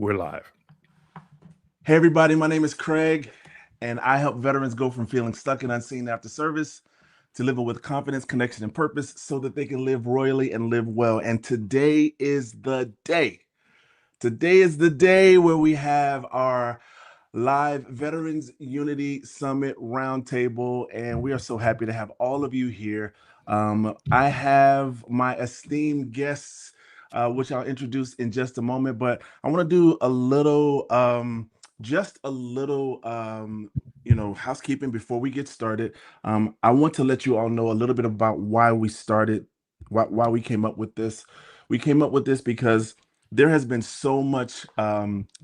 We're live. Hey, everybody, my name is Craig, and I help veterans go from feeling stuck and unseen after service to living with confidence, connection, and purpose so that they can live royally and live well. And today is the day. Today is the day where we have our live Veterans Unity Summit Roundtable, and we are so happy to have all of you here. I have my esteemed guests, which I'll introduce in just a moment, but I want to do a little, housekeeping before we get started. I want to let you all know a little bit about why we started, why we came up with this. We came up with this because there has been so much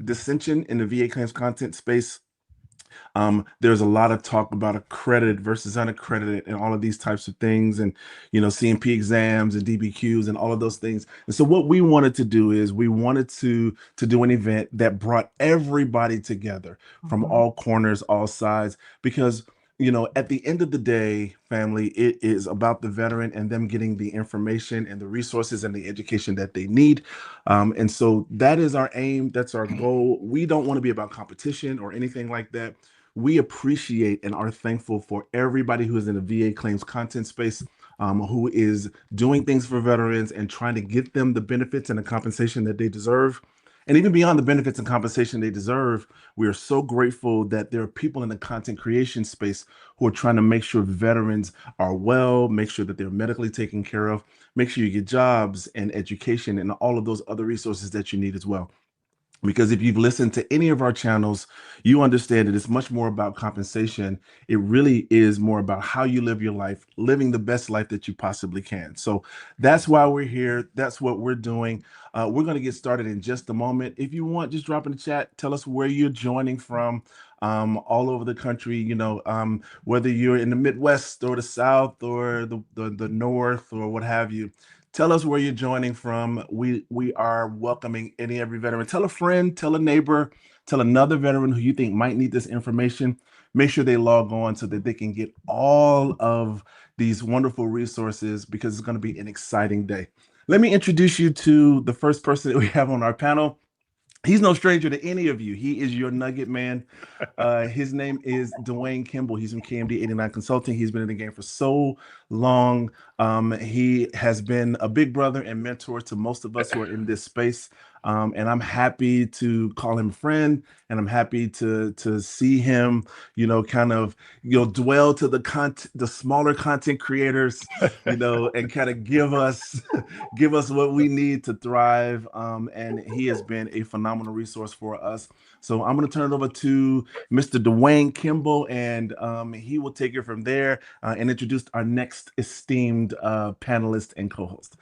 dissension in the VA claims content space. There's a lot of talk about accredited versus unaccredited and all of these types of things, and CMP exams and DBQs and all of those things. And so what we wanted to do is we wanted to do an event that brought everybody together from all corners, all sides, because at the end of the day, family, it is about the veteran and them getting the information and the resources and the education that they need. And so that is our aim. That's our goal. We don't want to be about competition or anything like that. We appreciate and are thankful for everybody who is in the VA claims content space, who is doing things for veterans and trying to get them the benefits and the compensation that they deserve. And even beyond the benefits and compensation they deserve, we are so grateful that there are people in the content creation space who are trying to make sure veterans are well, make sure that they're medically taken care of, make sure you get jobs and education and all of those other resources that you need as well. Because if you've listened to any of our channels, you understand that it's much more about compensation. It really is more about how you live your life, living the best life that you possibly can. So that's why we're here. That's what we're doing. We're going to get started in just a moment. If you want, just drop in the chat. Tell us where you're joining from, all over the country, whether you're in the Midwest or the South or the North or what have you. Tell us where you're joining from. We are welcoming every veteran. Tell a friend, tell a neighbor, tell another veteran who you think might need this information. Make sure they log on so that they can get all of these wonderful resources, because it's going to be an exciting day. Let me introduce you to the first person that we have on our panel. He's no stranger to any of you. He is your nugget man. His name is Dewayne Kimble. He's from KMD 89 Consulting. He's been in the game for so long. He has been a big brother and mentor to most of us who are in this space. And I'm happy to call him friend, and I'm happy to see him, dwell to the smaller content creators, and kind of give us what we need to thrive. And he has been a phenomenal resource for us. So I'm going to turn it over to Mr. Dewayne Kimble, and he will take it from there and introduce our next esteemed panelist and co-host.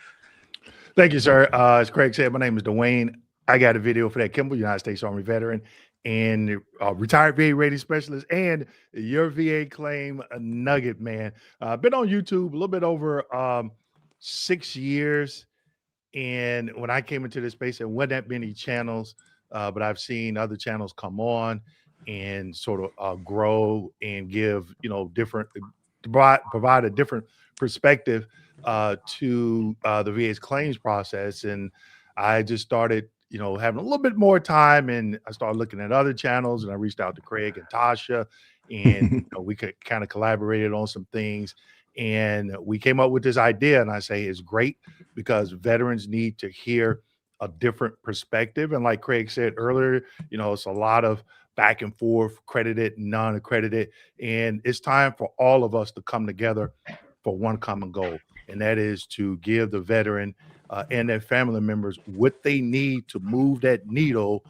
Thank you, sir. As Craig said, my name is Dewayne. I got a video for that. Kimble, United States Army veteran and retired VA rating specialist, and your VA claim nugget man. Been on YouTube a little bit over 6 years. And when I came into this space, there wasn't that many channels, but I've seen other channels come on and sort of grow and give, different, provide a different perspective to the VA's claims process. And I just started, having a little bit more time, and I started looking at other channels, and I reached out to Craig and Tasha, and we could kind of collaborated on some things. And we came up with this idea, and I say it's great because veterans need to hear a different perspective. And like Craig said earlier, it's a lot of back and forth, credited, non-accredited, and it's time for all of us to come together for one common goal, and that is to give the veteran and their family members what they need to move that needle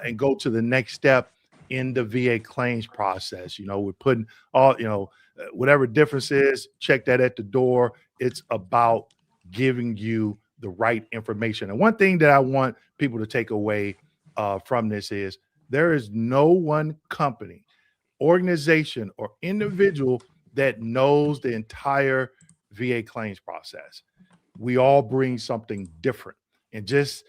and go to the next step in the VA claims process. We're putting all, whatever difference is, check that at the door. It's about giving you the right information. And one thing that I want people to take away from this is there is no one company, organization, or individual that knows the entire VA claims process. We all bring something different. And just,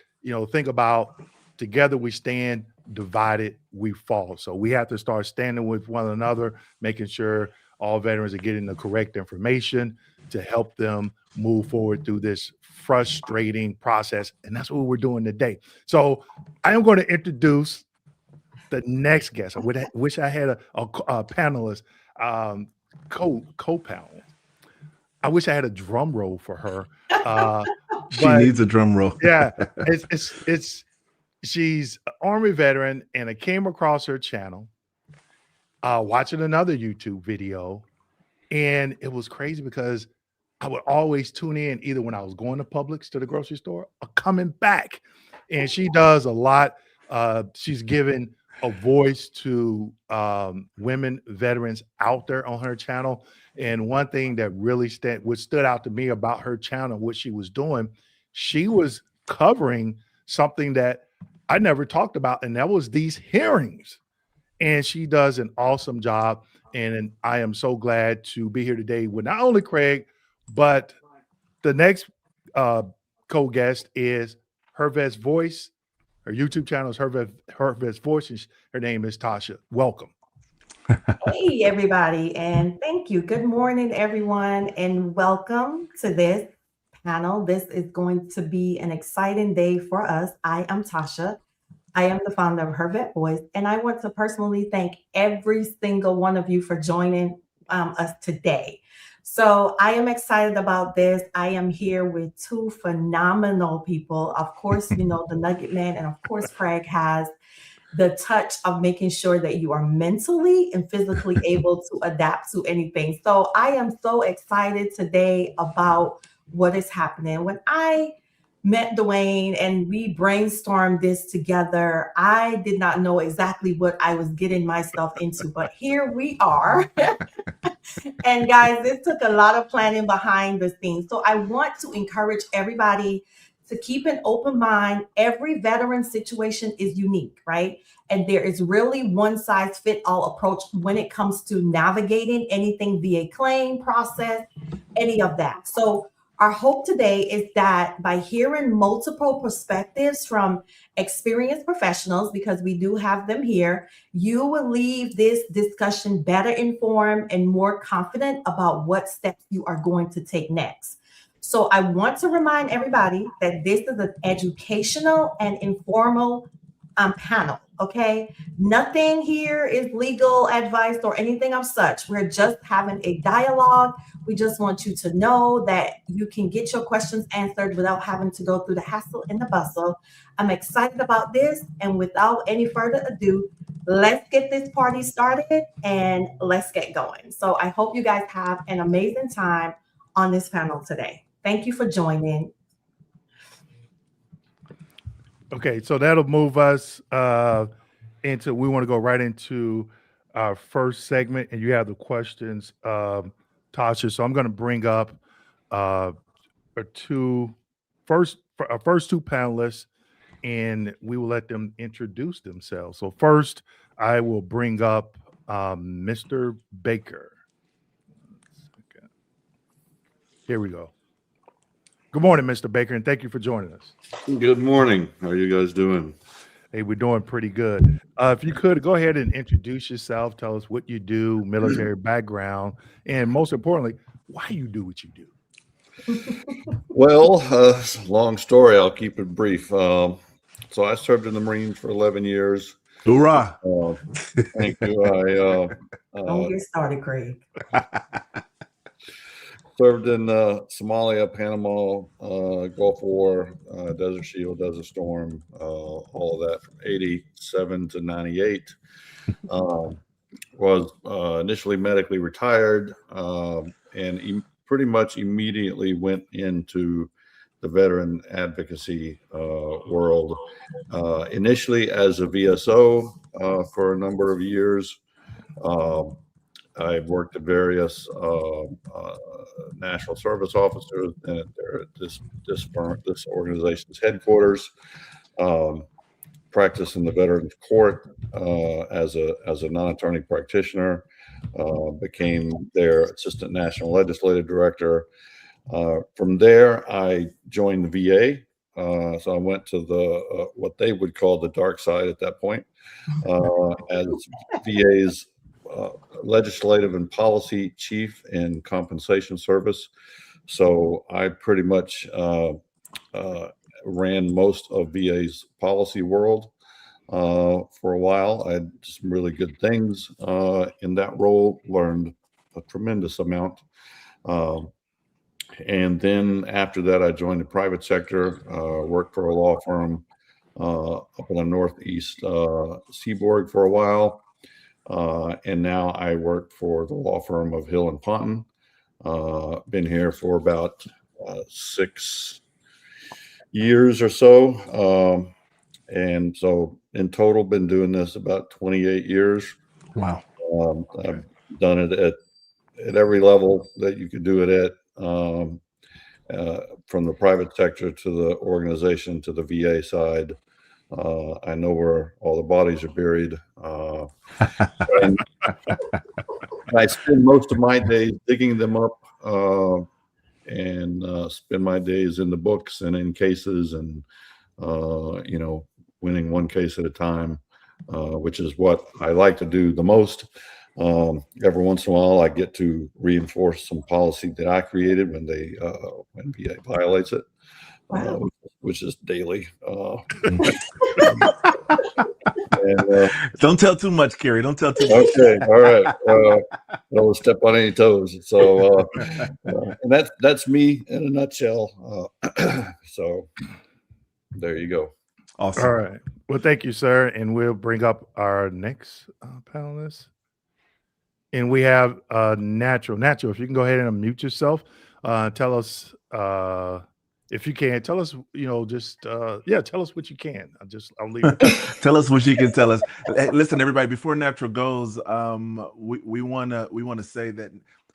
think about together we stand, divided we fall. So we have to start standing with one another, making sure all veterans are getting the correct information to help them move forward through this frustrating process. And that's what we're doing today. So I am going to introduce the next guest. I wish I had a panelist, co-panel. I wish I had a drum roll for her. She needs a drum roll. Yeah, she's an Army veteran, and I came across her channel watching another YouTube video, and it was crazy because I would always tune in either when I was going to Publix to the grocery store or coming back. And she does a lot. She's given a voice to women veterans out there on her channel. And one thing that really stood out to me about her channel, what she was doing, she was covering something that I never talked about, and that was these hearings. And she does an awesome job. And I am so glad to be here today with not only Craig, but the next co-guest is Her Vet's Voice. Her YouTube channel is Her Vet's Voice, and her name is Tasha. Welcome. Hey, everybody, and thank you. Good morning, everyone, and welcome to this panel. This is going to be an exciting day for us. I am Tasha. I am the founder of Her Vet Voice, and I want to personally thank every single one of you for joining us today. So I am excited about this. I am here with two phenomenal people. Of course, you know, the Nugget Man, and of course, Craig has the touch of making sure that you are mentally and physically able to adapt to anything. So I am so excited today about what is happening. When I met Dewayne and we brainstormed this together, I did not know exactly what I was getting myself into, but here we are. And guys, this took a lot of planning behind the scenes. So I want to encourage everybody to keep an open mind. Every veteran situation is unique, right? And there is really one size fit all approach when it comes to navigating anything VA claim process, any of that. So our hope today is that by hearing multiple perspectives from experienced professionals, because we do have them here, you will leave this discussion better informed and more confident about what steps you are going to take next. So I want to remind everybody that this is an educational and informal panel, okay? Nothing here is legal advice or anything of such. We're just having a dialogue. We just want you to know that you can get your questions answered without having to go through the hassle and the bustle. I'm excited about this, and without any further ado, let's get this party started and let's get going. So I hope you guys have an amazing time on this panel today. Thank you for joining. Okay, so that'll move us into, we want to go right into our first segment, and you have the questions, Tasha. So I'm going to bring up our first two panelists, and we will let them introduce themselves. So first, I will bring up Mr. Baker. Okay. Here we go. Good morning, Mr. Baker, and thank you for joining us. Good morning. How are you guys doing? Hey, we're doing pretty good. If you could go ahead and introduce yourself, tell us what you do, military background, and most importantly, why you do what you do. Well, long story. I'll keep it brief. So I served in the Marines for 11 years. Hoorah! Thank you. Don't get started, Craig. Served in Somalia, Panama, Gulf War, Desert Shield, Desert Storm, all of that from 87 to 98. Was initially medically retired and pretty much immediately went into the veteran advocacy world. Initially as a VSO for a number of years. I've worked at various national service officers and this organization's headquarters. Practiced in the Veterans Court as a non-attorney practitioner. Became their assistant national legislative director. From there, I joined the VA. So I went to the what they would call the dark side at that point, as VA's legislative and policy chief in compensation service. So I pretty much ran most of VA's policy world for a while. I had some really good things in that role, learned a tremendous amount. And then after that, I joined the private sector, worked for a law firm up in the Northeast Seaboard for a while. And now I work for the law firm of Hill and Ponton. Been here for about 6 years or so. And so in total, been doing this about 28 years. Wow. I've done it at every level that you could do it at, from the private sector to the organization to the VA side. I know where all the bodies are buried. And I spend most of my days digging them up and spend my days in the books and in cases and, winning one case at a time, which is what I like to do the most. Every once in a while, I get to reinforce some policy that I created when VA violates it, Wow. which is daily. Don't tell too much, Kerry. Don't tell too much. Okay, all right. Don't step on any toes. So, and that's me in a nutshell. So, there you go. Awesome. All right. Well, thank you, sir. And we'll bring up our next panelist. And we have Natural. Natural, if you can go ahead and unmute yourself, tell us, if you can, tell us, tell us what you can. I'll leave it. Tell us what you can tell us. Hey, listen, everybody, before Natural goes, we want to say that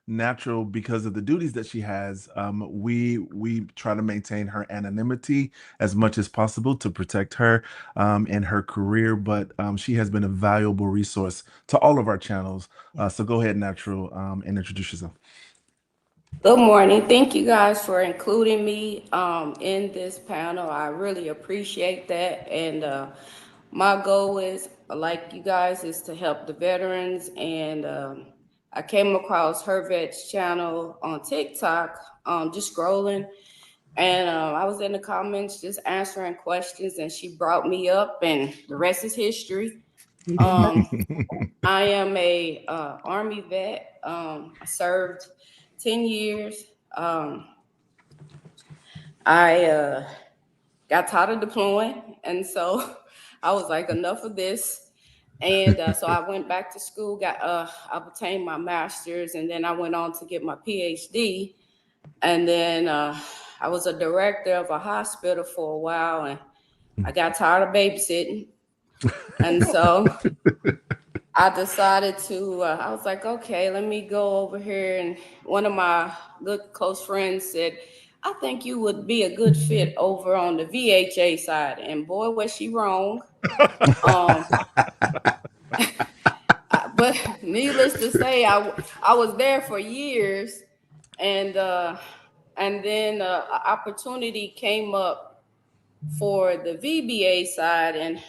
Natural, because of the duties that she has, we try to maintain her anonymity as much as possible to protect her and her career. But she has been a valuable resource to all of our channels. So go ahead, Natural, and introduce yourself. Good morning. Thank you guys for including me in this panel. I really appreciate that. And my goal is, like you guys, is to help the veterans. And I came across her vet's channel on TikTok, just scrolling. And I was in the comments just answering questions, and she brought me up, and the rest is history. I am a Army vet. I served 10 years. I got tired of deploying, and so I was like, enough of this. And so I went back to school, I obtained my master's, and then I went on to get my PhD. And then I was a director of a hospital for a while, and I got tired of babysitting. And so I decided to, I was like, okay, let me go over here. And one of my good close friends said, I think you would be a good fit over on the VHA side. And boy, was she wrong. But needless to say, I was there for years. And then an opportunity came up for the VBA side, and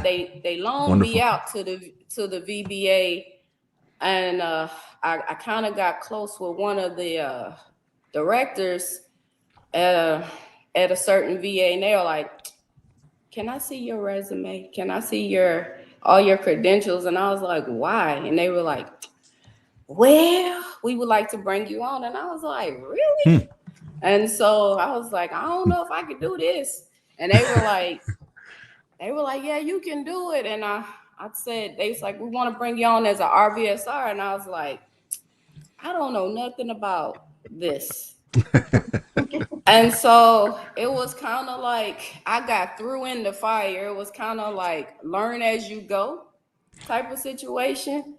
they loaned me out to the VBA, and I kind of got close with one of the directors at a certain VA, and they were like, "Can I see your resume? Can I see all your credentials?" And I was like, "Why?" And they were like, "Well, we would like to bring you on." And I was like, "Really?" And so I was like, "I don't know if I could do this." And they were like, "Yeah, you can do it." And I said, they was like, "We want to bring you on as an RVSR." And I was like, "I don't know nothing about this." And so it was kind of like I got through in the fire. It was kind of like learn as you go type of situation.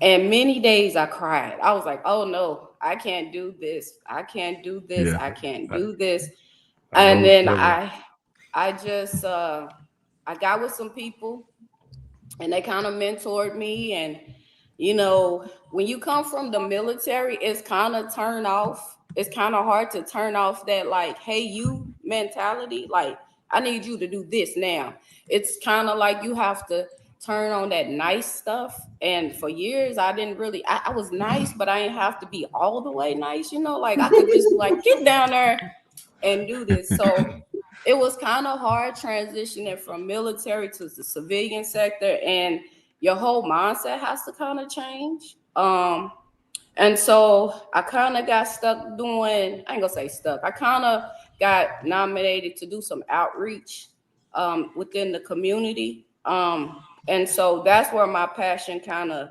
And many days I cried. I was like, "Oh no, I can't do this. I can't do this. Yeah. I can't do this." And then I just I got with some people, and they kind of mentored me. And when you come from the military, it's kind of it's kind of hard to turn off that like, hey, you mentality. Like, I need you to do this now. It's kind of like you have to turn on that nice stuff. And for years, I didn't really, I was nice, but I didn't have to be all the way nice, you know, like I could just like get down there and do this. So it was kind of hard transitioning from military to the civilian sector, and your whole mindset has to kind of change. And so I kind of got stuck doing, I ain't gonna say stuck, I kind of got nominated to do some outreach within the community. And so that's where my passion kind of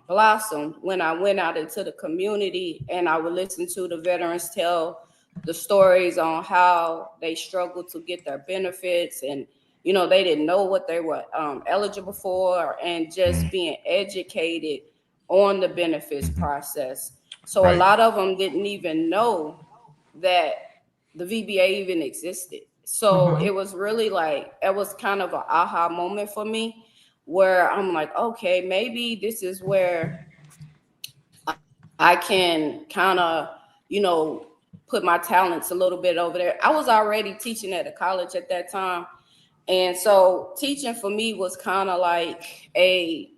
blossomed, when I went out into the community and I would listen to the veterans tell the stories on how they struggled to get their benefits, and you know, they didn't know what they were eligible for, and just being educated on the benefits process. So a lot of them didn't even know that the VBA even existed. So it was really like, it was kind of an aha moment for me, where I'm like, okay, maybe this is where I can kind of, you know, put my talents a little bit over there. I was already teaching at a college at that time. And so teaching for me was kind of like a,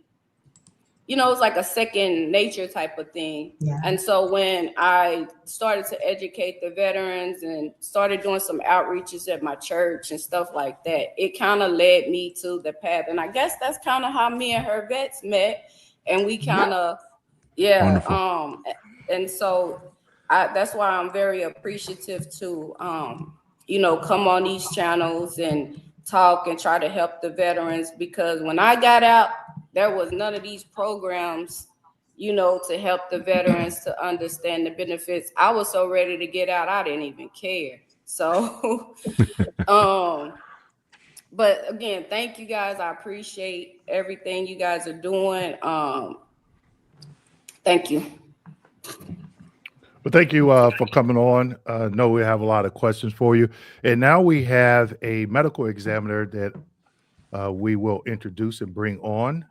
you know, it's like a second nature type of thing. Yeah. And so when I started to educate the veterans and started doing some outreaches at my church and stuff like that, it kind of led me to the path. And I guess that's kind of how me and her vets met. And we kind of, and so that's why I'm very appreciative to, you know, come on these channels and talk and try to help the veterans, because when I got out, there was none of these programs, you know, to help the veterans to understand the benefits. I was so ready to get out, I didn't even care. So, but again, thank you guys. I appreciate everything you guys are doing. Thank you. Well, thank you for coming on. No, we have a lot of questions for you. And now we have a medical examiner that we will introduce and bring on.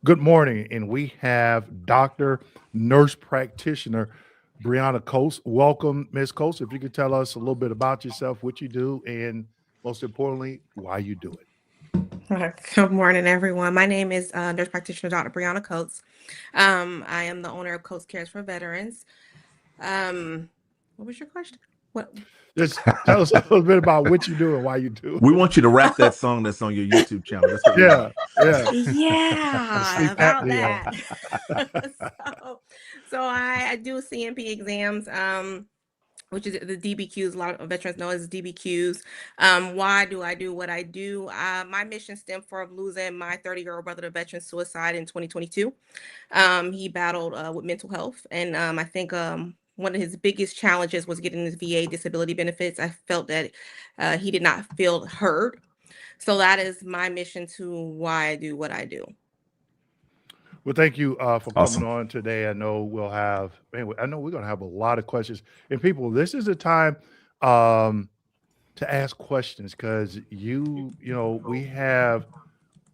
Good morning. And we have Dr. Nurse Practitioner Brianna Coates. Welcome, Ms. Coates. If you could tell us a little bit about yourself, what you do, and most importantly, why you do it. Good morning, everyone. My name is Nurse Practitioner Dr. Brianna Coates. I am the owner of Coates Cares for Veterans. What was your question? What? Just tell us a little bit about what you do and why you do it. We want you to rap that song that's on your YouTube channel. That's what yeah, about that. so I do CMP exams, which is the DBQs. A lot of veterans know as DBQs. Why do I do what I do? My mission stemmed from losing my 30-year-old brother to veteran suicide in 2022. He battled with mental health, and I think one of his biggest challenges was getting his VA disability benefits. I felt that he did not feel heard. So that is my mission to why I do what I do. Well, thank you for coming on today. I know we'll have, I know we're going to have a lot of questions. And people, this is a time to ask questions, because you know, we have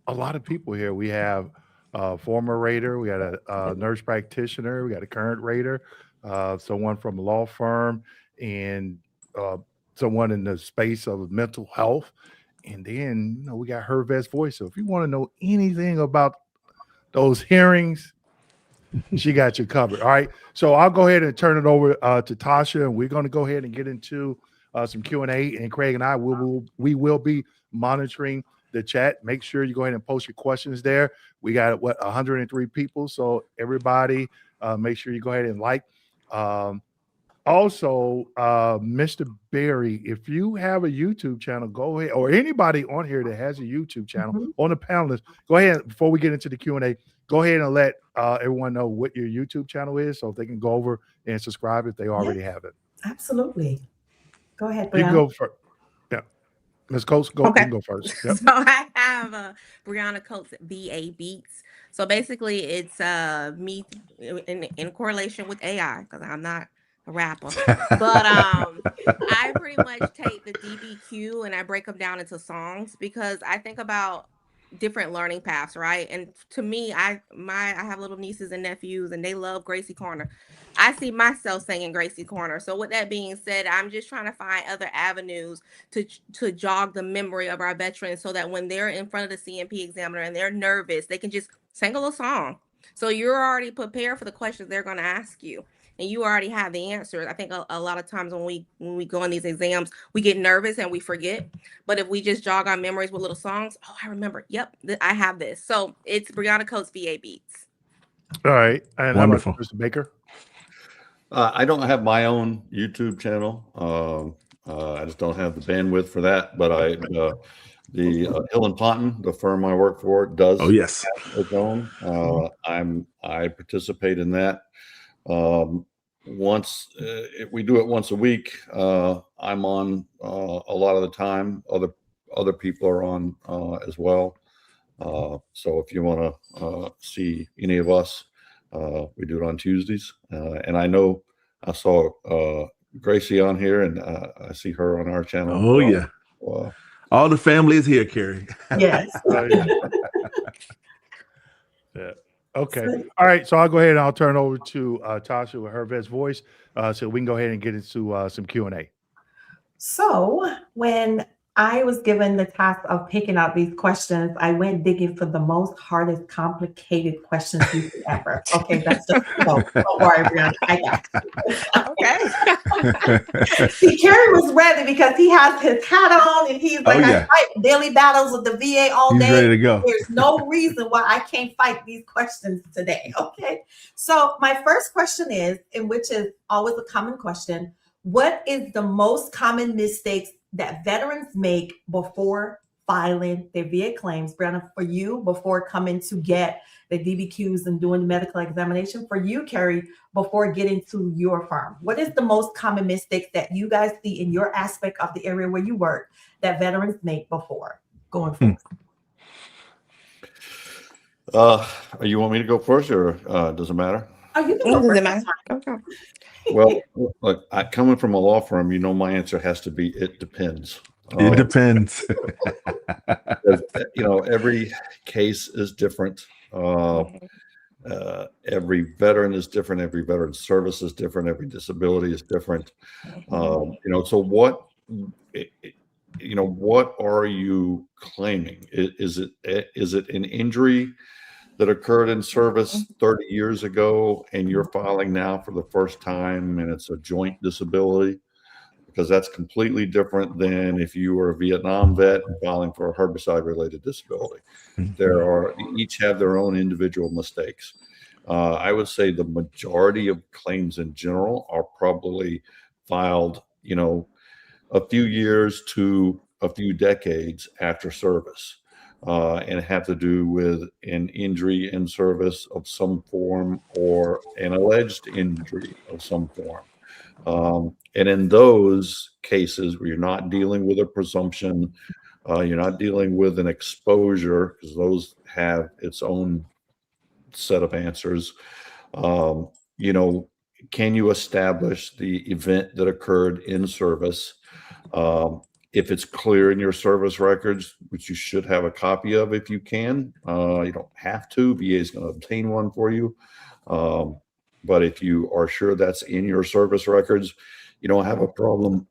a lot of people here. We have a former Raider, we got a nurse practitioner, we got a current Raider, someone from a law firm, and someone in the space of mental health. And then, you know, we got her best voice. So if you want to know anything about those hearings, she got you covered. All right. So I'll go ahead and turn it over to Tasha, and we're going to go ahead and get into some Q&A. And Craig and I we will be monitoring the chat. Make sure you go ahead and post your questions there. We got 103 people. So everybody, make sure you go ahead and like. Also, Mr. Berry, if you have a YouTube channel, go ahead, or anybody on here that has a YouTube channel on the panelist, go ahead, before we get into the Q&A, go ahead and let everyone know what your YouTube channel is, so if they can go over and subscribe if they already have it. Absolutely. Go ahead, Brianna. You go first. Yeah. Ms. Coates, you can go first. Yep. So I have Brianna Coates VA Beats. So basically it's me in correlation with AI, because I'm not a rapper, but I pretty much take the DBQ and I break them down into songs, because I think about different learning paths, right? And to me, I have little nieces and nephews, and they love Gracie Corner. I see myself singing Gracie Corner. So with that being said, I'm just trying to find other avenues to jog the memory of our veterans, so that when they're in front of the CMP examiner and they're nervous, they can just sing a little song. So you're already prepared for the questions they're going to ask you, and you already have the answers. I think a lot of times when we go on these exams, we get nervous and we forget. But if we just jog our memories with little songs, oh, I remember. Yep, I have this. So it's Brianna Coates VA Beats. All right. And Wonderful. how about Mr. Baker? I don't have my own YouTube channel. I just don't have the bandwidth for that. But the Hill and Ponton, the firm I work for, does. Oh, yes. Have its own. I participate in that. We do it once a week. I'm on a lot of the time. Other people are on as well. So if you want to see any of us, we do it on Tuesdays. And I know I saw Gracie on here, and I see her on our channel. Oh, yeah. All the family is here, Carrie. Yes. Yeah. Okay. All right. So I'll go ahead and I'll turn over to Tasha with her best voice, so we can go ahead and get into some Q&A. So when I was given the task of picking out these questions, I went digging for the most hardest, complicated questions you could ever. Okay, that's just don't worry, Brianna. I got you. Okay. See, Kerry was ready because he has his hat on and he's like, I fight daily battles with the VA all day. He's ready to go. There's no reason why I can't fight these questions today. Okay. So my first question is, and which is always a common question, what is the most common mistakes that veterans make before filing their VA claims? Brianna, for you, before coming to get the DBQs and doing the medical examination. For you, Carrie, before getting to your firm, what is the most common mistakes that you guys see in your aspect of the area where you work that veterans make before going forward? You want me to go first, or does it matter? Oh, you can go first. Okay. Well, look, coming from a law firm, my answer has to be, it depends. It depends. Every case is different. Every veteran is different. Every veteran service is different. Every disability is different. So what are you claiming? Is it an injury that occurred in service 30 years ago, and you're filing now for the first time, and it's a joint disability? Because that's completely different than if you were a Vietnam vet and filing for a herbicide-related disability. Each have their own individual mistakes. I would say the majority of claims in general are probably filed, a few years to a few decades after service. And have to do with an injury in service of some form or an alleged injury of some form. And in those cases where you're not dealing with a presumption, you're not dealing with an exposure, because those have its own set of answers. Can you establish the event that occurred in service? If it's clear in your service records, which you should have a copy of if you can, you don't have to. VA is going to obtain one for you. But if you are sure that's in your service records, you don't have a problem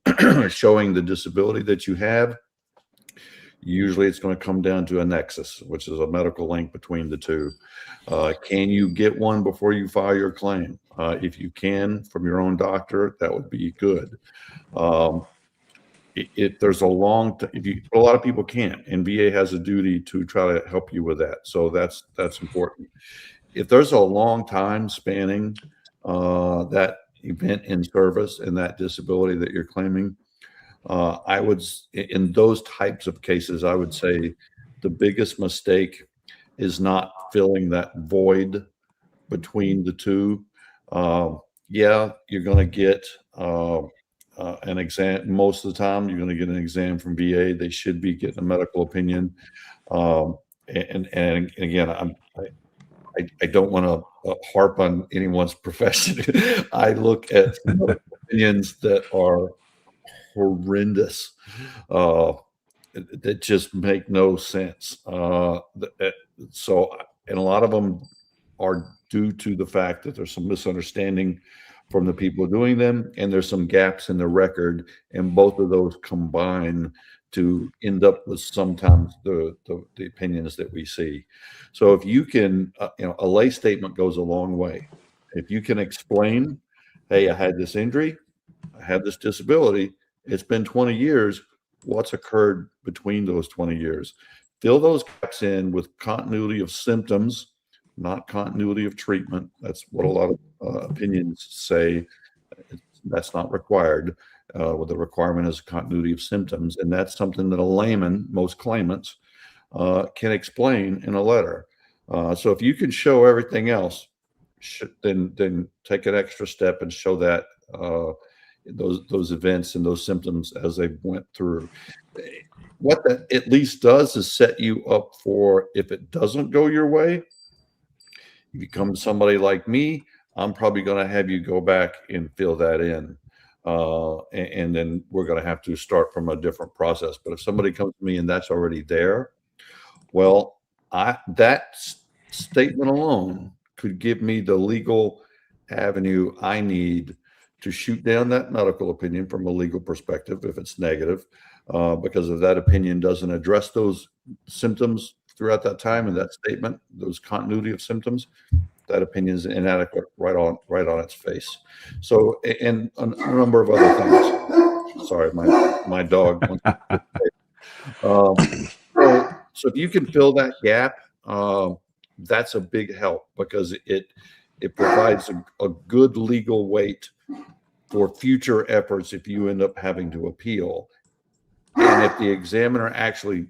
showing the disability that you have. Usually it's going to come down to a nexus, which is a medical link between the two. Can you get one before you file your claim? If you can from your own doctor, that would be good. There's a lot of people can't, and VA has a duty to try to help you with that. So that's important. If there's a long time spanning that event in service and that disability that you're claiming, in those types of cases, I would say the biggest mistake is not filling that void between the two. You're going to get an exam. Most of the time you're going to get an exam from VA. They should be getting a medical opinion. And again, I don't want to harp on anyone's profession. I look at medical opinions that are horrendous. that just make no sense. So, and a lot of them are due to the fact that there's some misunderstanding from the people doing them, and there's some gaps in the record, and both of those combine to end up with sometimes the opinions that we see. So if you can, a lay statement goes a long way. If you can explain, hey, I had this injury, I had this disability, it's been 20 years, what's occurred between those 20 years? Fill those gaps in with continuity of symptoms, not continuity of treatment. That's what a lot of opinions say. That's not required. Well, the requirement is continuity of symptoms, and that's something that a layman, most claimants, can explain in a letter. So if you can show everything else, then take an extra step and show that those events and those symptoms as they went through. What that at least does is set you up for, if it doesn't go your way, you become somebody like me, I'm probably going to have you go back and fill that in. And then we're going to have to start from a different process. But if somebody comes to me and that's already there, well, that statement alone could give me the legal avenue I need to shoot down that medical opinion from a legal perspective if it's negative, because if that opinion doesn't address those symptoms throughout that time and that statement, those continuity of symptoms, that opinion is inadequate right on its face. So, and a number of other things. Sorry, my dog. So if you can fill that gap, that's a big help, because it provides a good legal weight for future efforts if you end up having to appeal. And if the examiner actually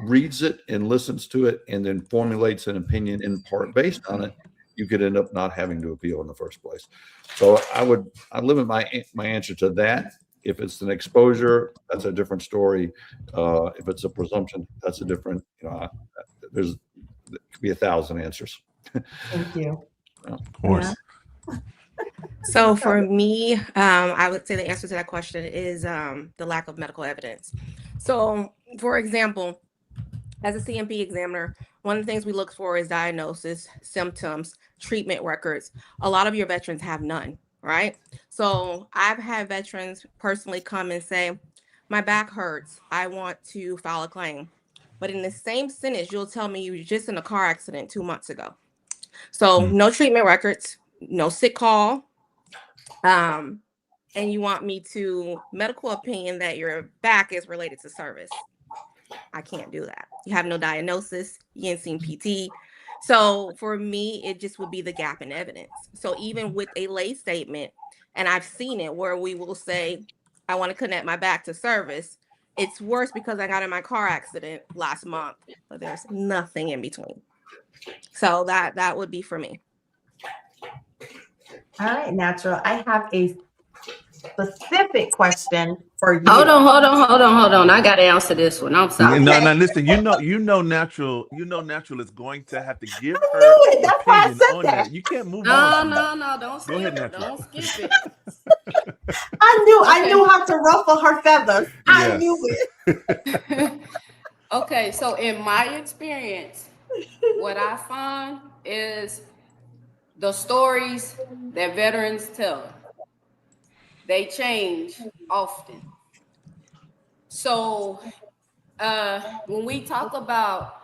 reads it and listens to it and then formulates an opinion in part based on it, you could end up not having to appeal in the first place. So I'd limit my answer to that. If it's an exposure, that's a different story. If it's a presumption, that's a different, there could be 1,000 answers. Thank you. Of course. Yeah. So for me, I would say the answer to that question is the lack of medical evidence. So for example, as a CMP examiner, one of the things we look for is diagnosis, symptoms, treatment records. A lot of your veterans have none, right? So I've had veterans personally come and say, my back hurts, I want to file a claim. But in the same sentence, you'll tell me you were just in a car accident 2 months ago. So no treatment records, no sick call. And you want me to medical opinion that your back is related to service. I can't do that. You have no diagnosis, you ain't seen PT. So for me, it just would be the gap in evidence. So even with a lay statement, and I've seen it where we will say, I want to connect my back to service. It's worse because I got in my car accident last month, but there's nothing in between. So that would be for me. All right, Natural. I have a specific question for you. Hold on. I got to answer this one. I'm sorry. No, listen, you know, Natural is going to have to give her That's why I opinion said on that. that. You can't move on. No, don't skip ahead, it. Natural. Don't skip it. I knew how to ruffle her feathers. I Yes. knew it. Okay, so in my experience, what I find is the stories that veterans tell, they change often. So when we talk about,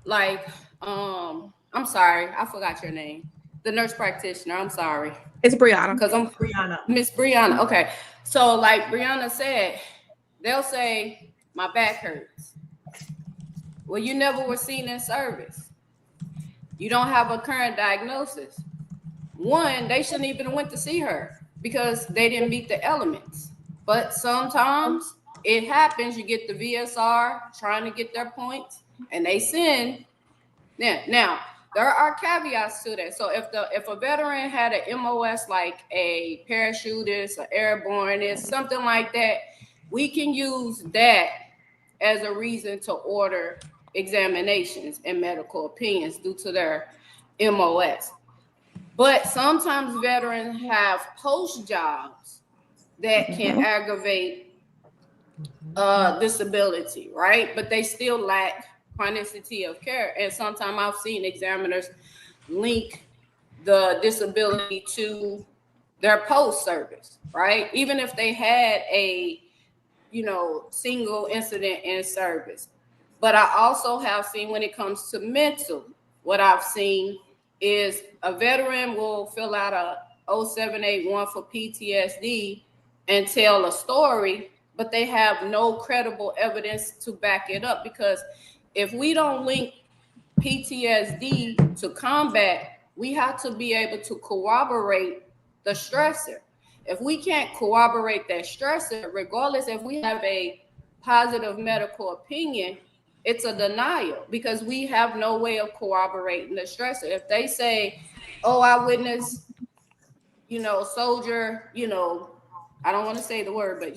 like, I'm sorry, I forgot your name. The nurse practitioner, I'm sorry. It's Brianna. Because I'm Brianna. Miss Brianna. Okay. So like Brianna said, they'll say, my back hurts. Well, you never were seen in service. You don't have a current diagnosis. One, they shouldn't even have went to see her because they didn't meet the elements. But sometimes it happens. You get the VSR trying to get their points and they send. Now there are caveats to that. So if a veteran had an MOS like a parachutist, an airborneist, something like that, we can use that as a reason to order examinations and medical opinions due to their MOS. But sometimes veterans have post jobs that can aggravate disability, right? But they still lack chronicity of care. And sometimes I've seen examiners link the disability to their post service, right? Even if they had a, single incident in service. But I also have seen when it comes to mental, what I've seen is a veteran will fill out a 0781 for PTSD and tell a story, but they have no credible evidence to back it up. Because if we don't link PTSD to combat, we have to be able to corroborate the stressor. If we can't corroborate that stressor, regardless if we have a positive medical opinion, it's a denial because we have no way of corroborating the stressor. If they say, oh, I witnessed, soldier, I don't want to say the word, but,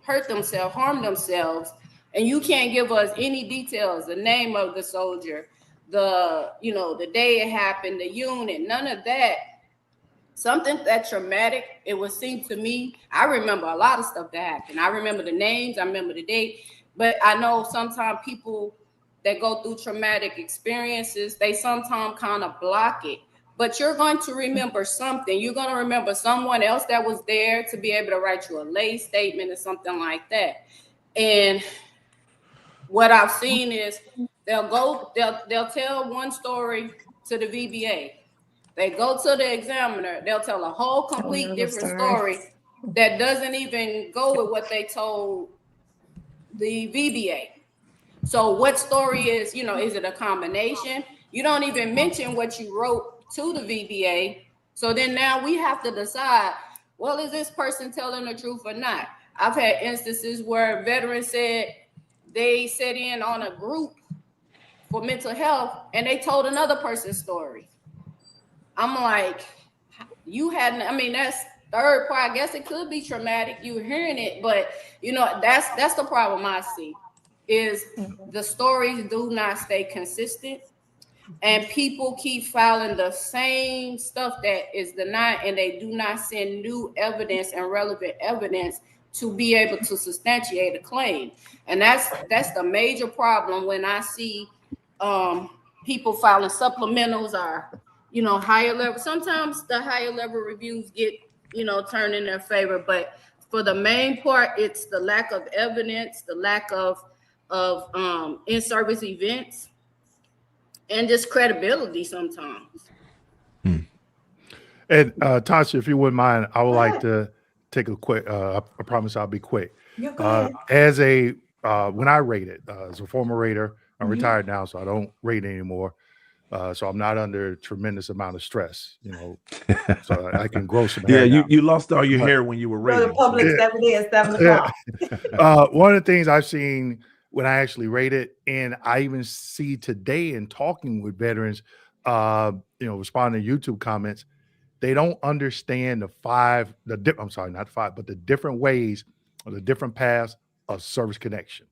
hurt themselves, harm themselves, and you can't give us any details, the name of the soldier, the day it happened, the unit, none of that. Something that traumatic, it would seem to me, I remember a lot of stuff that happened. I remember the names, I remember the date, but I know sometimes people that go through traumatic experiences, they sometimes kind of block it. But you're going to remember something. You're going to remember someone else that was there to be able to write you a lay statement or something like that. And what I've seen is they'll tell one story to the VBA. They go to the examiner, they'll tell a whole complete different story that doesn't even go with what they told the VBA. So what story is it a combination? You don't even mention what you wrote to the VBA. So then now we have to decide, well, is this person telling the truth or not? I've had instances where veterans said they set in on a group for mental health and they told another person's story. I'm like, that's third part. I guess it could be traumatic. You're hearing it, but that's the problem I see is the stories do not stay consistent and people keep filing the same stuff that is denied and they do not send new evidence and relevant evidence to be able to substantiate a claim. And that's the major problem when I see people filing supplementals or higher level. Sometimes the higher level reviews get turned in their favor, but for the main part, it's the lack of evidence, the lack of in-service events, and just credibility sometimes. And Tasha, if you wouldn't mind, I would like to take a quick. I promise I'll be quick. Yeah, go ahead. As a when I rated, as a former rater, I'm retired now, so I don't rate anymore. So I'm not under a tremendous amount of stress, so I can grow some hair. Yeah, you lost all your hair when you were rating. The public 7 o'clock. One of the things I've seen when I actually rated, and I even see today in talking with veterans, responding to YouTube comments, they don't understand the different ways or the different paths of service connection.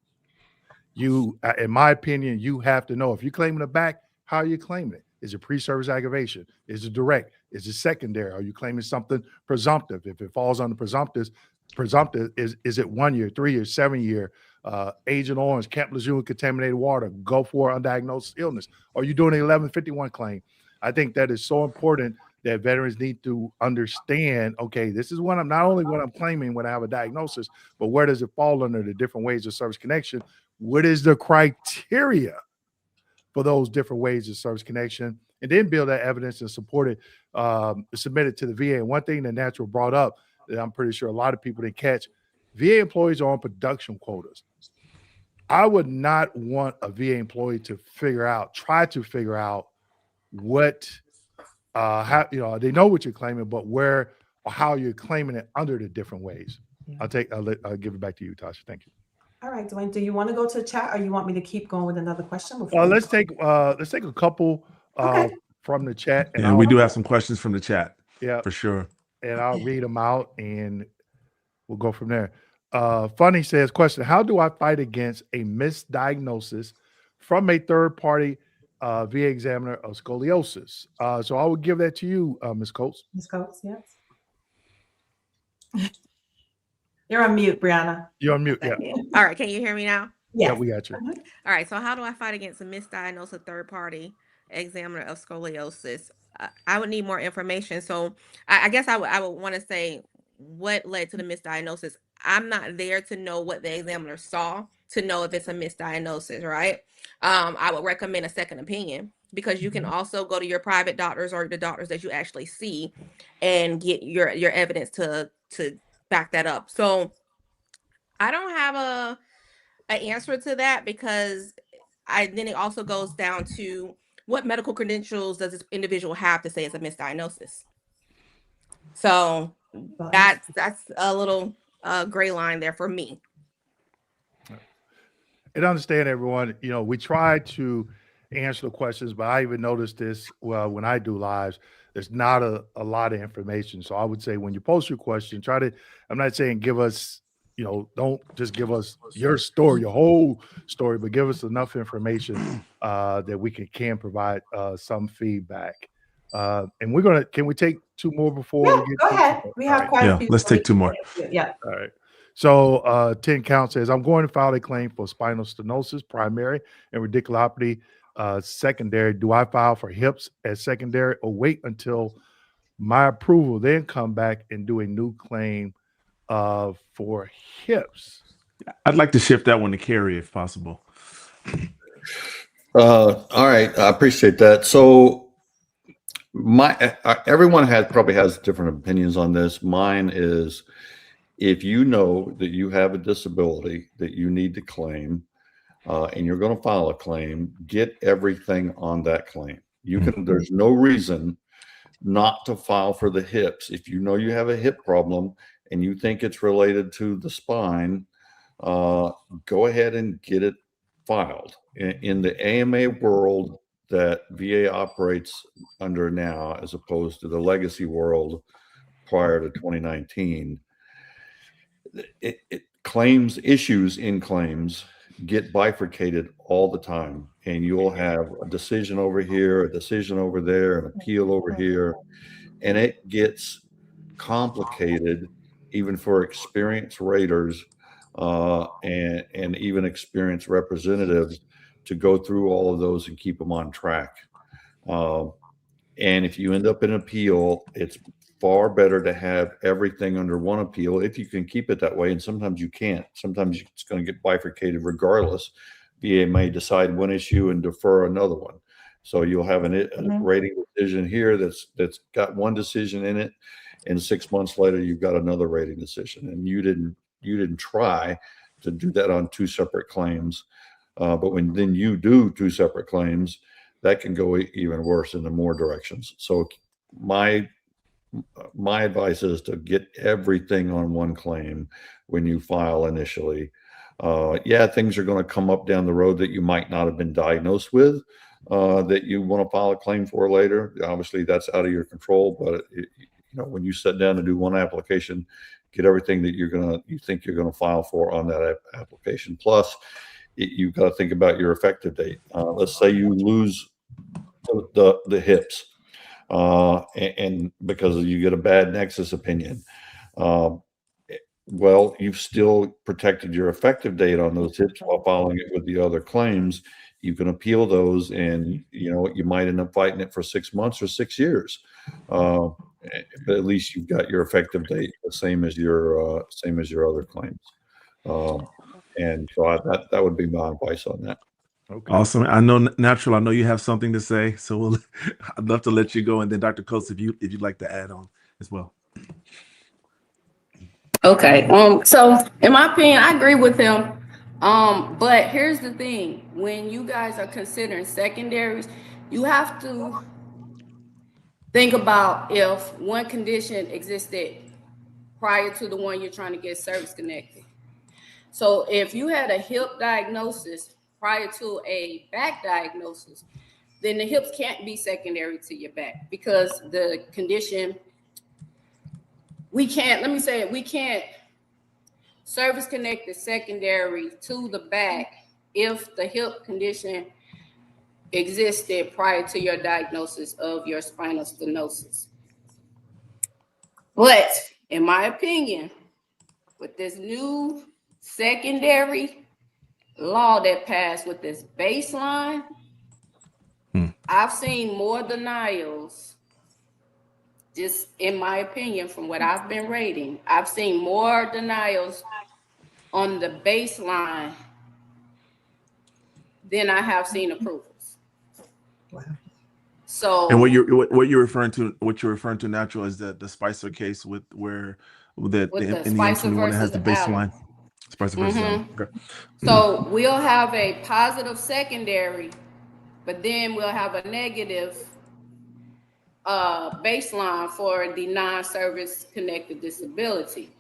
You, in my opinion, you have to know if you're claiming it back, how are you claiming it? Is it pre-service aggravation? Is it direct? Is it secondary? Are you claiming something presumptive? If it falls under presumptive, is it 1 year, 3 years, 7 year, Agent Orange, Camp Lejeune, contaminated water, Gulf War undiagnosed illness? Are you doing an 1151 claim? I think that is so important that veterans need to understand, okay, this is what I'm not only what I'm claiming when I have a diagnosis, but where does it fall under the different ways of service connection? What is the criteria for those different ways of service connection? And then build that evidence and support it, submit it to the VA. And one thing that Natural brought up that I'm pretty sure a lot of people didn't catch, VA employees are on production quotas. I would not want a VA employee to try to figure out what, how, they know what you're claiming, but where or how you're claiming it under the different ways. Yeah. I'll give it back to you, Tasha. Thank you. All right, Dwayne, do you want to go to chat or you want me to keep going with another question? Let's take a couple from the chat. And we do have some questions from the chat. Yeah, for sure. And I'll read them out and we'll go from there. Funny says, question, how do I fight against a misdiagnosis from a third party VA examiner of scoliosis? So I would give that to you, Ms. Coates. Ms. Coates, yes. You're on mute, Brianna. You're on mute. Yeah. All right, can you hear me now? Yeah, Yes. we got you. All right, so how do I fight against a misdiagnosed third-party examiner of scoliosis? I would need more information. So I guess I would want to say what led to the misdiagnosis. I'm not there to know what the examiner saw to know if it's a misdiagnosis, right? I would recommend a second opinion, because you can also go to your private doctors or the doctors that you actually see and get your evidence to back that up. So I don't have an answer to that, because then it also goes down to what medical credentials does this individual have to say it's a misdiagnosis. So that's a little gray line there for me. And understand, everyone, you know, we try to answer the questions, but I even noticed this, well, when I do lives, there's not a lot of information. So I would say when you post your question, try to, I'm not saying give us, you know, don't just give us your story, your whole story, but give us enough information that we can provide some feedback. And can we take two more before Yeah, we get go to- ahead. We have quite a Yeah, few. let's take two more. Yeah. All right. So 10 count says, I'm going to file a claim for spinal stenosis, primary, and radiculopathy, secondary. Do I file for hips as secondary or wait until my approval, then come back and do a new claim for hips? I'd like to shift that one to Carrie if possible. All right, I appreciate that. So everyone probably has different opinions on this. Mine is, if you know that you have a disability that you need to claim, and you're going to file a claim, get everything on that claim. There's no reason not to file for the hips. If you know you have a hip problem and you think it's related to the spine, go ahead and get it filed. In the AMA world that VA operates under now, as opposed to the legacy world prior to 2019, issues in claims get bifurcated all the time, and you'll have a decision over here, a decision over there, an appeal over here, and it gets complicated even for experienced raters and even experienced representatives to go through all of those and keep them on track. And if you end up in an appeal, it's far better to have everything under one appeal if you can keep it that way. And sometimes you can't. Sometimes it's going to get bifurcated regardless. VA may decide one issue and defer another one. So you'll have a rating decision here that's got one decision in it, and 6 months later you've got another rating decision, and you didn't try to do that on two separate claims. But when then you do two separate claims, that can go even worse into more directions. So my advice is to get everything on one claim when you file initially. Yeah, things are going to come up down the road that you might not have been diagnosed with, that you want to file a claim for later. Obviously, that's out of your control. But when you sit down and do one application, get everything that you think you're going to file for on that application. Plus, you've got to think about your effective date. Let's say you lose the hips. And because you get a bad nexus opinion, well, you've still protected your effective date on those hips while following it with the other claims. You can appeal those, and you might end up fighting it for 6 months or 6 years. But at least you've got your effective date the same as your other claims. And so that would be my advice on that. Okay. Awesome. I know, Natural, I know you have something to say, so I'd love to let you go. And then Dr. Coates, if you'd like to add on as well. Okay. So in my opinion, I agree with him. But here's the thing: when you guys are considering secondaries, you have to think about if one condition existed prior to the one you're trying to get service connected. So if you had a hip diagnosis prior to a back diagnosis, then the hips can't be secondary to your back, because the condition, we can't service connect the secondary to the back if the hip condition existed prior to your diagnosis of your spinal stenosis. But in my opinion, with this new secondary law that passed with this baseline, I've seen more denials, just in my opinion, from what I've been reading. I've seen more denials on the baseline than I have seen approvals. Wow. So, And what you're referring to, natural, is the Spicer case with where the Spicer M21 has the versus baseline. Spicer versus Allen. Okay. so we'll have a positive secondary, but then we'll have a negative baseline for the non-service connected disability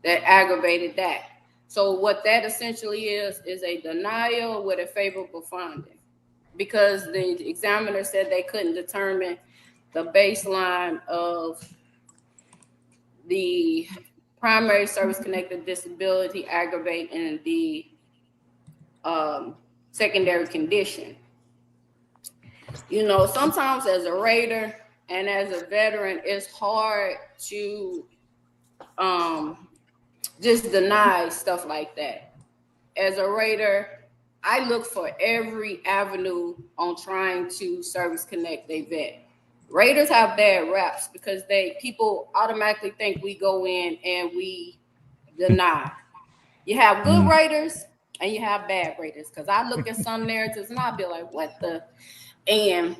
that aggravated that. So what that essentially is a denial with a favorable finding, because the examiner said they couldn't determine the baseline of the primary service connected disability aggravating the secondary condition. You know, sometimes as a rater and as a veteran, it's hard to just deny stuff like that. As a rater, I look for every avenue on trying to service connect a vet. Raters have bad raps because people automatically think we go in and we deny. You have good raters and you have bad raters, because I look at some narratives and I'll be like, what the? And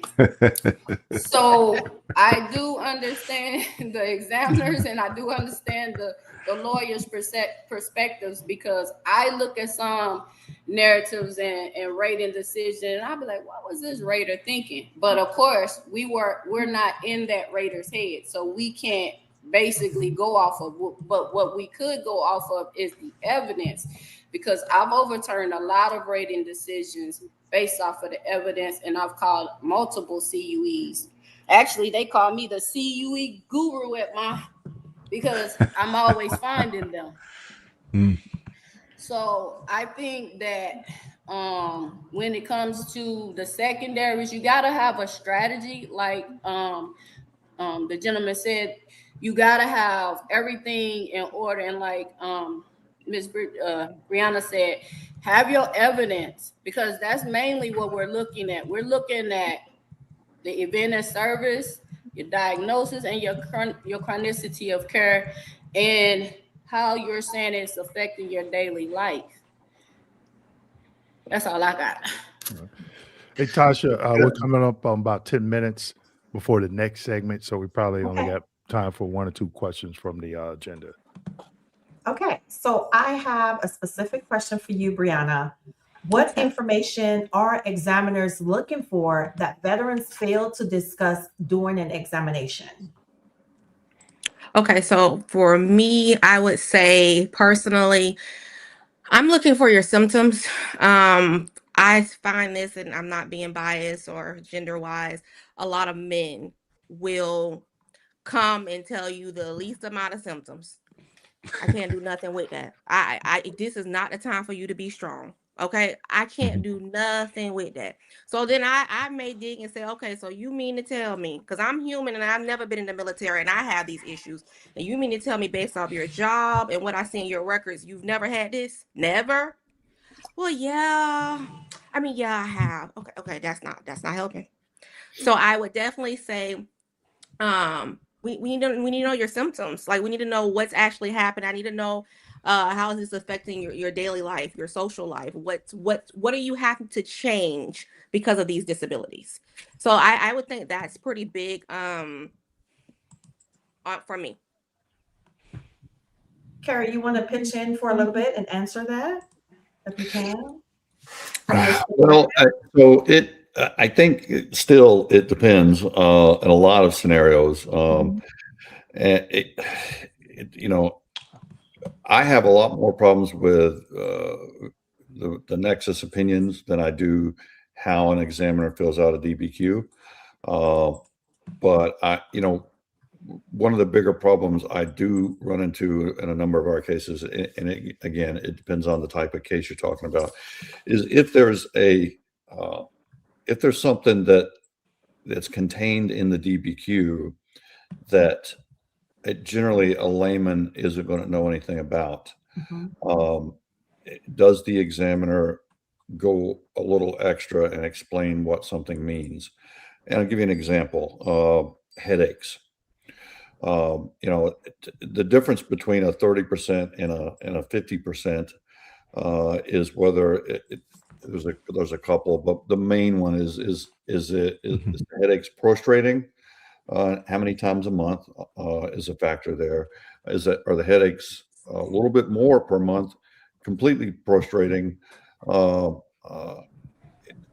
so I do understand the examiners and I do understand the lawyers' perspectives, because I look at some narratives and rating decision and I'll be like, what was this rater thinking? But of course, we're not in that rater's head, so we can't basically go off of, but what we could go off of is the evidence, because I've overturned a lot of rating decisions based off of the evidence, and I've called multiple CUEs. Actually, they call me the CUE guru because I'm always finding them. So I think that when it comes to the secondaries, you got to have a strategy. Like the gentleman said, you got to have everything in order. And like Ms. Brianna said, have your evidence, because that's mainly what we're looking at. We're looking at the event of service, your diagnosis, and your chronicity of care, and how you're saying it's affecting your daily life. That's all I got. Hey, Tasha, we're coming up on about 10 minutes before the next segment, so we probably only got time for 1 or 2 questions from the agenda. Okay, so I have a specific question for you, Brianna. What information are examiners looking for that veterans fail to discuss during an examination? Okay, so for me, I would say personally, I'm looking for your symptoms. I find this, and I'm not being biased or gender-wise, a lot of men will come and tell you the least amount of symptoms. I can't do nothing with that. This is not the time for you to be strong. Okay, I can't do nothing with that. So then I may dig and say, okay, so you mean to tell me, because I'm human and I've never been in the military and I have these issues, and you mean to tell me based off your job and what I see in your records, you've never had this? Never? Well, yeah. I mean, yeah, I have. Okay, that's not helping. So I would definitely say, we need to know your symptoms. Like, we need to know what's actually happening. I need to know how is this affecting your daily life, your social life. What are you having to change because of these disabilities? So I would think that's pretty big for me. Carrie, you want to pitch in for a little bit and answer that, if you can? Well, so I think it depends in a lot of scenarios. And I have a lot more problems with the nexus opinions than I do how an examiner fills out a DBQ. But one of the bigger problems I do run into in a number of our cases, and again, it depends on the type of case you're talking about, is if there's something that's contained in the DBQ that generally a layman isn't going to know anything about. Does the examiner go a little extra and explain what something means? And I'll give you an example. Headaches. You know, the difference between a 30% and a 50% is whether there's a couple, but the main one is the headaches prostrating? How many times a month is a factor there? Are the headaches a little bit more per month, completely prostrating? I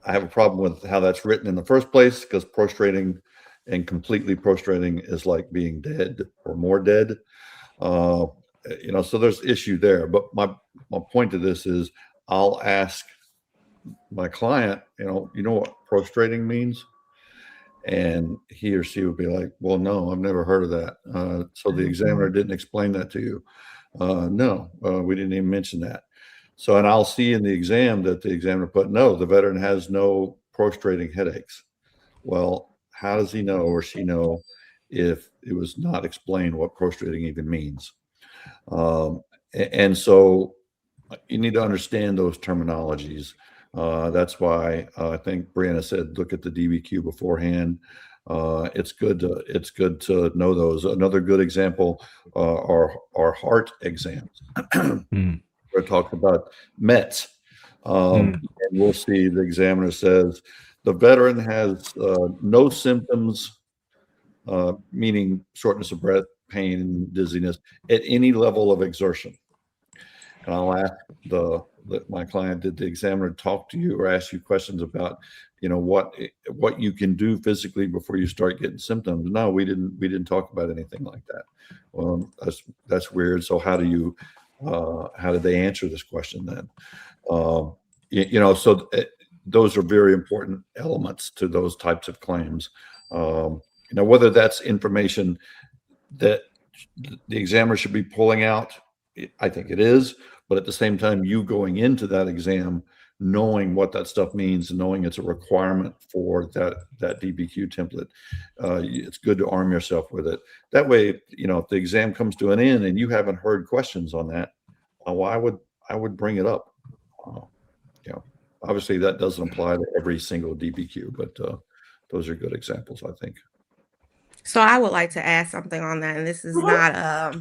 have a problem with how that's written in the first place, because prostrating and completely prostrating is like being dead or more dead. You know, so there's issue there. But my point to this is, I'll ask my client, you know what prostrating means? And he or she would be like, well, no, I've never heard of that. So the examiner didn't explain that to you? No, we didn't even mention that. So, and I'll see in the exam that the examiner put, no, the veteran has no prostrating headaches. Well, how does he know or she know if it was not explained what prostrating even means? And so you need to understand those terminologies. That's why I think Brianna said, look at the DBQ beforehand. It's good to know those. Another good example are heart exams. Where it talks about METs. And we'll see the examiner says the veteran has no symptoms, meaning shortness of breath, pain, and dizziness at any level of exertion. And I'll ask my client, did the examiner talk to you or ask you questions about, you know, what you can do physically before you start getting symptoms? No, we didn't talk about anything like that. Well, that's weird. So how did they answer this question then? You know, so those are very important elements to those types of claims. You know, whether that's information that the examiner should be pulling out, I think it is, but at the same time, you going into that exam, knowing what that stuff means and knowing it's a requirement for that DBQ template, it's good to arm yourself with it. That way, you know, if the exam comes to an end and you haven't heard questions on that, well, I would bring it up. You know, obviously that doesn't apply to every single DBQ, but those are good examples, I think. So I would like to add something on that, and this is not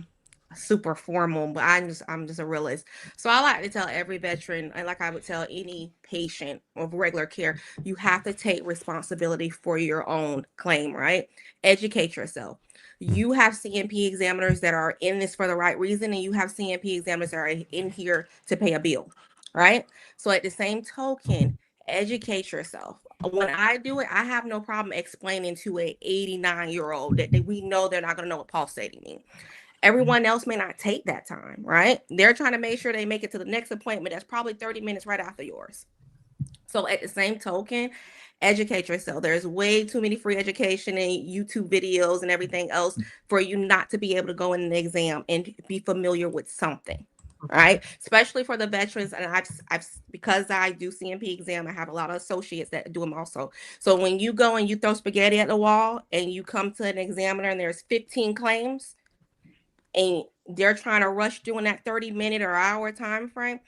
super formal, but I'm just a realist. So I like to tell every veteran, and like I would tell any patient of regular care, you have to take responsibility for your own claim, right? Educate yourself. You have CMP examiners that are in this for the right reason, and you have CMP examiners that are in here to pay a bill, right? So at the same token, educate yourself. When I do it, I have no problem explaining to an 89-year-old that we know they're not going to know what pulsating means. Everyone else may not take that time, right? They're trying to make sure they make it to the next appointment. That's probably 30 minutes right after yours. So at the same token, educate yourself. There's way too many free education and YouTube videos and everything else for you not to be able to go in the exam and be familiar with something, right? Especially for the veterans. And I've because I do CMP exam, I have a lot of associates that do them also. So when you go and you throw spaghetti at the wall and you come to an examiner and there's 15 claims, and they're trying to rush doing that 30-minute or hour time frame,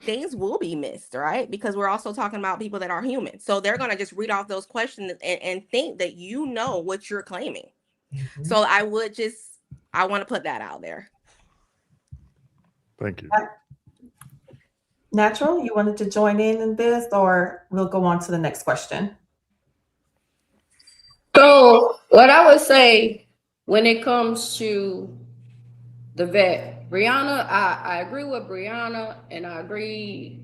things will be missed, right? Because we're also talking about people that are human. So they're going to just read off those questions and think that you know what you're claiming. So I want to put that out there. Thank you. Natural, you wanted to join in this, or we'll go on to the next question? So what I would say when it comes to the vet, Brianna, I agree with Brianna, and I agree.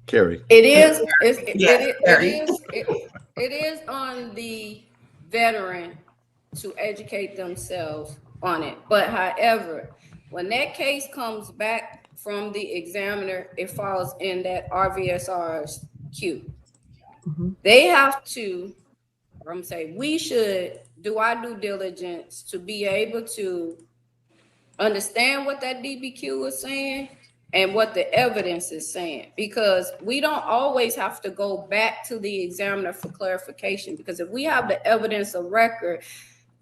Carrie. It is on the veteran to educate themselves on it. But however, when that case comes back from the examiner, it falls in that RVSR's queue. They have to, I'm saying, we should do our due diligence to be able to understand what that DBQ is saying and what the evidence is saying, because we don't always have to go back to the examiner for clarification, because if we have the evidence of record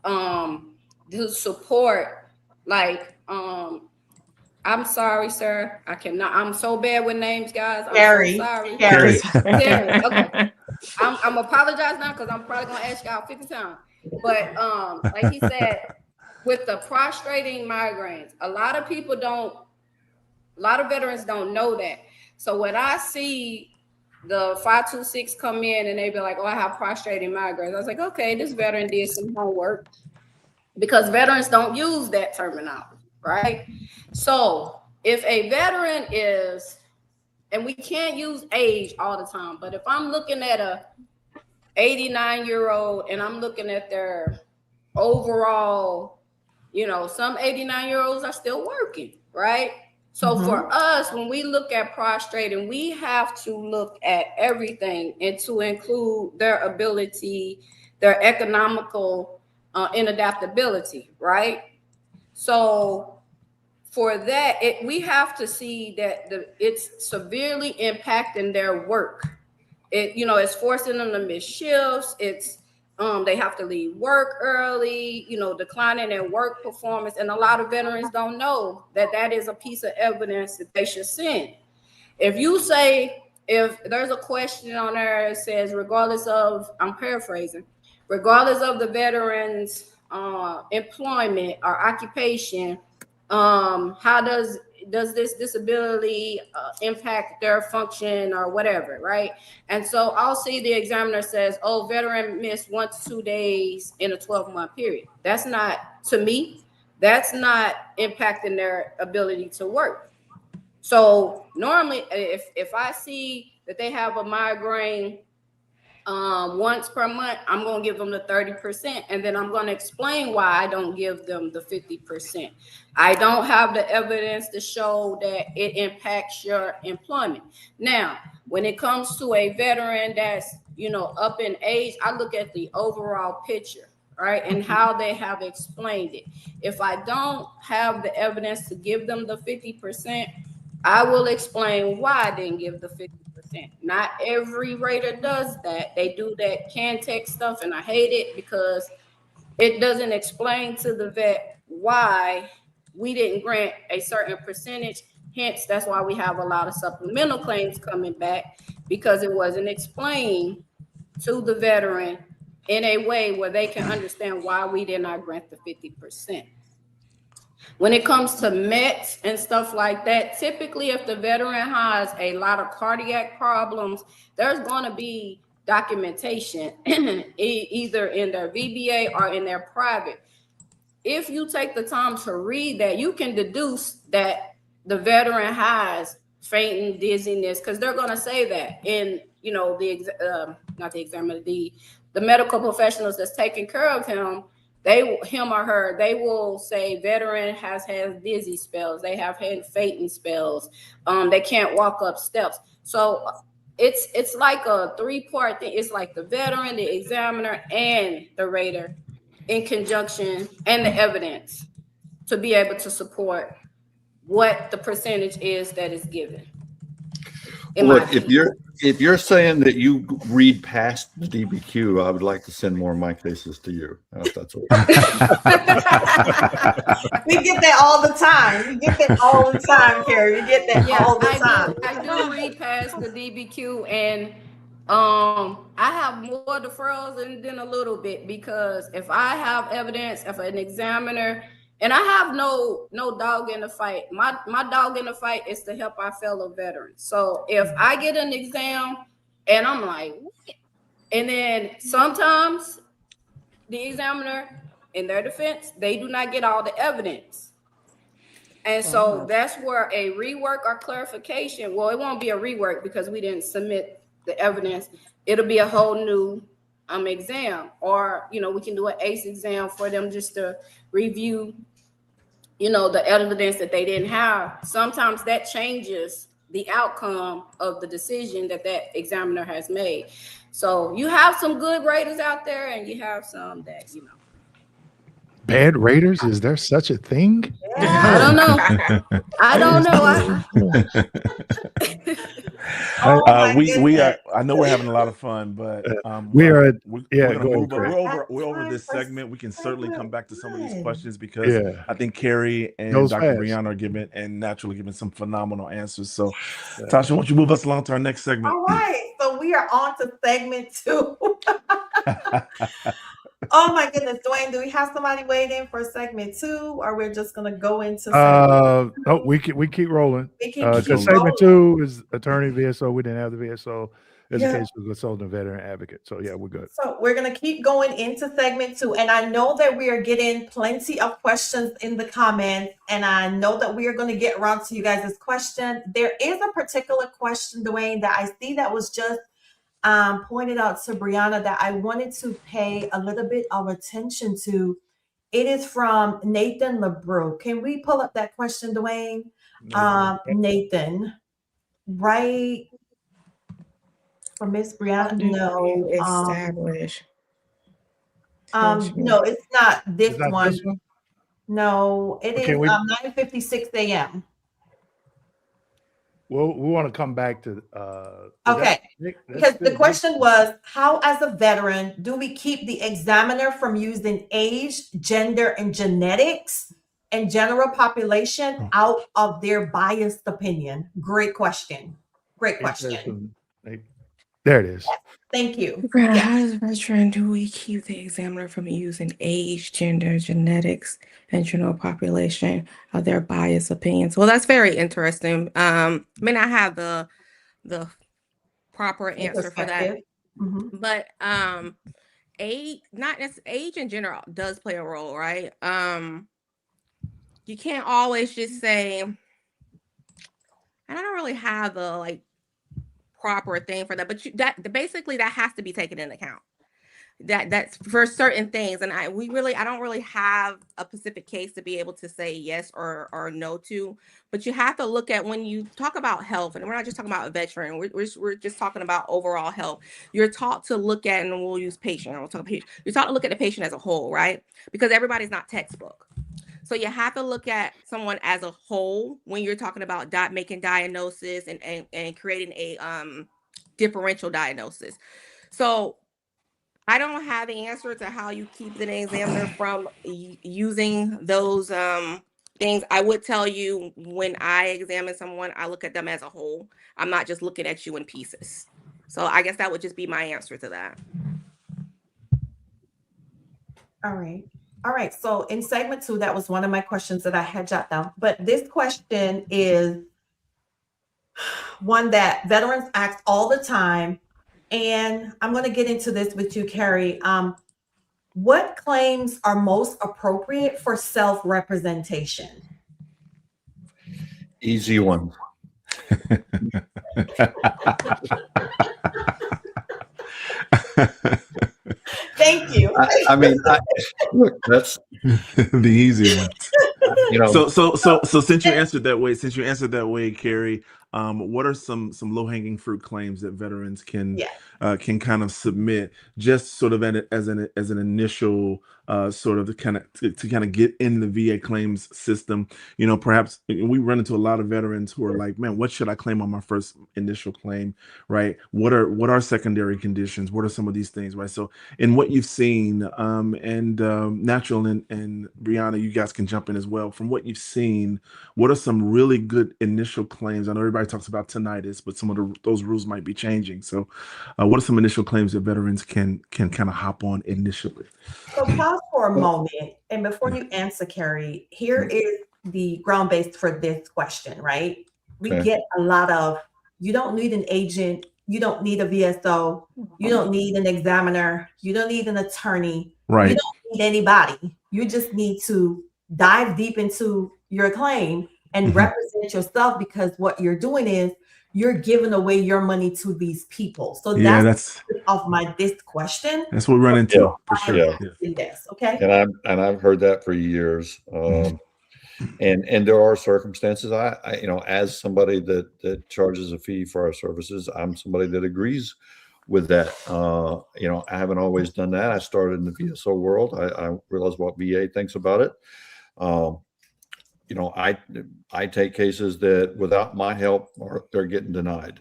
to support, like I'm sorry, sir. I cannot. I'm so bad with names, guys. I'm Gary. so sorry. Gary. Gary. Okay. I'm apologize now because I'm probably gonna ask y'all 50 times. But like he said, with the prostrating migraines, a lot of veterans don't know that. So when I see the 526 come in and they be like, oh, I have prostrating migraines, I was like, okay, this veteran did some homework, because veterans don't use that terminology, right? So if a veteran is, and we can't use age all the time, but if I'm looking at a 89-year-old and I'm looking at their overall, some 89-year-olds are still working, right? So for us, when we look at prostrating, we have to look at everything and to include their ability, their economical inadaptability, right? So for that, we have to see that it's severely impacting their work. It's forcing them to miss shifts. It's they have to leave work early, declining in work performance. And a lot of veterans don't know that is a piece of evidence that they should send. If there's a question on there that says, regardless of, I'm paraphrasing, regardless of the veteran's employment or occupation, how does this disability impact their function or whatever, right? And so I'll see the examiner says, oh, veteran missed 1 to 2 days in a 12-month period. That's not, to me, that's not impacting their ability to work. So normally, if I see that they have a migraine once per month, I'm going to give them the 30%. And then I'm going to explain why I don't give them the 50%. I don't have the evidence to show that it impacts your employment. Now, when it comes to a veteran that's, up in age, I look at the overall picture, right? And how they have explained it. If I don't have the evidence to give them the 50%, I will explain why I didn't give the 50%. Not every rater does that. They do that can-text stuff, and I hate it because it doesn't explain to the vet why we didn't grant a certain percentage. Hence, that's why we have a lot of supplemental claims coming back, because it wasn't explained to the veteran in a way where they can understand why we did not grant the 50%. When it comes to METs and stuff like that, typically if the veteran has a lot of cardiac problems, there's going to be documentation either in their VBA or in their private. If you take the time to read that, you can deduce that the veteran has fainting, dizziness, because they're going to say that in, the medical professionals that's taking care of him, him or her, they will say veteran has had dizzy spells, they have had fainting spells, they can't walk up steps. So it's like a 3-part thing. It's like the veteran, the examiner, and the rater in conjunction, and the evidence to be able to support what the percentage is that is given. Look, if you're saying that you read past the DBQ, I would like to send more of my cases to you. If that's okay. We get that all the time. We get that all the time, Carrie. We get that all the time. I do read past the DBQ, and I have more deferrals than a little bit, because if I have evidence, if an examiner, and I have no dog in the fight. My dog in the fight is to help our fellow veterans. So if I get an exam and I'm like, what? And then sometimes the examiner, in their defense, they do not get all the evidence. And so that's where a rework or clarification, well, it won't be a rework because we didn't submit the evidence. It'll be a whole new exam, or, we can do an ACE exam for them just to review, the evidence that they didn't have. Sometimes that changes the outcome of the decision that examiner has made. So you have some good raters out there, and you have some that, Bad raters? Is there such a thing? I don't know. I don't know. Oh my we goodness. are. I know we're having a lot of fun, but We are. we're Yeah, gonna go ahead, move. Craig. We're over Time this for segment. We can certainly come back to some of these segment questions because Yeah, I think Carrie and goes Dr. fast. Brianna are giving and naturally giving some phenomenal answers. So, Yeah. Tasha, why don't you move us along to our next segment? All right, so we are on to segment 2. Oh my goodness, Dwayne, do we have somebody waiting for segment 2, or we're just gonna go into segment 2? No, we keep rolling. We can keep Because rolling. segment 2 is attorney VSO. We didn't have the VSO. There's a Yeah. case of consultant veteran advocate. So yeah, we're good. So we're gonna keep going into segment 2, and I know that we are getting plenty of questions in the comments, and I know that we are going to get around to you guys' question. There is a particular question, Dwayne, that I see that was just pointed out to Brianna that I wanted to pay a little bit of attention to. It is from Nathan LeBrew. Can we pull up that question, Dwayne? Nathan, right? For Miss Brianna? No. Establish. No, it's not this Is that one. this one? No, it Okay, is we- 9:56 a.m. Well, we want to come back to Okay, that's because the good. question was, how as a veteran do we keep the examiner from using age, gender, and genetics and general population out of their biased opinion? Great question. Great question. There it is. Thank you. How Yeah. as a veteran do we keep the examiner from using age, gender, genetics, and general population of their biased opinions? Well, that's very interesting. I mean, I have the proper answer for that, Perspective. Mhm. but age, not necessarily age in general, does play a role, right? You can't always just say, and I don't really have the proper thing for that, but basically that has to be taken into account. That's for certain things, and I don't really have a specific case to be able to say yes or no to. But you have to look at, when you talk about health, and we're not just talking about a veteran, we're just talking about overall health. You're taught to look at, and we'll use patient. We'll talk about patient. You're taught to look at the patient as a whole, right? Because everybody's not textbook. So you have to look at someone as a whole when you're talking about making diagnosis and creating a differential diagnosis. So I don't have the answer to how you keep an examiner from using those things. I would tell you, when I examine someone, I look at them as a whole. I'm not just looking at you in pieces. So I guess that would just be my answer to that. All right. All right. So in segment 2, that was one of my questions that I had jotted down. But this question is one that veterans ask all the time. And I'm going to get into this with you, Carrie. What claims are most appropriate for self-representation? Easy one. Thank you. Look, that's The easy one. So since you answered that way, Carrie, what are some low-hanging fruit claims that veterans can kind of submit, just sort of as an initial sort of to kind of get in the VA claims system? Perhaps we run into a lot of veterans who are like, man, what should I claim on my first initial claim, right? What are secondary conditions? What are some of these things, right? So in what you've seen, and Natural and Brianna, you guys can jump in as well. From what you've seen, what are some really good initial claims? I know everybody talks about tinnitus, but some of those rules might be changing. So what are some initial claims that veterans can kind of hop on initially? So pause for a moment. And before you answer, Carrie, here is the ground base for this question, right? We get a lot of, you don't need an agent, you don't need a VSO, you don't need an examiner, you don't need an attorney, right? You don't need anybody. You just need to dive deep into your claim and represent yourself, because what you're doing is you're giving away your money to these people. So that's of this question. That's what we run into for sure. Yes, okay. And I've heard that for years. And there are circumstances. I as somebody that charges a fee for our services, I'm somebody that agrees with that. I haven't always done that. I started in the VSO world. I realize what VA thinks about it. I take cases that without my help, they're getting denied.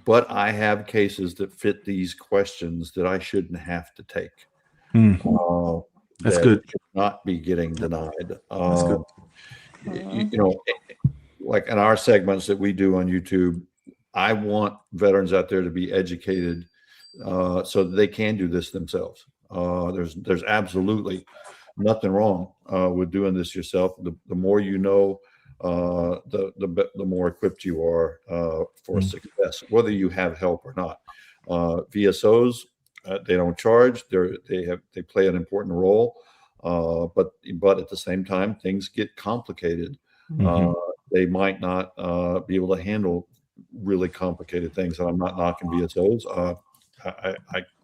But I have cases that fit these questions that I shouldn't have to take. That's that good. should not be getting denied. That's good. You know, like in our segments that we do on YouTube, I want veterans out there to be educated so that they can do this themselves. There's absolutely nothing wrong with doing this yourself. The more you know, the more equipped you are for success, whether you have help or not. VSOs, they don't charge. They play an important role, but at the same time, things get complicated. They might not be able to handle really complicated things. And I'm not knocking VSOs.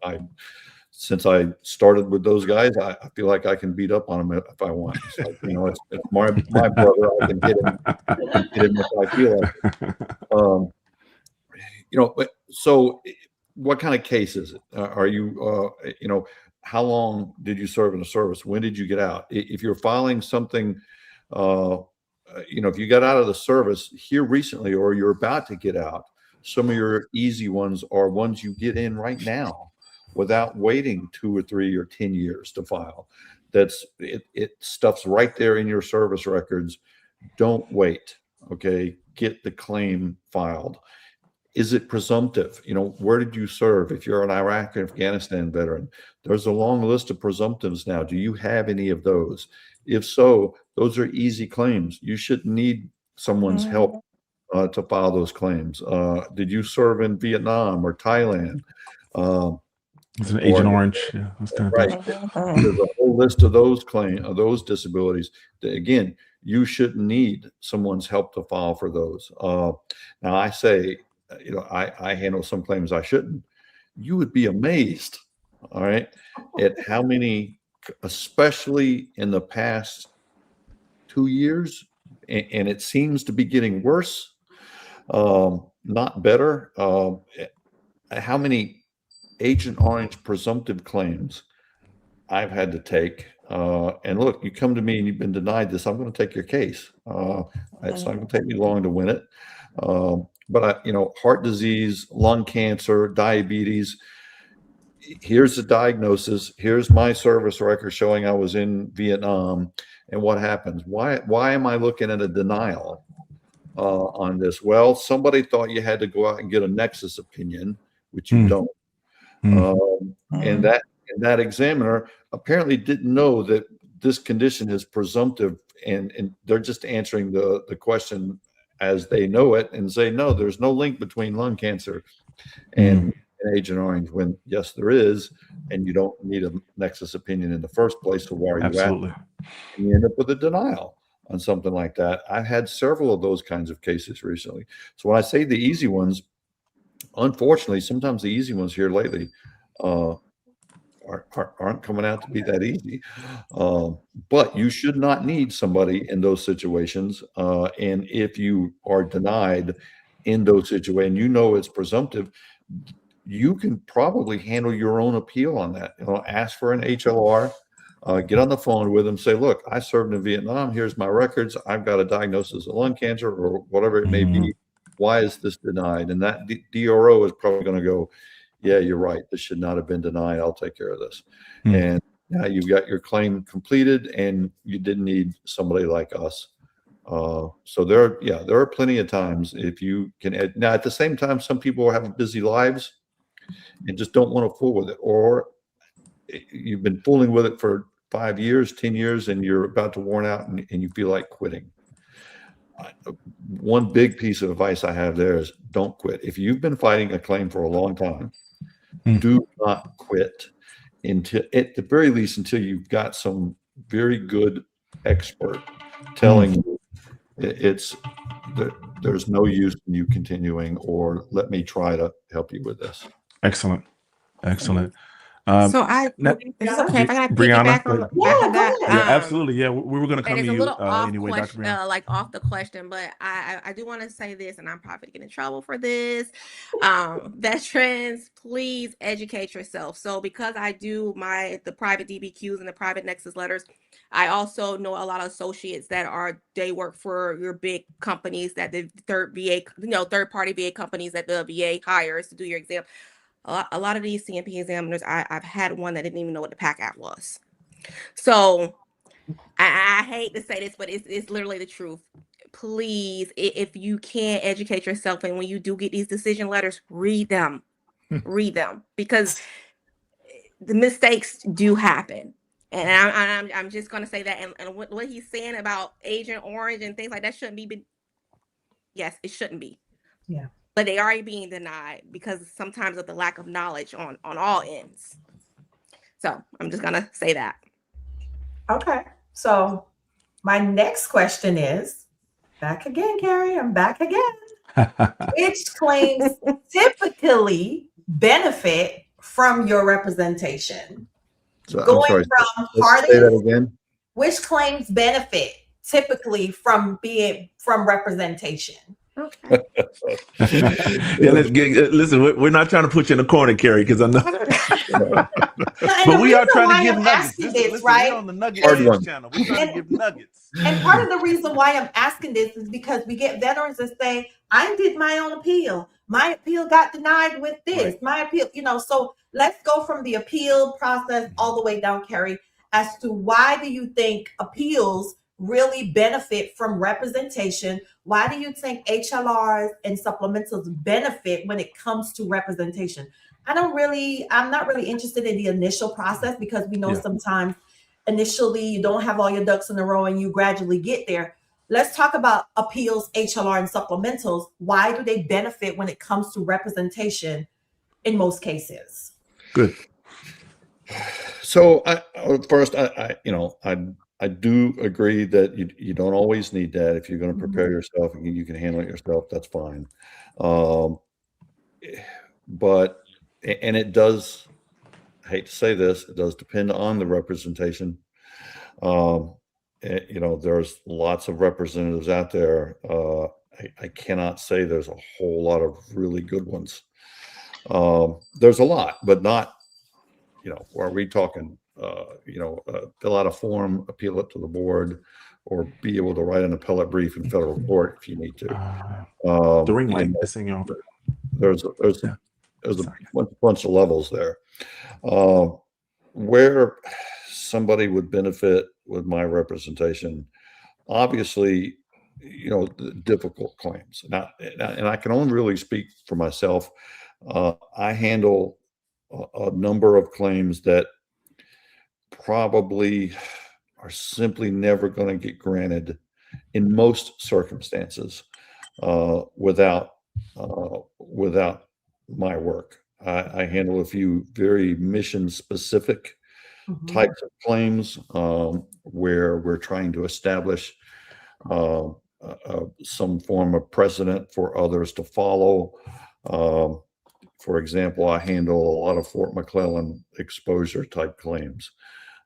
I since I started with those guys, I feel like I can beat up on them if I want. So, you know, it's my brother. I can hit him if I feel like. You know, but so what kind of case is it? Are you, you know, how long did you serve in the service? When did you get out? If you're filing something, you know, if you got out of the service here recently or you're about to get out, some of your easy ones are ones you get in right now without waiting 2 or 3 or 10 years to file. It stuff's right there in your service records. Don't wait. Okay, get the claim filed. Is it presumptive? You know, where did you serve? If you're an Iraq or Afghanistan veteran, there's a long list of presumptives now. Do you have any of those? If so, those are easy claims. You shouldn't need someone's help to file those claims. Did you serve in Vietnam or Thailand? It's an Agent Orange. Yeah, that's kind of right. There's a whole list of those disabilities that, again, you shouldn't need someone's help to file for those. Now I say, you know, I handle some claims I shouldn't. You would be amazed, all right, at how many, especially in the past 2 years, and it seems to be getting worse, not better. How many Agent Orange presumptive claims I've had to take. And look, you come to me and you've been denied this, I'm going to take your case. It's not going to take me long to win it. But you know, heart disease, lung cancer, diabetes, here's the diagnosis. Here's my service record showing I was in Vietnam. And what happens? Why am I looking at a denial on this? Well, somebody thought you had to go out and get a nexus opinion, which you don't. And that examiner apparently didn't know that this condition is presumptive, and they're just answering the question as they know it and say, no, there's no link between lung cancer and Agent Orange, when yes, there is, and you don't need a nexus opinion in the first place. So why are you absolutely at? And you end up with a denial on something like that. I've had several of those kinds of cases recently. So when I say the easy ones, unfortunately, sometimes the easy ones here lately aren't coming out to be that easy. But you should not need somebody in those situations. And if you are denied in those situations, you know it's presumptive, you can probably handle your own appeal on that. You know, ask for an HLR, get on the phone with them, say, look, I served in Vietnam. Here's my records. I've got a diagnosis of lung cancer or whatever it may be. Why is this denied? And that DRO is probably going to go, yeah, you're right. This should not have been denied. I'll take care of this. And now you've got your claim completed and you didn't need somebody like us. So there are plenty of times if you can. Now, at the same time, some people have busy lives and just don't want to fool with it. Or you've been fooling with it for 5 years, 10 years, and you're about to worn out and you feel like quitting. One big piece of advice I have there is don't quit. If you've been fighting a claim for a long time, do not quit until, at the very least, until you've got some very good expert telling you there's no use in you continuing, or let me try to help you with this. Excellent. So now- is this okay if I gotta Brianna, piggyback on go the Yeah, back of go that? ahead. Yeah, absolutely. Yeah, we were going to And come it's to a you little off anyway, Dr. question, Brown. like off the question, but I do want to say this, and I'm probably getting in trouble for this. Veterans, please educate yourself. So because I do the private DBQs and the private Nexus letters, I also know a lot of associates they work for your big companies that the third party VA companies that the VA hires to do your exam. A lot of these CMP examiners, I've had one that didn't even know what the PACT was. So I hate to say this, but it's literally the truth. Please, if you can educate yourself, and when you do get these decision letters, read them, because the mistakes do happen. And I'm just going to say that. And what he's saying about Agent Orange and things like that shouldn't be. Yes, it shouldn't be. Yeah. But they are being denied because sometimes of the lack of knowledge on all ends. So I'm just going to say that. Okay. So my next question is back again, Carrie. I'm back again. Which claims typically benefit from your representation? So, I'm Going sorry. from Say that hardest, again. which claims benefit typically from representation? Okay. Yeah, listen, we're not trying to put you in a corner, Carrie, because I know. But we are trying to give nuggets. Listen, right? we're on the Nugget Hard News one. channel. We're trying to give nuggets. And part of the reason why I'm asking this is because we get veterans that say, I did my own appeal. My appeal got denied with this. Right. My appeal, so let's go from the appeal process all the way down, Carrie, as to why do you think appeals really benefit from representation? Why do you think HLRs and supplementals benefit when it comes to representation? I'm not really interested in the initial process, because we know sometimes initially you don't have all your ducks in a row and you gradually get there. Let's talk about appeals, HLR, and supplementals. Why do they benefit when it comes to representation in most cases? Good. So first, I do agree that you don't always need that. If you're going to prepare yourself and you can handle it yourself, that's fine. But it does, I hate to say this, it does depend on the representation. There's lots of representatives out there. I cannot say there's a whole lot of really good ones. There's a lot, but not, are we talking, fill out a form, appeal it to the board, or be able to write an appellate brief in federal court if you need to. The ring light missing off. There's a bunch of levels there. Where somebody would benefit with my representation, obviously, the difficult claims. And I can only really speak for myself. I handle a number of claims that probably are simply never going to get granted in most circumstances without my work. I handle a few very mission specific types of claims where we're trying to establish some form of precedent for others to follow. For example, I handle a lot of Fort McClellan exposure type claims.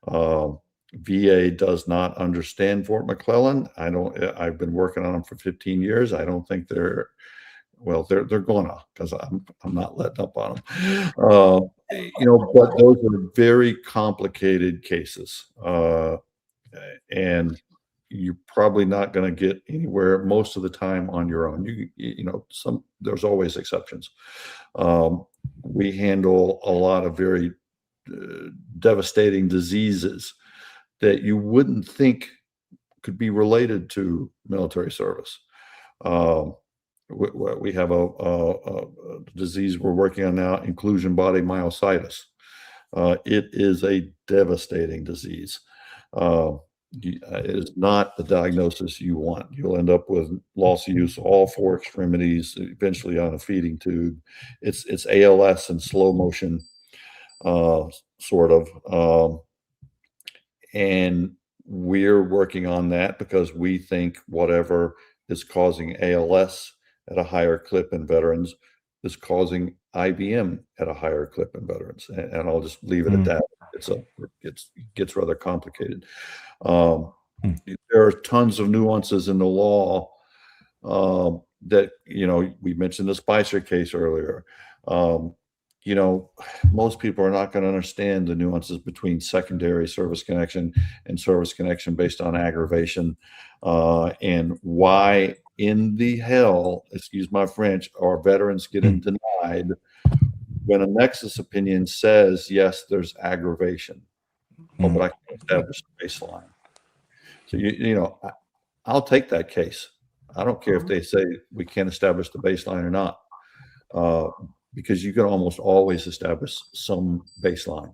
VA does not understand Fort McClellan. I've been working on them for 15 years. I don't think they're gonna, because I'm not letting up on them. But those are very complicated cases. And you're probably not going to get anywhere most of the time on your own. There's always exceptions. We handle a lot of very devastating diseases that you wouldn't think could be related to military service. We have a disease we're working on now, inclusion body myositis. It is a devastating disease. It is not the diagnosis you want. You'll end up with loss of use of all four extremities, eventually on a feeding tube. It's ALS in slow motion, sort of. And we're working on that because we think whatever is causing ALS at a higher clip in veterans is causing IBM at a higher clip in veterans. And I'll just leave it at that. It gets rather complicated. There are tons of nuances in the law that, we mentioned the Spicer case earlier. Most people are not going to understand the nuances between secondary service connection and service connection based on aggravation, and why in the hell, excuse my French, are veterans getting denied when a nexus opinion says, yes, there's aggravation, but I can establish a baseline. So, I'll take that case. I don't care if they say we can't establish the baseline or not, because you can almost always establish some baseline.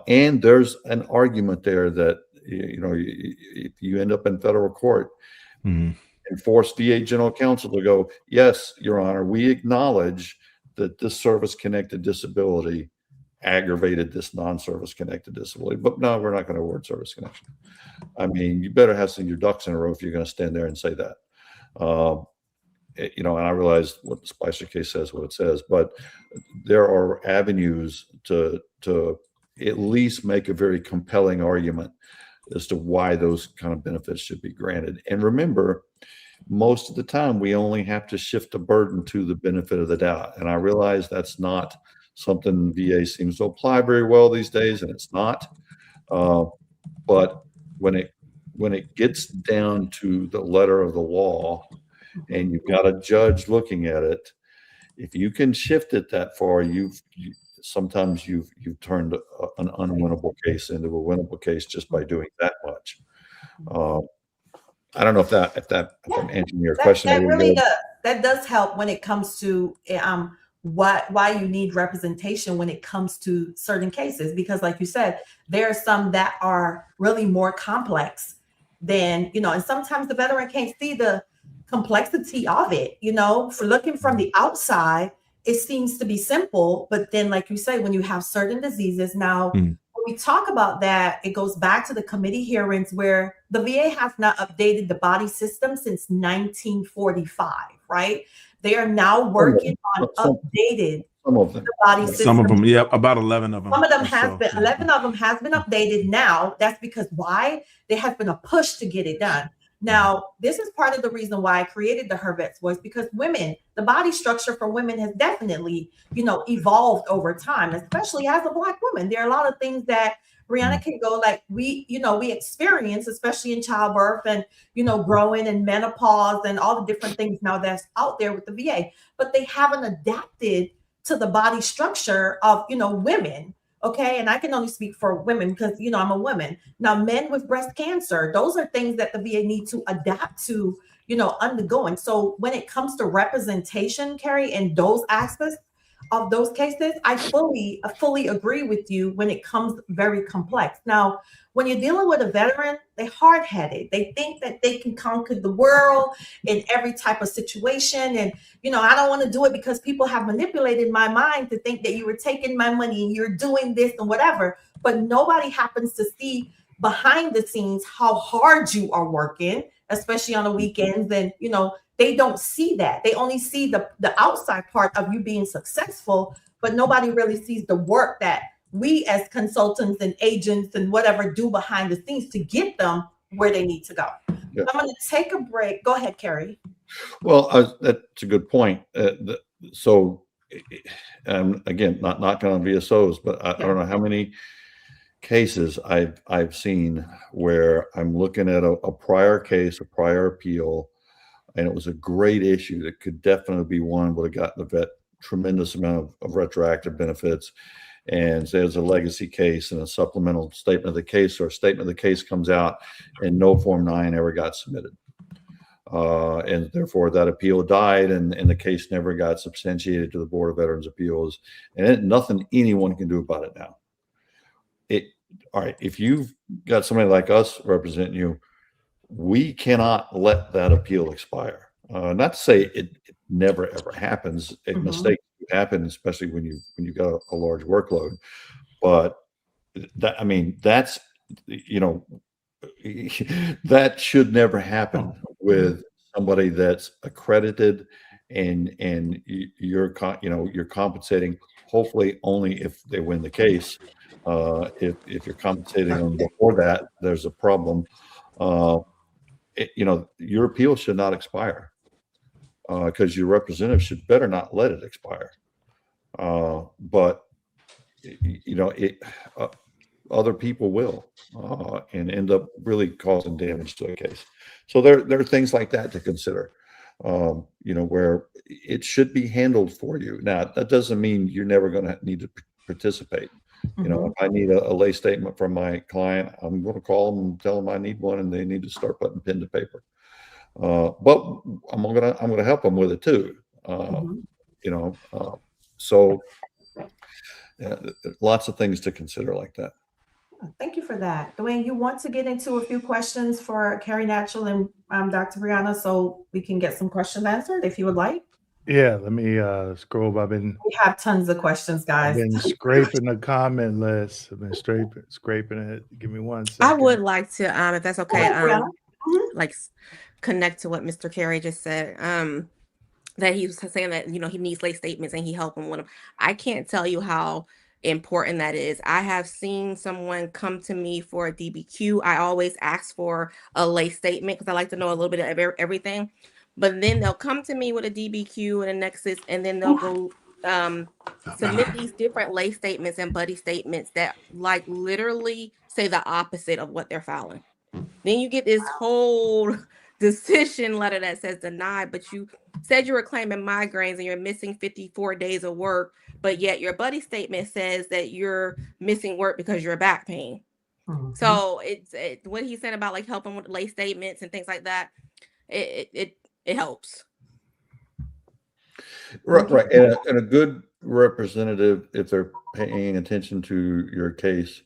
And there's an argument there that, if you end up in federal court and force VA General Counsel to go, yes, Your Honor, we acknowledge that this service-connected disability aggravated this non-service connected disability, but no, we're not going to award service connection. I mean, you better have some of your ducks in a row if you're going to stand there and say that. And I realize what the Spicer case says, what it says, but there are avenues to at least make a very compelling argument as to why those kind of benefits should be granted. And remember, most of the time we only have to shift the burden to the benefit of the doubt. And I realize that's not something VA seems to apply very well these days, and it's not. But when it gets down to the letter of the law, and you've got a judge looking at it, if you can shift it that far, sometimes you've turned an unwinnable case into a winnable case just by doing that much. I don't know if I'm answering your question. That really does. That does help when it comes to why you need representation when it comes to certain cases, because like you said, there are some that are really more complex than, and sometimes the veteran can't see the complexity of it. For looking from the outside, it seems to be simple, but then like you say, when you have certain diseases, now when we talk about that, it goes back to the committee hearings where the VA has not updated the body system since 1945, right? They are now working on updated the body system. Some of them, yeah, about 11 of them. Some of them has been, 11 of them has been updated now. That's because why? There has been a push to get it done. Now, this is part of the reason why I created the Her Vet's Voice, because women, the body structure for women has definitely, evolved over time, especially as a Black woman. There are a lot of things that Brianna can go like we experience, especially in childbirth and, growing and menopause and all the different things now that's out there with the VA, but they haven't adapted to the body structure of, women. Okay. And I can only speak for women because, I'm a woman. Now, men with breast cancer, those are things that the VA need to adapt to, undergoing. So when it comes to representation, Carrie, in those aspects of those cases, I fully agree with you when it comes very complex. Now, when you're dealing with a veteran, they're hard-headed. They think that they can conquer the world in every type of situation. And, I don't want to do it because people have manipulated my mind to think that you were taking my money and you're doing this and whatever. But nobody happens to see behind the scenes how hard you are working, especially on the weekends. And, they don't see that. They only see the outside part of you being successful, but nobody really sees the work that we as consultants and agents and whatever do behind the scenes to get them where they need to go. Yeah. I'm going to take a break. Go ahead, Carrie. Well, that's a good point. So again, not knocking on VSOs, but I don't know how many cases I've seen where I'm looking at a prior case, a prior appeal, and it was a great issue that could definitely be one would have gotten the vet tremendous amount of retroactive benefits. And there's a legacy case and a supplemental statement of the case, or a statement of the case comes out and no Form 9 ever got submitted. And therefore that appeal died and the case never got substantiated to the Board of Veterans Appeals, and nothing anyone can do about it now. All right, if you've got somebody like us representing you, we cannot let that appeal expire. Not to say it never ever happens. Mistakes happen, especially when you got a large workload. But that's that should never happen with somebody that's accredited and you're compensating hopefully only if they win the case. If you're compensating them before that, there's a problem. Your appeal should not expire, because your representative should better not let it expire. But other people will, and end up really causing damage to a case. So there are things like that to consider, where it should be handled for you. Now, that doesn't mean you're never going to need to participate. If I need a lay statement from my client, I'm going to call them and tell them I need one, and they need to start putting pen to paper. But I'm gonna help them with it too. So lots of things to consider like that. Thank you for that. Dewayne, you want to get into a few questions for Carrie Natural and Dr. Brianna, so we can get some questions answered if you would like? Yeah, let me scroll. We have tons of questions, guys. I've been scraping the comment list. I've been scraping it. Give me 1 second. I would like to, if that's okay, Brianna. like connect to what Mr. Carey just said. That he was saying that, he needs late statements and he helped him with them. I can't tell you how important that is. I have seen someone come to me for a DBQ. I always ask for a late statement because I like to know a little bit of everything. But then they'll come to me with a DBQ and a nexus, and then they'll go submit these different lay statements and buddy statements that like literally say the opposite of what they're filing. Then you get this whole decision letter that says denied, but you said you were claiming migraines and you're missing 54 days of work, but yet your buddy statement says that you're missing work because you're back pain. So it's what he said about like helping with lay statements and things like that. It helps. Right. And a good representative, if they're paying attention to your case,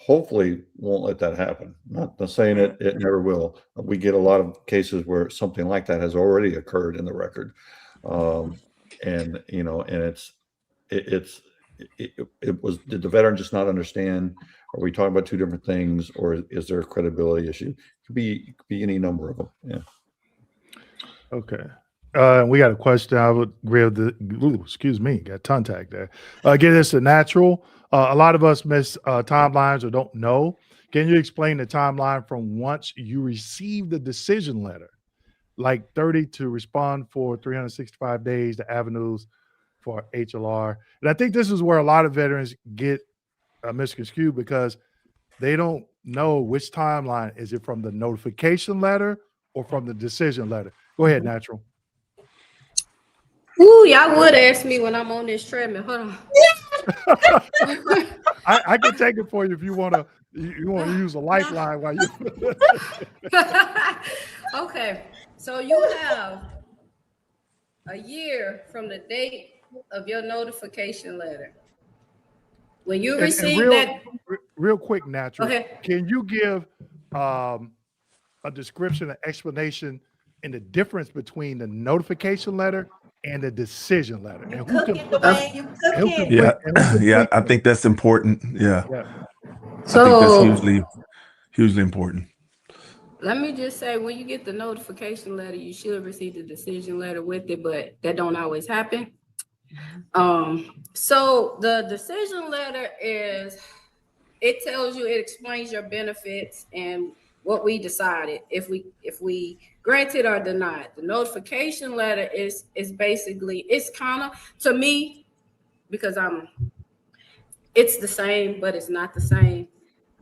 hopefully won't let that happen. Not saying it never will. We get a lot of cases where something like that has already occurred in the record. And it was, did the veteran just not understand? Are we talking about two different things, or is there a credibility issue? It could be any number of them. Yeah. Okay. We got a question. I would agree with excuse me, got tongue tag there. Get this to Natural. A lot of us miss timelines or don't know. Can you explain the timeline from once you receive the decision letter, like 30 to respond for 365 days, the avenues for HLR? And I think this is where a lot of veterans get misconstrued because they don't know which timeline. Is it from the notification letter or from the decision letter? Go ahead, Natural. Ooh, y'all would ask me when I'm on this treadmill. Hold on. I can take it for you if you want to. You want to use a lifeline while you. Okay, so you have a year from the date of your notification letter. When you receive that. Real quick, Natural. Okay. Can you give a description, an explanation in the difference between the notification letter and the decision letter? And who can, yeah, I think that's important. Yeah. So I think that's hugely important. let me just say, when you get the notification letter, you should receive the decision letter with it, but that don't always happen. So the decision letter it tells you, it explains your benefits and what we decided, if we granted or denied. The notification letter is basically, it's kind of, to me, because it's the same, but it's not the same.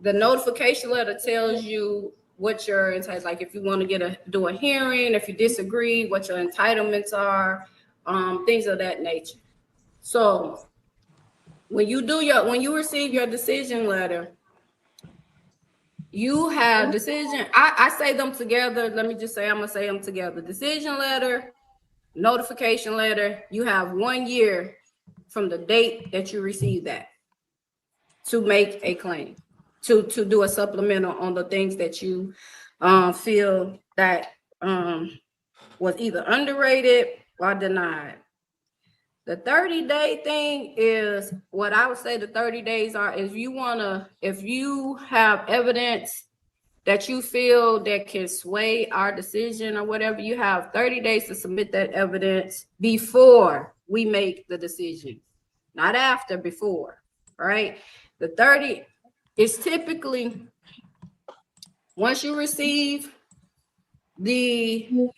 The notification letter tells you what your entitlements, like if you want to do a hearing, if you disagree, what your entitlements are, things of that nature. So when you receive your decision letter, you have decision. I say them together. Let me just say, I'm gonna say them together. Decision letter, notification letter. You have 1 year from the date that you receive that to make a claim, to do a supplemental on the things that you feel that was either underrated or denied. The 30-day thing is what I would say the 30 days are. If you have evidence that you feel that can sway our decision or whatever, you have 30 days to submit that evidence before we make the decision, not after, before, right? The 30 is typically once you receive the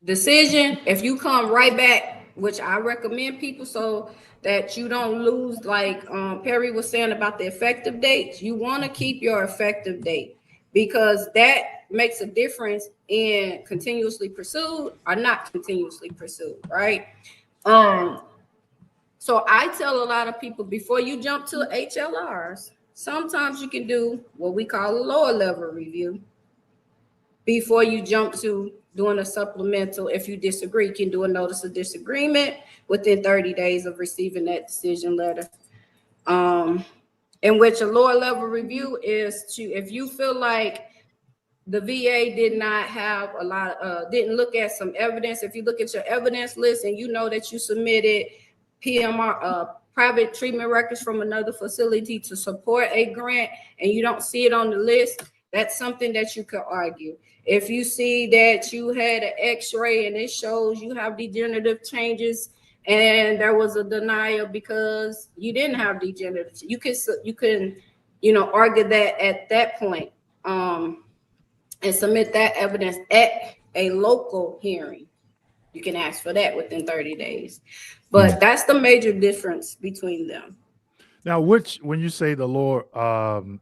decision, if you come right back, which I recommend people so that you don't lose, like Perry was saying about the effective dates, you want to keep your effective date because that makes a difference in continuously pursued or not continuously pursued, right? So I tell a lot of people before you jump to HLRs, sometimes you can do what we call a lower level review before you jump to doing a supplemental. If you disagree, you can do a notice of disagreement within 30 days of receiving that decision letter. In which a lower level review is to, if you feel like the VA did not have a lot, didn't look at some evidence, if you look at your evidence list and you know that you submitted PMR, private treatment records from another facility to support a grant and you don't see it on the list, that's something that you could argue. If you see that you had an x-ray and it shows you have degenerative changes and there was a denial because you didn't have degenerative, you can argue that at that point, and submit that evidence at a local hearing. You can ask for that within 30 days. But that's the major difference between them. Now, when you say the lower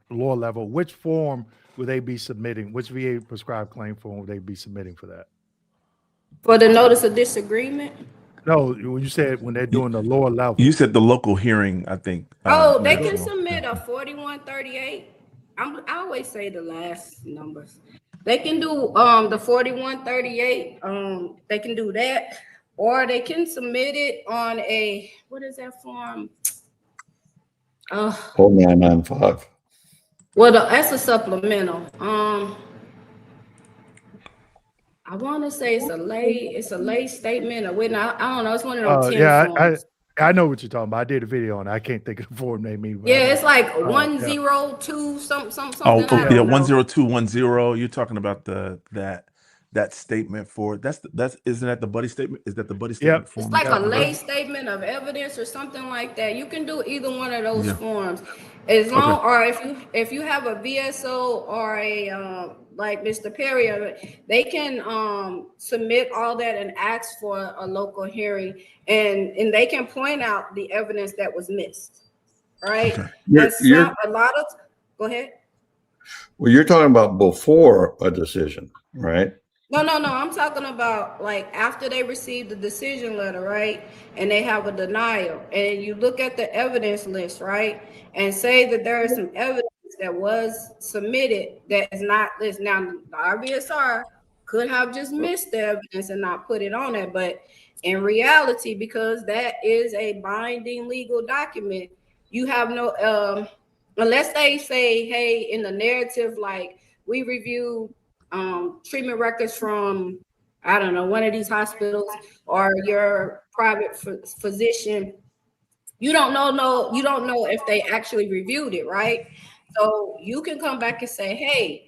level, which form would they be submitting? Which VA prescribed claim form would they be submitting for that? For the notice of disagreement? No, when you said when they're doing the lower level. You said the local hearing, I think. They can submit a 4138. I always say the last numbers. They can do the 4138. They can do that, or they can submit it on a, what is that form? 0995. Well, that's a supplemental. I want to say it's a lay statement or whatnot. I don't know. It's one of those 10 forms. I know what you're talking about. I did a video on it. I can't think of the form they mean. Yeah, it's like 102 something. Oh, yeah, 10210. You're talking about that statement for isn't that the buddy statement? Is that the buddy statement form? It's like a lay statement of evidence or something like that. You can do either one of those forms, as long or if you have a VSO or a like Mr. Perry, they can submit all that and ask for a local hearing, and they can point out the evidence that was missed. Right? You're a lot of. Go ahead. Well, you're talking about before a decision, right? No. I'm talking about like after they receive the decision letter, right? And they have a denial, and you look at the evidence list, right? And say that there is some evidence that was submitted that is not listed. Now, the RBSR could have just missed the evidence and not put it on there, but in reality, because that is a binding legal document, you have no, unless they say, hey, in the narrative, like we reviewed treatment records from, I don't know, one of these hospitals or your private physician, you don't know if they actually reviewed it, right? So you can come back and say, hey,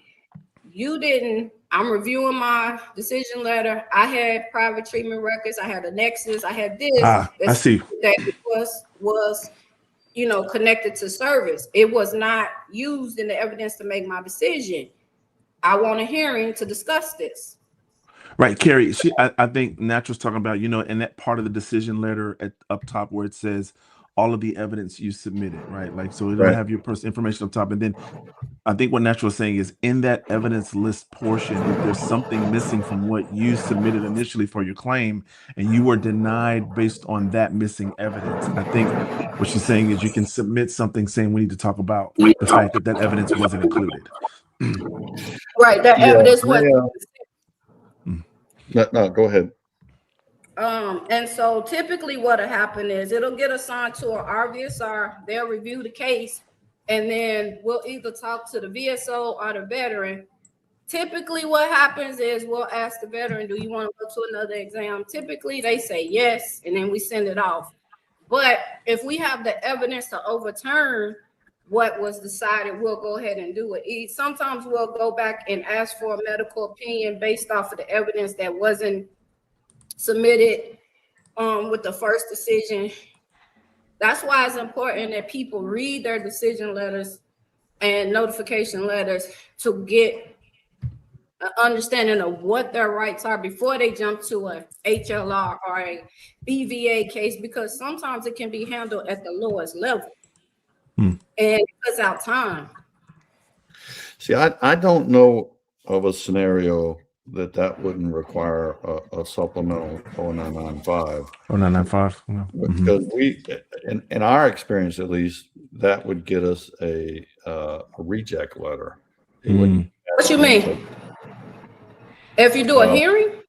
I'm reviewing my decision letter. I had private treatment records. I had a nexus. I had this. I see. That was connected to service. It was not used in the evidence to make my decision. I want a hearing to discuss this. Right, Carrie. I think Natural's talking about, in that part of the decision letter up top where it says all of the evidence you submitted, right? Like, so it'll have your personal information up top. And then I think what Natural is saying is in that evidence list portion, if there's something missing from what you submitted initially for your claim and you were denied based on that missing evidence, I think what she's saying is you can submit something saying we need to talk about the fact that evidence wasn't included. Right, that evidence was. No, go ahead. And so typically what'll happen is it'll get assigned to an RVSR, they'll review the case, and then we'll either talk to the VSO or the veteran. Typically what happens is we'll ask the veteran, do you want to go to another exam? Typically they say yes, and then we send it off. But if we have the evidence to overturn what was decided, we'll go ahead and do it. Sometimes we'll go back and ask for a medical opinion based off of the evidence that wasn't submitted with the first decision. That's why it's important that people read their decision letters and notification letters to get an understanding of what their rights are before they jump to a HLR or a BVA case, because sometimes it can be handled at the lowest level. And it cuts out time. See, I don't know of a scenario that wouldn't require a supplemental 0995. 0995. Because we, in our experience at least, that would get us a reject letter. It wouldn't. What you mean? If you do a hearing?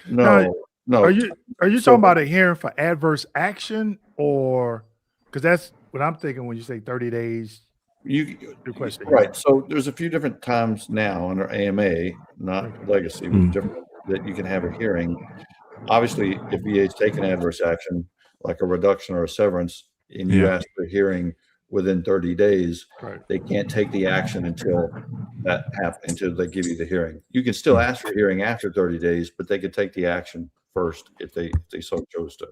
No. Are you talking about a hearing for adverse action, or because that's what I'm thinking when you say 30 days? Right. So there's a few different times now under AMA, not legacy, but different, that you can have a hearing. Obviously, if VA is taking adverse action, like a reduction or a severance, and you ask for a hearing within 30 days, they can't take the action until that happens, until they give you the hearing. You can still ask for a hearing after 30 days, but they could take the action first if they so chose to.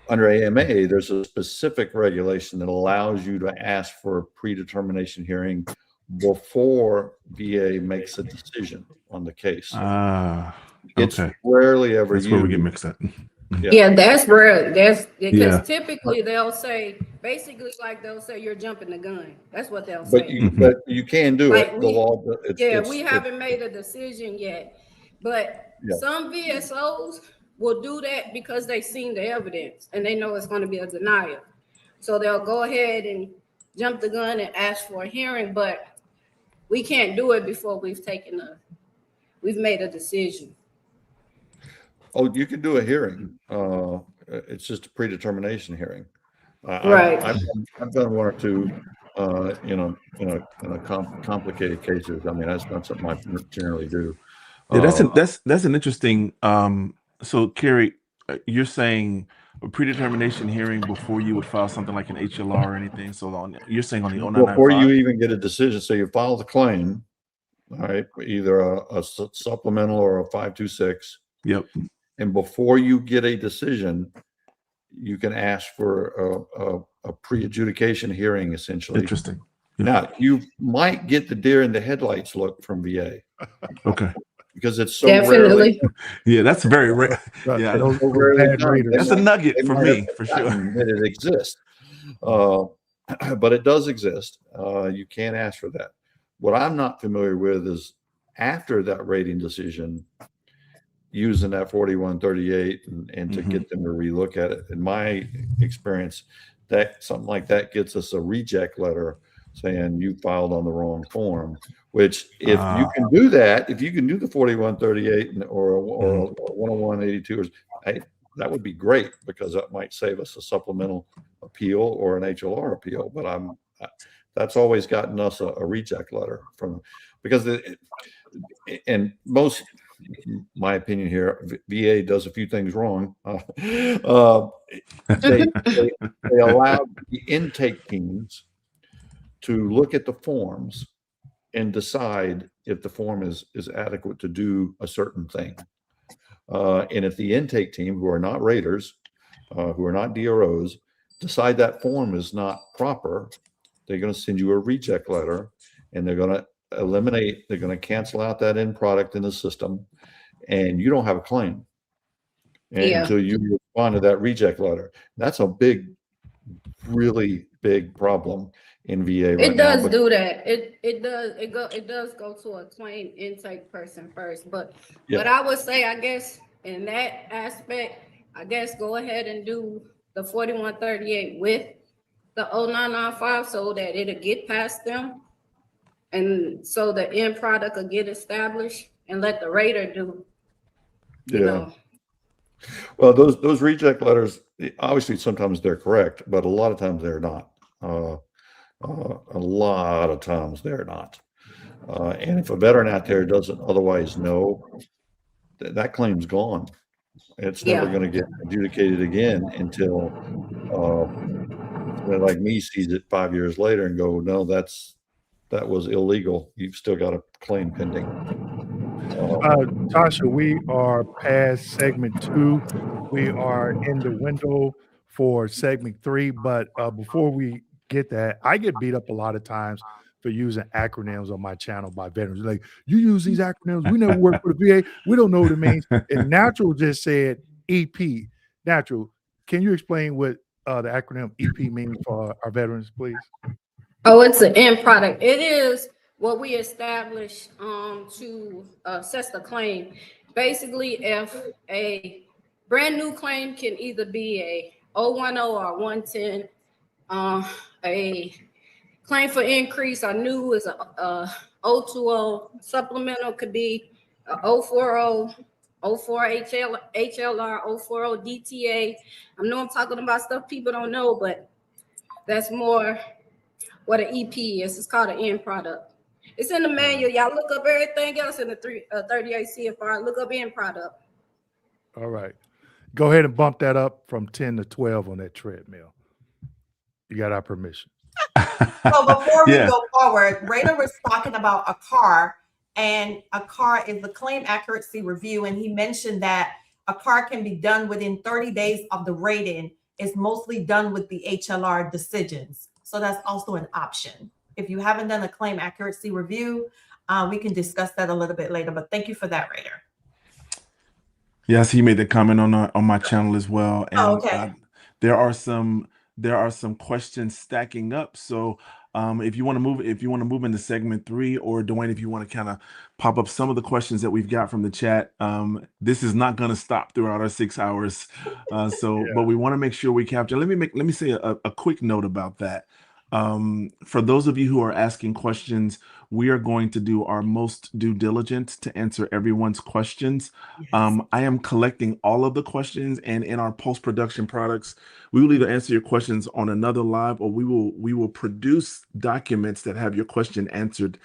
Under AMA, there's a specific regulation that allows you to ask for a predetermination hearing before VA makes a decision on the case. It's rarely ever used. That's where we get mixed up. Yeah, that's rare. That's because typically they'll say, basically, like they'll say you're jumping the gun. That's what they'll say. But you can do it. The law. We haven't made a decision yet, but some VSOs will do that because they've seen the evidence and they know it's going to be a denial. So they'll go ahead and jump the gun and ask for a hearing, but we can't do it before we've made a decision. Oh, you can do a hearing. It's just a predetermination hearing. Right. I've done one or two, complicated cases. I mean, that's not something I generally do. That's an interesting. So, Carrie, you're saying a predetermination hearing before you would file something like an HLR or anything. So you're saying on the 0995? Before you even get a decision, so you file the claim, all right, either a supplemental or a 526. Yep. And before you get a decision, you can ask for a pre-adjudication hearing, essentially. Interesting. Yeah. Now, you might get the deer in the headlights look from VA. Okay. Because it's so rarely. That's very rare. Yeah, that's a nugget for me, for sure. That it exists. But it does exist. You can ask for that. What I'm not familiar with is after that rating decision, using that 4138 and to get them to relook at it. In my experience, that something like that gets us a reject letter saying you filed on the wrong form, which if you can do that, if you can do the 4138 or 10182, that would be great, because that might save us a supplemental appeal or an HLR appeal. But that's always gotten us a reject letter from, because and most, my opinion here, VA does a few things wrong. They allow the intake teams to look at the forms and decide if the form is adequate to do a certain thing. And if the intake team, who are not raters, who are not DROs, decide that form is not proper, they're going to send you a reject letter, and they're going to they're going to cancel out that end product in the system, and you don't have a claim until you respond to that reject letter. That's a really big problem in VA right now. It does do that. It does go to a claim intake person first. But what I would say, I guess, in that aspect, I guess go ahead and do the 4138 with the 0995 so that it'll get past them, and so the end product will get established, and let the rater do. You know. Well, those reject letters, obviously sometimes they're correct, but a lot of times they're not. A lot of times they're not. And if a veteran out there doesn't otherwise know, that claim's gone. It's never going to get adjudicated again until like me sees it 5 years later and go, no, that was illegal. You've still got a claim pending. Tasha, we are past segment 2. We are in the window for segment 3. But before we get that, I get beat up a lot of times for using acronyms on my channel by veterans. Like, you use these acronyms. We never worked for the VA. We don't know what it means. And Natural just said EP. Natural, can you explain what the acronym EP means for our veterans, please? Oh, it's an end product. It is what we establish to assess the claim. Basically, if a brand new claim can either be a 010 or 110, a claim for increase or new is a 020, supplemental could be a 040, 04 HLR, 040 DTA. I know I'm talking about stuff people don't know, but that's more what an EP is. It's called an end product. It's in the manual. Y'all look up everything else in the 38 CFR. Look up end product. All right. Go ahead and bump that up from 10 to 12 on that treadmill. You got our permission. So before we go forward, Raider was talking about a car, and a car is the claim accuracy review. And he mentioned that a car can be done within 30 days of the rating. It's mostly done with the HLR decisions. So that's also an option. If you haven't done a claim accuracy review, we can discuss that a little bit later. But thank you for that, Raider. Yes, he made the comment on my channel as well. And okay. There are some questions stacking up. So if you want to move into segment 3, or Dewayne, if you want to kind of pop up some of the questions that we've got from the chat, this is not going to stop throughout our 6 hours. But we want to make sure we capture. Let me say a quick note about that. For those of you who are asking questions, we are going to do our most due diligence to answer everyone's questions. Yes. I am collecting all of the questions, and in our post-production products, we will either answer your questions on another live, or we will produce documents that have your questions answered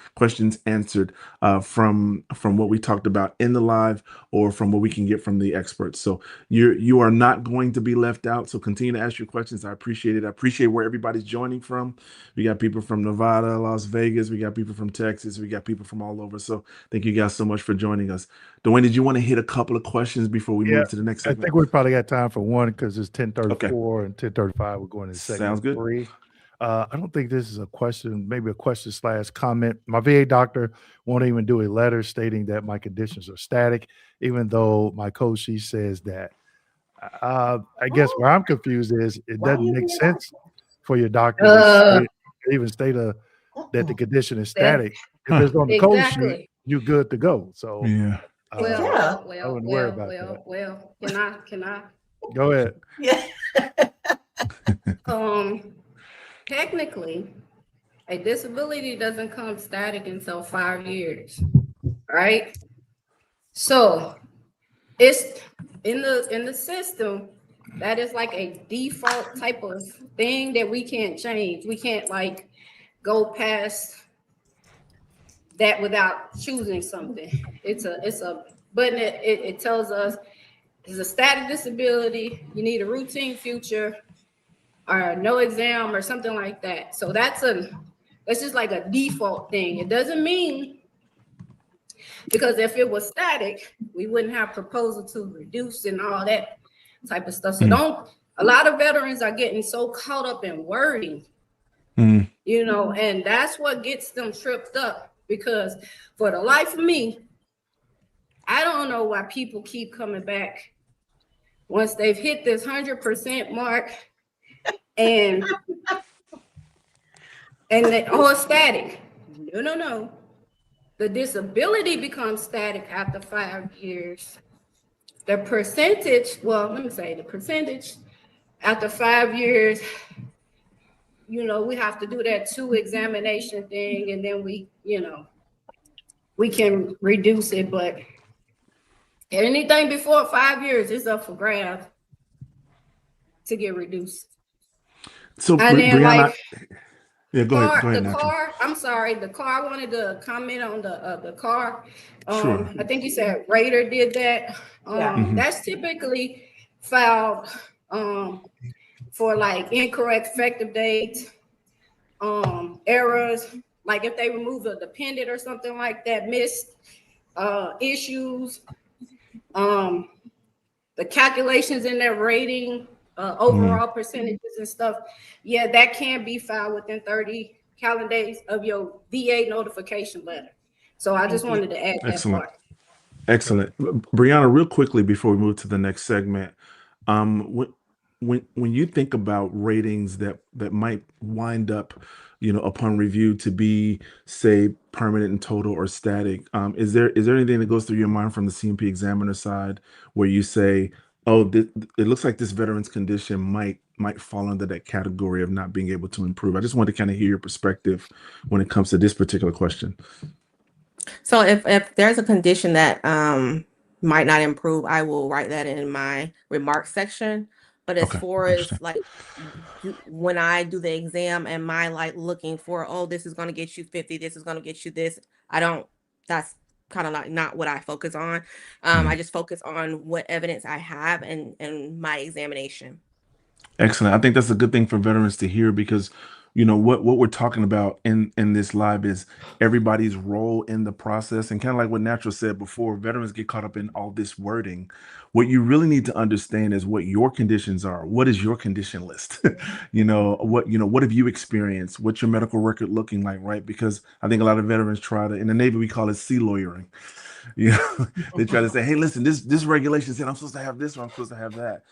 from what we talked about in the live, or from what we can get from the experts. So you are not going to be left out. So continue to ask your questions. I appreciate it. I appreciate where everybody's joining from. We got people from Nevada, Las Vegas. We got people from Texas. We got people from all over. So thank you guys so much for joining us. Dewayne, did you want to hit a couple of questions before we move to the next segment? I think we probably got time for one, because it's 10:34 and 10:35. We're going to segment Sounds good. 3. I don't think this is a question, maybe a question/comment. My VA doctor won't even do a letter stating that my conditions are static, even though my code sheet says that. I guess where I'm confused is it doesn't make sense for your doctor to even state that the condition is static. If it's on the code sheet, you're good to go. So yeah. I wouldn't worry about that. Can I? Go ahead. Yeah. Technically, a disability doesn't come static until 5 years, right? So it's in the system, that is like a default type of thing that we can't change. We can't like go past that without choosing something. It's a button. It tells us it's a static disability. You need a routine future, or no exam, or something like that. So that's just like a default thing. It doesn't mean, because if it was static, we wouldn't have proposal to reduce and all that type of stuff. So a lot of veterans are getting so caught up in wording, you know, and that's what gets them tripped up, because for the life of me, I don't know why people keep coming back once they've hit this 100% mark and they static. No. The disability becomes static after 5 years. The percentage after 5 years, you know, we have to do that 2 examination thing, and then we can reduce it. But anything before 5 years is up for grabs to get reduced. So, and then Brianna, go ahead. The car. I'm sorry. The car. I wanted to comment on the car. Sure. I think you said Raider did that. That's typically filed for like incorrect effective dates, errors, like if they remove a dependent or something like that, missed issues, the calculations in their rating, overall percentages and stuff. Yeah, that can be filed within 30 calendar days of your VA notification letter. So I just wanted to add that part. Excellent. Brianna, real quickly before we move to the next segment, when you think about ratings that might wind up, upon review to be, say, permanent and total or static, is there anything that goes through your mind from the CMP examiner side where you say, oh, it looks like this veteran's condition might fall under that category of not being able to improve? I just want to kind of hear your perspective when it comes to this particular question. So if there's a condition that might not improve, I will write that in my remarks section. But as far as like when I do the exam, am I like looking for, oh, this is going to get you 50, this is going to get you this? That's kind of like not what I focus on. I just focus on what evidence I have and my examination. Excellent. I think that's a good thing for veterans to hear, because what we're talking about in this live is everybody's role in the process. And kind of like what Natural said before, veterans get caught up in all this wording. What you really need to understand is what your conditions are. What is your condition list? What have you experienced? What's your medical record looking like, right? Because I think a lot of veterans try to, in the Navy, we call it sea lawyering. They try to say, hey, listen, this regulation said I'm supposed to have this or I'm supposed to have that.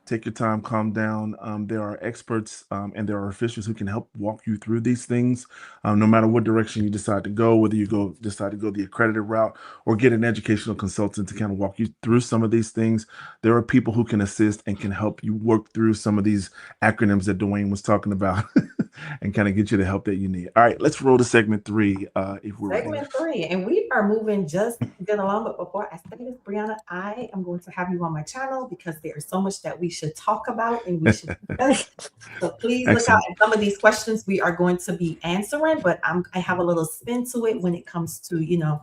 Take your time, calm down. There are experts and there are officials who can help walk you through these things, no matter what direction you decide to go, whether you decide to go the accredited route or get an educational consultant to kind of walk you through some of these things. There are people who can assist and can help you work through some of these acronyms that Dewayne was talking about and kind of get you the help that you need. All right, let's roll to segment 3. If we're segment 3, and we are moving just get along. But before I say this, Brianna, I am going to have you on my channel because there is so much that we should talk about and we should so please look out at some of these questions we are going to be answering, but I have a little spin to it when it comes to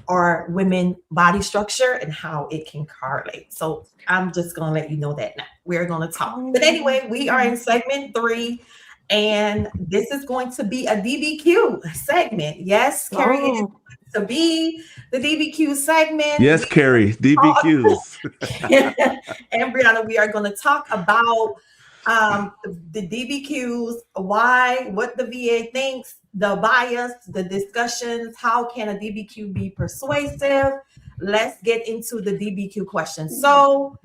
our women body structure and how it can correlate. So I'm just going to let you know that now we're going to talk. But anyway, we are in segment 3 and this is going to be a DBQ segment. Yes, Carrie is going to be the DBQ segment. Yes, Carrie, DBQs. And Brianna, we are going to talk about the DBQs, what the VA thinks, the bias, the discussions, how can a DBQ be persuasive? Let's get into the DBQ questions. So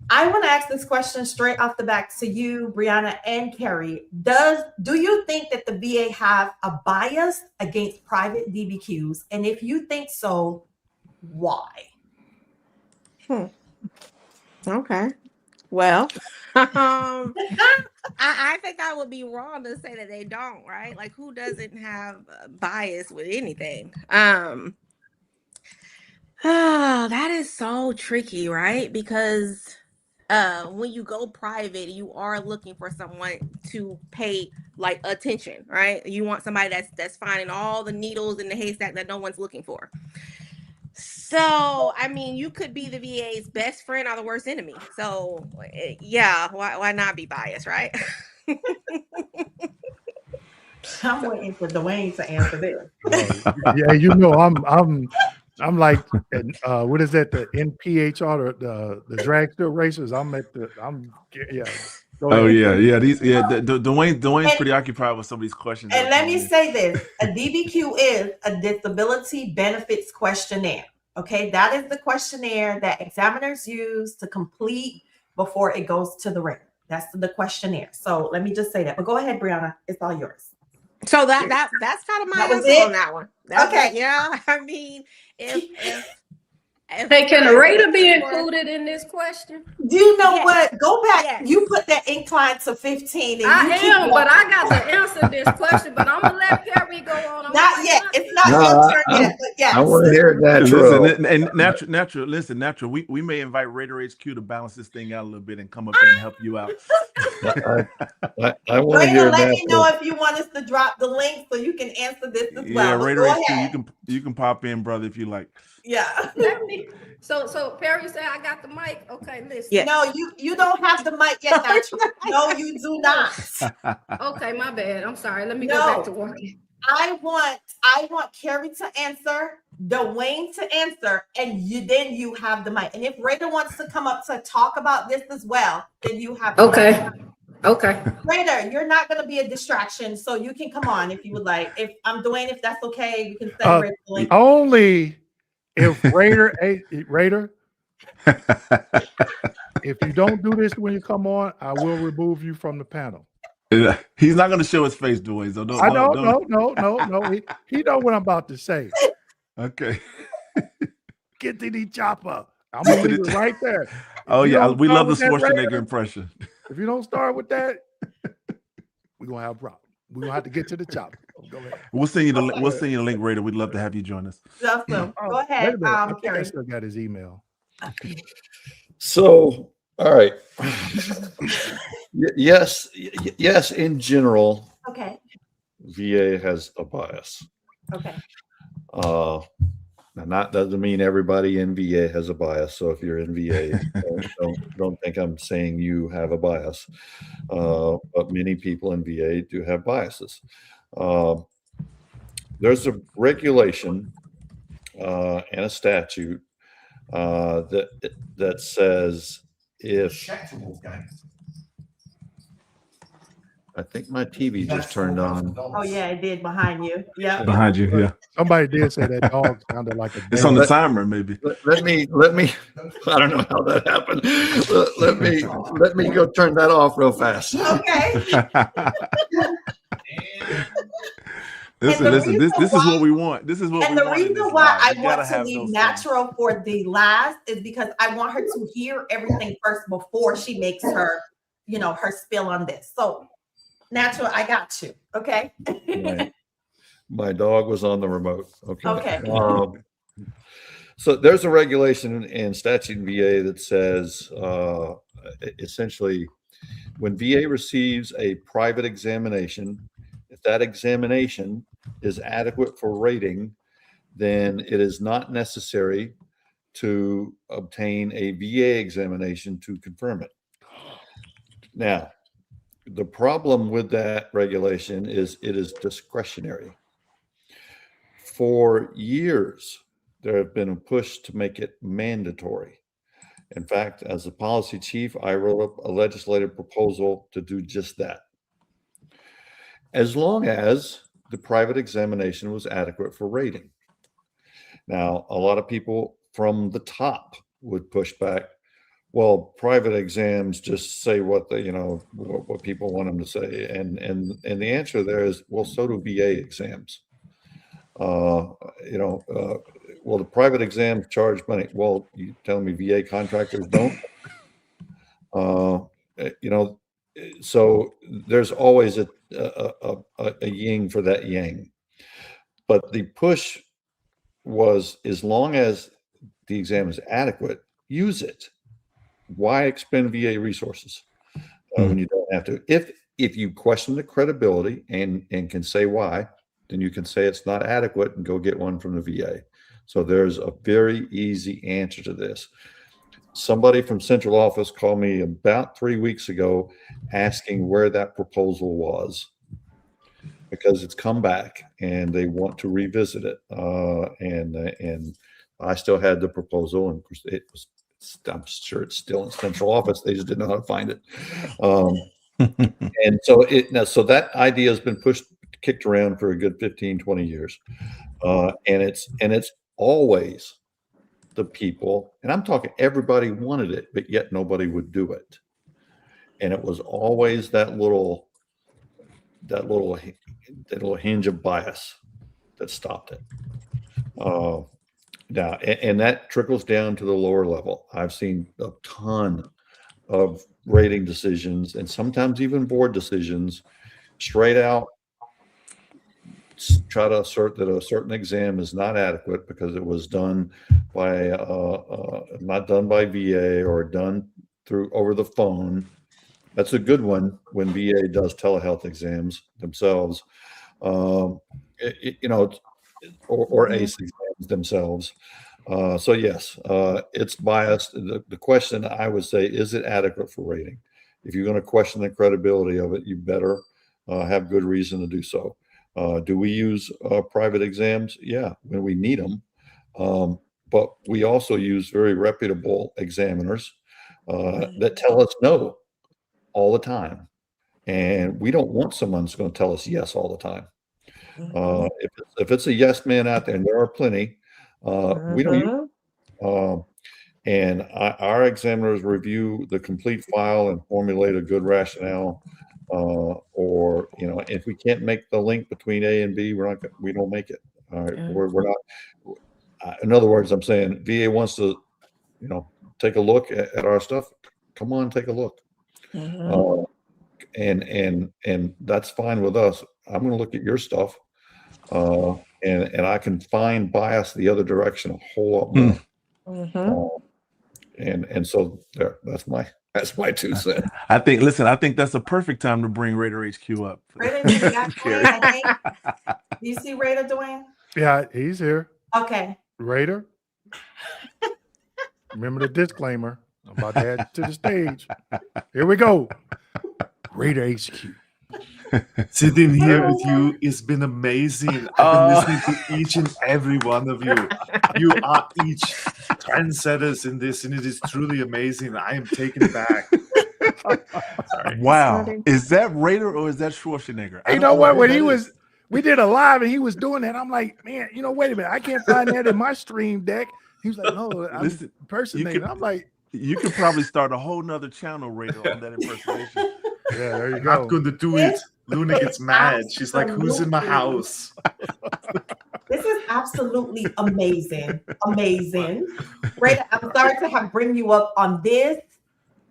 I want to ask this question straight off the bat to you, Brianna and Carrie. Do you think that the VA have a bias against private DBQs? And if you think so, why? Okay. Well, I think I would be wrong to say that they don't, right? Like, who doesn't have bias with anything? That is so tricky, right? Because when you go private, you are looking for someone to pay like attention, right? You want somebody that's finding all the needles in the haystack that no one's looking for. So, I mean, you could be the VA's best friend or the worst enemy. So, yeah, why not be biased, right? I'm waiting for Dewayne to answer this. I'm like, what is that? The NPHR, the drag strip racers. Dewayne's pretty occupied with some of these questions. And let me say this: a DBQ is a disability benefits questionnaire. Okay, that is the questionnaire that examiners use to complete before it goes to the ring. That's the questionnaire. So let me just say that. But go ahead, Brianna. It's all yours. So that's kind of my answer on that one. Okay. Yeah. I mean, if hey, can a rater be included in this question? Do you know what? Go back. Yes. You put that incline to 15. And I am, but I got to answer this question. But I'm gonna let Carrie go on. Not yet. It's not your turn yet. But yes. I want to hear that. Listen, natural. We may invite Raider HQ to balance this thing out a little bit and come up there and help you out. I want to hear let me know if you want us to drop the link so you can answer this as well. Yeah, Raider HQ, you can pop in, brother, if you like. Yeah. Let me So Perry said I got the mic. Okay, listen. Yeah. No, you don't have the mic yet, Natural. No, you do not. Okay, my bad. I'm sorry. Let me go back to working. I want Carrie to answer, Dewayne to answer, and then you have the mic. And if Raider wants to come up to talk about this as well, then you have the mic. Okay. Raider, you're not going to be a distraction, so you can come on if you would like. If I'm Dewayne, if that's okay, we can celebrate. Only if Raider, if you don't do this when you come on, I will remove you from the panel. He's not going to show his face, Dewayne. So don't. No. He know what I'm about to say. Okay. Get to the chopper. I'm gonna leave it right there. Oh yeah, we love the Schwarzenegger impression. If you don't start with that, we're gonna have a problem. We're gonna have to get to the chopper. Go ahead. We'll send you the link, Raider. We'd love to have you join us. Awesome. Go ahead. I think I still got his email. So, all right. Yes. In general, okay. VA has a bias. Okay. Now, doesn't mean everybody in VA has a bias. So if you're in VA, don't think I'm saying you have a bias. But many people in VA do have biases. There's a regulation and a statute that says if I think my TV just turned on. Oh yeah, it did behind you. Yeah, behind you. Yeah, somebody did say that dog sounded like a. It's on the timer, maybe. Let me. I don't know how that happened. Let me go turn that off real fast. Okay. Listen. This is what we want. This is what. And the reason why I want to leave Natural for the last is because I want her to hear everything first before she makes her, her spill on this. So, Natural, I got you. Okay. My dog was on the remote. Okay. Okay. So there's a regulation and statute in VA that says essentially when VA receives a private examination, if that examination is adequate for rating, then it is not necessary to obtain a VA examination to confirm it. Now, the problem with that regulation is it is discretionary. For years, there have been a push to make it mandatory. In fact, as a policy chief, I wrote up a legislative proposal to do just that. As long as the private examination was adequate for rating. Now, a lot of people from the top would push back. Well, private exams just say what what people want them to say, and the answer there is, well, so do VA exams. Well, the private exams charge money. Well, you telling me VA contractors don't? So there's always a yin for that yang. But the push was, as long as the exam is adequate, use it. Why expend VA resources when you don't have to? If you question the credibility and can say why, then you can say it's not adequate and go get one from the VA. So there's a very easy answer to this. Somebody from central office called me about 3 weeks ago asking where that proposal was, because it's come back and they want to revisit it. And I still had the proposal, and of course I'm sure it's still in central office. They just didn't know how to find it. And so that idea has been kicked around for a good 15, 20 years. And it's always the people, and I'm talking everybody wanted it, but yet nobody would do it. And it was always that little hinge of bias that stopped it. Now, and that trickles down to the lower level. I've seen a ton of rating decisions and sometimes even board decisions straight out try to assert that a certain exam is not adequate because it was done by not done by VA or done over the phone. That's a good one when VA does telehealth exams themselves, or ACE exams themselves. So yes, it's biased. The question I would say, is it adequate for rating? If you're going to question the credibility of it, you better have good reason to do so. Do we use private exams? Yeah, when we need them. But we also use very reputable examiners that tell us no all the time. And we don't want someone who's going to tell us yes all the time. If it's a yes man out there, and there are plenty, we don't use and our examiners review the complete file and formulate a good rationale. Or if we can't make the link between A and B, we don't make it. All right, we're not. In other words, I'm saying VA wants to, take a look at our stuff. Come on, take a look. And that's fine with us. I'm going to look at your stuff, and I can find bias the other direction a whole lot more. And so there, that's my 2 cents. I think that's a perfect time to bring Raider HQ up. Raider, you got Dwayne, I think. Do you see Raider, Dwayne? Yeah, he's here. Okay. Raider. Remember the disclaimer. I'm about to add to the stage. Here we go. Raider HQ. Sitting here with you has been amazing. I've been listening to each and every one of you. You are each trendsetters in this, and it is truly amazing. I am taken back. Sorry. Wow. Is that Raider or is that Schwarzenegger? You know what? When we did a live and he was doing that, I'm like, man, wait a minute. I can't find that in my stream deck. He was like, no, I'm impersonating. I'm like, you could probably start a whole nother channel, Raider, on that impersonation. Yeah, there you I'm go. not going to do it. Luna gets mad. She's like, who's in my house? This is absolutely amazing. Amazing. Raider, I'm sorry to have bring you up on this.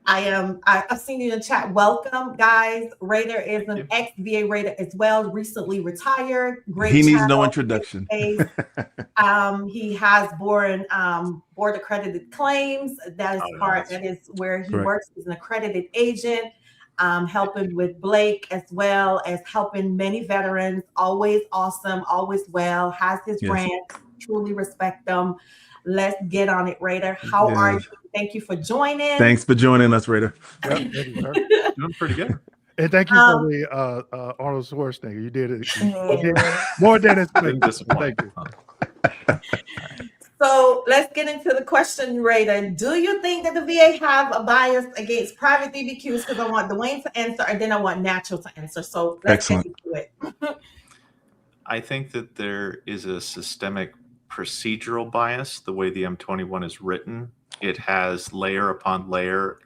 I've seen you in the chat. Welcome, guys. Raider is an ex-VA Raider as well, recently retired. Great. He needs no introduction. He has board accredited claims. That is that is where he works as an accredited agent, helping with Blake as well as helping many veterans. Always awesome, always well, has his rants, truly respect them. Let's get on it, Raider. How are you? Thank you for joining. Thanks for joining us, Raider. Yep, thank you, sir. Doing pretty good. And thank you for the Arnold Schwarzenegger. You did it. You did more than expected. Thank you. So let's get into the question, Raider. Do you think that the VA have a bias against private DBQs? Because I want Dwayne to answer, and then I want Natural to answer. So let's get into it. I think that there is a systemic procedural bias. The way the M21 is written, it has layer upon layer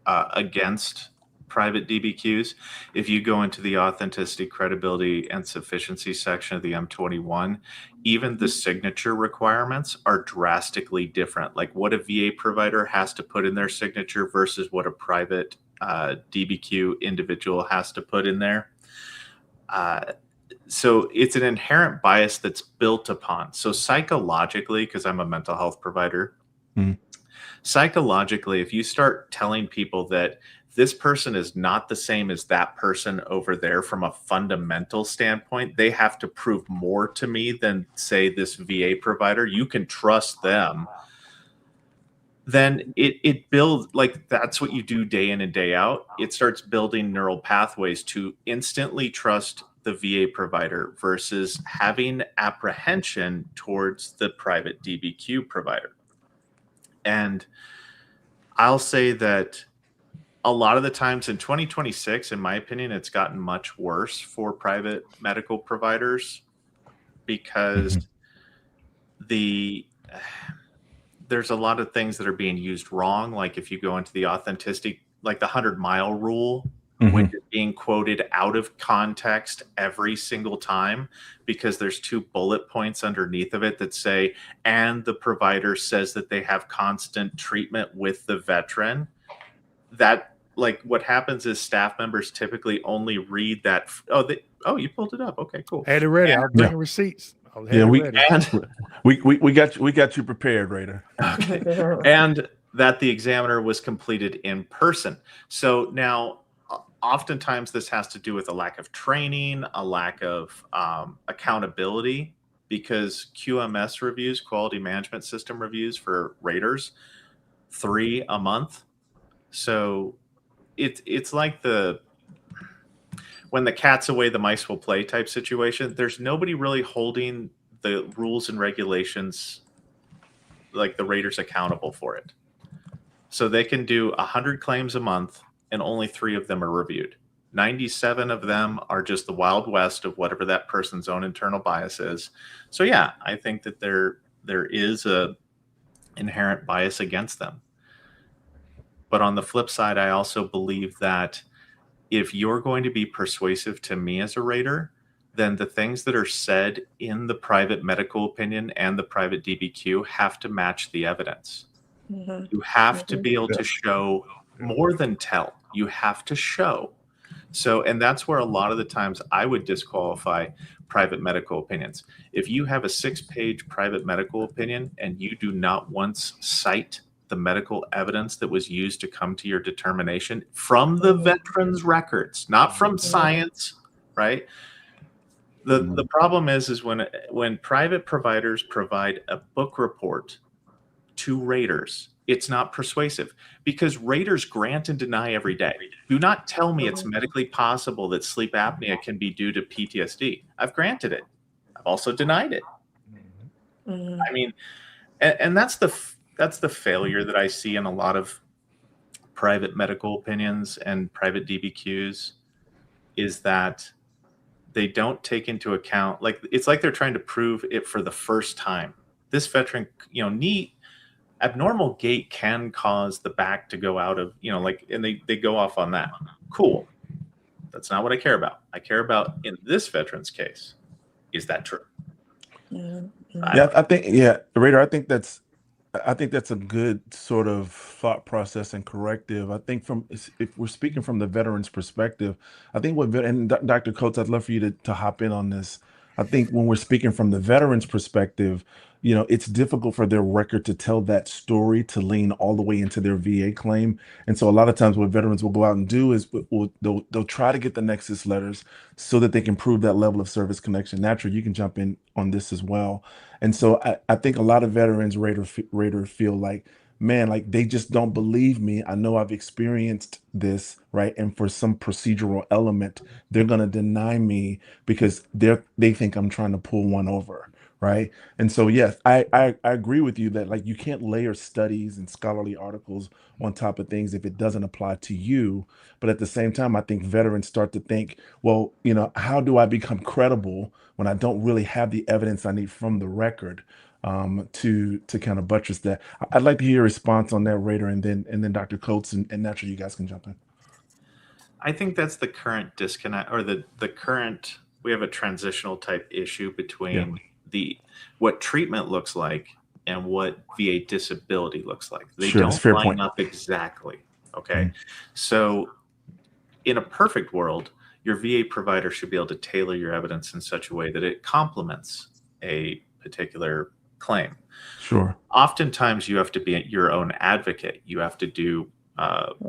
against private DBQs. If you go into the authenticity, credibility, and sufficiency section of the M21, even the signature requirements are drastically different. Like what a VA provider has to put in their signature versus what a private DBQ individual has to put in there. So it's an inherent bias that's built upon. So psychologically, because I'm a mental health provider, psychologically, if you start telling people that this person is not the same as that person over there from a fundamental standpoint, they have to prove more to me than, say, this VA provider. You can trust them. Then it builds, like that's what you do day in and day out. It starts building neural pathways to instantly trust the VA provider versus having apprehension towards the private DBQ provider. And I'll say that a lot of the times in 2026, in my opinion, it's gotten much worse for private medical providers because there's a lot of things that are being used wrong. Like if you go into the authenticity, like the 100-mile rule, which is being quoted out of context every single time because there's 2 bullet points underneath of it that say, and the provider says that they have constant treatment with the veteran. That, like, what happens is staff members typically only read that. Oh, you pulled it up. Okay, cool. Had it ready. I was bringing receipts. We got you prepared, Raider. Okay. And that the examiner was completed in person. So now, oftentimes this has to do with a lack of training, a lack of accountability because QMS reviews, quality management system reviews for raters, 3 a month. So it's like when the cat's away, the mice will play type situation. There's nobody really holding the rules and regulations, like the raters, accountable for it. So they can do 100 claims a month and only 3 of them are reviewed. 97 of them are just the Wild West of whatever that person's own internal bias is. So yeah, I think that there is a inherent bias against them. But on the flip side, I also believe that if you're going to be persuasive to me as a rater, then the things that are said in the private medical opinion and the private DBQ have to match the evidence. You have to be able to show more than tell. You have to show. So, and that's where a lot of the times I would disqualify private medical opinions. If you have a 6-page private medical opinion and you do not once cite the medical evidence that was used to come to your determination from the veteran's records, not from science, right? The problem is when private providers provide a book report to raters, it's not persuasive because raters grant and deny every day. Do not tell me it's medically possible that sleep apnea can be due to PTSD. I've granted it. I've also denied it. I mean, and that's the failure that I see in a lot of private medical opinions and private DBQs, is that they don't take into account, like, it's like they're trying to prove it for the first time. This veteran, abnormal gait can cause the back to go out of, and they go off on that. Cool. That's not what I care about. I care about, in this veteran's case, is that true? I think, Raider, I think that's a good sort of thought process and corrective. I think if we're speaking from the veteran's perspective, I think and Dr. Coates, I'd love for you to hop in on this. I think when we're speaking from the veteran's perspective, it's difficult for their record to tell that story, to lean all the way into their VA claim. And so a lot of times what veterans will go out and do is they'll try to get the nexus letters so that they can prove that level of service connection. Naturally, you can jump in on this as well. And so I think a lot of veterans rater feel like, man, like they just don't believe me. I know I've experienced this, right? And for some procedural element, they're going to deny me because they think I'm trying to pull one over. Right. And so, yes, I agree with you that, like, you can't layer studies and scholarly articles on top of things if it doesn't apply to you. But at the same time, I think veterans start to think, well, how do I become credible when I don't really have the evidence I need from the record to kind of buttress that? I'd like to hear your response on that, Raider, and then Dr. Coates, and naturally you guys can jump in. I think that's the current disconnect, or the current, we have a transitional type issue between what treatment looks like and what VA disability looks like. They don't line up exactly. Okay. So in a perfect world, your VA provider should be able to tailor your evidence in such a way that it complements a particular claim. Sure. Oftentimes you have to be your own advocate. You have to do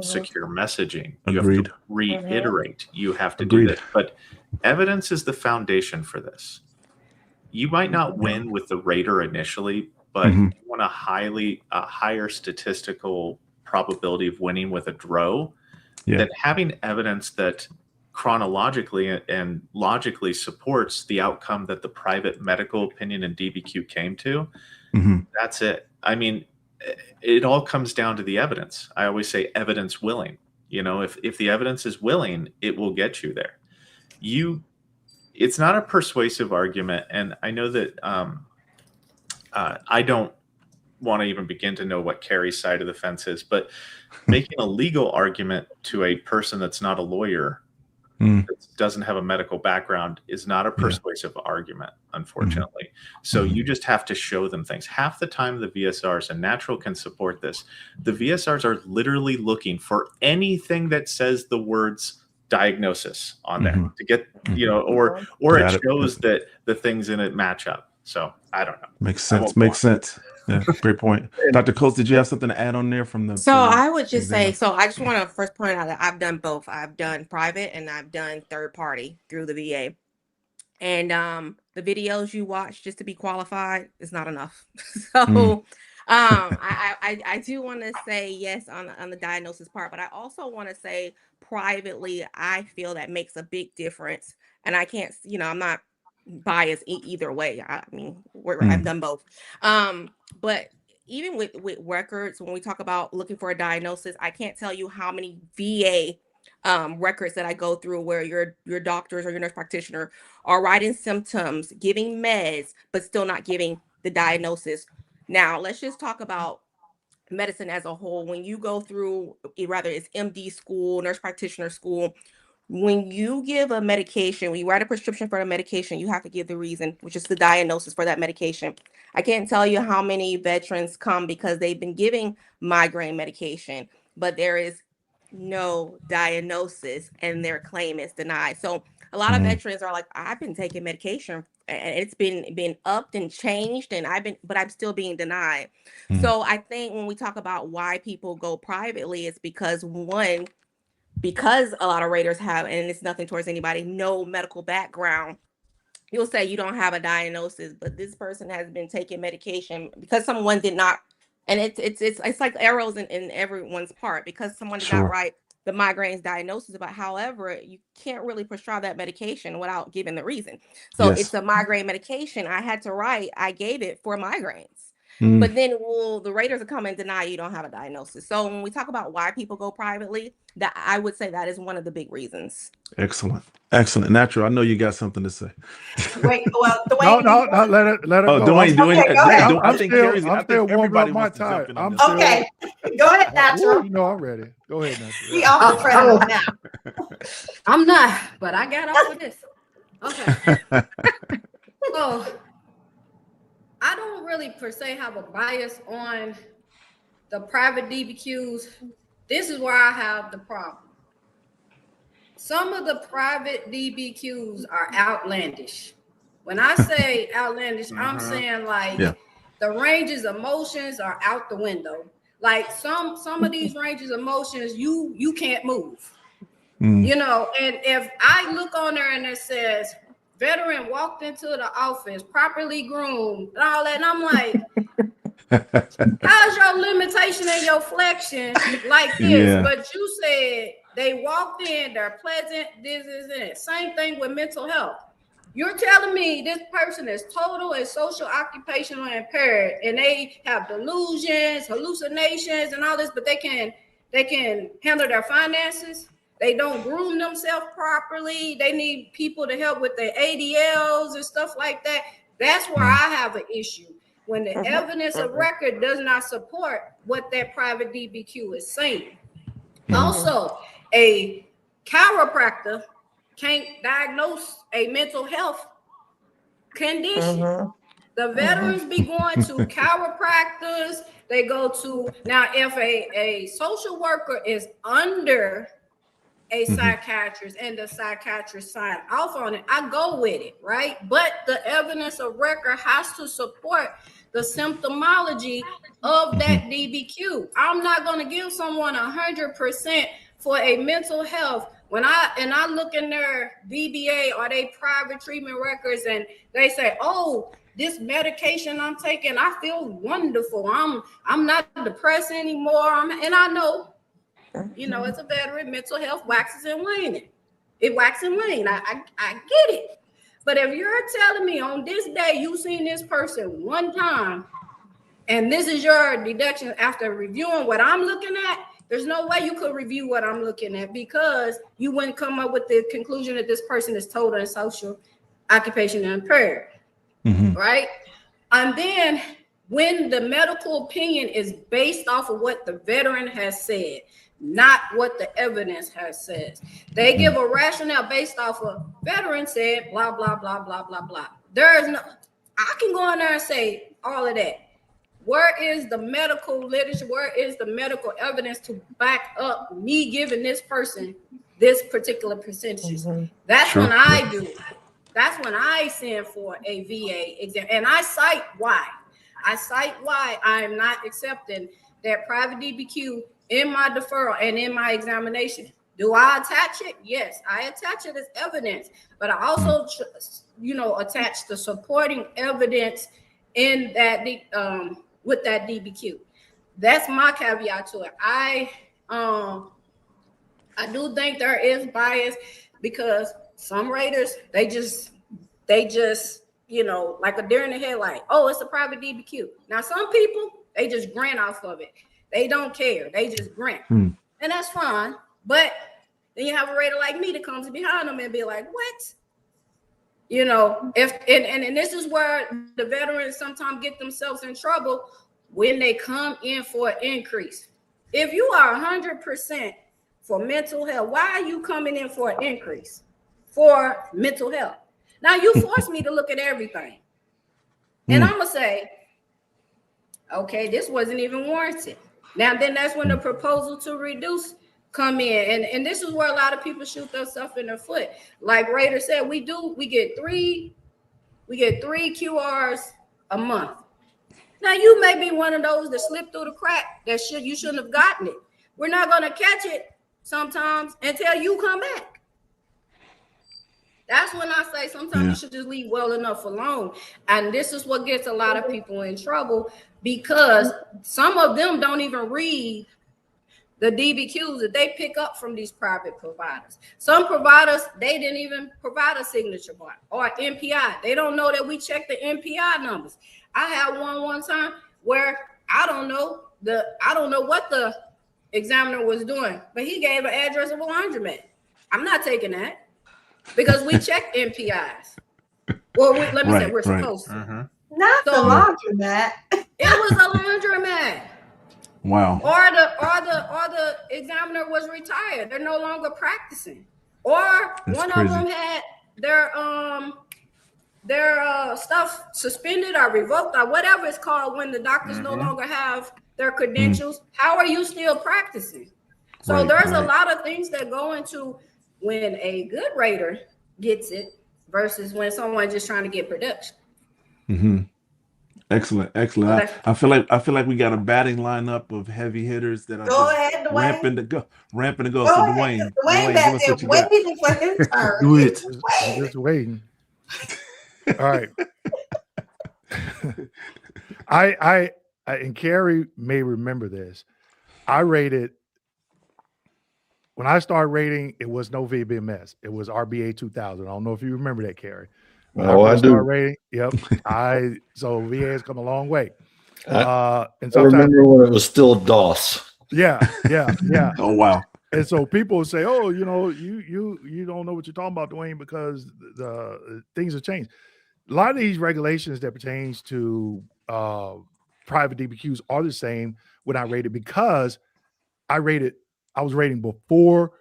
secure messaging. You have to reiterate. You have to do that. But evidence is the foundation for this. You might not win with the rater initially, but you want a higher statistical probability of winning with a DRO, that having evidence that chronologically and logically supports the outcome that the private medical opinion and DBQ came to, that's it. I mean, it all comes down to the evidence. I always say evidence willing. If the evidence is willing, it will get you there. It's not a persuasive argument, and I know that I don't want to even begin to know what Carrie's side of the fence is, but making a legal argument to a person that's not a lawyer, that doesn't have a medical background, is not a persuasive argument, unfortunately. So you just have to show them things. Half the time the VSRs, and Natural can support this, the VSRs are literally looking for anything that says the words diagnosis on there to get, or it shows that the things in it match up. So I don't know. Makes sense. Yeah, great point. Dr. Coates, did you have something to add on there from the? So I would just say, I just want to first point out that I've done both. I've done private and I've done third party through the VA. And the videos you watch just to be qualified is not enough. So I do want to say yes on the diagnosis part, but I also want to say privately, I feel that makes a big difference. And I can't, I'm not biased either way. I mean, I've done both. But even with records, when we talk about looking for a diagnosis, I can't tell you how many VA records that I go through where your doctors or your nurse practitioner are writing symptoms, giving meds, but still not giving the diagnosis. Now, let's just talk about medicine as a whole. When you go through, rather it's MD school, nurse practitioner school, when you give a medication, when you write a prescription for a medication, you have to give the reason, which is the diagnosis for that medication. I can't tell you how many veterans come because they've been giving migraine medication, but there is no diagnosis and their claim is denied. So a lot of veterans are like, I've been taking medication and it's been upped and changed, and but I'm still being denied. So I think when we talk about why people go privately, it's because because a lot of raters have, and it's nothing towards anybody, no medical background. You'll say you don't have a diagnosis, but this person has been taking medication because someone did not, and it's like arrows in everyone's part because someone did not write the migraines diagnosis. But however, you can't really prescribe that medication without giving the reason. So it's a migraine medication I had to write. I gave it for migraines. But then the raters will come and deny you don't have a diagnosis. So when we talk about why people go privately, that I would say that is one of the big reasons. Excellent. Natural. I know you got something to say. Wait, well, Dewayne. No, let her go. Dewayne. Okay, go ahead. I'm still warming up my time. Okay, go ahead, Natural. You know I'm ready. Go ahead, Natural. We off the credit now. I'm not, but I got off of this. Okay. So I don't really per se have a bias on the private DBQs. This is where I have the problem. Some of the private DBQs are outlandish. When I say outlandish, I'm saying like the ranges of motions are out the window. Like some of these ranges of motions, you can't move. You know, and if I look on there and it says veteran walked into the office, properly groomed, and all that. And I'm like, how's your limitation and your flexion like this? But you said they walked in, they're pleasant, this is it. Same thing with mental health. You're telling me this person is total and social occupational impaired, and they have delusions, hallucinations, and all this, but they can handle their finances. They don't groom themselves properly. They need people to help with their ADLs and stuff like that. That's where I have an issue. When the evidence of record does not support what that private DBQ is saying. Also, a chiropractor can't diagnose a mental health condition. The veterans be going to chiropractors. They go to, now if a social worker is under a psychiatrist and the psychiatrist sign off on it, I go with it, right? But the evidence of record has to support the symptomology of that DBQ. I'm not going to give someone 100% for a mental health when I look in their VBA or they private treatment records and they say, oh, this medication I'm taking, I feel wonderful. I'm not depressed anymore. And I know, you know, as a veteran, mental health waxes and wanes. It waxes and wanes. I get it. But if you're telling me on this day you seen this person one time, and this is your deduction after reviewing what I'm looking at, there's no way you could review what I'm looking at because you wouldn't come up with the conclusion that this person is total and social occupation impaired, right? And then when the medical opinion is based off of what the veteran has said, not what the evidence has said. They give a rationale based off of veteran said, blah, blah, blah, blah, blah, blah. There is no, I can go in there and say all of that. Where is the medical literature? Where is the medical evidence to back up me giving this person this particular percentages? That's when I do. That's when I send for a VA exam. And I cite why. I cite why I am not accepting that private DBQ in my deferral and in my examination. Do I attach it? Yes, I attach it as evidence, but I also, attach the supporting evidence in that with that DBQ. That's my caveat to it. I do think there is bias because some raters, they just like a deer in the headlight. Oh, it's a private DBQ. Now some people, they just grant off of it. They don't care. They just grant, and that's fine. But then you have a rater like me that comes behind them and be like, "What?" If and this is where the veterans sometimes get themselves in trouble when they come in for an increase. If you are 100% for mental health, why are you coming in for an increase for mental health? Now you force me to look at everything, and I'm gonna say, okay, this wasn't even warranted. Now then, that's when the proposal to reduce come in, and this is where a lot of people shoot themselves in the foot. Like Raider said, we get three QRs a month. Now you may be one of those that slipped through the crack that you shouldn't have gotten it. We're not gonna catch it sometimes until you come back. That's when I say sometimes you should just leave well enough alone. And this is what gets a lot of people in trouble because some of them don't even read the DBQs that they pick up from these private providers. Some providers, they didn't even provide a signature bar or MPI. They don't know that we check the MPI numbers. I had one time where I don't know what the examiner was doing, but he gave an address of a laundromat. I'm not taking that. Because we check MPIs. Well, let me say we're supposed to. Not the laundromat. It was a laundromat. Wow. Or the examiner was retired. They're no longer practicing. Or one of them had their stuff suspended or revoked or whatever it's called when the doctors no longer have their credentials. How are you still practicing? So there's a lot of things that go into when a good rater gets it versus when someone's just trying to get production. Excellent. Okay. I feel like we got a batting lineup of heavy hitters that are ramping to go. So Dewayne, give us what you got. Waiting for his turn. Do it. I'm just waiting. All right. I and Carrie may remember this. I rated. When I started rating, it was no VBMS. It was RBA 2000. I don't know if you remember that, Carrie. Oh, I do. Rating, yep. So VA has come a long way. And I sometimes, remember when it was still DOS. Yeah. Oh wow. And so people say, "Oh, you don't know what you're talking about, Dewayne, because the things have changed." A lot of these regulations that pertains to private DBQs are the same when I rated because I was rating before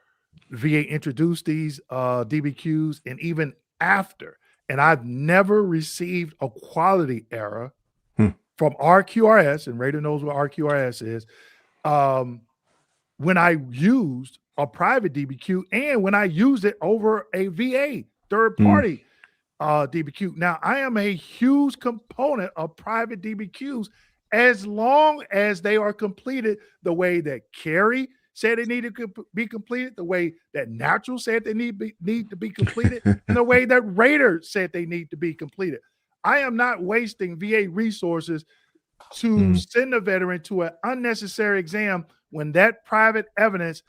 VA introduced these DBQs and even after. And I've never received a quality error from RQRS, and Raider knows what RQRS is, when I used a private DBQ and when I used it over a VA third-party DBQ. Now, I am a huge component of private DBQs as long as they are completed the way that Carrie said they needed to be completed, the way that Natural said they need to be completed, and the way that Raider said they need to be completed. I am not wasting VA resources to send a veteran to an unnecessary exam when that private evidence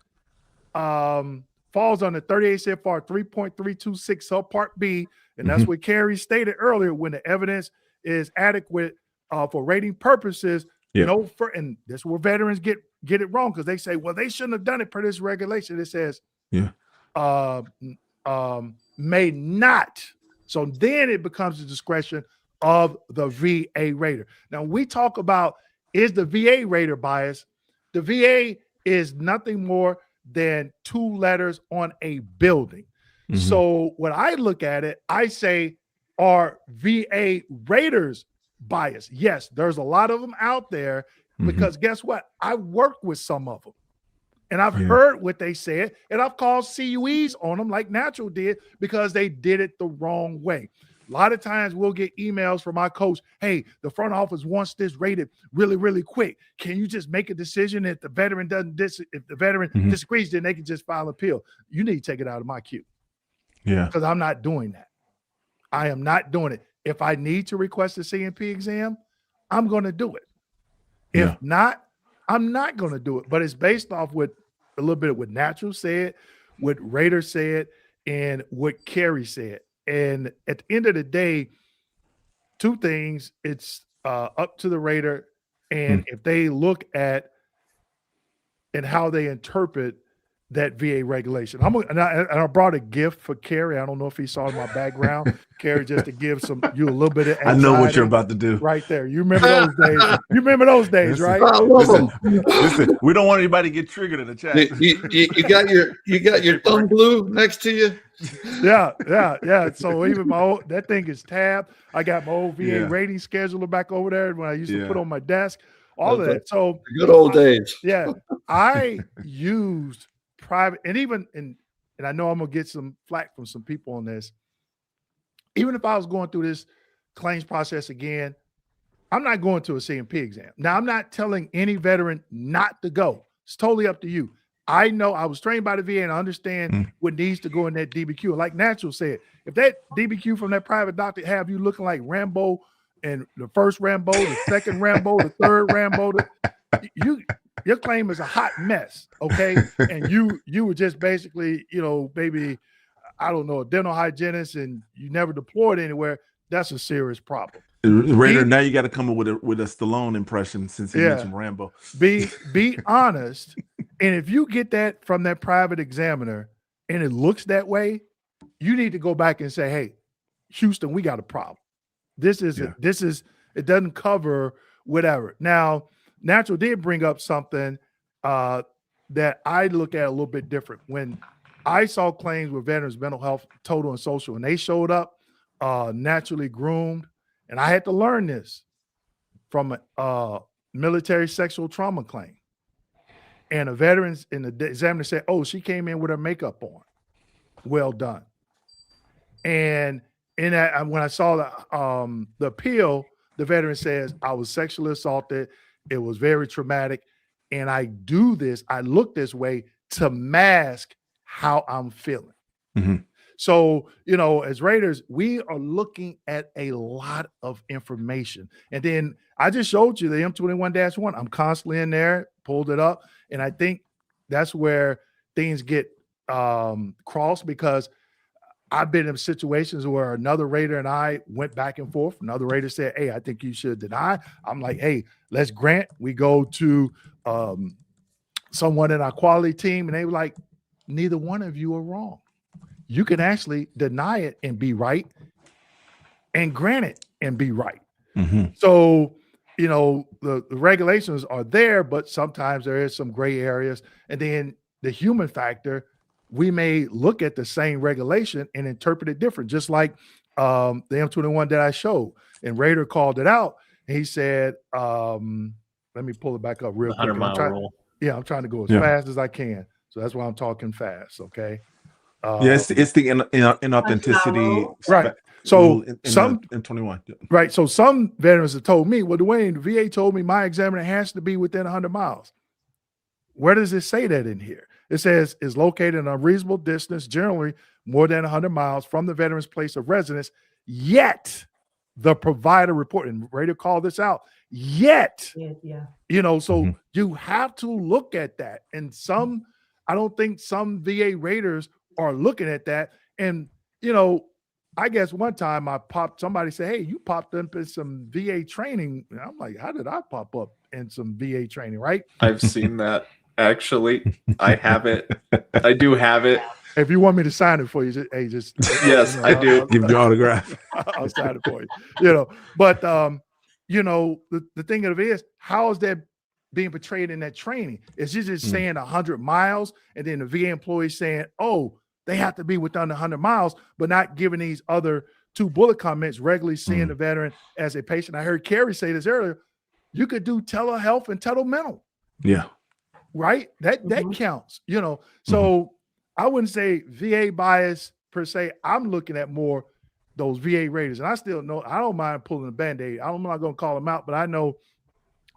falls under 38 CFR 3.326 subpart B, and that's what Carrie stated earlier. When the evidence is adequate for rating purposes, and this is where veterans get it wrong because they say, well, they shouldn't have done it per this regulation. It says, may not. So then it becomes the discretion of the VA rater. Now, we talk about, is the VA rater biased? The VA is nothing more than two letters on a building. So when I look at it, I say, are VA raters biased? Yes, there's a lot of them out there because guess what? I worked with some of them and I've heard what they said and I've called CUEs on them like Natural did because they did it the wrong way. A lot of times we'll get emails from our coach. Hey, the front office wants this rated really, really quick. Can you just make a decision if the veteran if the veteran disagrees, then they can just file appeal. You need to take it out of my queue. Yeah. Because I'm not doing that. I am not doing it. If I need to request a C&P exam, I'm going to do it. If not, I'm not going to do it. But it's based off what a little bit of what Natural said, what Raider said, and what Kerry said. And at the end of the day, two things, it's up to the Raider. And if they look at and how they interpret that VA regulation. And I brought a gift for Kerry. I don't know if he saw my background. Kerry, just to give you a little bit of anxiety. I know what you're about to do. Right there. You remember those days. You remember those days, Listen, right? I love them. Listen, we don't want anybody to get triggered in the chat. You got your thumb glue next to you. Yeah. So even that thing is tabbed. I got my old VA rating scheduler back over there when I used to put on my desk. All of that. So good old days. Yeah. I used private, and I know I'm gonna get some flack from some people on this. Even if I was going through this claims process again, I'm not going to a C&P exam. Now, I'm not telling any veteran not to go. It's totally up to you. I know I was trained by the VA and I understand what needs to go in that DBQ. Like Natural said, if that DBQ from that private doctor have you looking like Rambo, and the first Rambo, the second Rambo, the third Rambo, your claim is a hot mess, okay? And you were just basically, maybe, I don't know, a dental hygienist, and you never deployed anywhere. That's a serious problem. Raider, now you got to come up with a Stallone impression since he mentioned Rambo. Be honest, and if you get that from that private examiner and it looks that way, you need to go back and say, hey, Houston, we got a problem. It doesn't cover whatever. Now, Natural did bring up something that I look at a little bit different. When I saw claims with veterans, mental health, total and social, and they showed up naturally groomed, and I had to learn this from a military sexual trauma claim. And the veterans in the examiner said, oh, she came in with her makeup on. Well done. And in that, when I saw the appeal, the veteran says, I was sexually assaulted. It was very traumatic. And I look this way to mask how I'm feeling. So, as Raiders, we are looking at a lot of information. And then I just showed you the M21-1. I'm constantly in there, pulled it up. And I think that's where things get crossed, because I've been in situations where another Raider and I went back and forth. Another Raider said, hey, I think you should deny. I'm like, hey, let's grant. We go to someone in our quality team, and they were like, neither one of you are wrong. You can actually deny it and be right, and grant it and be right. So, the regulations are there, but sometimes there is some gray areas. And then the human factor, we may look at the same regulation and interpret it different, just like the M21 that I showed. And Raider called it out. And he said, let me pull it back up real quick. 100-mile rule. Yeah, I'm trying to go as fast as I can. So that's why I'm talking fast, okay? It's the inauthenticity. Right. So some M21. Right. So some veterans have told me, well, Dewayne, the VA told me my examiner has to be within 100 miles. Where does it say that in here? It says is located in a reasonable distance, generally more than 100 miles from the veteran's place of residence, yet the provider report, and Raider called this out, yet, so you have to look at that. And I don't think some VA Raiders are looking at that. And, I guess one time somebody said, hey, you popped up in some VA training. And I'm like, how did I pop up in some VA training, right? I've seen that. Actually, I have it. I do have it. If you want me to sign it for you, just yes, I do. Give your autograph. I'll sign it for you. But the thing of it is, how is that being portrayed in that training? Is you just saying 100 miles, and then the VA employee saying, oh, they have to be within 100 miles, but not giving these other two bullet comments, regularly seeing the veteran as a patient. I heard Kerry say this earlier. You could do telehealth and telemental. Yeah. Right? That counts, So I wouldn't say VA bias per se. I'm looking at more those VA raters, and I still know I don't mind pulling a Band-Aid. I'm not going to call them out, but I know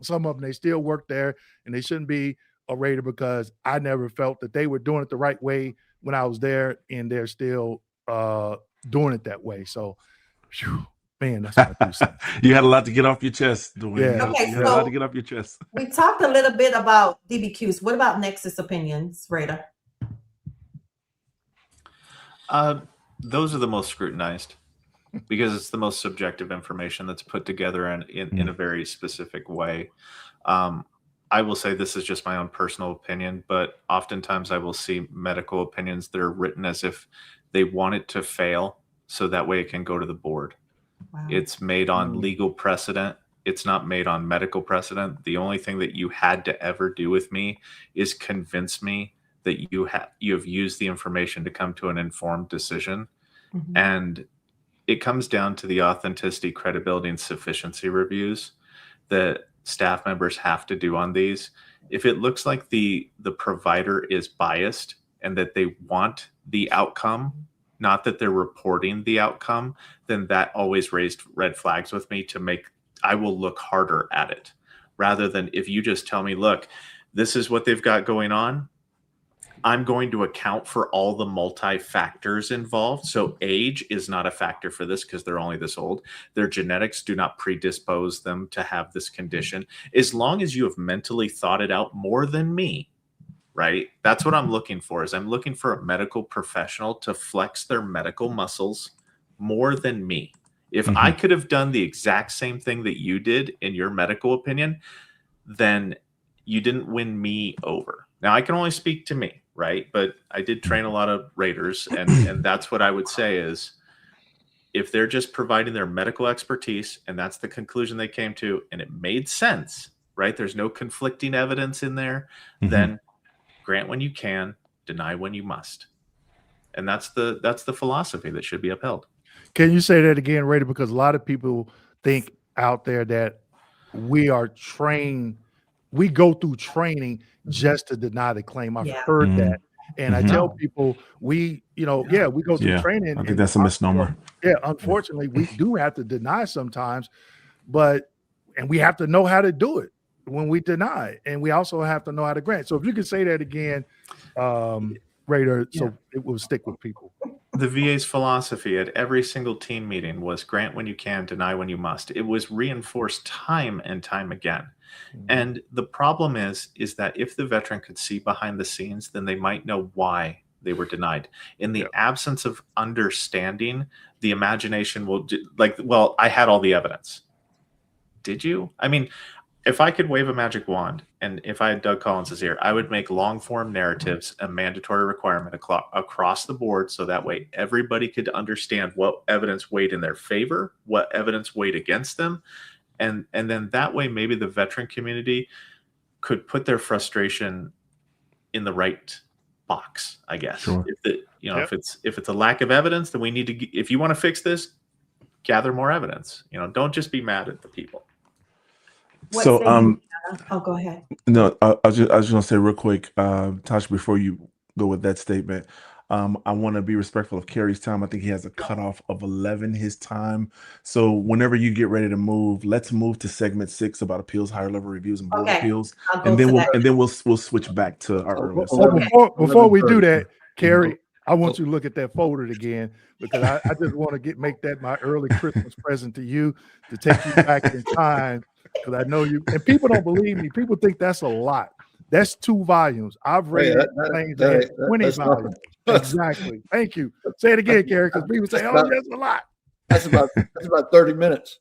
some of them, they still work there, and they shouldn't be a rater because I never felt that they were doing it the right way when I was there, and they're still doing it that way. So, whew, man, that's what I do say. You had a lot to get off your chest, Dwayne. Yeah. Okay, You had a lot to get off your chest. We talked a little bit about DBQs. What about Nexus opinions, Raider? Those are the most scrutinized because it's the most subjective information that's put together in a very specific way. I will say this is just my own personal opinion, but oftentimes I will see medical opinions that are written as if they want it to fail so that way it can go to the board. Wow. It's made on legal precedent. It's not made on medical precedent. The only thing that you had to ever do with me is convince me that you have used the information to come to an informed decision. Mm-hmm. And it comes down to the authenticity, credibility, and sufficiency reviews that staff members have to do on these. If it looks like the provider is biased and that they want the outcome, not that they're reporting the outcome, then that always raised red flags with me I will look harder at it rather than if you just tell me, look, this is what they've got going on. I'm going to account for all the multi-factors involved. So age is not a factor for this because they're only this old. Their genetics do not predispose them to have this condition. As long as you have mentally thought it out more than me, right? That's what I'm looking for. Is I'm looking for a medical professional to flex their medical muscles more than me. If I could have done the exact same thing that you did in your medical opinion, then you didn't win me over. Now I can only speak to me, right? But I did train a lot of raters, and that's what I would say is if they're just providing their medical expertise and that's the conclusion they came to and it made sense, right? There's no conflicting evidence in there, then grant when you can, deny when you must. And that's the philosophy that should be upheld. Can you say that again, Raider? Because a lot of people think out there that we are trained, we go through training just to deny the claim. I've heard that. And I tell people we go through training. I think that's a misnomer. Yeah, unfortunately, we do have to deny sometimes, and we have to know how to do it when we deny, and we also have to know how to grant. So if you could say that again, Raider, so it will stick with people. The VA's philosophy at every single team meeting was grant when you can, deny when you must. It was reinforced time and time again. And the problem is that if the veteran could see behind the scenes, then they might know why they were denied. In the absence of understanding, the imagination will I had all the evidence. Did you? I mean, if I could wave a magic wand and if I had Doug Collins' ear, I would make long form narratives a mandatory requirement across the board. So that way everybody could understand what evidence weighed in their favor, what evidence weighed against them. And then that way, maybe the veteran community could put their frustration in the right box, I guess. Sure. If it's a lack of evidence, then we need to, if you want to fix this, gather more evidence. Don't just be mad at the people. Go ahead. No, I was just gonna say real quick, Tasha, before you go with that statement, I want to be respectful of Kerry's time. I think he has a cutoff of 11 his time. So whenever you get ready to move, let's move to segment 6 about appeals, higher level reviews, and board appeals, and then we'll switch back to our earlier. Before we do that, Kerry, I want you to look at that folder again because I just want to make that my early Christmas present to you to take you back in time. Because I know you, and people don't believe me. People think that's a lot. That's 2 volumes. I've read 20 volumes. Exactly. Thank you. Say it again, Kerry, because people say, that's a lot. That's about 30 minutes.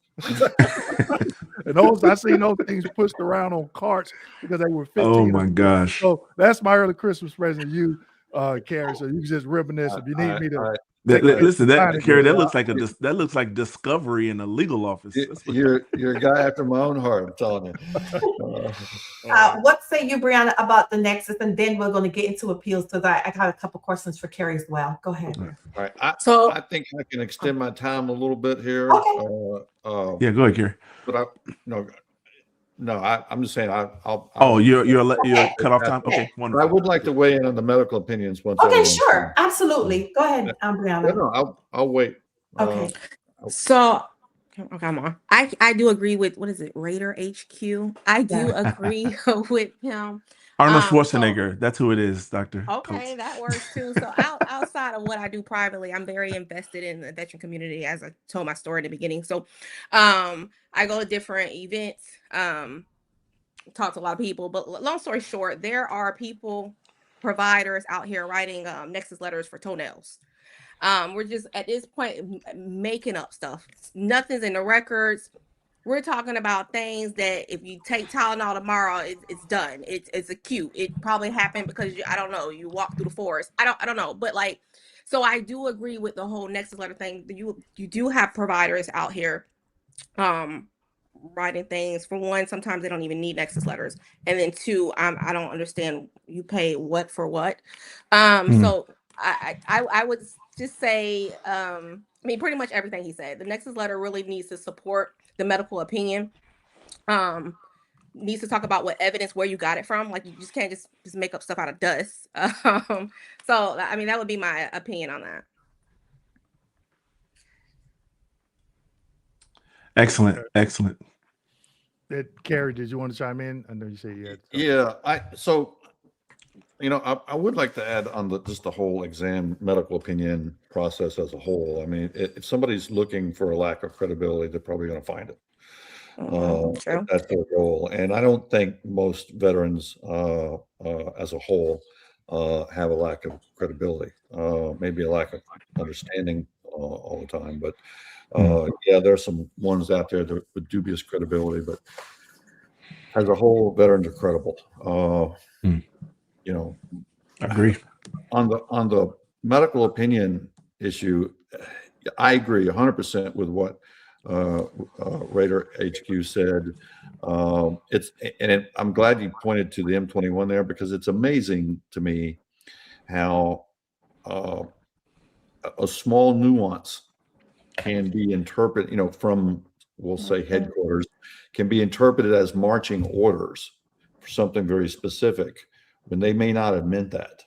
And I seen those things pushed around on carts because they were 15. Oh my gosh. So that's my early Christmas present to you, Kerry. So you can just reminisce if you need me to. Listen, Kerry, that looks like discovery in a legal office. You're a guy after my own heart. I'm telling you. What say you, Brianna, about the Nexus, and then we're going to get into appeals because I got a couple questions for Kerry as well. Go ahead. All right. I think I can extend my time a little bit here. Okay. Go ahead, Kerry. But I'm just saying you're cut off time. Okay, wonderful. I would like to weigh in on the medical opinions once. Okay, sure, absolutely. Go ahead, Brianna. No, I'll wait Okay. So, come on. I do agree with, what is it, Raider HQ? I do agree with him. Arnold So- Schwarzenegger. That's who it is, Dr. Okay, Coates. that works too. So outside of what I do privately, I'm very invested in the veteran community, as I told my story in the beginning. So I go to different events, talk to a lot of people, but long story short, there are providers out here writing nexus letters for toenails. We're just at this point making up stuff. Nothing's in the records. We're talking about things that if you take Tylenol tomorrow, it's done. It's acute. It probably happened because I don't know. You walk through the forest. I don't know. But like, so I do agree with the whole nexus letter thing. You do have providers out here, writing things. For one, sometimes they don't even need nexus letters, and then two, I don't understand. You pay what for what? So I would just say, I mean, pretty much everything he said. The nexus letter really needs to support the medical opinion. Needs to talk about what evidence, where you got it from. Like, you just can't just make up stuff out of dust. So I mean, that would be my opinion on that. Excellent. Carrie, did you want to chime in? I know you said you had. Yeah, I would like to add on just the whole exam medical opinion process as a whole. I mean, if somebody's looking for a lack of credibility, they're probably going to find it. True. That's their goal. And I don't think most veterans as a whole have a lack of credibility, maybe a lack of understanding all the time. But yeah, there's some ones out there that with dubious credibility, but as a whole, veterans are credible. I agree. On the medical opinion issue, I agree 100% with what Raider HQ said. I'm glad you pointed to the M21 there, because it's amazing to me how a small nuance can be interpreted, from, we'll say, headquarters, can be interpreted as marching orders for something very specific when they may not have meant that.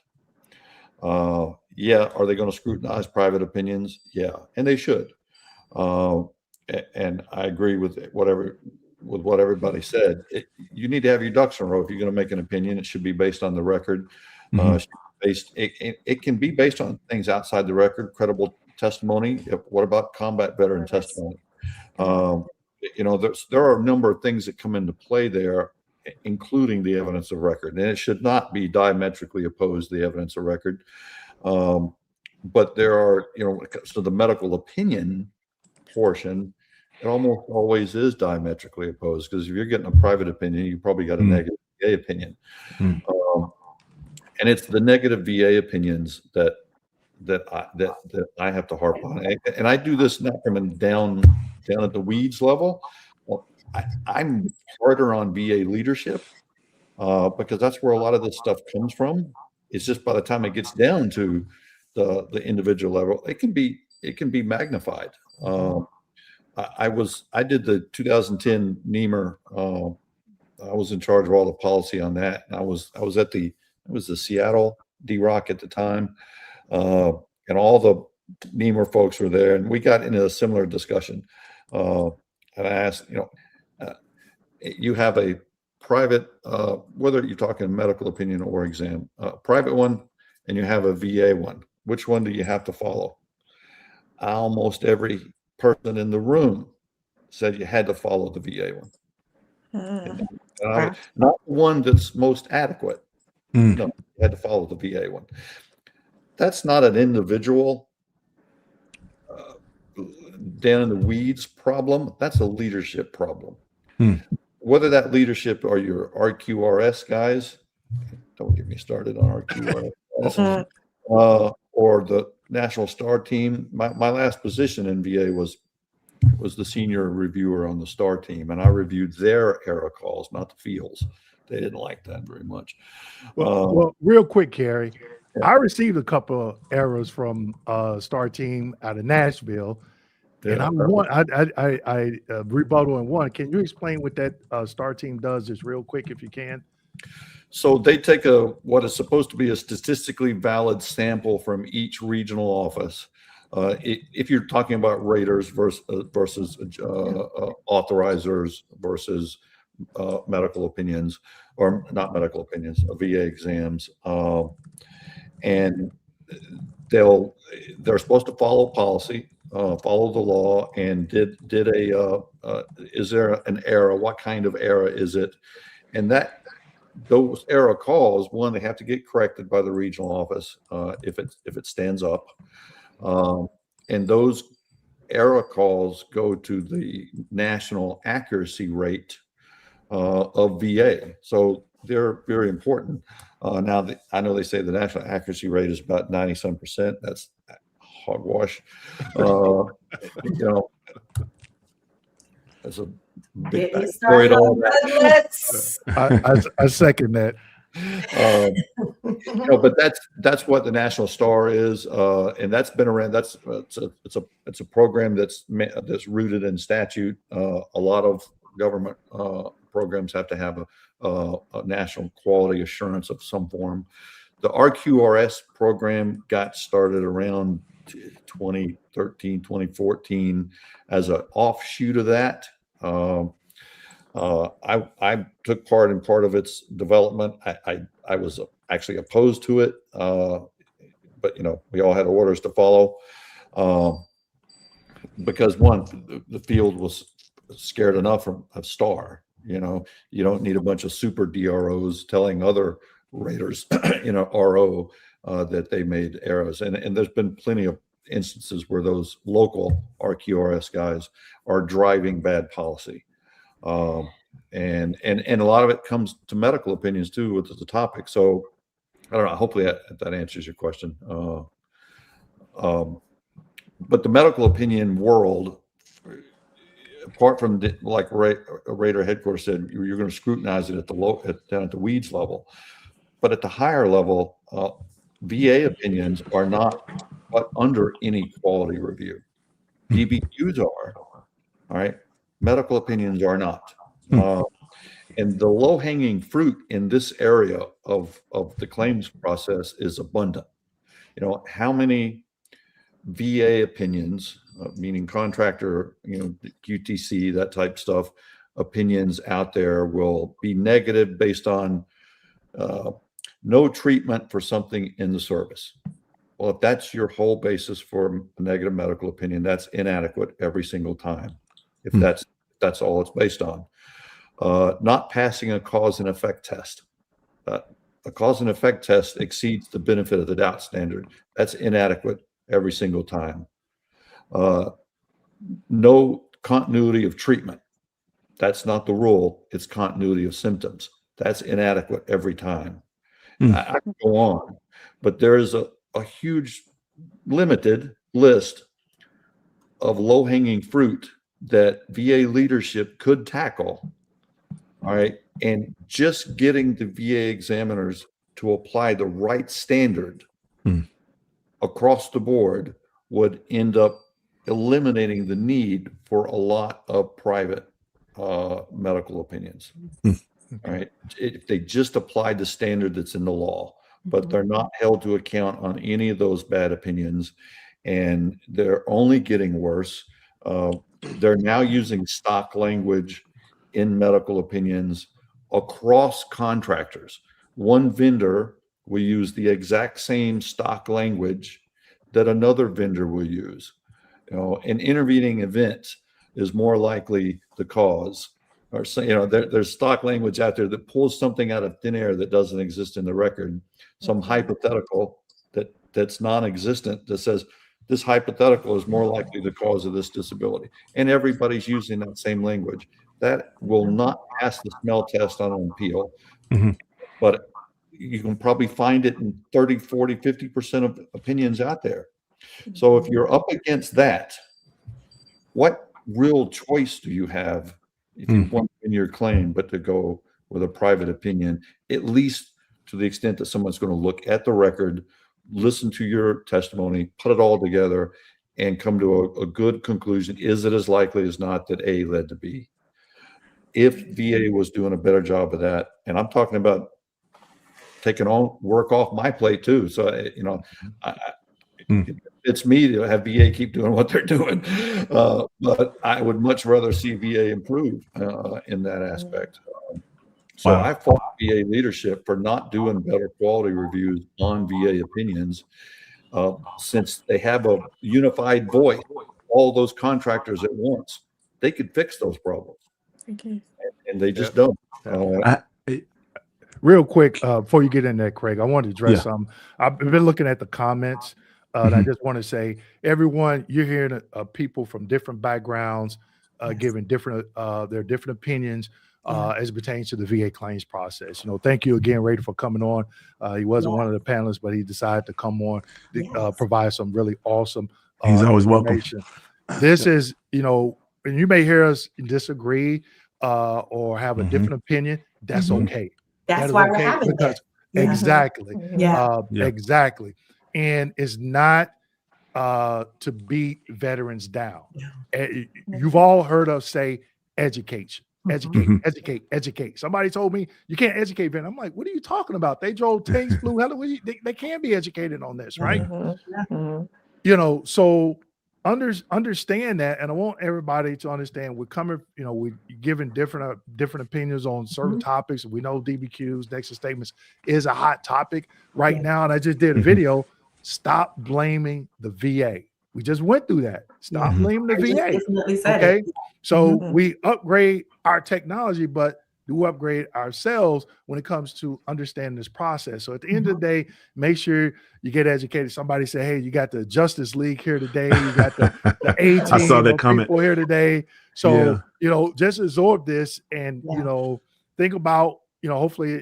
Yeah, are they going to scrutinize private opinions? Yeah, and they should. And I agree with what everybody said. You need to have your ducks in a row. If you're going to make an opinion, it should be based on the record. It can be based on things outside the record, credible testimony. What about combat veteran testimony? There are a number of things that come into play there, including the evidence of record, and it should not be diametrically opposed to the evidence of record. But there are, so the medical opinion portion, it almost always is diametrically opposed, because if you're getting a private opinion, you probably got a negative VA opinion. And it's the negative VA opinions that I have to harp on. And I do this not from a down at the weeds level. Well, I'm harder on VA leadership because that's where a lot of this stuff comes from. It's just by the time it gets down to the individual level, it can be magnified. I did the 2010 NEMR. I was in charge of all the policy on that. And I was at it was the Seattle DROC at the time. And all the NEMR folks were there, and we got into a similar discussion. And I asked, you have a private, whether you're talking medical opinion or exam, private one, and you have a VA one. Which one do you have to follow? Almost every person in the room said you had to follow the VA one. Not the one that's most adequate. No, you had to follow the VA one. That's not an individual down in the weeds problem. That's a leadership problem. Whether that leadership are your RQRS guys, don't get me started on RQRS, or the National STAR team. My last position in VA was the senior reviewer on the STAR team, and I reviewed their error calls, not the fields. They didn't like that very much. Well, real quick, Carrie, I received a couple of errors from STAR team out of Nashville, and I rebuttal in one. Can you explain what that STAR team does, just real quick, if you can? So they take what is supposed to be a statistically valid sample from each regional office, If you're talking about raters versus authorizers versus medical opinions, or not medical opinions, VA exams, and they're supposed to follow policy, follow the law, and is there an error? What kind of error is it? And those error calls, one, they have to get corrected by the regional office if it stands up, and those error calls go to the national accuracy rate of VA. So they're very important. Now, I know they say the national accuracy rate is about 97%. That's hogwash. That's a big story. I second that. But that's what the National Star is, and that's been around. It's a program that's rooted in statute. A lot of government programs have to have a national quality assurance of some form. The RQRS program got started around 2013, 2014 as an offshoot of that. I took part in part of its development. I was actually opposed to it, but we all had orders to follow, because one, the field was scared enough from a STAR. You don't need a bunch of super DROs telling other raters, RO, that they made errors. And there's been plenty of instances where those local RQRS guys are driving bad policy. And a lot of it comes to medical opinions too, which is the topic. So I don't know, hopefully that answers your question. But the medical opinion world, apart from like Rater headquarters said, you're going to scrutinize it down at the weeds level, but at the higher level, VA opinions are not under any quality review. DBQs are, all right. Medical opinions are not. And the low-hanging fruit in this area of the claims process is abundant. How many VA opinions, meaning contractor, QTC, that type stuff, opinions out there will be negative based on no treatment for something in the service. Well, if that's your whole basis for a negative medical opinion, that's inadequate every single time. If that's all it's based on. Not passing a cause and effect test. A cause and effect test exceeds the benefit of the doubt standard. That's inadequate every single time. No continuity of treatment. That's not the rule. It's continuity of symptoms. That's inadequate every time. I can go on, but there is a huge limited list of low-hanging fruit that VA leadership could tackle. All right. And just getting the VA examiners to apply the right standard across the board would end up eliminating the need for a lot of private medical opinions. All right. If they just applied the standard that's in the law, but they're not held to account on any of those bad opinions, and they're only getting worse. They're now using stock language in medical opinions across contractors. One vendor will use the exact same stock language that another vendor will use. An intervening event is more likely the cause. Or there's stock language out there that pulls something out of thin air that doesn't exist in the record, some hypothetical that's non-existent that says this hypothetical is more likely the cause of this disability, and everybody's using that same language. That will not pass the smell test on appeal, but you can probably find it in 30, 40, 50% of opinions out there. So if you're up against that, what real choice do you have if you want in your claim but to go with a private opinion, at least to the extent that someone's going to look at the record, listen to your testimony, put it all together, and come to a good conclusion? Is it as likely as not that A led to B? If VA was doing a better job of that, and I'm talking about taking all work off my plate too. So, it's me to have VA keep doing what they're doing. But I would much rather see VA improve in that aspect. So Wow. I fought VA leadership for not doing better quality reviews on VA opinions, since they have a unified voice, all those contractors at once. They could fix those problems. Okay. And they just don't. Real quick, before you get in there, Craig, I want to address Yeah. something. I've been looking at the comments, and I just want to say, everyone, you're hearing people from different backgrounds giving different their different opinions as it pertains to the VA claims process. You know, thank you again, Raider, for coming on. He wasn't one of the panelists, but he decided to come on to provide some really awesome He's always welcome. information. This is, you know, and you may hear us disagree or have a different opinion. That's okay. That's That is why we're okay, having because this. Yeah. exactly. Yeah. Exactly. And it's not to beat veterans down. You've all heard us say education. Educate. Somebody told me you can't educate veterans. I'm like, what are you talking about? They drove tanks, flew hell. They can be educated on this, right? You know, so understand that, and I want everybody to understand we're coming, you know, we're giving different opinions on certain topics. We know DBQs, nexus statements is a hot topic right now, and I just did a video. Stop blaming the VA. We just went through that. Stop blaming the VA. Okay, so we upgrade our technology, but do upgrade ourselves when it comes to understanding this process. So at the end of the day, make sure you get educated. Somebody say, hey, you got the Justice League here today. You got the A-team I saw that comment here today. So, you know, just absorb this and, you know, think about, you know, hopefully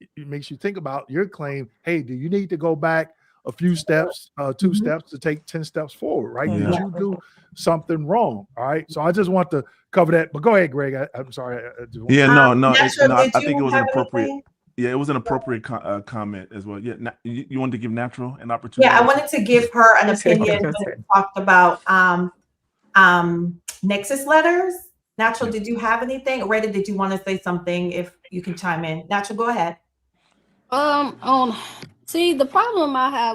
it makes you think about your claim. Hey, do you need to go back a few steps, 2 steps to take 10 steps forward, right? Did you do something wrong? All right. So I just want to cover that. But go ahead, Greg. I'm sorry. I think it was an appropriate. Yeah, it was an appropriate comment as well. Yeah, you wanted to give Natural an opportunity. Yeah, I wanted to give her an opinion when we talked about nexus letters. Natural, did you have anything? Rita, did you want to say something? If you can chime in. Natural, go ahead. See, the problem I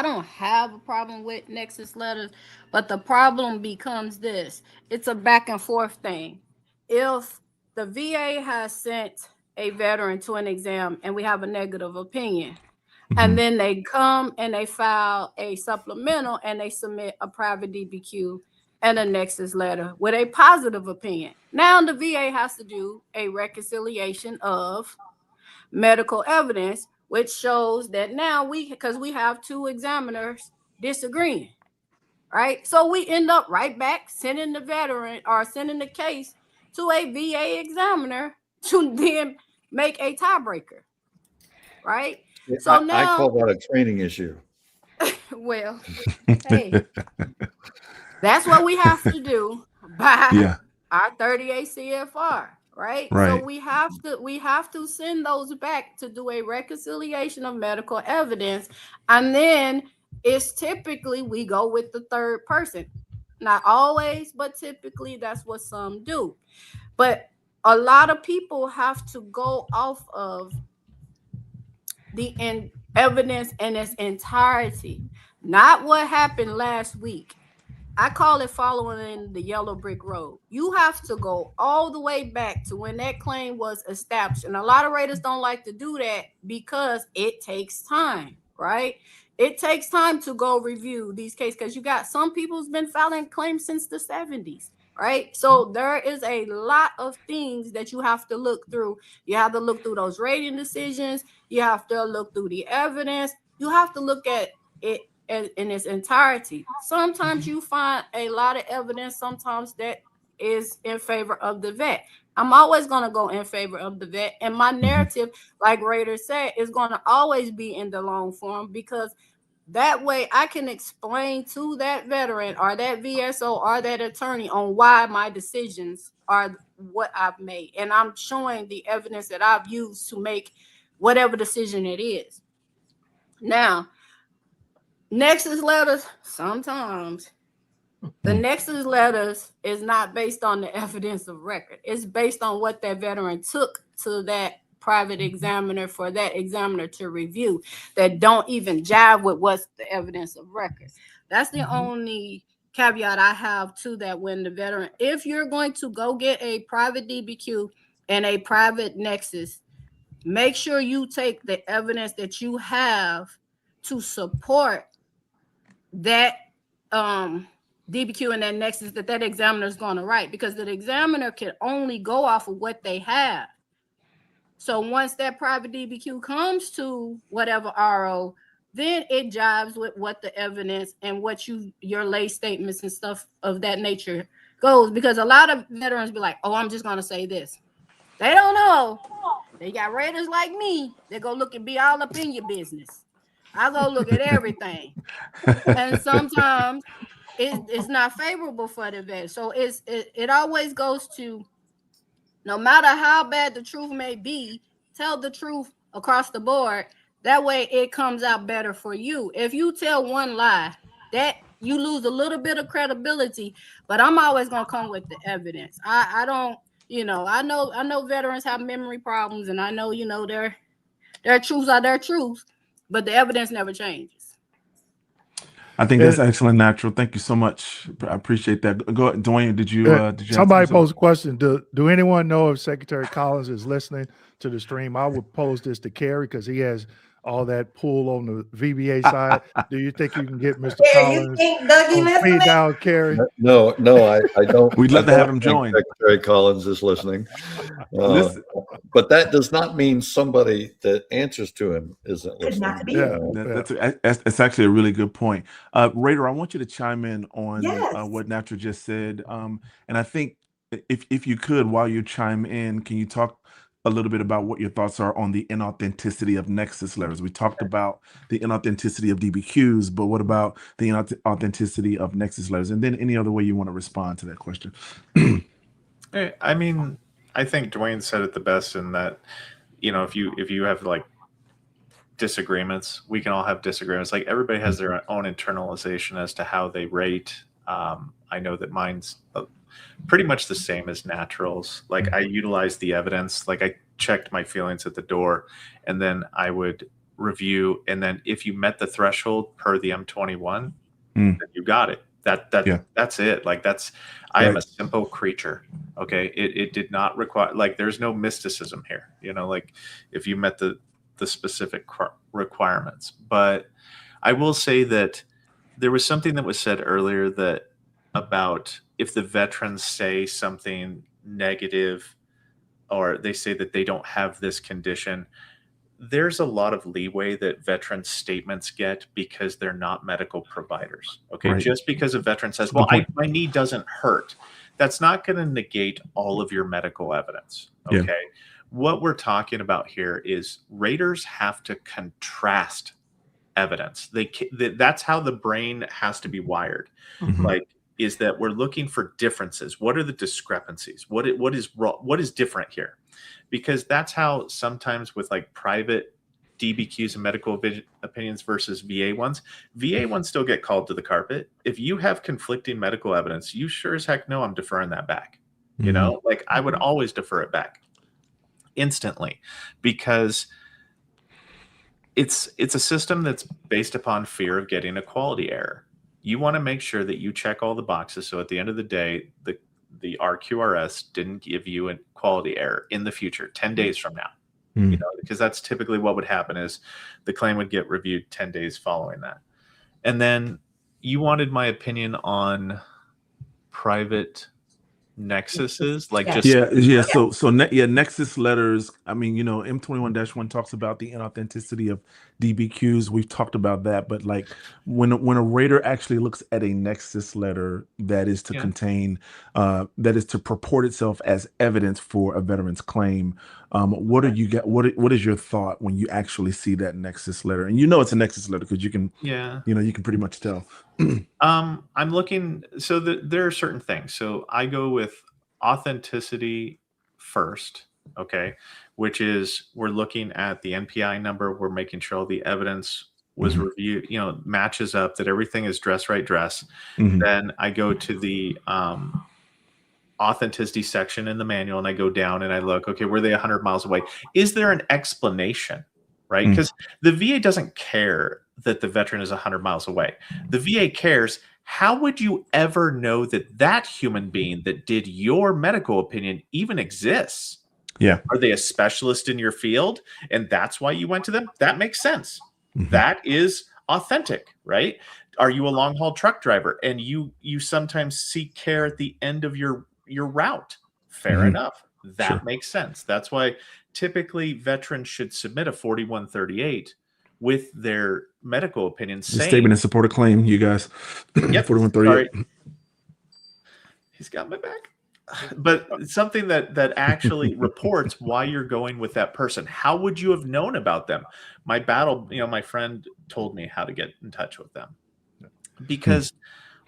don't have a problem with nexus letters, but the problem becomes this. It's a back and forth thing. If the VA has sent a veteran to an exam and we have a negative opinion, and then they come and they file a supplemental and they submit a private DBQ and a nexus letter with a positive opinion. Now the VA has to do a reconciliation of medical evidence, which shows that now because we have 2 examiners disagreeing, right? So we end up right back sending the veteran or sending the case to a VA examiner to then make a tiebreaker, right? So now I call that a training issue. Well, hey, that's what we have to do by our 38 CFR. Right. So we have to send those back to do a reconciliation of medical evidence. And then it's typically we go with the third person. Not always, but typically that's what some do. But a lot of people have to go off of the evidence in its entirety, not what happened last week. I call it following the yellow brick road. You have to go all the way back to when that claim was established. And a lot of raters don't like to do that because it takes time, right? It takes time to go review these cases because you got some people who's been filing claims since the 70s, right? So there is a lot of things that you have to look through. You have to look through those rating decisions. You have to look through the evidence. You have to look at it in its entirety. Sometimes you find a lot of evidence, sometimes that is in favor of the vet. I'm always going to go in favor of the vet. And my narrative, like Raider said, is going to always be in the long form because that way I can explain to that veteran or that VSO or that attorney on why my decisions are what I've made. And I'm showing the evidence that I've used to make whatever decision it is. Now, nexus letters, sometimes the nexus letters is not based on the evidence of record. It's based on what that veteran took to that private examiner for that examiner to review that don't even jive with what's the evidence of record. That's the only caveat I have to that. When the veteran, if you're going to go get a private DBQ and a private nexus, make sure you take the evidence that you have to support that DBQ and that nexus that examiner is going to write, because the examiner can only go off of what they have. So once that private DBQ comes to whatever RO, then it jives with what the evidence and what your lay statements and stuff of that nature goes. Because a lot of veterans be like, oh, I'm just going to say this. They don't know. They got raiders like me. They go look and be all up in your business. I go look at everything. And sometimes it's not favorable for the vet. So it always goes to, no matter how bad the truth may be, tell the truth across the board. That way it comes out better for you. If you tell one lie, that you lose a little bit of credibility, but I'm always going to come with the evidence. I don't, I know veterans have memory problems, and I know, their truths are their truths, but the evidence never changes. I think that's excellent, Natural. Thank you so much. I appreciate that. Go ahead, Dwayne. Did you somebody posed a question? Do anyone know if Secretary Collins is listening to the stream? I would pose this to Kerry because he has all that pull on the VBA side. Do you think you can get Mr. Collins on speed dial, Kerry? No, I don't. We'd love to have him think join. Secretary Collins is listening. But that does not mean somebody that answers to him isn't listening. That's actually a really good point. Raider, I want you to chime in on what Natural just said. And I think if you could, while you chime in, can you talk a little bit about what your thoughts are on the inauthenticity of nexus letters? We talked about the inauthenticity of DBQs, but what about the inauthenticity of nexus letters? And then any other way you want to respond to that question. I mean, I think Dwayne said it the best in that, if you have like disagreements, we can all have disagreements. Like everybody has their own internalization as to how they rate. I know that mine's pretty much the same as Natural's. Like I utilize the evidence. Like I checked my feelings at the door, and then I would review. And then if you met the threshold per the M21, then you got it. That's it. Like I am a simple creature. Okay. It did not require, like, there's no mysticism here, like if you met the specific requirements. But I will say that there was something that was said earlier about if the veterans say something negative, or they say that they don't have this condition, there's a lot of leeway that veteran statements get because they're not medical providers. Okay. Right. Just because a veteran says, well, my knee doesn't hurt, that's not going to negate all of your medical evidence. Okay. Yeah. What we're talking about here is raters have to contrast evidence. That's how the brain has to be wired. Mm-hmm. Like, is that we're looking for differences. What are the discrepancies? What is different here? Because that's how sometimes with like private DBQs and medical opinions versus VA ones still get called to the carpet. If you have conflicting medical evidence, you sure as heck know I'm deferring that back. Mm-hmm. Like I would always defer it back instantly, because it's a system that's based upon fear of getting a quality error. You want to make sure that you check all the boxes. So at the end of the day, the RQRS didn't give you a quality error in the future, 10 days from now, because that's typically what would happen is the claim would get reviewed 10 days following that. And then you wanted my opinion on private nexuses, like nexus letters. I mean, M21-1 talks about the inauthenticity of DBQs. We've talked about that, but like when a rater actually looks at a nexus letter that is to contain, that is to purport itself as evidence for a veteran's claim, what is your thought when you actually see that nexus letter? And it's a nexus letter because you can, you can pretty much tell. I'm looking, so there are certain things. So I go with authenticity first, okay, which is we're looking at the NPI number. We're making sure all the evidence was reviewed, matches up, that everything is dress right dress. Then I go to the authenticity section in the manual, and I go down and I look, okay, were they 100 miles away? Is there an explanation, right? Because the VA doesn't care that the veteran is 100 miles away. The VA cares. How would you ever know that that human being that did your medical opinion even exists? Yeah. Are they a specialist in your field? And that's why you went to them? That makes sense. Mhm. That is authentic, right? Are you a long haul truck driver and you sometimes seek care at the end of your route? Fair Mhm. enough. That Sure. makes sense. That's why typically veterans should submit a 4138 with their medical opinion The saying, statement in support of claim, you guys. Yep. 4138. Sorry. He's got my back. But something that actually reports why you're going with that person. How would you have known about them? My friend told me how to get in touch with them. Because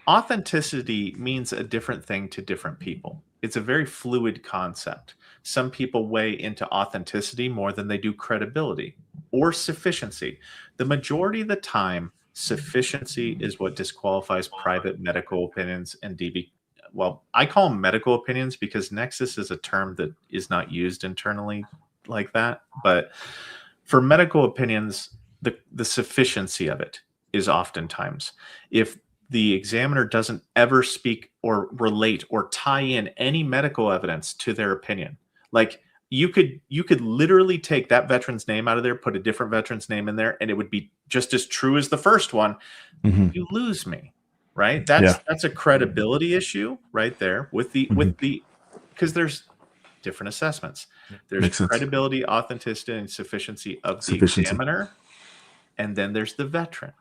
authenticity means a different thing to different people. It's a very fluid concept. Some people weigh into authenticity more than they do credibility or sufficiency. The majority of the time, sufficiency is what disqualifies private medical opinions and DB. Well, I call them medical opinions because nexus is a term that is not used internally like that. But for medical opinions, the sufficiency of it is oftentimes, if the examiner doesn't ever speak or relate or tie in any medical evidence to their opinion, like you could literally take that veteran's name out of there, put a different veteran's name in there, and it would be just as true as the first one. Mhm. You lose me, right? That's a credibility issue right there with the because there's different assessments. There's Makes sense. credibility, authenticity, and sufficiency of the Sufficiency. examiner, and then there's the veteran,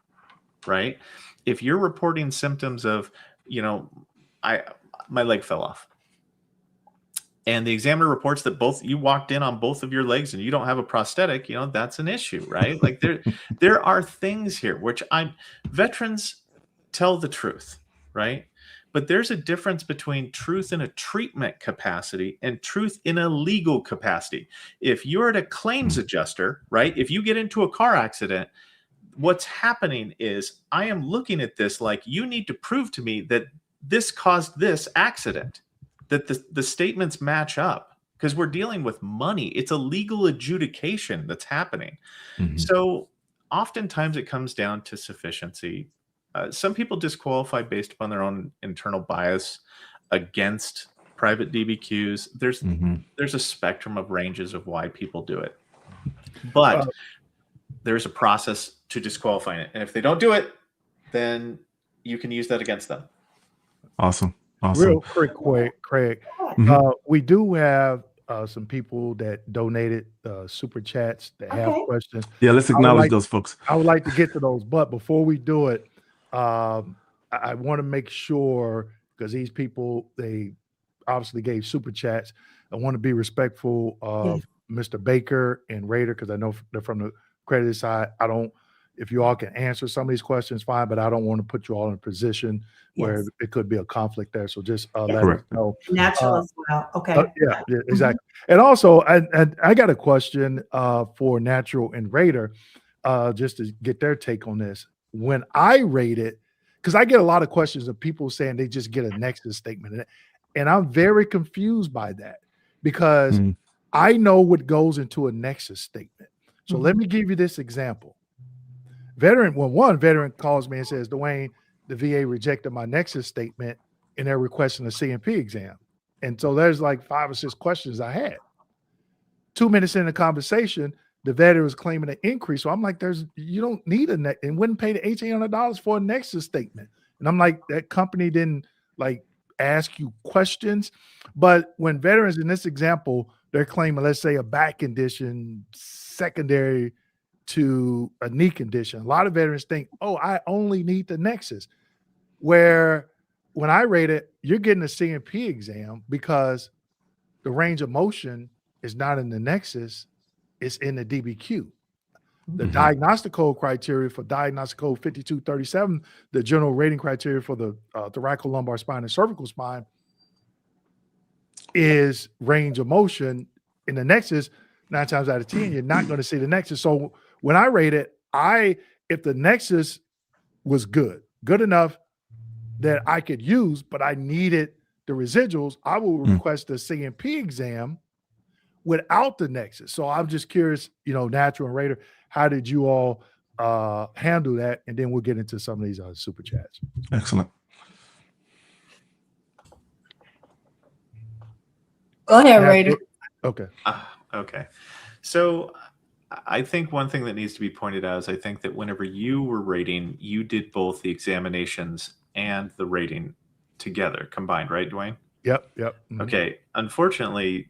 right? If you're reporting symptoms of, my leg fell off, and the examiner reports that you walked in on both of your legs and you don't have a prosthetic, that's an issue, right? Like there are things here which veterans tell the truth, right? But there's a difference between truth in a treatment capacity and truth in a legal capacity. If you're at a claims adjuster, right? If you get into a car accident, what's happening is I am looking at this like you need to prove to me that this caused this accident, that the statements match up, because we're dealing with money. It's a legal adjudication that's happening. Mhm. So oftentimes it comes down to sufficiency. Some people disqualify based upon their own internal bias against private DBQs. There's a spectrum of ranges of why people do it, but there's a process to disqualifying it. And if they don't do it, then you can use that against them. Awesome. Real quick, Craig. We do have some people that donated super chats that have questions. Yeah, let's acknowledge those folks. I would like to get to those, but before we do it, I want to make sure, because these people, they obviously gave super chats. I want to be respectful of Mr. Baker and Raider, because I know they're from the credited side. If you all can answer some of these questions, fine, but I don't want to put you all in a position where it could be a conflict there. So just let us know. Natural as well. Okay. Yeah, exactly. And also, I got a question for Natural and Raider, just to get their take on this. When I rate it, because I get a lot of questions of people saying they just get a nexus statement, and I'm very confused by that, because I know what goes into a nexus statement. So let me give you this example. One veteran calls me and says, Dewayne, the VA rejected my nexus statement and they're requesting a CMP exam. And so there's like 5 or 6 questions I had. 2 minutes in the conversation, the veteran was claiming an increase. So I'm like, you don't need and wouldn't pay the $1,800 for a nexus statement. And I'm like, that company didn't ask you questions. But when veterans in this example, they're claiming, let's say, a back condition secondary to a knee condition, a lot of veterans think, oh, I only need the nexus. Where when I rate it, you're getting a CMP exam because the range of motion is not in the nexus, it's in the DBQ. The diagnostic code criteria for diagnostic code 5237, the general rating criteria for the thoracolumbar spine and cervical spine, is range of motion. In the nexus, 9 times out of 10, you're not going to see the nexus. So when I rate it, if the nexus was good enough that I could use, but I needed the residuals, I will request a CMP exam without the nexus. So I'm just curious, Natural and Raider, how did you all handle that, and then we'll get into some of these super chats. Excellent. Go ahead, Raider. Okay. Okay. So I think one thing that needs to be pointed out is I think that whenever you were rating, you did both the examinations and the rating together, combined, right, Dewayne? Yep. Mm-hmm. Okay. Unfortunately,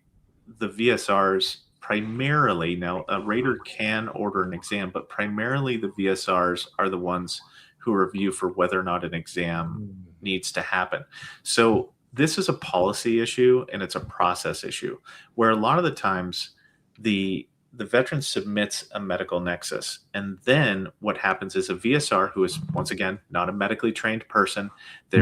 the VSRs primarily, now a rater can order an exam, but primarily the VSRs are the ones who review for whether or not an exam needs to happen. So this is a policy issue and it's a process issue where a lot of the times the veteran submits a medical nexus, and then what happens is a VSR, who is once again not a medically trained person, they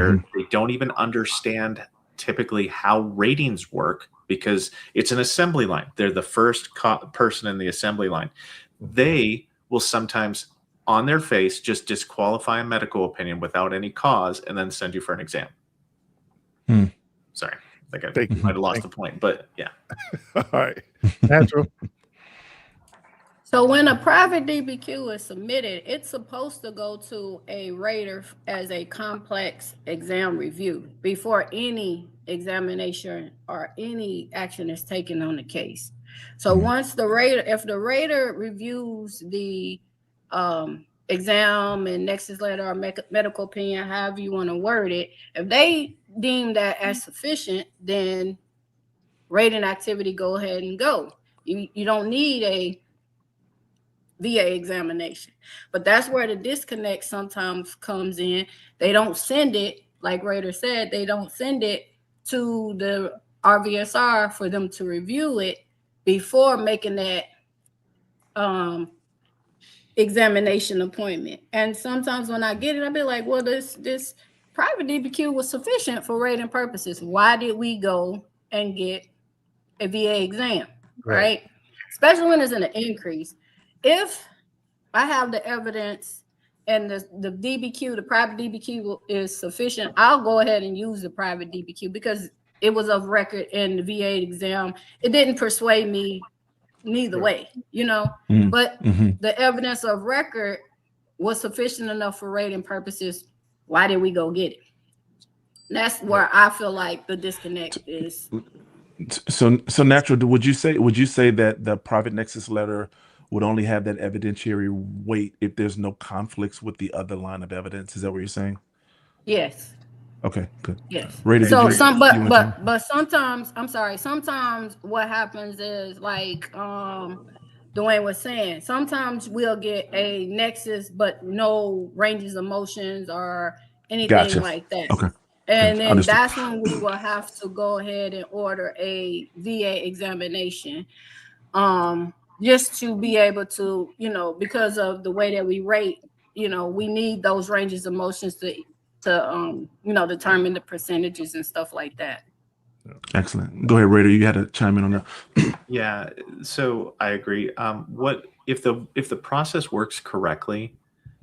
don't even understand typically how ratings work because it's an assembly line. They're the first person in the assembly line. They will sometimes on their face just disqualify a medical opinion without any cause and then send you for an exam. Sorry, I think I might have lost the point, but yeah. All right, natural. So when a private DBQ is submitted, it's supposed to go to a rater as a complex exam review before any examination or any action is taken on the case. So once the rater, if the rater reviews the exam and nexus letter or medical opinion, however you want to word it, if they deem that as sufficient, then rating activity go ahead and go. You don't need a VA examination. But that's where the disconnect sometimes comes in. They don't send it, like Raider said, they don't send it to the RVSR for them to review it before making that examination appointment. And sometimes when I get it, I'll be like, well, this private DBQ was sufficient for rating purposes. Why did we go and get a VA exam, right? Especially when it's an increase. If I have the evidence and the DBQ, the private DBQ is sufficient, I'll go ahead and use the private DBQ because it was of record in the VA exam. It didn't persuade me neither way, you know, but the evidence of record was sufficient enough for rating purposes. Why did we go get it? And that's where I feel like the disconnect is. So natural, would you say that the private nexus letter would only have that evidentiary weight if there's no conflicts with the other line of evidence? Is that what you're saying? Yes. Okay, good. Yes. Raider, So but sometimes, I'm sorry, sometimes what happens is like Dewayne was saying, sometimes we'll get a nexus but no ranges of motions or anything like that. Okay. And then that's when we will have to go ahead and order a VA examination. Just to be able to, you know, because of the way that we rate, you know, we need those ranges of motions to you know, determine the percentages and stuff like that. Excellent. Go ahead, Raider. You had to chime in on that. Yeah, so I agree. What if the process works correctly,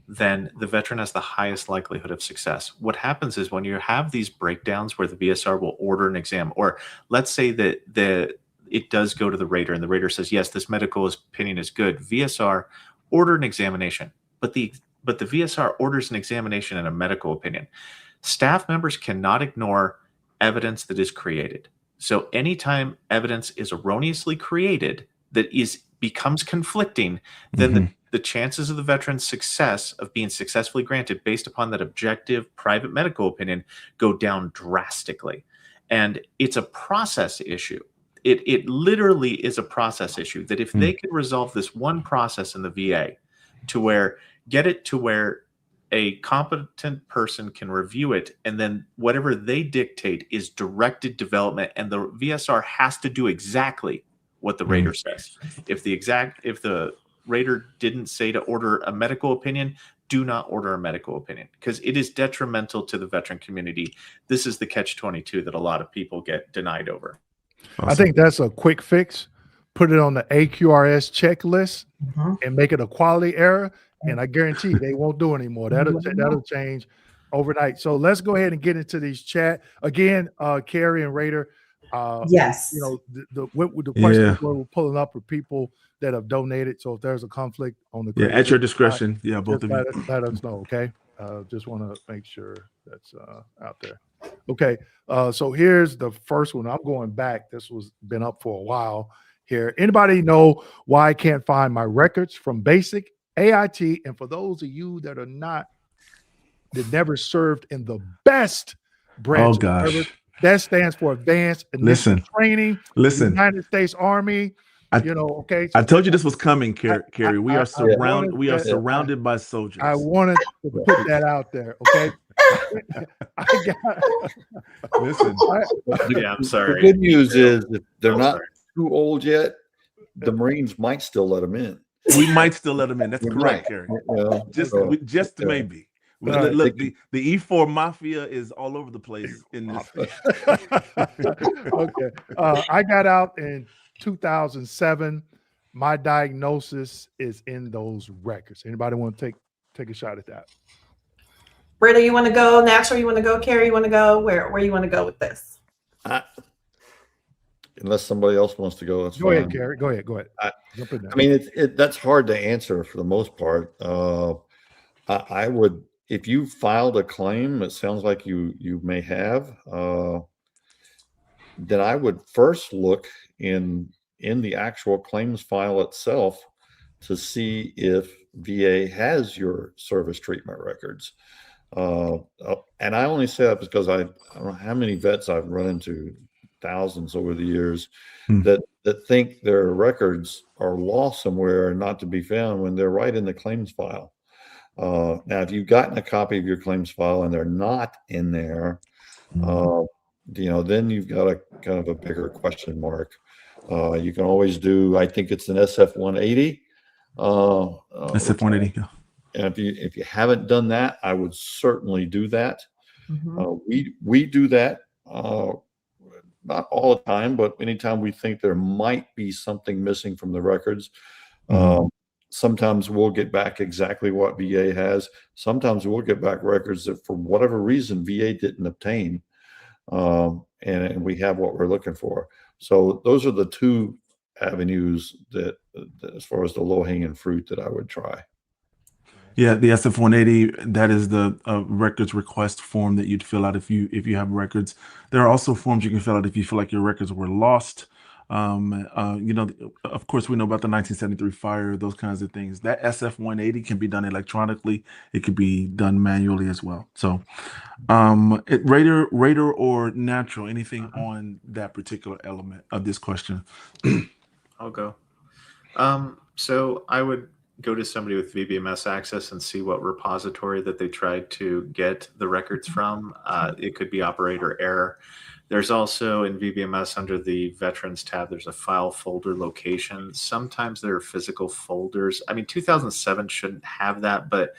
then the veteran has the highest likelihood of success. What happens is when you have these breakdowns where the VSR will order an exam, or let's say that it does go to the rater and the rater says, yes, this medical opinion is good. VSR order an examination, but the VSR orders an examination and a medical opinion. Staff members cannot ignore evidence that is created. So anytime evidence is erroneously created that becomes conflicting, then the chances of the veteran's success of being successfully granted based upon that objective private medical opinion go down drastically. And it's a process issue. It literally is a process issue that if they could resolve this one process in the VA to get it to where a competent person can review it, and then whatever they dictate is directed development, and the VSR has to do exactly what the rater says. If the rater didn't say to order a medical opinion, do not order a medical opinion because it is detrimental to the veteran community. This is the catch-22 that a lot of people get denied over. Awesome. I think that's a quick fix. Put it on the AQRS checklist and make it a quality error. And I guarantee they won't do it anymore. That'll change overnight. So let's go ahead and get into these chat. Again, Carrie and Raider, Yes. You know, the questions Yeah. we're pulling up are people that have donated. So if there's a conflict on the Yeah, at your discretion. Yeah, both just of you. let us know, okay? Just want to make sure that's out there. Okay, so here's the first one. I'm going back. This was been up for a while here. Anybody know why I can't find my records from basic AIT? And for those of you that are not, that never served in the best branch Oh of service, gosh. that stands for Advanced Initial Listen. Training, Listen. United States Army. I- You know, okay. I told you this was coming, Carrie. We are wanted surrounded by soldiers. I wanted to put that out there, okay? I got Listen. Yeah, I'm The sorry. good news is that they're I'm not sorry. too old yet. The Marines might still let them in. We might still let them in. That's We correct, might. Carrie. You know, Just so, yeah. maybe. All right. Look, the E4 mafia is all over the place in this. Okay. I got out in 2007. My diagnosis is in those records. Anybody want to take a shot at that? Britta, you want to go? Natural, you want to go? Carrie, you want to go? Where you want to go with this? Unless somebody else wants to go, that's Go fine. ahead, Gary. Go ahead. Jump in there. I mean, that's hard to answer for the most part. I would, if you filed a claim, it sounds like you may have, then I would first look in the actual claims file itself to see if VA has your service treatment records. And I only say that because I don't know how many vets I've run into, thousands over the years, that think their records are lost somewhere and not to be found when they're right in the claims file. Now, if you've gotten a copy of your claims file and they're not in there, you know, then you've got a kind of a bigger question mark. You can always do, I think it's an SF-180. SF-180. Yeah. And if you haven't done that, I would certainly do that. Mm-hmm. We do that, not all the time, but anytime we think there might be something missing from the records. Sometimes we'll get back exactly what VA has. Sometimes we'll get back records that for whatever reason VA didn't obtain, and we have what we're looking for. So those are the two avenues that as far as the low-hanging fruit that I would try. Yeah, the SF-180, that is the records request form that you'd fill out if you have records. There are also forms you can fill out if you feel like your records were lost. You know, of course, we know about the 1973 fire, those kinds of things. That SF-180 can be done electronically. It could be done manually as well. So, Raider or Natural, anything on that particular element of this question? I'll go. So I would go to somebody with VBMS access and see what repository that they tried to get the records from. It could be operator error. There's also in VBMS under the Veterans tab, there's a file folder location. Sometimes there are physical folders. I mean, 2007 shouldn't have that, but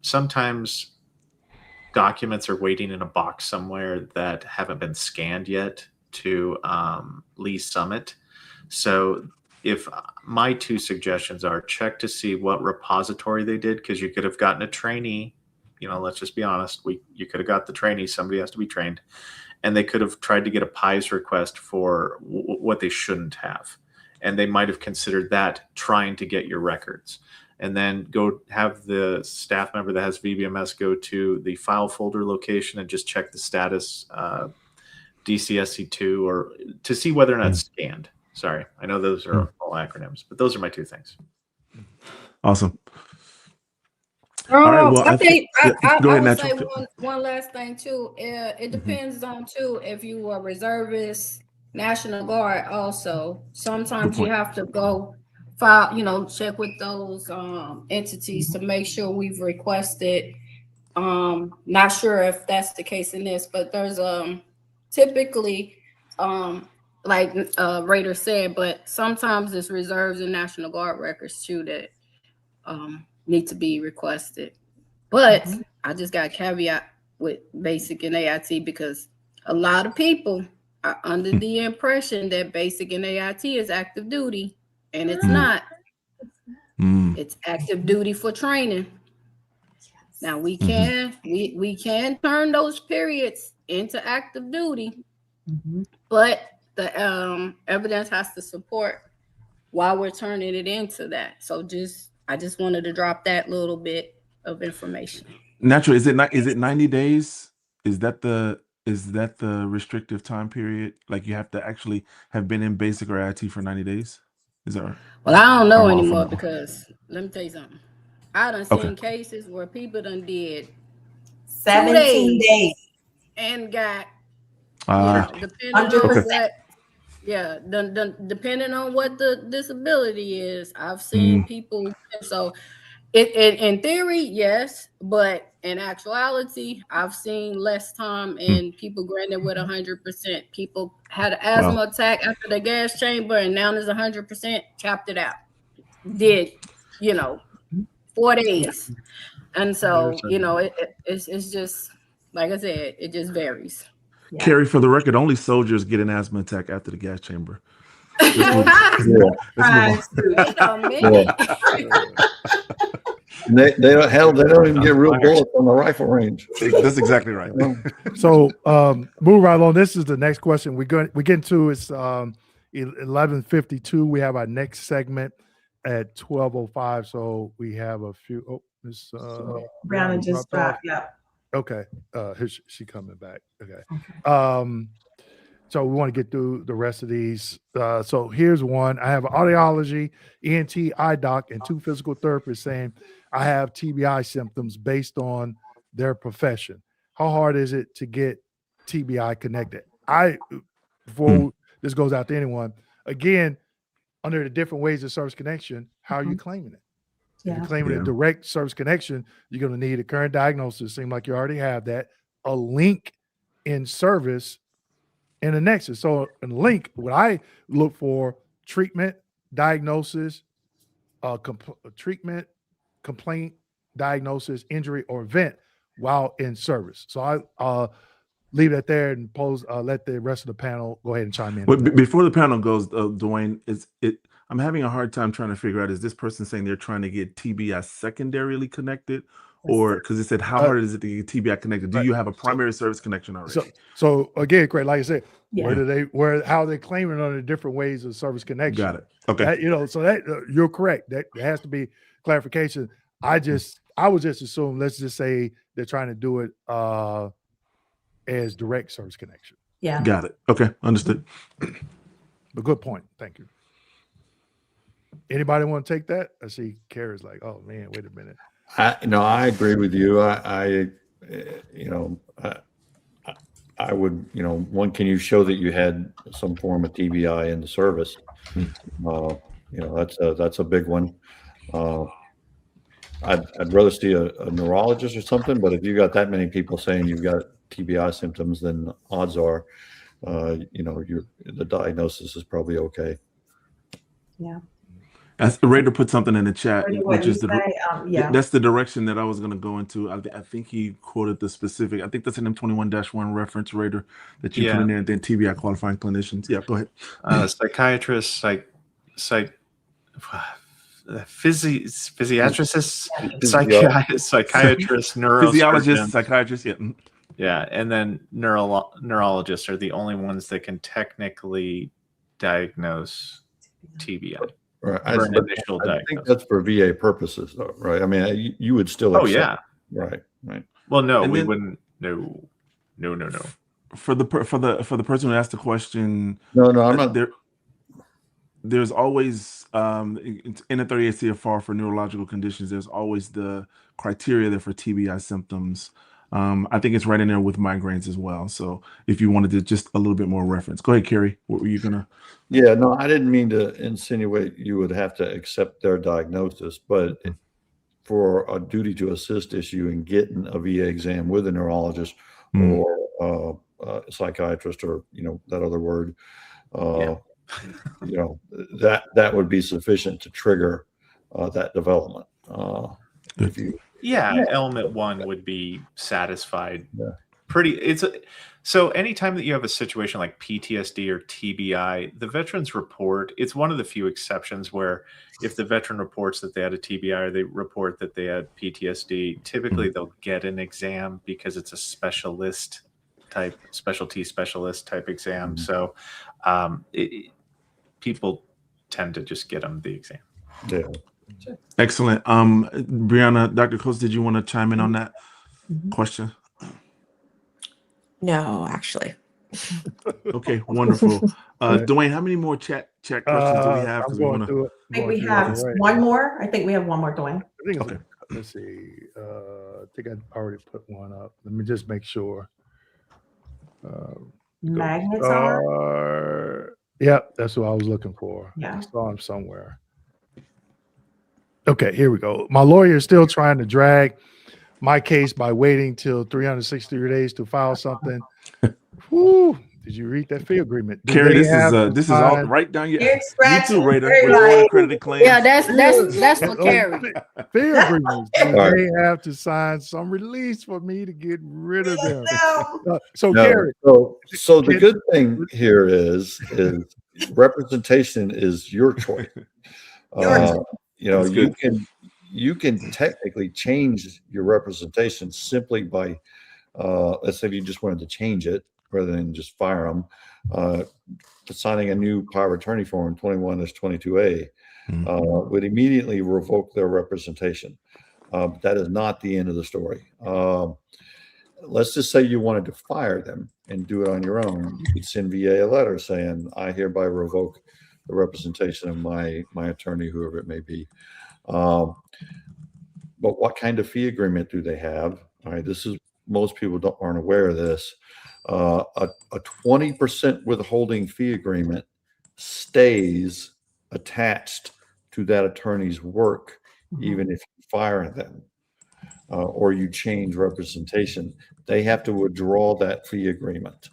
sometimes documents are waiting in a box somewhere that haven't been scanned yet to Lee Summit. So if my two suggestions are, check to see what repository they did, because you could have gotten a trainee, you know, let's just be honest, you could have got the trainee, somebody has to be trained, and they could have tried to get a PIES request for what they shouldn't have. And they might have considered that trying to get your records. And then go have the staff member that has VBMS go to the file folder location and just check the status DCSC2 or to see whether or not it's scanned. Sorry, I know those are all acronyms, but those are my two things. Awesome. All right, well, I think I go ahead, would say Natural. one last thing too. It depends on too if you are reservist, National Guard. Also, sometimes you have to go file, you know, check with those entities to make sure we've requested. Not sure if that's the case in this, but there's typically like Raider said, but sometimes it's reserves and National Guard records too that need to be requested. But I just got a caveat with basic and AIT because a lot of people are under the impression that basic and AIT is active duty, and it's not. It's active duty for training. Now we can we can turn those periods into active duty but the evidence has to support why we're turning it into that. So I just wanted to drop that little bit of information. Naturally, is it 90 days? Is that the restrictive time period? Like you have to actually have been in basic or IT for 90 days? Is that right? Well, I don't know I'm off on anymore that one. because let me tell you something. I done seen cases where people done did 17 days and got depending on what, depending on what the disability is. I've seen people, so it in theory, yes, but in actuality, I've seen less time and people granted with 100%. People had an asthma attack after the gas chamber, and now there's 100%, chopped it out. Did 4 days, and so it's just like I said, it just varies. Carrie, for the record, only soldiers get an asthma attack after the gas chamber. Let's Wait a minute. They don't even get real bullets on the rifle range. That's exactly right. So move right along. This is the next question we get into. It's 11:52. We have our next segment at 12:05. So we have a few. Oh, Miss Brown just dropped. Yeah. Okay. She coming back. Okay. So we want to get through the rest of these. So here's one. I have audiology, ENT, eye doc, and 2 physical therapists saying I have TBI symptoms based on their profession. How hard is it to get TBI connected? Before this goes out to anyone, again, under the different ways of service connection, how are you claiming it? If you're claiming a direct service connection, you're going to need a current diagnosis. Seems like you already have that. A link in service and a nexus. So in link, what I look for, treatment, diagnosis, treatment, complaint, diagnosis, injury, or event while in service. So I leave that there and let the rest of the panel go ahead and chime in. But before the panel goes, Dewayne, I'm having a hard time trying to figure out, is this person saying they're trying to get TBI secondarily connected? Or because it said, how hard is it to get TBI connected? Do you have a primary service connection already? So again, Craig, like I said, how are they claiming on the different ways of service connection? Got it. Okay. That, you're correct. That there has to be clarification. I would just assume, let's just say they're trying to do it as direct service connection. Yeah. Got it. Okay. Understood. But good point. Thank you. Anybody want to take that? I see Carrie's like, oh man, wait a minute. I agree with you. I would, one, can you show that you had some form of TBI in the service? That's a big one. I'd rather see a neurologist or something, but if you got that many people saying you've got TBI symptoms, then odds are, the diagnosis is probably okay. Yeah. As Raider put something in the chat, which is that's the direction that I was going to go into. I think he quoted the specific. I think that's an M21-1 reference, Raider, that you put in there. And then TBI qualifying clinicians. Yeah, go ahead. Psychiatrists, psychiatrists, physiologists, psychiatrists. Yeah, and then neurologists are the only ones that can technically diagnose TBI. Right. I think that's for VA purposes, though, right? I mean, you would still. Right. Well, no, and we then, wouldn't. No. For the person who asked the question, no, I'm not there. There's always in the 38 CFR for neurological conditions. There's always the criteria there for TBI symptoms. I think it's right in there with migraines as well. So if you wanted to just a little bit more reference, go ahead, Carrie. What were you gonna? Yeah, no, I didn't mean to insinuate you would have to accept their diagnosis, but for a duty to assist issue in getting a VA exam with a neurologist or a psychiatrist, or that other word, that would be sufficient to trigger that development. Element 1 would be satisfied. So anytime that you have a situation like PTSD or TBI, the veterans report, it's one of the few exceptions where if the veteran reports that they had a TBI or they report that they had PTSD, typically they'll get an exam because it's a specialist type, specialty specialist type exam. So people tend to just get them the exam. Yeah. Excellent. Brianna, Dr. Coates, did you want to chime in on that question? No, actually. Okay, wonderful. Dewayne, how many more chat questions do we have? I'm Because we going want to. through it. I think we Going through have it right one now. more. I think we have one more, Dwayne. I think it's Okay. let's see. I think I already put one up. Let me just make sure. Magnetar. Yeah, that's what I was looking for. Yeah. I saw him somewhere. Okay, here we go. My lawyer is still trying to drag my case by waiting till 363 days to file something. Whew. Did you read that fee agreement? Do Carrie, they this have to is all sign- right down your. You're You scratching too, Raider. everybody. With your accredited claims. Yeah, that's for Carrie. Fee agreements. Do All right. they have to sign some release for me to get rid of them? No. So, No, Carrie, so the good thing here is representation is your choice. You know, That's you can technically change your representation simply by, let's say if you just wanted to change it rather than just fire them, signing a new power of attorney form 21-22A would immediately revoke their representation. That is not the end of the story. Let's just say you wanted to fire them and do it on your own. You could send VA a letter saying, I hereby revoke the representation of my attorney, whoever it may be. But what kind of fee agreement do they have? All right, this is, most people aren't aware of this. A 20% withholding fee agreement stays attached to that attorney's work, even if you fire them or you change representation. They have to withdraw that fee agreement.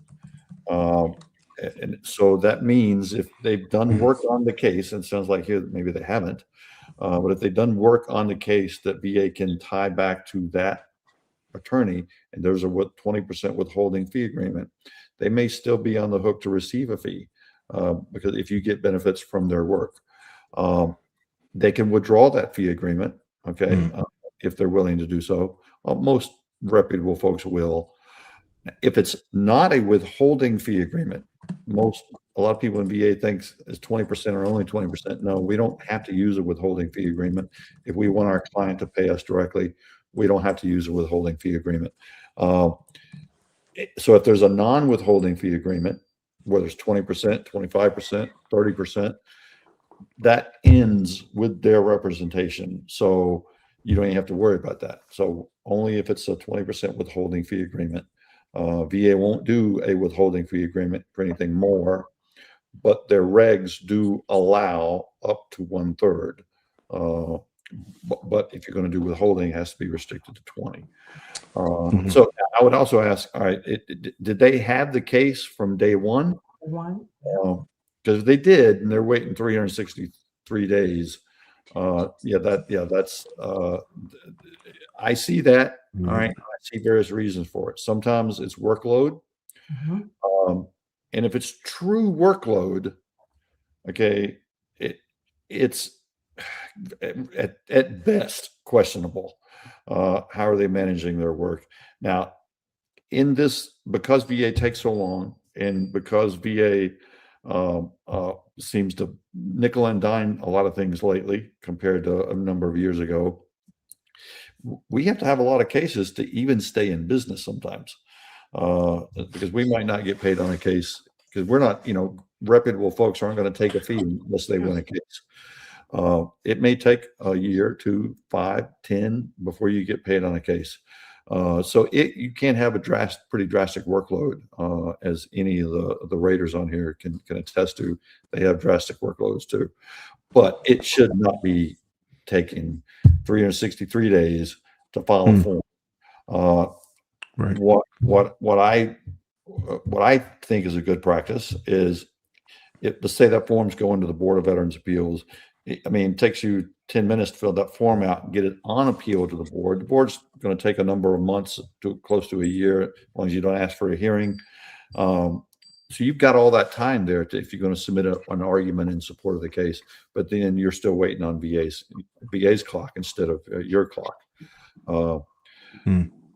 And so that means if they've done work on the case, and it sounds like here maybe they haven't, but if they've done work on the case that VA can tie back to that attorney, and there's a 20% withholding fee agreement, they may still be on the hook to receive a fee because if you get benefits from their work, they can withdraw that fee agreement. Okay, if they're willing to do so. Most reputable folks will. If it's not a withholding fee agreement, a lot of people in VA thinks it's 20% or only 20%. No, we don't have to use a withholding fee agreement. If we want our client to pay us directly, we don't have to use a withholding fee agreement. So if there's a non-withholding fee agreement, whether it's 20%, 25%, 30%, that ends with their representation. So you don't even have to worry about that. So only if it's a 20% withholding fee agreement. VA won't do a withholding fee agreement for anything more, but their regs do allow up to 1/3. But if you're going to do withholding, it has to be restricted to 20. So I would also ask, all right, did they have the case from day one? Because they did, and they're waiting 363 days. That's I see that. All right, I see various reasons for it. Sometimes it's workload, and if it's true workload, okay, it's at best questionable. How are they managing their work now? In this, because VA takes so long, and because VA seems to nickel and dime a lot of things lately compared to a number of years ago, we have to have a lot of cases to even stay in business sometimes, because we might not get paid on a case because we're not, reputable folks aren't going to take a fee unless they win a case. It may take a year, 2, 5, 10 before you get paid on a case. So you can have a pretty drastic workload, as any of the raters on here can attest to. They have drastic workloads too, but it should not be taking 363 days to file a form. Right. What I think is a good practice is, let's say that form's going to the Board of Veterans Appeals. It takes you 10 minutes to fill that form out and get it on appeal to the board. The board's going to take a number of months to close to a year, as long as you don't ask for a hearing. So you've got all that time there if you're going to submit an argument in support of the case, but then you're still waiting on VA's clock instead of your clock.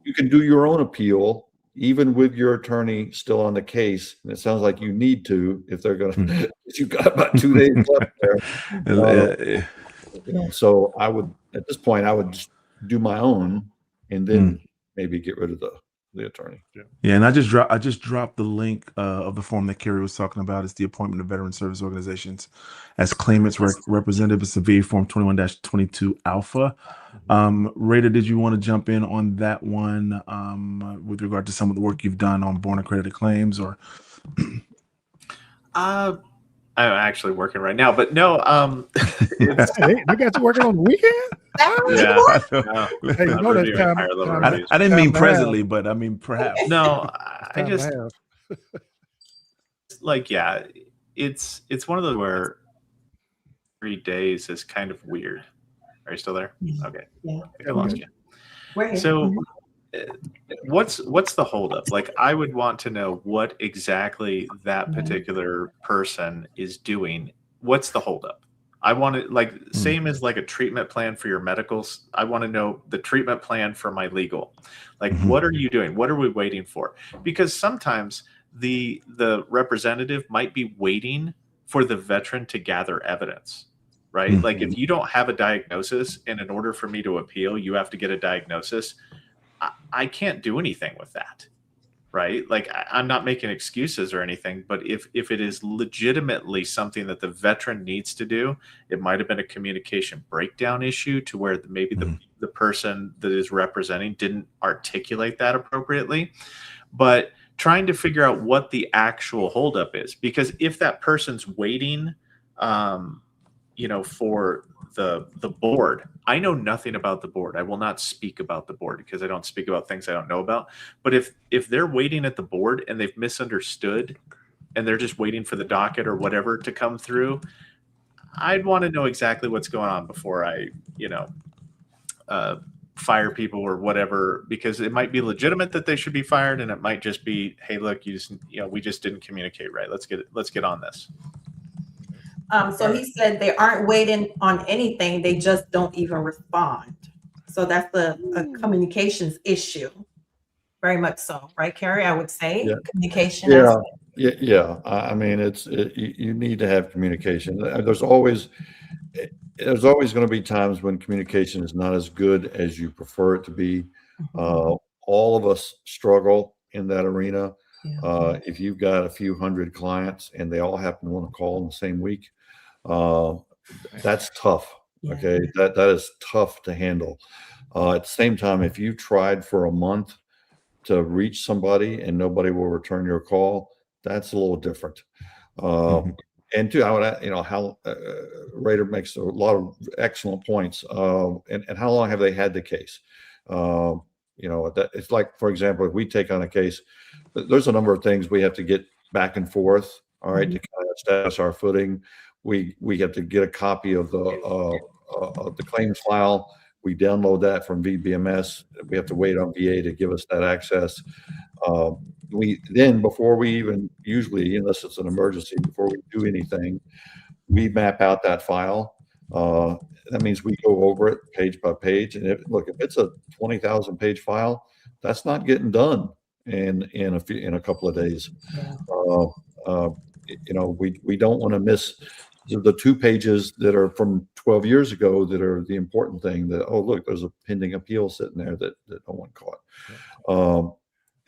You can do your own appeal even with your attorney still on the case, and it sounds like you need to, if they're going to, you've got about 2 days left there. So I would, at this point, I would just do my own and then maybe get rid of the attorney. Yeah, and I just dropped the link of the form that Kerry was talking about. It's the appointment of veteran service organizations as claimants representative. It's the VA Form 21-22 Alpha. Raider, did you want to jump in on that one with regard to some of the work you've done on born accredited claims, or? I'm actually working right now, but no. Hey, they got you working on the weekend? Yeah, Hey, I didn't mean presently, but I mean perhaps. No, I just like, yeah, it's one of those where 3 days is kind of weird. Are you still there? Okay. Yeah. I think I lost you. We're here. So what's the holdup? Like, I would want to know what exactly that particular person is doing. What's the holdup? I want to, like, same as like a treatment plan for your medicals. I want to know the treatment plan for my legal. Like, what are you doing? What are we waiting for? Because sometimes the representative might be waiting for the veteran to gather evidence, right? Like, if you don't have a diagnosis, and in order for me to appeal, you have to get a diagnosis, I can't do anything with that, right? Like, I'm not making excuses or anything, but if it is legitimately something that the veteran needs to do, it might have been a communication breakdown issue to where maybe the person that is representing didn't articulate that appropriately. But trying to figure out what the actual holdup is, because if that person's waiting, for the board, I know nothing about the board. I will not speak about the board because I don't speak about things I don't know about. But if they're waiting at the board and they've misunderstood and they're just waiting for the docket or whatever to come through, I'd want to know exactly what's going on before I, fire people or whatever, because it might be legitimate that they should be fired, and it might just be, hey, look, we just didn't communicate right. Let's get on this. So he said they aren't waiting on anything. They just don't even respond. So that's a communications issue. Very much so. Right, Kerry? I would say communication. Yeah. I mean, you need to have communication. There's always going to be times when communication is not as good as you prefer it to be. All of us struggle in that arena. If you've got a few hundred clients and they all happen to want to call in the same week, that's tough. Okay. That is tough to handle. At the same time, if you tried for a month to reach somebody and nobody will return your call, that's a little different. And two, I would, how Raider makes a lot of excellent points. And how long have they had the case? That it's like, for example, if we take on a case, there's a number of things we have to get back and forth. All right, to kind of establish our footing. We have to get a copy of the claims file. We download that from VBMS. We have to wait on VA to give us that access. Before we even, usually, unless it's an emergency, before we do anything, we map out that file. That means we go over it page by page. And if it's a 20,000 page file, that's not getting done in a couple of days. We don't want to miss the 2 pages that are from 12 years ago that are the important thing. That, oh, look, there's a pending appeal sitting there that no one caught.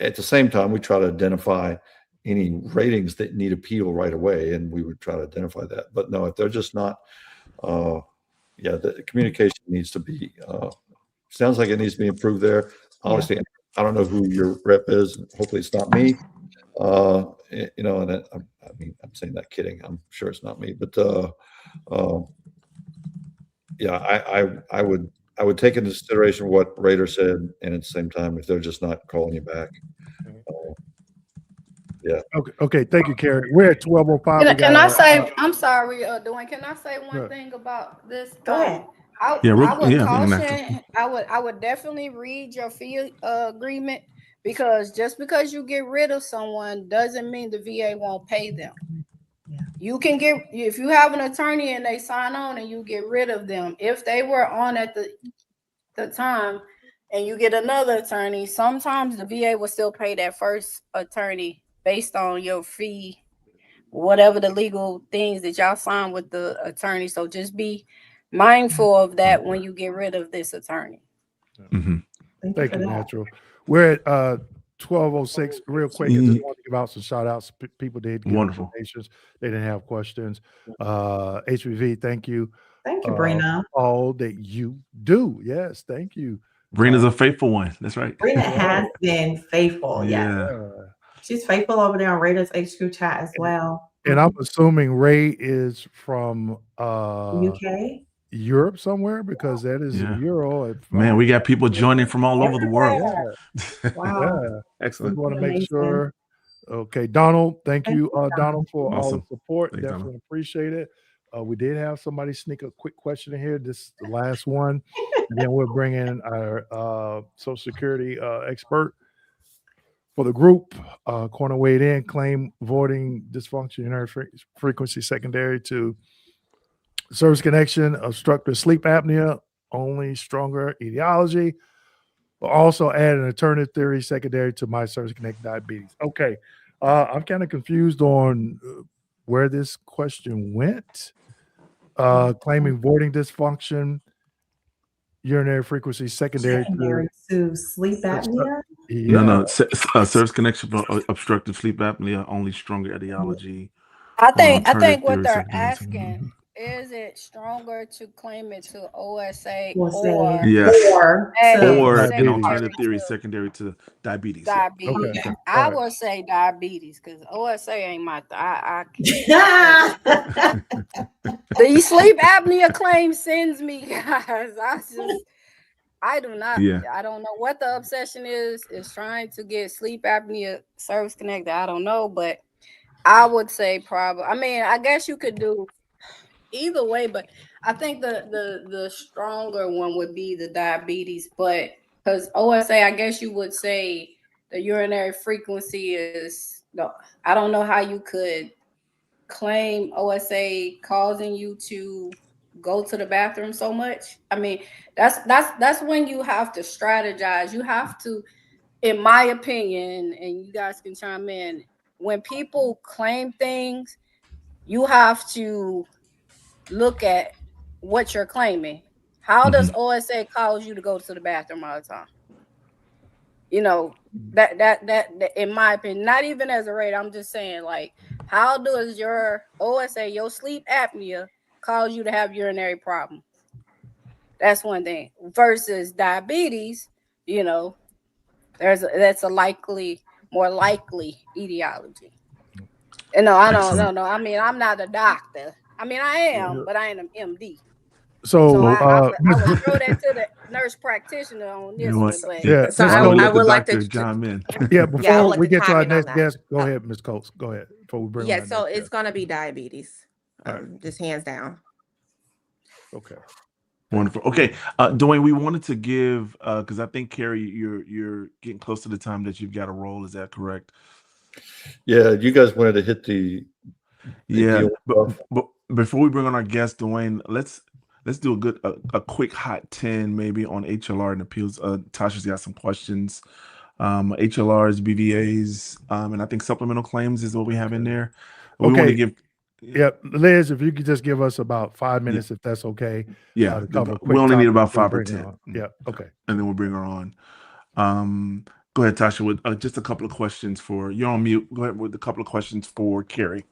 At the same time, we try to identify any ratings that need appeal right away, and we would try to identify that. But no, if they're just not, the communication needs to be. Sounds like it needs to be improved there. Obviously, I don't know who your rep is. Hopefully, it's not me. I'm saying that kidding. I'm sure it's not me, but I would take into consideration what Raider said, and at the same time, if they're just not calling you back. Okay. Thank you, Kerry. We're at 12:05. Can I say? I'm sorry, Dewayne. Can I say one thing about this? Go ahead. I would definitely read your fee agreement, because just because you get rid of someone doesn't mean the VA won't pay them. You can if you have an attorney and they sign on and you get rid of them, if they were on at the time and you get another attorney, sometimes the VA will still pay that first attorney based on your fee, whatever the legal things that y'all sign with the attorney. So just be mindful of that when you get rid of this attorney. Mm-hmm. Thank you, Natural. We're at 12:06. Real quick, I just want to give out some shout outs. People did give Wonderful. donations. They didn't have questions. HBV, thank you. Thank you, Brina. All that you do. Yes, thank you. Brina's a faithful one. That's right. Brina has been faithful. Yeah. She's faithful over there on Raiders HQ chat as well. And I'm assuming Ray is from UK, Europe somewhere, because that is Euro. Man, we got people joining from all over the world. Wow. Yeah. Excellent. We want to make sure. Okay, Donald, thank you, Donald, for all Awesome. the support. Thanks, Definitely Donald. appreciate it. We did have somebody sneak a quick question in here. This is the last one. And then we'll bring in our Social Security expert for the group. Corner weighed in, claim voiding dysfunction urinary frequency secondary to service connection, obstructive sleep apnea, only stronger etiology. We'll also add an alternative theory secondary to my service connected diabetes. Okay. I'm kind of confused on where this question went. Claiming voiding dysfunction, urinary frequency secondary to sleep apnea. No. Service connection for obstructive sleep apnea, only stronger etiology. I think what they're asking, is it stronger to claim it to OSA or an alternative theory secondary to diabetes? Diabetes. Okay. I will say diabetes because OSA ain't my. The sleep apnea claim sends me, guys. I do not. Yeah. I don't know what the obsession is trying to get sleep apnea service connected. I don't know, but I would say probably. I mean, I guess you could do either way, but I think the stronger one would be the diabetes. But because OSA, I guess you would say the urinary frequency is no. I don't know how you could claim OSA causing you to go to the bathroom so much. I mean, that's when you have to strategize. You have to, in my opinion, and you guys can chime in, when people claim things, you have to look at what you're claiming. How does OSA cause you to go to the bathroom all the time? You know, that in my opinion, not even as a rate, I'm just saying, like, how does your OSA, your sleep apnea, cause you to have urinary problems? That's one thing. Versus diabetes, you know, that's a more likely etiology. And no, I don't know. I mean, I'm not a doctor. I mean, I am, but I ain't an MD. So I would throw that to the nurse practitioner on this one. But so I would like to chime in. Yeah, before we get to our next guest, go ahead, Ms. Coates. Go ahead before we bring. Yeah, so it's gonna be diabetes, just hands down. Okay. Wonderful. Okay, Dewayne, we wanted to give because I think Carrie, you're getting close to the time that you've got to roll. Is that correct? Yeah, you guys wanted to hit the but before we bring on our guest, Dewayne, let's do a quick hot 10 maybe on HLR and appeals. Tasha's got some questions. HLRs, BVAs, and I think supplemental claims is what we have in there. We want to give. Yep, Liz, if you could just give us about 5 minutes, if that's okay. Yeah, we only need about 5 or 10. Yeah, okay. And then we'll bring her on. Go ahead, Tasha, with just a couple of questions you're on mute. Go ahead with a couple of questions for Carrie.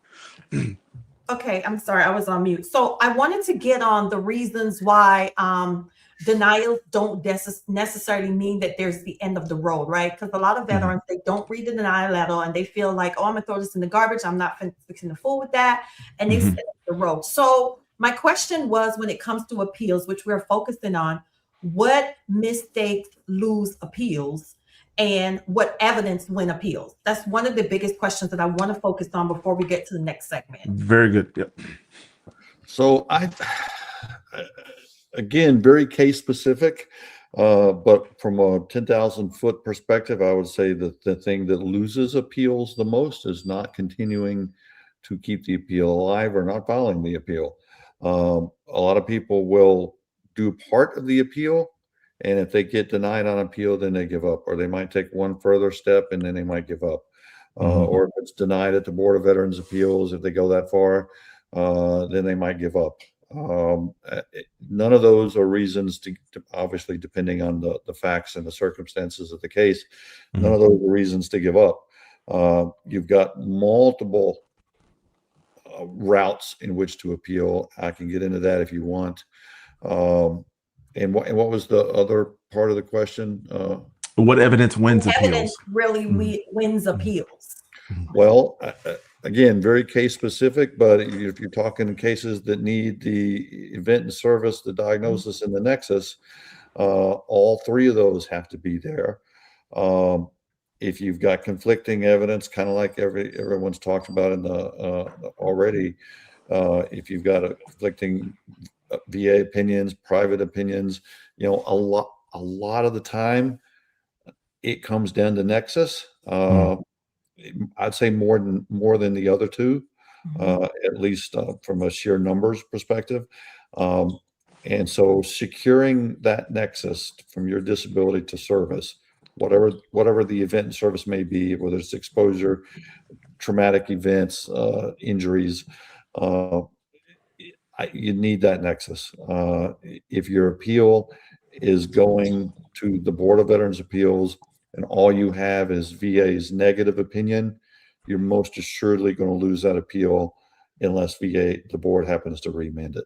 Okay, I'm sorry, I was on mute. So I wanted to get on the reasons why denials don't necessarily mean that there's the end of the road, right? Because a lot of veterans, they don't read the denial letter and they feel like, oh, I'm gonna throw this in the garbage. I'm not fixing to fool with that. And they set up the road. So my question was, when it comes to appeals, which we're focusing on, what mistakes lose appeals and what evidence win appeals? That's one of the biggest questions that I want to focus on before we get to the next segment. Very good. Yep. So again, very case specific, but from a 10,000 foot perspective, I would say that the thing that loses appeals the most is not continuing to keep the appeal alive or not filing the appeal. A lot of people will do part of the appeal And if they get denied on appeal, then they give up, or they might take one further step and then they might give up. Or if it's denied at the Board of Veterans Appeals, if they go that far, then they might give up. None of those are reasons to obviously, depending on the facts and the circumstances of the case, none of those are reasons to give up. You've got multiple routes in which to appeal. I can get into that if you want. And what was the other part of the question? What evidence wins Evidence appeals? really wins appeals. Well, again, very case specific, but if you're talking cases that need the event and service, the diagnosis, and the nexus, all three of those have to be there. If you've got conflicting evidence, kind of like everyone's talked about in the already, if you've got a conflicting VA opinions, private opinions, you know, a lot of the time it comes down to nexus. I'd say more than the other two, at least from a sheer numbers perspective. And so securing that nexus from your disability to service, whatever the event and service may be, whether it's exposure, traumatic events, injuries, you need that nexus. If your appeal is going to the Board of Veterans Appeals and all you have is VA's negative opinion, you're most assuredly going to lose that appeal unless the board happens to remand it.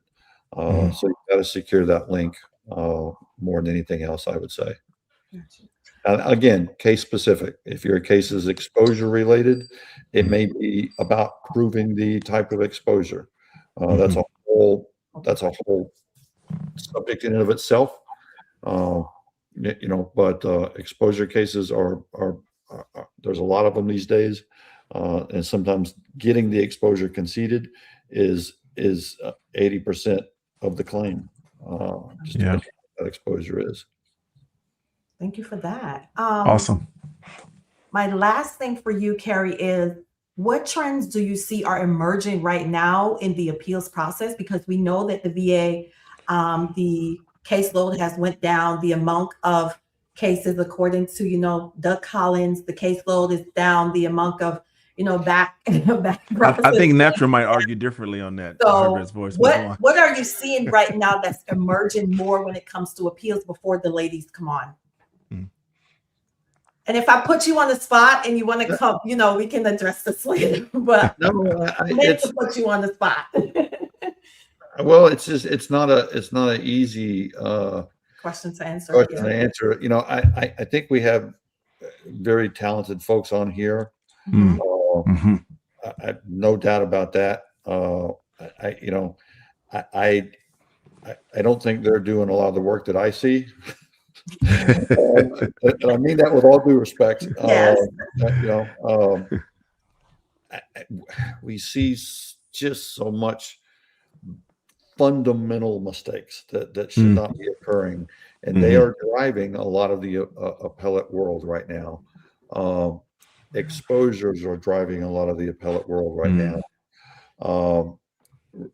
So you've got to secure that link more than anything else, I would say. Again, case specific. If your case is exposure related, it may be about proving the type of exposure. That's a whole subject in and of itself. You know, but exposure cases are there's a lot of them these days, and sometimes getting the exposure conceded is 80% of the claim. Just what that exposure is. Thank you for that. Awesome. My last thing for you, Carrie, is what trends do you see are emerging right now in the appeals process? Because we know that the VA, the caseload has went down. The amount of cases, according to, you know, Doug Collins, the caseload is down. The amount of, you know, back process. I think Natural might argue differently on that. So what are you seeing right now that's emerging more when it comes to appeals before the ladies come on? And if I put you on the spot and you want to come, you know, we can address this later. But I meant to put you on the spot. Well, it's not an easy question to answer. You know, I think we have very talented folks on here. I no doubt about that. I don't think they're doing a lot of the work that I see. And I mean that with all due respect. Yes. You know, we see just so much fundamental mistakes that should not be occurring, and they are driving a lot of the appellate world right now. Exposures are driving a lot of the appellate world right now.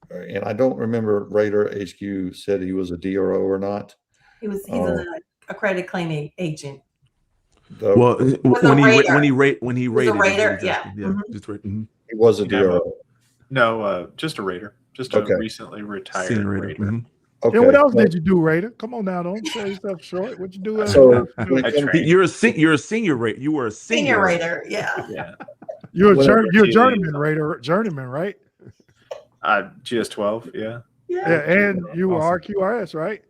And I don't remember Raider HQ said he was a DRO or not. He's an accredited claiming agent. Well, when he rated, Raider, he was a DRO. No, just a Raider, just a recently retired Raider. Okay. And what else did you do, Raider? Come on now, don't sell yourself short. What you do? So you're a senior Raider. You were a senior Raider, yeah. You're a journeyman Raider, right? GS12, yeah, and you were RQRS, right?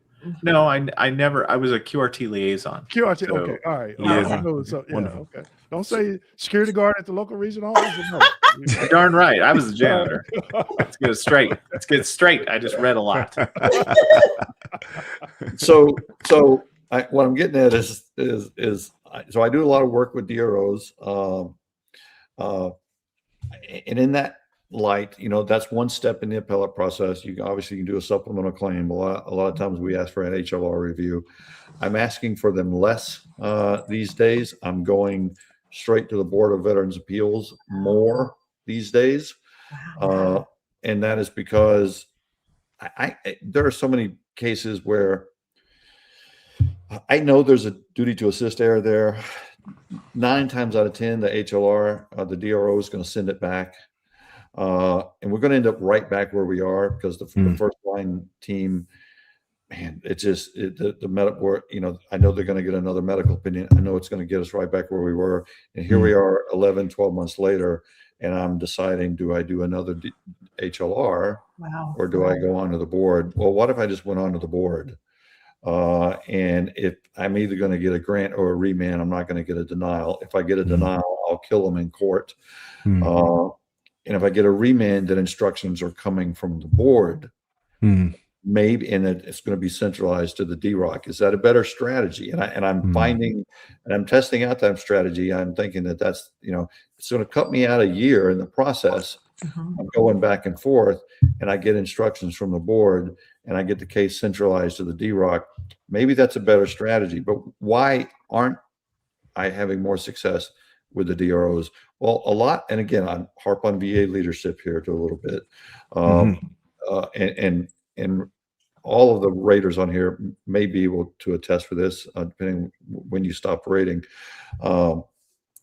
No, I never. I was a QRT liaison. QRT, so, okay, all right. Okay. Don't say security guard at the local region office. No. Darn right, I was the janitor. Let's get it straight. I just read a lot. So what I'm getting at is so I do a lot of work with DROs, and in that light, you know, that's one step in the appellate process. You obviously can do a supplemental claim. A lot of times we ask for an HLR review. I'm asking for them less these days. I'm going straight to the Board of Veterans Appeals more these days, and that is because there are so many cases where I know there's a duty to assist error there. 9 times out of 10, the HLR, the DRO is going to send it back. And we're going to end up right back where we are because the first line team, man, the medical, I know they're going to get another medical opinion. I know it's going to get us right back where we were. And here we are 11, 12 months later, and I'm deciding, do I do another HLR or do I go onto the board? Well, what if I just went onto the board? And if I'm either going to get a grant or a remand, I'm not going to get a denial. If I get a denial, I'll kill them in court. And if I get a remand, then instructions are coming from the board, maybe, and it's going to be centralized to the DROC. Is that a better strategy? And I'm finding, and I'm testing out that strategy. I'm thinking that's, it's going to cut me out a year in the process. I'm going back and forth, and I get instructions from the board, and I get the case centralized to the DROC. Maybe that's a better strategy. But why aren't I having more success with the DROs? Well, a lot, and again, I harp on VA leadership here to a little bit, and all of the raters on here may be able to attest for this, depending when you stop rating.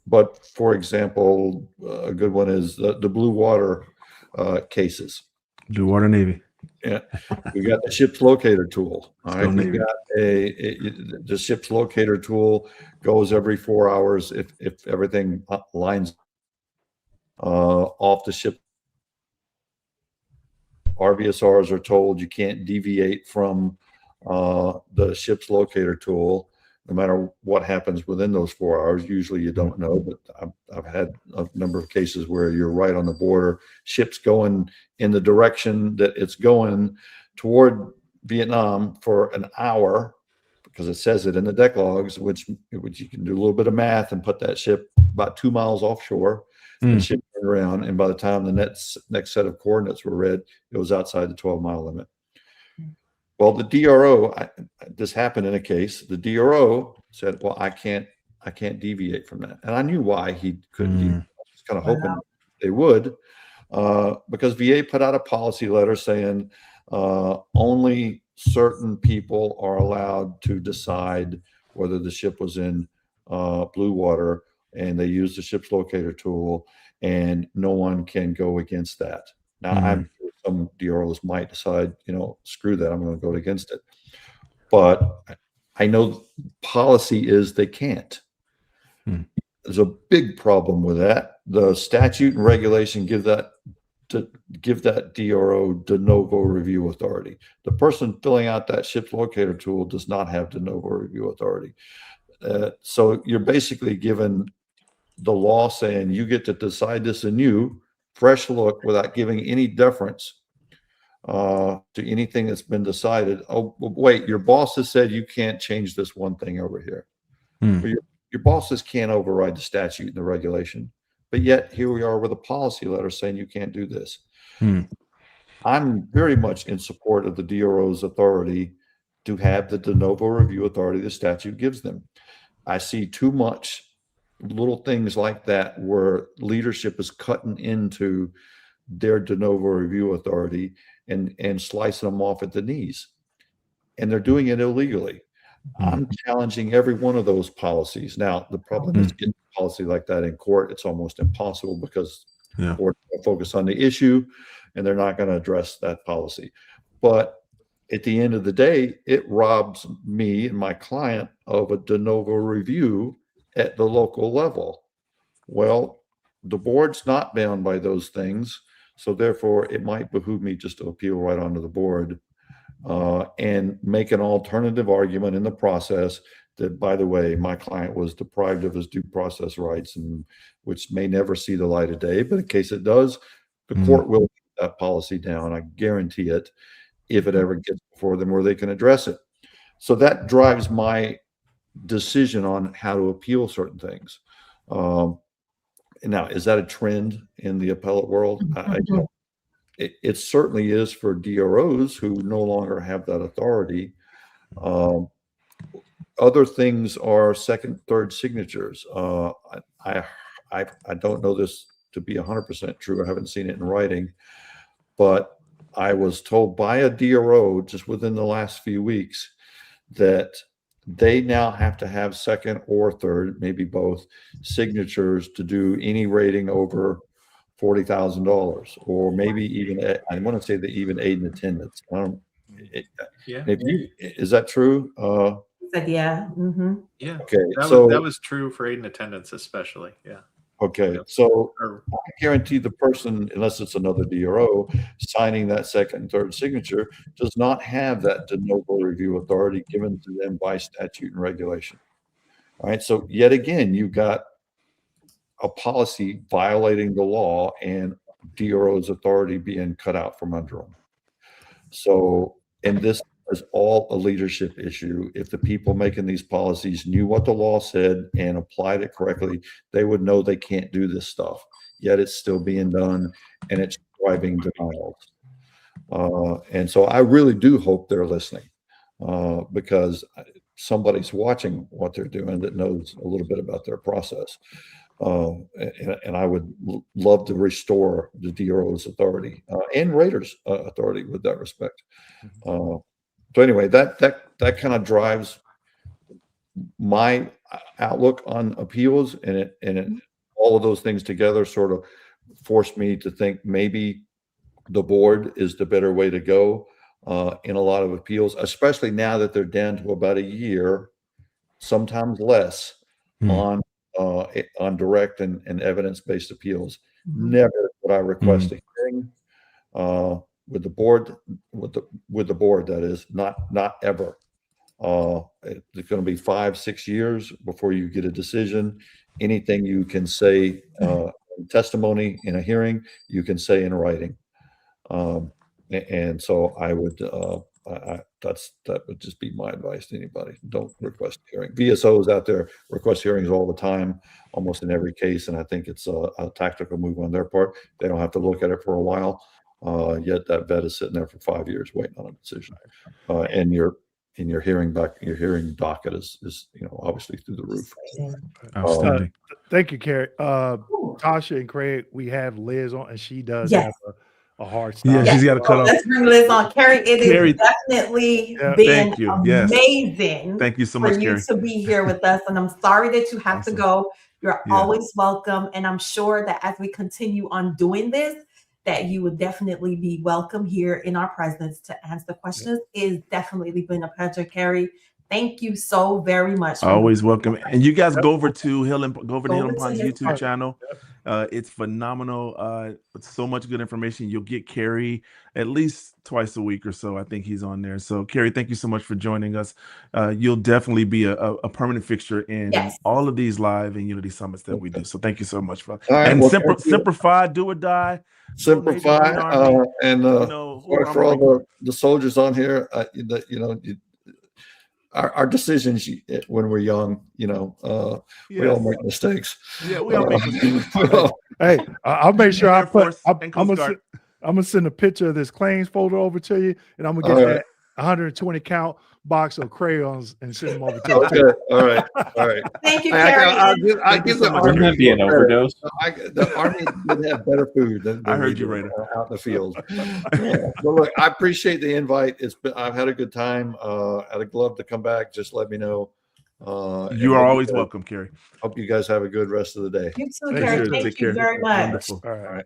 But for example, a good one is the Blue Water cases. Blue Water Navy. Yeah, we got the ship's locator tool. All right, we got the ship's locator tool goes every 4 hours if everything lines off the ship. RVSRs are told you can't deviate from the ship's locator tool, no matter what happens within those 4 hours. Usually you don't know, but I've had a number of cases where you're right on the border. Ship's going in the direction that it's going toward Vietnam for an hour, because it says it in the deck logs, which you can do a little bit of math and put that ship about 2 miles offshore. The ship turned around, and by the time the next set of coordinates were read, it was outside the 12-mile limit. Well, the DRO, this happened in a case. The DRO said, "Well, I can't deviate from that," and I knew why he couldn't. Deviate. I was kind of hoping they would, because VA put out a policy letter saying only certain people are allowed to decide whether the ship was in blue water, and they use the ship's locator tool, and no one can go against that. Now, I'm sure some DROs might decide, screw that, I'm going to go against it. But I know policy is they can't. There's a big problem with that. The statute and regulation give that DRO de novo review authority. The person filling out that ship's locator tool does not have de novo review authority. So you're basically given the law saying you get to decide this anew, fresh look, without giving any deference to anything that's been decided. Oh, wait, your boss has said you can't change this one thing over here. Well, your bosses can't override the statute and the regulation, but yet here we are with a policy letter saying you can't do this. I'm very much in support of the DRO's authority to have the de novo review authority the statute gives them. I see too much little things like that where leadership is cutting into their de novo review authority and slicing them off at the knees, and they're doing it illegally. I'm challenging every one of those policies. Now, the problem is getting a policy like that in court. It's almost impossible because the court will focus on the issue and they're not going to address that policy. But at the end of the day, it robs me and my client of a de novo review at the local level. Well, the board's not bound by those things, so therefore it might behoove me just to appeal right onto the board and make an alternative argument in the process that, by the way, my client was deprived of his due process rights, and which may never see the light of day, but in case it does, the court will keep that policy down. I guarantee it, if it ever gets before them where they can address it. So that drives my decision on how to appeal certain things. Now, is that a trend in the appellate world? It certainly is for DROs who no longer have that authority. Other things are second, third signatures. I don't know this to be 100% true. I haven't seen it in writing, but I was told by a DRO just within the last few weeks that they now have to have second or third, maybe both, signatures to do any rating over $40,000, or maybe even, I want to say that even aid in attendance. Yeah. Is that true? He said, yeah. Mm-hmm. Yeah. Okay. That was true for aid in attendance, especially. Yeah. Okay. Yep. So Or- I guarantee the person, unless it's another DRO, signing that second and third signature does not have that de novo review authority given to them by statute and regulation. All right. So yet again, you've got a policy violating the law and DRO's authority being cut out from under them. So, and this is all a leadership issue. If the people making these policies knew what the law said and applied it correctly, they would know they can't do this stuff. Yet it's still being done, and it's driving denials. And so I really do hope they're listening, because somebody's watching what they're doing that knows a little bit about their process. And I would love to restore the DRO's authority and Raiders' authority with that respect. So anyway, that kind of drives my outlook on appeals, and all of those things together sort of forced me to think maybe the board is the better way to go in a lot of appeals, especially now that they're down to about a year, sometimes less, on direct and evidence-based appeals. Never would I request a hearing with the board, that is, not ever. It's going to be 5-6 years before you get a decision. Anything you can say in testimony in a hearing, you can say in writing. And so I would, that would just be my advice to anybody. Don't request a hearing. VSOs out there request hearings all the time, almost in every case. And I think it's a tactical move on their part. They don't have to look at it for a while. Yet that vet is sitting there for 5 years waiting on a decision. And your hearing docket is obviously through the roof. Outstanding. Thank you, Carrie. Tasha and Craig, we have Liz on, and she does Yes. have a hard stop. Yeah, she's got to cut off. Let's bring Liz on. Carrie, it Carrie, is definitely Yeah. been Thank you. Yes. amazing Thank you so for much, you Carrie. to be here with us. And I'm sorry that you have Awesome. to go. You're Yeah. always welcome. And I'm sure that as we continue on doing this, that you would definitely be welcome here in our presence to answer questions. It's definitely been a pleasure, Carrie. Thank you so very much. Always welcome. And you guys go over to Hill and Go over to Pond's his YouTube channel. It's phenomenal. So much good information. You'll get Carrie at least twice a week or so. I think he's on there. So Carrie, thank you so much for joining us. You'll definitely be a permanent fixture in all of these live and Unity Summits that we do. So thank you so much for All right, and well, simplify, do or die. Simplify, and for all the soldiers on here, our decisions when we're young, we all make mistakes. Yeah, we all make mistakes. Hey, I'll make sure I put. I'm Coast gonna send a picture of this claims folder over to you, and I'm gonna get that 120 count box of crayons and send them over to you. Okay, all right. Thank you, Carrie. I give the Wouldn't that be an overdose? The Army would have better food than I heard we you, do Raider. out in the field. Well, look, I appreciate the invite. I've had a good time. I'd love to come back. Just let me know. You are always welcome, Carrie. Hope you guys have a good rest of the day. You too, Carrie. Thank you very much. Wonderful. All right.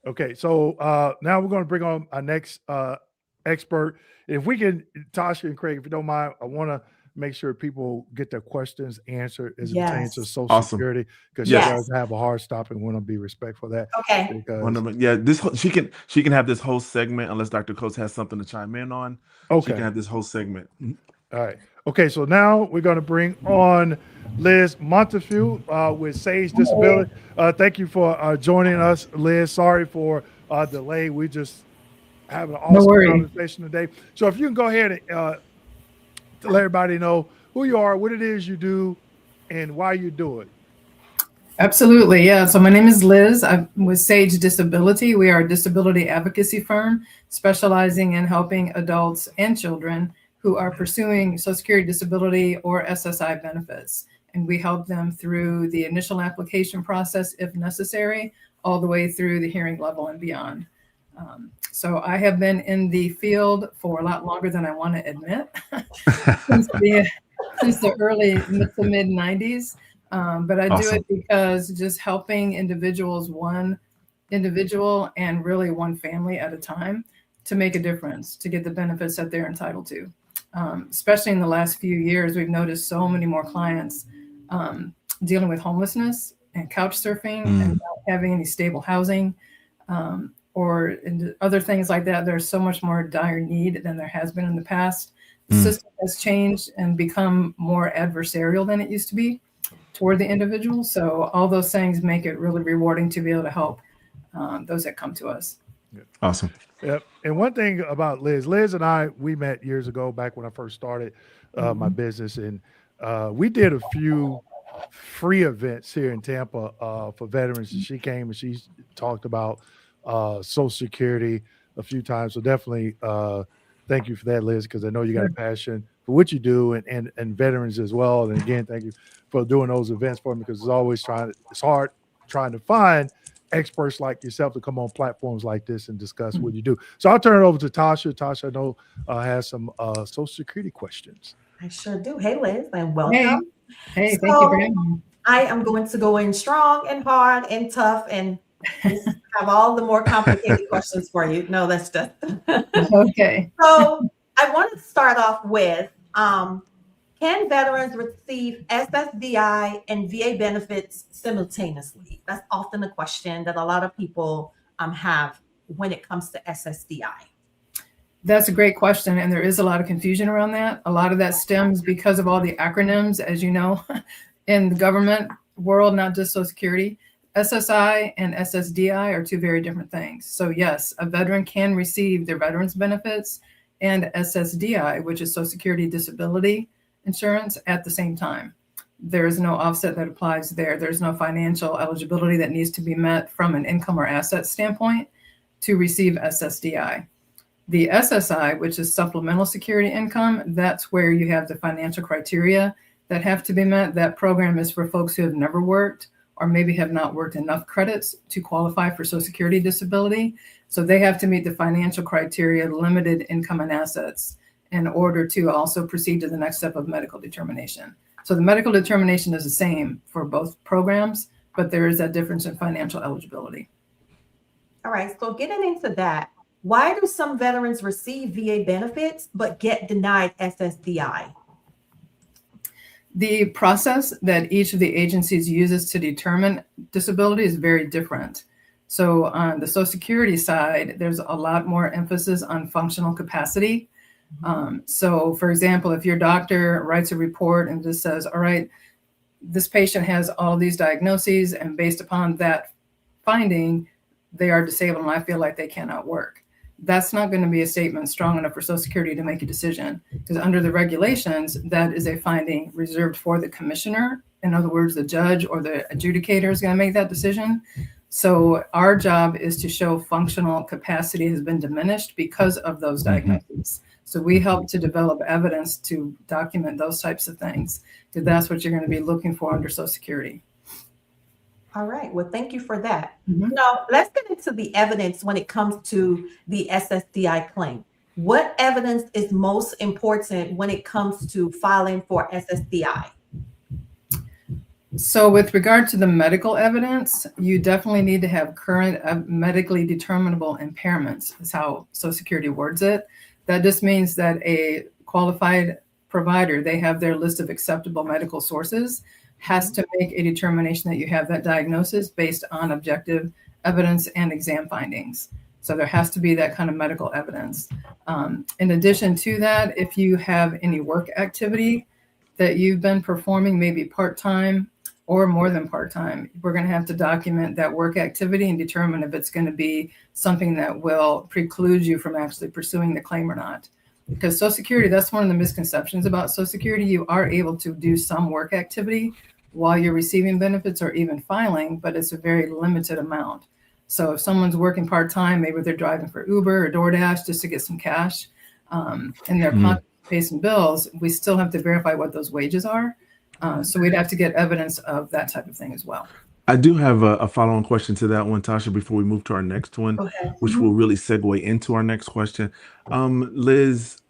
Okay, so now we're going to bring on our next expert. If we can, Tasha and Craig, if you don't mind, I want to make sure people get their questions answered as it pertains to Social Security, because you guys have a hard stop and want to be respectful of that. Okay. Because, yeah, she can have this whole segment unless Dr. Coates has something to chime in on. Okay. She can have this whole segment. All right. Okay, so now we're going to bring on Liz Montefiore with Sage Disability. Thank you for joining us, Liz. Sorry for delay. We just having an awesome conversation today. So if you can go ahead and let everybody know who you are, what it is you do, and why you do it. Absolutely. Yeah. So my name is Liz. I'm with Sage Disability. We are a disability advocacy firm specializing in helping adults and children who are pursuing Social Security disability or SSI benefits. And we help them through the initial application process, if necessary, all the way through the hearing level and beyond. So I have been in the field for a lot longer than I want to admit. since the early to mid 90s. But I do Awesome. it because just helping individuals, one individual and really one family at a time, to make a difference, to get the benefits that they're entitled to. Especially in the last few years, we've noticed so many more clients dealing with homelessness and couch surfing and not having any stable housing or other things like that. There's so much more dire need than there has been in the past. The system has changed and become more adversarial than it used to be toward the individual. So all those things make it really rewarding to be able to help those that come to us. Awesome. Yep. And one thing about Liz and I, we met years ago back when I first started my business, and we did a few free events here in Tampa for veterans. And she came and she talked about Social Security a few times. So definitely thank you for that, Liz, because I know you got a passion for what you do and veterans as well. And again, thank you for doing those events for me, because it's hard trying to find experts like yourself to come on platforms like this and discuss what you do. So I'll turn it over to Tasha. Tasha, I know has some Social Security questions. I sure do. Hey, Liz, and welcome. Hey, thank you for having me. I am going to go in strong and hard and tough and have all the more complicated questions for you. No, that's just okay. So I want to start off with, can veterans receive SSDI and VA benefits simultaneously? That's often a question that a lot of people have when it comes to SSDI. That's a great question. And there is a lot of confusion around that. A lot of that stems because of all the acronyms, as you know, in the government world, not just Social Security. SSI and SSDI are two very different things. So yes, a veteran can receive their veterans benefits and SSDI, which is Social Security Disability Insurance, at the same time. There is no offset that applies there. There's no financial eligibility that needs to be met from an income or asset standpoint to receive SSDI. The SSI, which is supplemental security income, that's where you have the financial criteria that have to be met. That program is for folks who have never worked or maybe have not worked enough credits to qualify for Social Security disability. So they have to meet the financial criteria, limited income and assets, in order to also proceed to the next step of medical determination. So the medical determination is the same for both programs, but there is that difference in financial eligibility. All right, so getting into that, why do some veterans receive VA benefits but get denied SSDI? The process that each of the agencies uses to determine disability is very different. So on the Social Security side, there's a lot more emphasis on functional capacity. So for example, if your doctor writes a report and just says, all right, this patient has all these diagnoses, and based upon that finding, they are disabled and I feel like they cannot work. That's not going to be a statement strong enough for Social Security to make a decision, because under the regulations, that is a finding reserved for the commissioner. In other words, the judge or the adjudicator is going to make that decision. So our job is to show functional capacity has been diminished because of those diagnoses. So we help to develop evidence to document those types of things, because that's what you're going to be looking for under Social Security. All right. Well, thank you for that. Now, let's get into the evidence when it comes to the SSDI claim. What evidence is most important when it comes to filing for SSDI? So with regard to the medical evidence, you definitely need to have current medically determinable impairments, is how Social Security words it. That just means that a qualified provider, they have their list of acceptable medical sources, has to make a determination that you have that diagnosis based on objective evidence and exam findings. So there has to be that kind of medical evidence. In addition to that, if you have any work activity that you've been performing, maybe part-time or more than part-time, we're going to have to document that work activity and determine if it's going to be something that will preclude you from actually pursuing the claim or not. Because Social Security, that's one of the misconceptions about Social Security. You are able to do some work activity while you're receiving benefits or even filing, but it's a very limited amount. So if someone's working part-time, maybe they're driving for Uber or DoorDash just to get some cash, and they're constantly paying some bills, we still have to verify what those wages are. So we'd have to get evidence of that type of thing as well. I do have a follow-on question to that one, Tasha, before we move to our next one, Go ahead. which will really segue into our next question. Liz,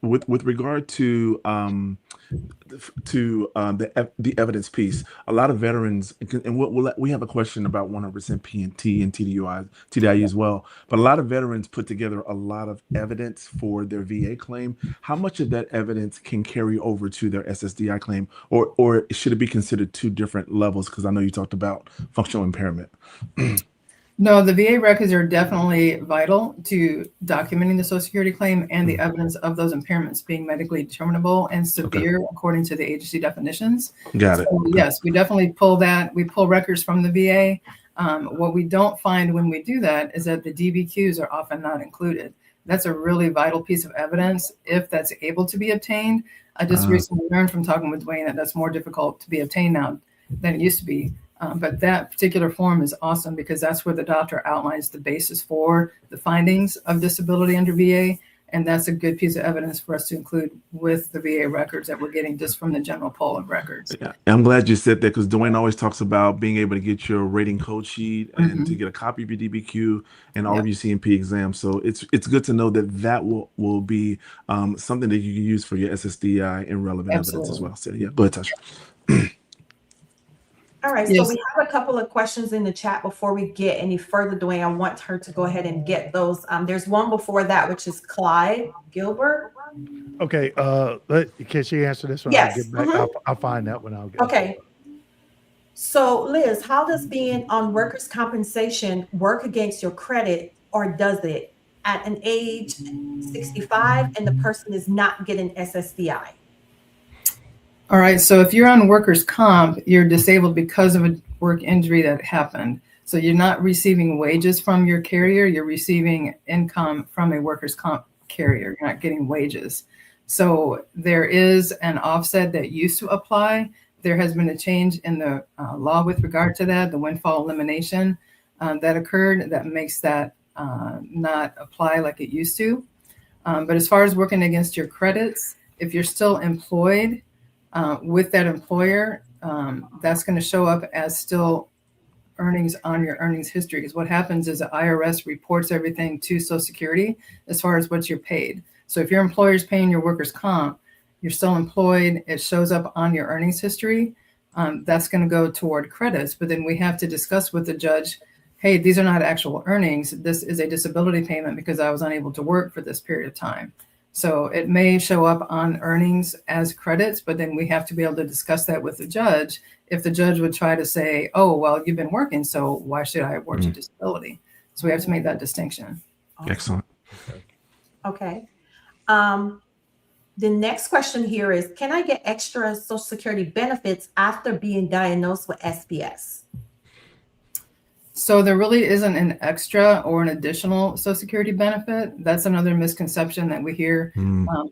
with regard to the evidence piece, a lot of veterans, and we have a question about 100% P&T and TDIU as well, but a lot of veterans put together a lot of evidence for their VA claim. How much of that evidence can carry over to their SSDI claim, or should it be considered two different levels? Because I know you talked about functional impairment. No, the VA records are definitely vital to documenting the Social Security claim and the evidence of those impairments being medically determinable and severe according to the agency definitions. Got it. So, yes, we definitely pull that. We pull records from the VA. What we don't find when we do that is that the DBQs are often not included. That's a really vital piece of evidence if that's able to be obtained. I just recently learned from talking with Dewayne that that's more difficult to be obtained now than it used to be. But that particular form is awesome because that's where the doctor outlines the basis for the findings of disability under VA. And that's a good piece of evidence for us to include with the VA records that we're getting just from the general pool of records. Yeah, I'm glad you said that because Dewayne always talks about being able to get your rating code sheet and to get a copy of your DBQ and all of your CMP exams. So it's good to know that will be something that you can use for your SSDI and relevant evidence as well. So yeah, go ahead, Tasha. All right, so we have a couple of questions in the chat before we get any further, Dewayne. I want her to go ahead and get those. There's one before that, which is Clyde Gilbert. Okay, can she answer this one? Yes. I'll get back. I'll find that one. Okay. So Liz, how does being on workers' compensation work against your credit, or does it at an age 65 and the person is not getting SSDI? All right. So if you're on workers' comp, you're disabled because of a work injury that happened. So you're not receiving wages from your carrier. You're receiving income from a workers' comp carrier. You're not getting wages. So there is an offset that used to apply. There has been a change in the law with regard to that, the windfall elimination that occurred that makes that not apply like it used to. But as far as working against your credits, if you're still employed, with that employer, that's going to show up as still earnings on your earnings history. Because what happens is the IRS reports everything to Social Security as far as what you're paid. So if your employer is paying your workers' comp, you're still employed, it shows up on your earnings history. That's going to go toward credits. But then we have to discuss with the judge, hey, these are not actual earnings. This is a disability payment because I was unable to work for this period of time. So it may show up on earnings as credits, but then we have to be able to discuss that with the judge. If the judge would try to say, oh, well, you've been working, so why should I award you disability? So we have to make that distinction. Excellent. Okay. The next question here is, can I get extra Social Security benefits after being diagnosed with SPS? So there really isn't an extra or an additional Social Security benefit. That's another misconception that we hear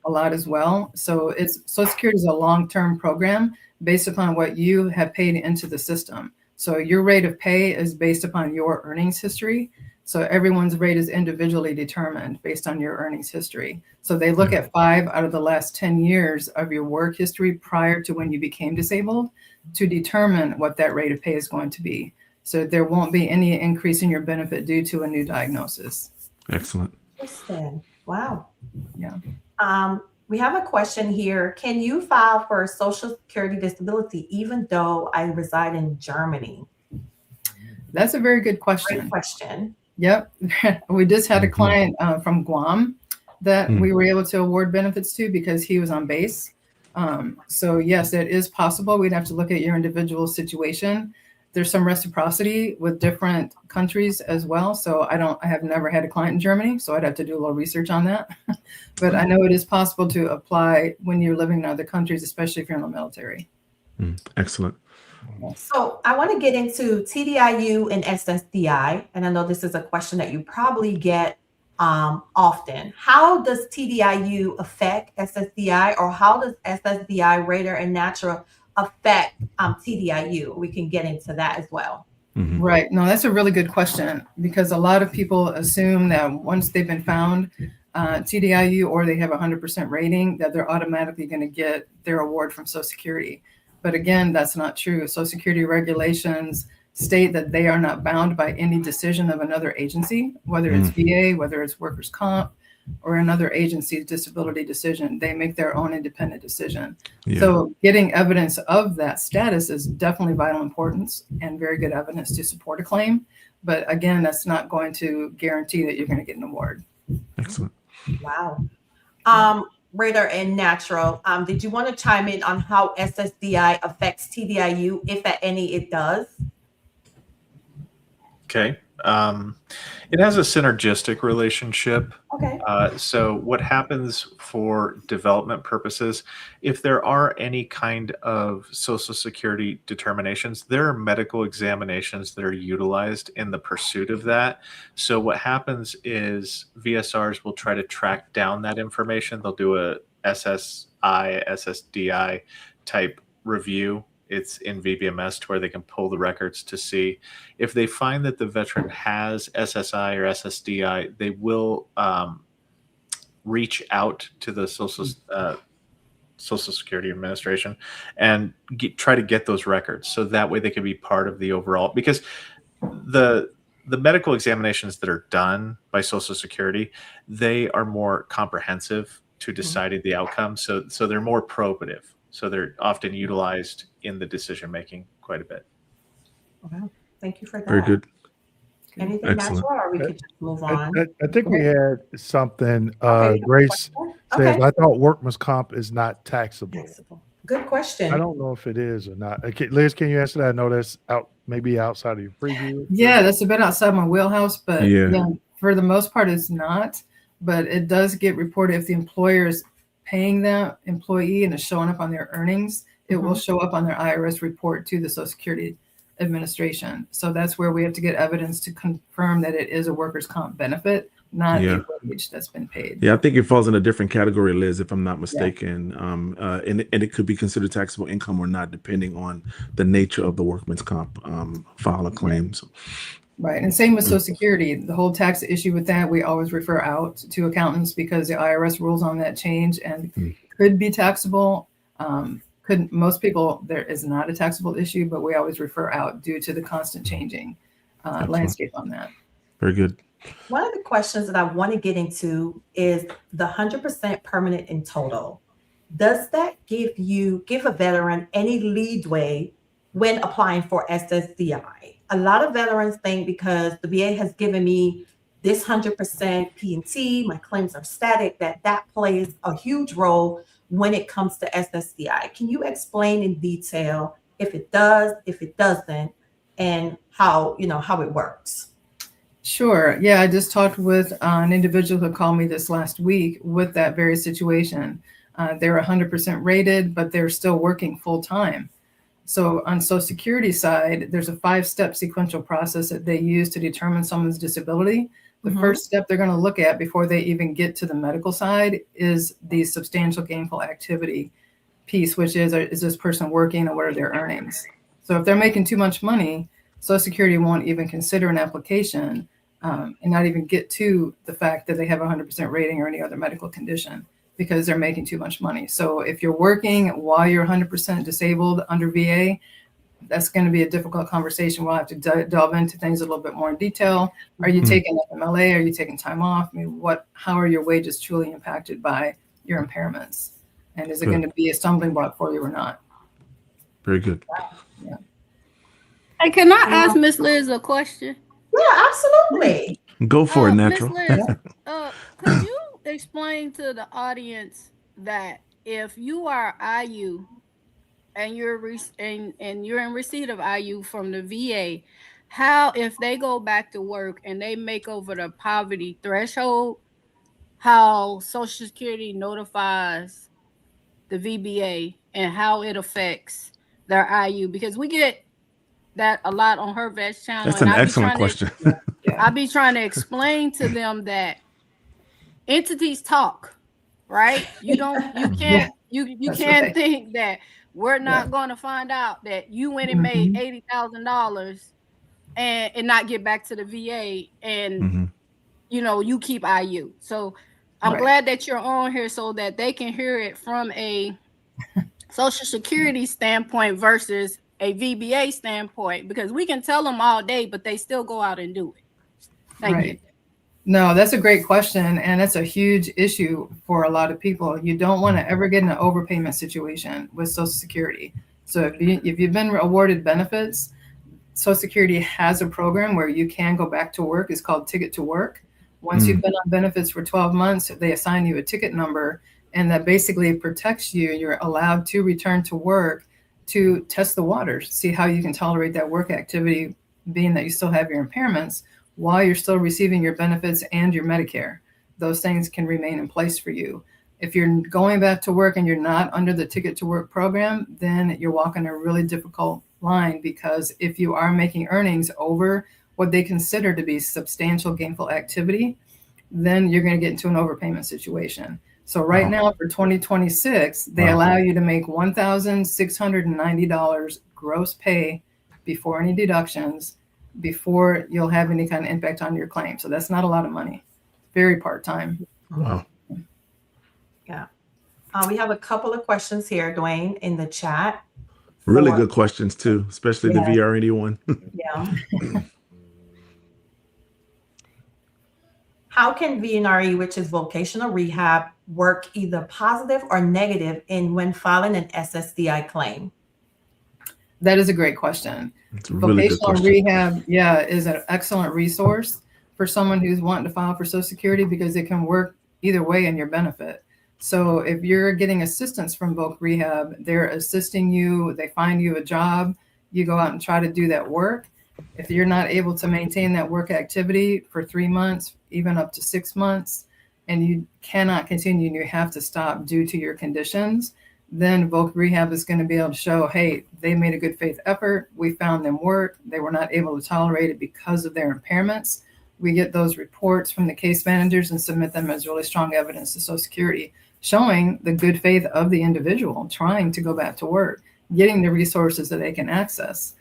a lot as well. So Social Security is a long-term program based upon what you have paid into the system. So your rate of pay is based upon your earnings history. So everyone's rate is individually determined based on your earnings history. So they look at 5 out of the last 10 years of your work history prior to when you became disabled to determine what that rate of pay is going to be. So there won't be any increase in your benefit due to a new diagnosis. Excellent. Interesting. Wow. Yeah. We have a question here. Can you file for a Social Security disability even though I reside in Germany? That's a very good question. Great question. Yep. We just had a client from Guam that we were able to award benefits to because he was on base. So yes, it is possible. We'd have to look at your individual situation. There's some reciprocity with different countries as well. So I have never had a client in Germany, so I'd have to do a little research on that. But I know it is possible to apply when you're living in other countries, especially if you're in the military. Excellent. So I want to get into TDIU and SSDI. And I know this is a question that you probably get often. How does TDIU affect SSDI, or how does SSDI, rater, and natural affect TDIU? We can get into that as well. Right. No, that's a really good question because a lot of people assume that once they've been found TDIU or they have 100% rating, that they're automatically going to get their award from Social Security. But again, that's not true. Social Security regulations state that they are not bound by any decision of another agency, whether it's VA, whether it's workers' comp, or another agency's disability decision. They make their own independent decision. Yeah. So getting evidence of that status is definitely vital importance and very good evidence to support a claim. But again, that's not going to guarantee that you're going to get an award. Excellent. Wow. Radar and Natural, did you want to chime in on how SSDI affects TDIU, if at any it does? Okay. It has a synergistic relationship. Okay. So what happens for development purposes, if there are any kind of Social Security determinations, there are medical examinations that are utilized in the pursuit of that. So what happens is VSRs will try to track down that information. They'll do a SSI, SSDI type review. It's in VBMS to where they can pull the records to see if they find that the veteran has SSI or SSDI. They will reach out to the Social Security Administration and try to get those records, so that way they can be part of the overall. Because the medical examinations that are done by Social Security, they are more comprehensive to deciding the outcome. So they're more probative. So they're often utilized in the decision-making quite a bit. Wow. Thank you for that. Very good. Anything Excellent. natural, or we could just move on? I think we had something. Okay. Grace says, Okay. I thought workman's comp is not taxable. Taxable. Good question. I don't know if it is or not. Okay, Liz, can you answer that? I know that's maybe outside of your preview. Yeah, that's a bit outside my wheelhouse, but Yeah. for the most part, it's not. But it does get reported if the employer is paying that employee and it's showing up on their earnings, it will show up on their IRS report to the Social Security Administration. So that's where we have to get evidence to confirm that it is a workers' comp benefit, not a wage that's been paid. Yeah, I think it falls in a different category, Liz, if I'm not mistaken. And it could be considered taxable income or not, depending on the nature of the workman's comp file of claims. Right. And same with Social Security. The whole tax issue with that, we always refer out to accountants because the IRS rules on that change and could be taxable. Most people, there is not a taxable issue, but we always refer out due to the constant changing landscape on that. Very good. One of the questions that I want to get into is the 100% permanent in total. Does that give a veteran any leadway when applying for SSDI? A lot of veterans think because the VA has given me this 100% P&T, my claims are static, that plays a huge role when it comes to SSDI. Can you explain in detail if it does, if it doesn't, and how it works? Sure. Yeah, I just talked with an individual who called me this last week with that very situation. They're 100% rated, but they're still working full time. So on Social Security side, there's a 5-step sequential process that they use to determine someone's disability. The first step they're going to look at before they even get to the medical side is the substantial gainful activity piece, which is this person working and what are their earnings? So if they're making too much money, Social Security won't even consider an application and not even get to the fact that they have a 100% rating or any other medical condition, because they're making too much money. So if you're working while you're 100% disabled under VA, that's going to be a difficult conversation. We'll have to delve into things a little bit more in detail. Are you taking FMLA? Are you taking time off? I mean, how are your wages truly impacted by your impairments? And is it going to be a stumbling block for you or not? Very good. Yeah. Hey, can I ask Miss Liz a question? Yeah, absolutely. Go for it, Natural. Miss Liz, could you explain to the audience that if you are IU and you're in receipt of IU from the VA, how, if they go back to work and they make over the poverty threshold, how Social Security notifies the VBA and how it affects their IU? Because we get that a lot on her Vets channel. That's an excellent question. I be trying to explain to them that entities talk, right? You can't right. think that we're not going to find out that you went and made $80,000 and not get back to the VA and you keep IU. So I'm glad that you're on here so that they can hear it from a Social Security standpoint versus a VBA standpoint, because we can tell them all day, but they still go out and do it. Thank you. No, that's a great question. And it's a huge issue for a lot of people. You don't want to ever get in an overpayment situation with Social Security. So if you've been awarded benefits, Social Security has a program where you can go back to work. It's called Ticket to Work. Once you've been on benefits for 12 months, they assign you a ticket number, and that basically protects you. You're allowed to return to work to test the waters, see how you can tolerate that work activity, being that you still have your impairments while you're still receiving your benefits and your Medicare. Those things can remain in place for you. If you're going back to work and you're not under the Ticket to Work program, then you're walking a really difficult line, because if you are making earnings over what they consider to be substantial gainful activity, then you're going to get into an overpayment situation. So right now for 2026, they allow you to make $1,690 gross pay before any deductions, before you'll have any kind of impact on your claim. So that's not a lot of money. Very part-time. Wow. Yeah. We have a couple of questions here, Dewayne, in the chat. Really good questions too, especially the VRND one. Yeah. How can VNRE, which is vocational rehab, work either positive or negative in when filing an SSDI claim? That is a great question. It's a really good Vocational question. rehab, is an excellent resource for someone who's wanting to file for Social Security, because it can work either way in your benefit. So if you're getting assistance from Voc Rehab, they're assisting you, they find you a job, you go out and try to do that work. If you're not able to maintain that work activity for 3 months, even up to 6 months, and you cannot continue and you have to stop due to your conditions, then Voc Rehab is going to be able to show, hey, they made a good faith effort. We found them work. They were not able to tolerate it because of their impairments. We get those reports from the case managers and submit them as really strong evidence to Social Security, showing the good faith of the individual trying to go back to work, getting the resources that they can access.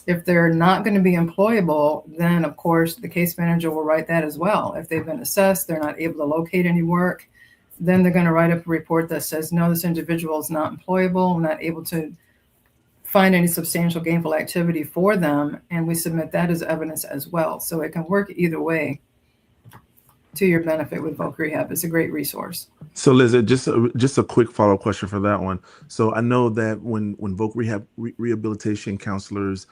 If they're not going to be employable, then of course the case manager will write that as well. If they've been assessed, they're not able to locate any work, then they're going to write up a report that says, no, this individual is not employable, we're not able to find any substantial gainful activity for them, and we submit that as evidence as well. So it can work either way to your benefit with Voc Rehab. It's a great resource. So Liz, just a quick follow-up question for that one. So I know that when Voc Rehab rehabilitation counselors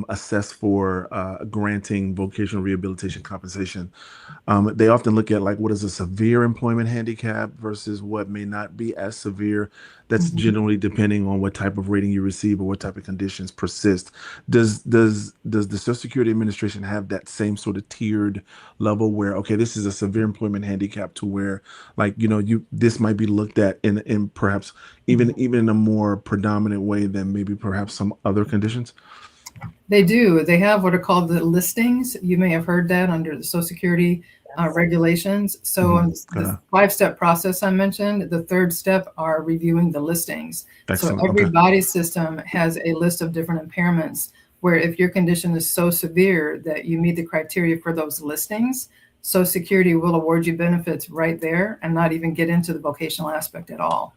assess for granting vocational rehabilitation compensation, they often look at like what is a severe employment handicap versus what may not be as severe. That's generally depending on what type of rating you receive or what type of conditions persist. Does the Social Security Administration have that same sort of tiered level where, okay, this is a severe employment handicap, to where, like, you know, this might be looked at in perhaps even in a more predominant way than maybe perhaps some other conditions? They do. They have what are called the listings. You may have heard that under the Social Security regulations. So the 5-step process I mentioned, the 3rd step are reviewing the listings. Excellent. So every body system has a list of different impairments, where if your condition is so severe that you meet the criteria for those listings, Social Security will award you benefits right there and not even get into the vocational aspect at all.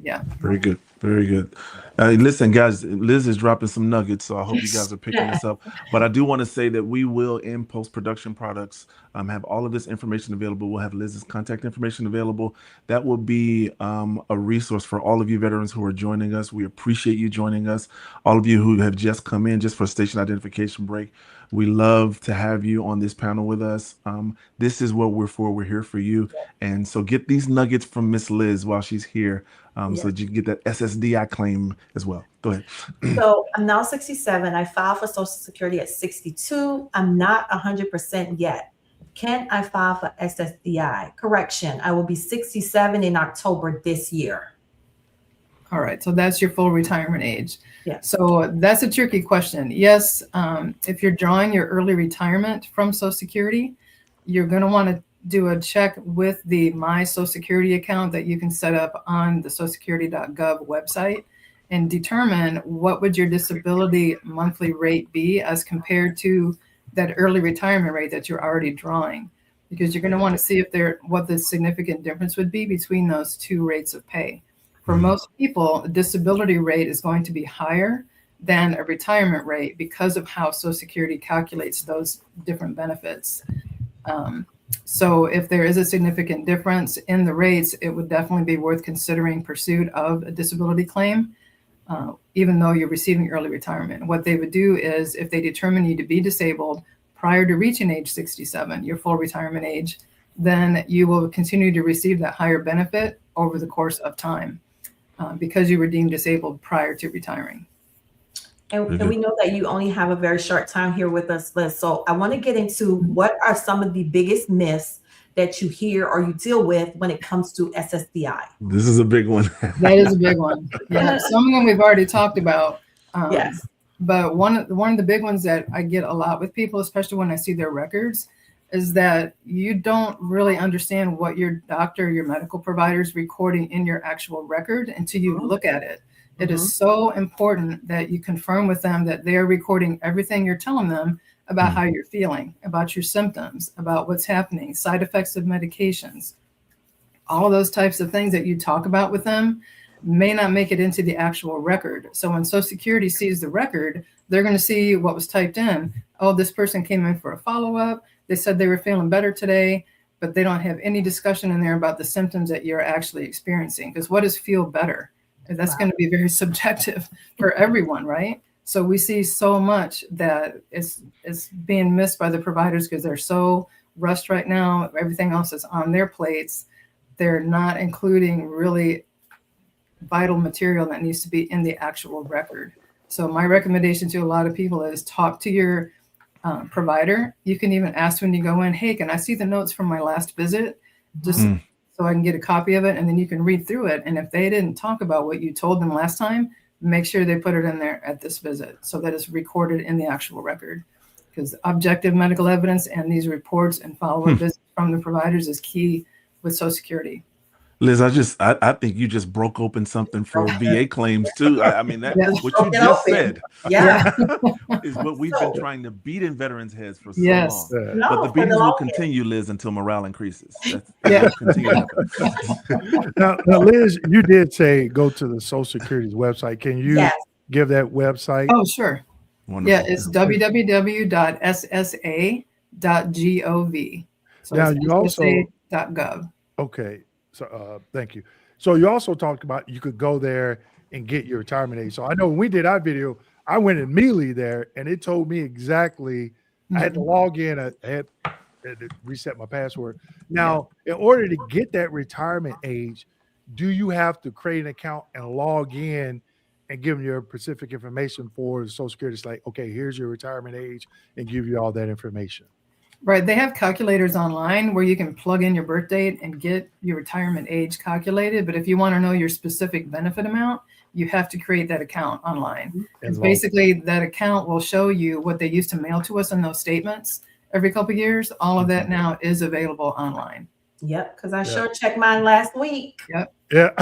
Yeah. Very good. Very good. Listen, guys, Liz is dropping some nuggets, so I hope you guys are picking this up. But I do want to say that we will, in post-production products, have all of this information available. We'll have Liz's contact information available. That will be a resource for all of you veterans who are joining us. We appreciate you joining us. All of you who have just come in just for station identification break, we love to have you on this panel with us. This is what we're for. We're here for you. And so get these nuggets from Miss Liz while she's here, so that you can get that SSDI claim as well. Go ahead. So I'm now 67. I filed for Social Security at 62. I'm not 100% yet. Can I file for SSDI? Correction, I will be 67 in October this year. All right, so that's your full retirement age. Yeah. So that's a tricky question. Yes, if you're drawing your early retirement from Social Security, you're going to want to do a check with the My Social Security account that you can set up on the socialsecurity.gov website and determine what would your disability monthly rate be as compared to that early retirement rate that you're already drawing, because you're going to want to see if what the significant difference would be between those two rates of pay. For most people, a disability rate is going to be higher than a retirement rate because of how Social Security calculates those different benefits. So if there is a significant difference in the rates, it would definitely be worth considering pursuit of a disability claim, even though you're receiving early retirement. What they would do is, if they determine you to be disabled prior to reaching age 67, your full retirement age, then you will continue to receive that higher benefit over the course of time because you were deemed disabled prior to retiring. And we know that you only have a very short time here with us, Liz. So I want to get into what are some of the biggest myths that you hear or you deal with when it comes to SSDI. This is a big one. That is a big one. Yeah, some of them we've already talked about. Yes. But one of the big ones that I get a lot with people, especially when I see their records, is that you don't really understand what your doctor, your medical provider is recording in your actual record until you look at it. It is so important that you confirm with them that they're recording everything you're telling them about how you're feeling, about your symptoms, about what's happening, side effects of medications. All of those types of things that you talk about with them may not make it into the actual record. So when Social Security sees the record, they're going to see what was typed in. Oh, this person came in for a follow-up. They said they were feeling better today, but they don't have any discussion in there about the symptoms that you're actually experiencing. Because what does feel better? And that's going to be very subjective for everyone, right? So we see so much that it's being missed by the providers because they're so rushed right now. Everything else is on their plates. They're not including really vital material that needs to be in the actual record. So my recommendation to a lot of people is talk to your provider. You can even ask when you go in, hey, can I see the notes from my last visit? Just so I can get a copy of it, and then you can read through it. And if they didn't talk about what you told them last time, make sure they put it in there at this visit so that it's recorded in the actual record. Because objective medical evidence and these reports and follow-up visits from the providers is key with Social Security. Liz, I think you just broke open something for VA claims too. I mean, that what you just said is what we've been trying to beat in veterans' heads for so long. But the beatings will continue, Liz, until morale increases. That's continue to now, Liz, you did say go to the Social Security's website. Can you give that website? Oh, sure. Wonderful. Yeah, it's www.ssa.gov. So now it's you also ssa.gov. Okay. So thank you. So you also talked about you could go there and get your retirement age. So I know when we did our video, I went immediately there and it told me exactly. I had to log in. I had to reset my password. Now, in order to get that retirement age, do you have to create an account and log in and give them your specific information for the Social Security? It's like, okay, here's your retirement age, and give you all that information. Right. They have calculators online where you can plug in your birth date and get your retirement age calculated. But if you want to know your specific benefit amount, you have to create that account online. Because basically that account will show you what they used to mail to us in those statements every couple of years. All of that now is available online. Yep. Because I sure checked mine last week. Yep. Yeah.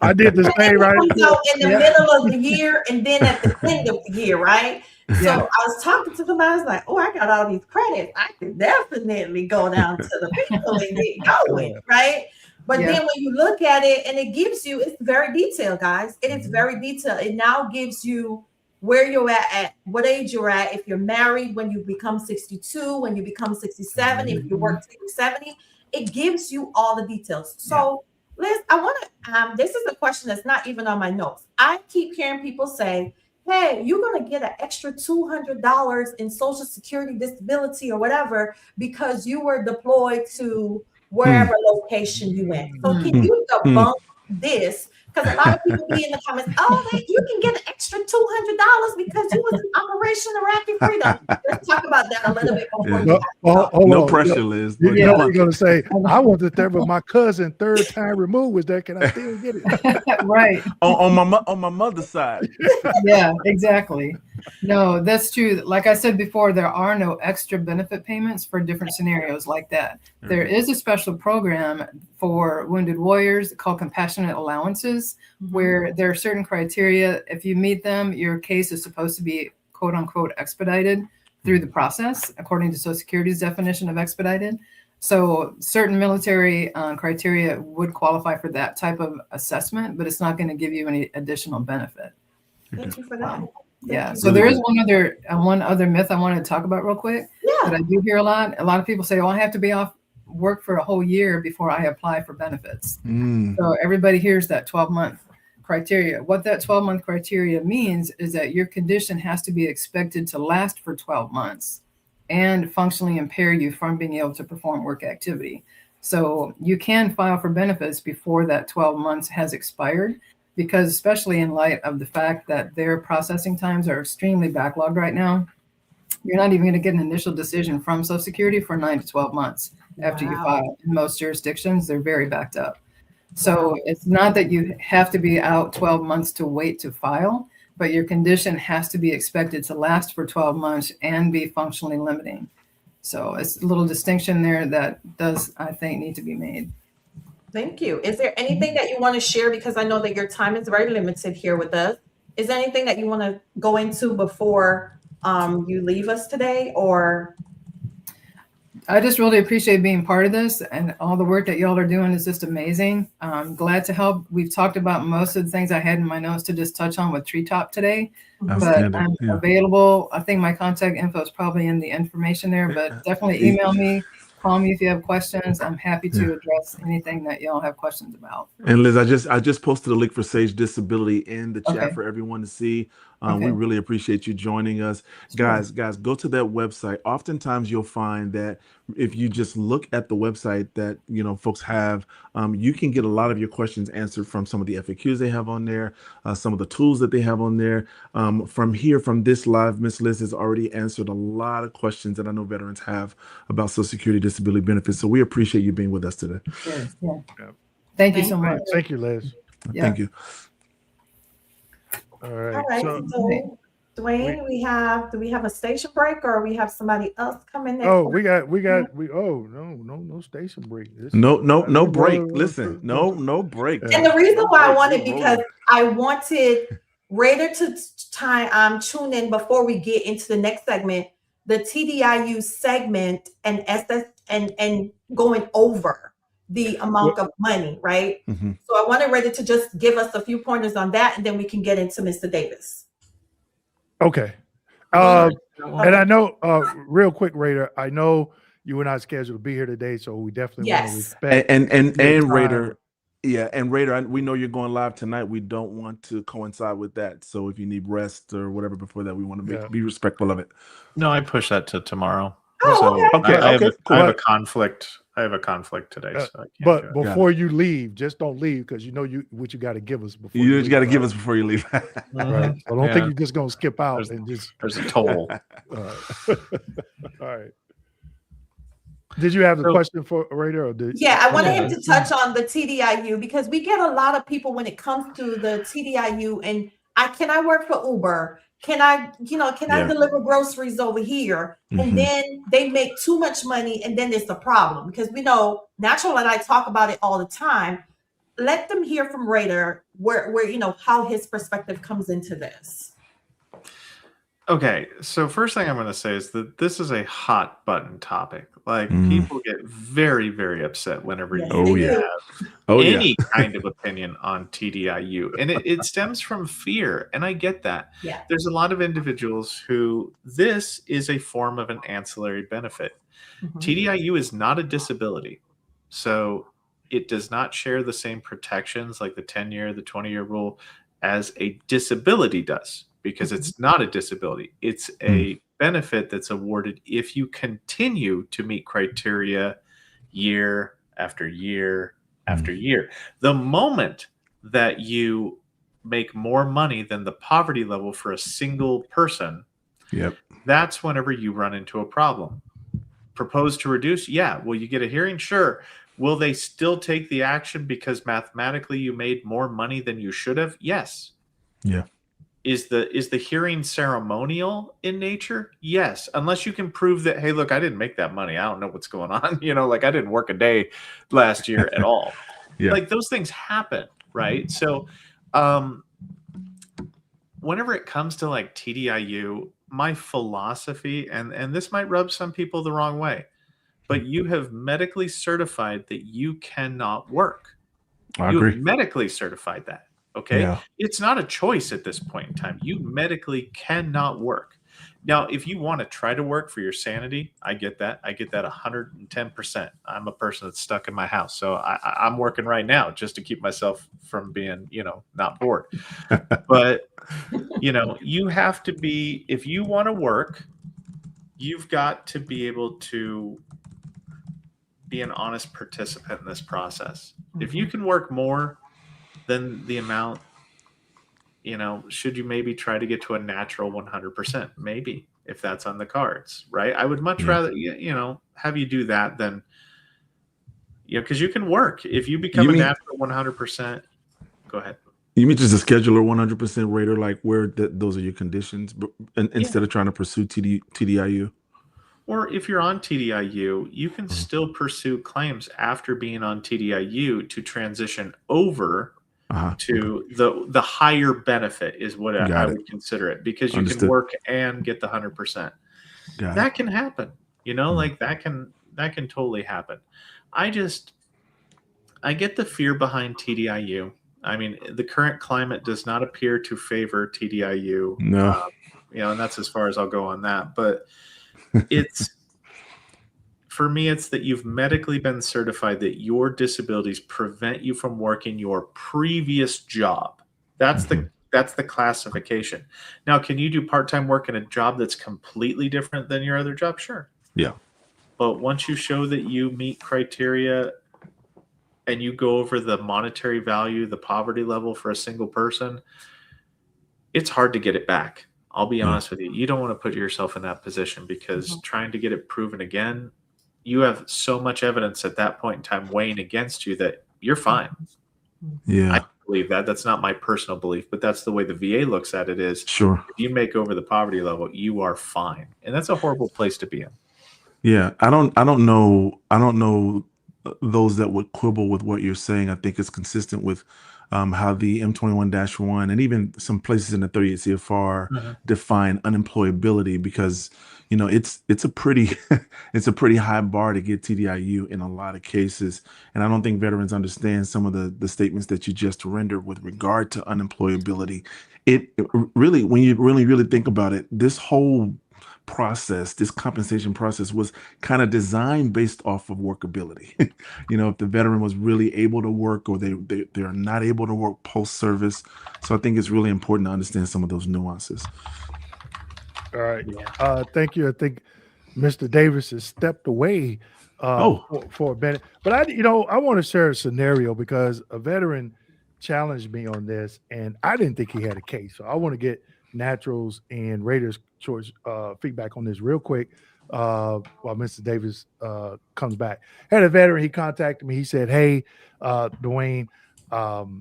I did the same, right? So in the middle of the year and then at the end of the year, right? So I was talking to them. I was like, oh, I got all these credits. I could definitely go down to the people and get going, right? But then when you look at it and it gives you, it's very detailed, guys. It is very detailed. It now gives you where you're at what age you're at. If you're married, when you become 62, when you become 67, if you work till you're 70, it gives you all the details. So Liz, I want to, this is a question that's not even on my notes. I keep hearing people say, hey, you're going to get an extra $200 in Social Security disability or whatever because you were deployed to wherever location you went. So can you debunk this? Because a lot of people be in the comments, oh, you can get an extra $200 because you was in Operation Iraqi Freedom. Let's talk about that a little bit before no pressure, Liz. You know what you're going to say? I want it there, but my cousin, third time removed, was there. Can I still get it? Right. on my mother's side. Yeah, exactly. No, that's true. Like I said before, there are no extra benefit payments for different scenarios like that. There is a special program for wounded warriors called compassionate allowances, where there are certain criteria. If you meet them, your case is supposed to be quote unquote expedited through the process, according to Social Security's definition of expedited. So certain military criteria would qualify for that type of assessment, but it's not going to give you any additional benefit. Thank you for that. Yeah. So there is one other myth I wanted to talk about real quick that I do hear a lot. A lot of people say, "Oh, I have to be off work for a whole year before I apply for benefits." So everybody hears that 12-month criteria. What that 12-month criteria means is that your condition has to be expected to last for 12 months and functionally impair you from being able to perform work activity. So you can file for benefits before that 12 months has expired, because especially in light of the fact that their processing times are extremely backlogged right now, you're not even going to get an initial decision from Social Security for 9 to 12 months after you file. In most jurisdictions, they're very backed up. So it's not that you have to be out 12 months to wait to file, but your condition has to be expected to last for 12 months and be functionally limiting. So it's a little distinction there that does, I think, need to be made. Thank you. Is there anything that you want to share? Because I know that your time is very limited here with us. Is there anything that you want to go into before you leave us today? Or I just really appreciate being part of this, and all the work that y'all are doing is just amazing. I'm glad to help. We've talked about most of the things I had in my notes to just touch on with Treetop today, but I'm available. I think my contact info is probably in the information there, but definitely email me, call me if you have questions. I'm happy to address anything that y'all have questions about. And Liz, I just posted a link for Sage Disability in the chat for everyone to see. We really appreciate you joining us. Guys, go to that website. Oftentimes you'll find that if you just look at the website that, folks have, you can get a lot of your questions answered from some of the FAQs they have on there, some of the tools that they have on there. From this live, Ms. Liz has already answered a lot of questions that I know veterans have about Social Security disability benefits. So we appreciate you being with us today. Thank you so much. Thank you, Liz. Thank you. All right. all right, so Dwayne, do we have a station break, or we have somebody else coming in? Oh, no station break. No break. Listen, no break. And the reason why I wanted, because I wanted Raider to tune in before we get into the next segment, the TDIU segment and SS and going over the amount of money, right? So I wanted Raider to just give us a few pointers on that, and then we can get into Mr. Davis. Okay. And I know, real quick, Raider, I know you were not scheduled to be here today, so we definitely want to respect and Raider. Yeah, and Raider, we know you're going live tonight. We don't want to coincide with that. So if you need rest or whatever before that, we want to be respectful of it. No, I push that to tomorrow. Oh, okay. I have a conflict. I have a conflict today. So I can't but before you leave, just don't leave, because what you got to give us before you got to give us before you leave. Right. So don't think you're just going to skip out and just. There's a toll. All right. Did you have the question for Raider? I wanted him to touch on the TDIU, because we get a lot of people when it comes to the TDIU, and can I work for Uber? Can I deliver groceries over here? And then they make too much money, and then it's a problem, because we know Natural and I talk about it all the time. Let them hear from Raider where how his perspective comes into this. Okay, so first thing I'm going to say is that this is a hot button topic. Like, people get very, very upset whenever you have any kind of opinion on TDIU. And it stems from fear. And I get that. Yeah. There's a lot of individuals who this is a form of an ancillary benefit. TDIU is not a disability. So it does not share the same protections like the 10-year, the 20-year rule as a disability does, because it's not a disability. It's a benefit that's awarded if you continue to meet criteria year after year after year. The moment that you make more money than the poverty level for a single person, that's whenever you run into a problem. Propose to reduce? Yeah. Will you get a hearing? Sure. Will they still take the action because mathematically you made more money than you should have? Yes. Yeah. Is the hearing ceremonial in nature? Yes, unless you can prove that, hey, look, I didn't make that money. I don't know what's going on. Like I didn't work a day last year at all. Like those things happen, right? So whenever it comes to like TDIU, my philosophy, and this might rub some people the wrong way, but you have medically certified that you cannot work. I You have agree. medically certified that. Okay. Yeah. It's not a choice at this point in time. You medically cannot work. Now, if you want to try to work for your sanity, I get that. I get that 110%. I'm a person that's stuck in my house. So I'm working right now just to keep myself from being, not bored. But, you have to be, if you want to work, you've got to be able to be an honest participant in this process. If you can work more than the amount, should you maybe try to get to a natural 100%? Maybe, if that's on the cards, right? I would much rather, have you do that than, because you can work. If you become a natural 100%, go ahead. You mean just a scheduler 100% rater, like where those are your conditions, instead of trying to pursue TDIU? Or if you're on TDIU, you can still pursue claims after being on TDIU to transition over to the higher benefit is what I would consider it, because you can work and get the 100%. That can happen, like that can totally happen. I get the fear behind TDIU. I mean, the current climate does not appear to favor TDIU. No. And that's as far as I'll go on that. But for me, it's that you've medically been certified that your disabilities prevent you from working your previous job. That's the classification. Now, can you do part-time work in a job that's completely different than your other job? Sure. Yeah. But once you show that you meet criteria and you go over the monetary value, the poverty level for a single person, it's hard to get it back. I'll be honest with you. You don't want to put yourself in that position, because trying to get it proven again, you have so much evidence at that point in time weighing against you that you're fine. Yeah. I believe that. That's not my personal belief, but that's the way the VA looks at it is, sure, if you make over the poverty level, you are fine. And that's a horrible place to be in. Yeah. I don't know those that would quibble with what you're saying. I think it's consistent with how the M21-1 and even some places in the 38 CFR define unemployability, because it's a pretty it's a pretty high bar to get TDIU in a lot of cases. And I don't think veterans understand some of the statements that you just rendered with regard to unemployability. It really, when you really think about it, this whole process, this compensation process, was kind of designed based off of workability. If the veteran was really able to work, or they're not able to work post-service. So I think it's really important to understand some of those nuances. All right. Thank you. I think Mr. Davis has stepped away for a minute. But I want to share a scenario, because a veteran challenged me on this, and I didn't think he had a case. So I want to get Naturals and Raiders choice feedback on this real quick while Mr. Davis comes back. Had a veteran, he contacted me. He said, "Hey, Dewayne, VA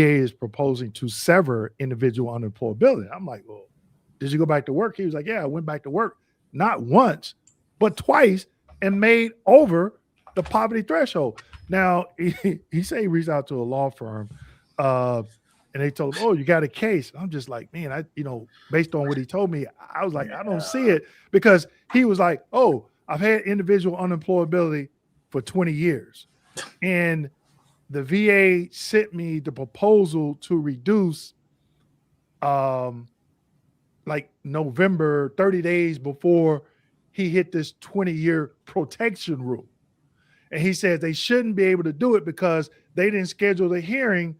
is proposing to sever individual unemployability." I'm like, "Well, did you go back to work?" He was like, "Yeah, I went back to work, not once, but twice, and made over the poverty threshold." Now, he said he reached out to a law firm, and they told him, "Oh, you got a case." I'm just like, man, based on what he told me, I was like, I don't see it, because he was like, "Oh, I've had individual unemployability for 20 years. And the VA sent me the proposal to reduce like November, 30 days before he hit this 20-year protection rule." And he said they shouldn't be able to do it because they didn't schedule the hearing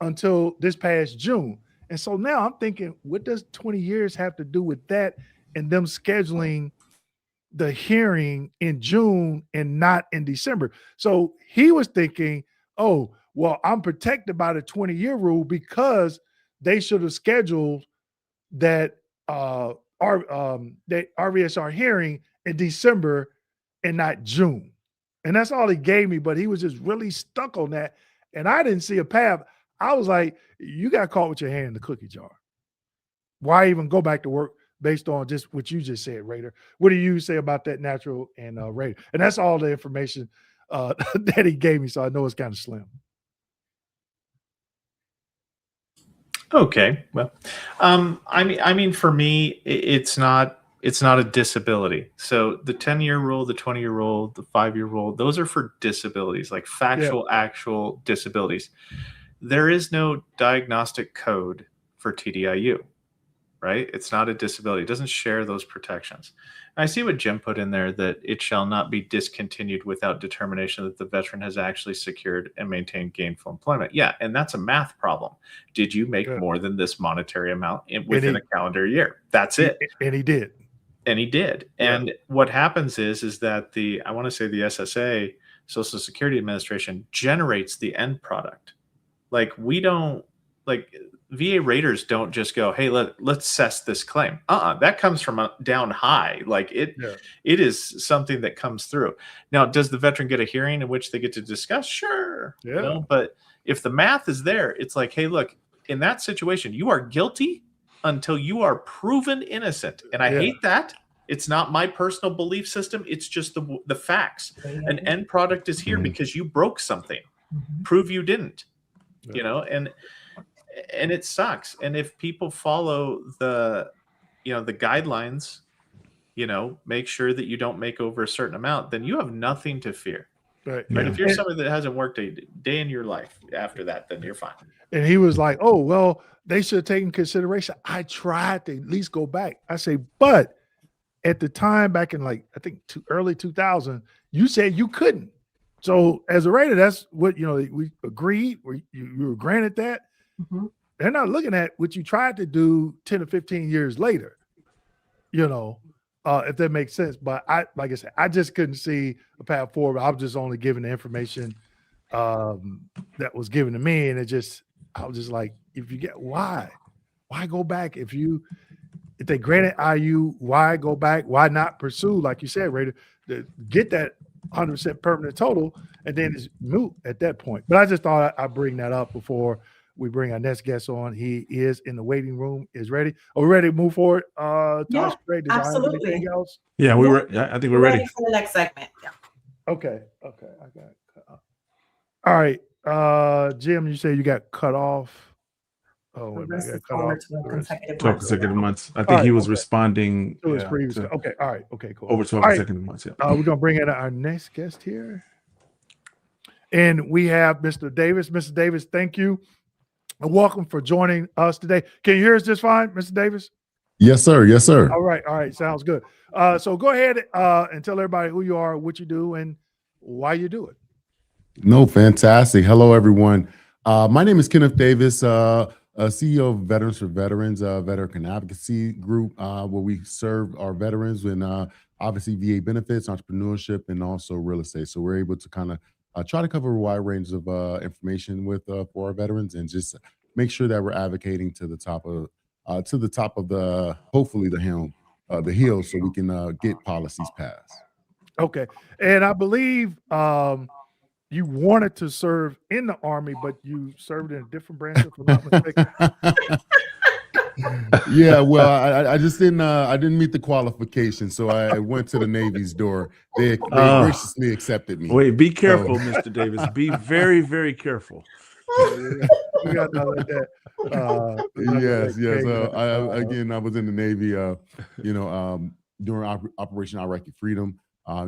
until this past June. And so now I'm thinking, what does 20 years have to do with that and them scheduling the hearing in June and not in December? So he was thinking, oh, well, I'm protected by the 20-year rule because they should have scheduled that that RVSR hearing in December and not June. And that's all he gave me, but he was just really stuck on that. And I didn't see a path. I was like, you got caught with your hand in the cookie jar. Why even go back to work based on just what you just said, Raider? What do you say about that, Natural and Raider? And that's all the information that he gave me, so I know it's kind of slim. Okay, well, I mean, for me, it's not It's not a disability. So the 10-year rule, the 20-year rule, the 5-year rule, those are for disabilities, like factual, actual disabilities. There is no diagnostic code for TDIU, right? It's not a disability. It doesn't share those protections. And I see what Jim put in there, that it shall not be discontinued without determination that the veteran has actually secured and maintained gainful employment. Yeah, and that's a math problem. Did you make more than this monetary amount within a calendar year? That's it. And he did. And he did. Yeah. And what happens is that I want to say the SSA, Social Security Administration, generates the end product. Like we don't, like VA raters don't just go, hey, let's assess this claim. That comes from down high. Like it is something that comes through. Now, does the veteran get a hearing in which they get to discuss? Sure. Yeah. You know, but if the math is there, it's like, hey, look, in that situation, you are guilty until you are proven innocent. And I hate that. It's not my personal belief system. It's just the facts. An end product is here because you broke something. Prove you didn't. You know, and it sucks. And if people follow the guidelines, you know, make sure that you don't make over a certain amount, then you have nothing to fear. Right. If you're somebody that hasn't worked a day in your life after that, then you're fine. And he was like, oh, well, they should have taken consideration. I tried to at least go back. I say, but at the time back in like, I think early 2000, you said you couldn't. So as a rater, that's what, you know, we agreed, you were granted that. They're not looking at what you tried to do 10 or 15 years later, you know, if that makes sense. But like I said, I just couldn't see a path forward. I was just only given the information that was given to me. And I was just like, if you get, why go back? If they granted IU, why go back? Why not pursue, like you said, Rader, to get that 100% permanent total, and then it's moot at that point. But I just thought I'd bring that up before we bring our next guest on. He is in the waiting room, is ready. Are we ready to move forward? Yeah, absolutely. Else? Yeah, I think we're ready for the next segment. Yeah. Okay. I got it cut off. All right. Jim, you say you got cut off. Oh, wait a minute. Cut off 12 consecutive months. I think he was responding to his previous. Okay. All right. Okay, cool. Over 12 consecutive months. Yeah. We're going to bring in our next guest here. And we have Mr. Davis. Mr. Davis, thank you. And welcome for joining us today. Can you hear us just fine, Mr. Davis? Yes, sir. Yes, sir. All right. Sounds good. So go ahead and tell everybody who you are, what you do, and why you do it. No, fantastic. Hello, everyone. My name is Kenneth Davis, CEO of Veterans for Veterans, Veteran Advocacy Group, where we serve our veterans in obviously VA benefits, entrepreneurship, and also real estate. So we're able to kind of try to cover a wide range of information for our veterans, and just make sure that we're advocating to the top of the hopefully the hill, so we can get policies passed. Okay, and I believe you wanted to serve in the Army, but you served in a different branch, if I'm not mistaken. Yeah, well, I just didn't meet the qualifications, so I went to the Navy's door. They graciously accepted me. Wait, be careful, Mr. Davis. Be very, very careful. We got nothing like that. Yes. I was in the Navy. During Operation Iraqi Freedom.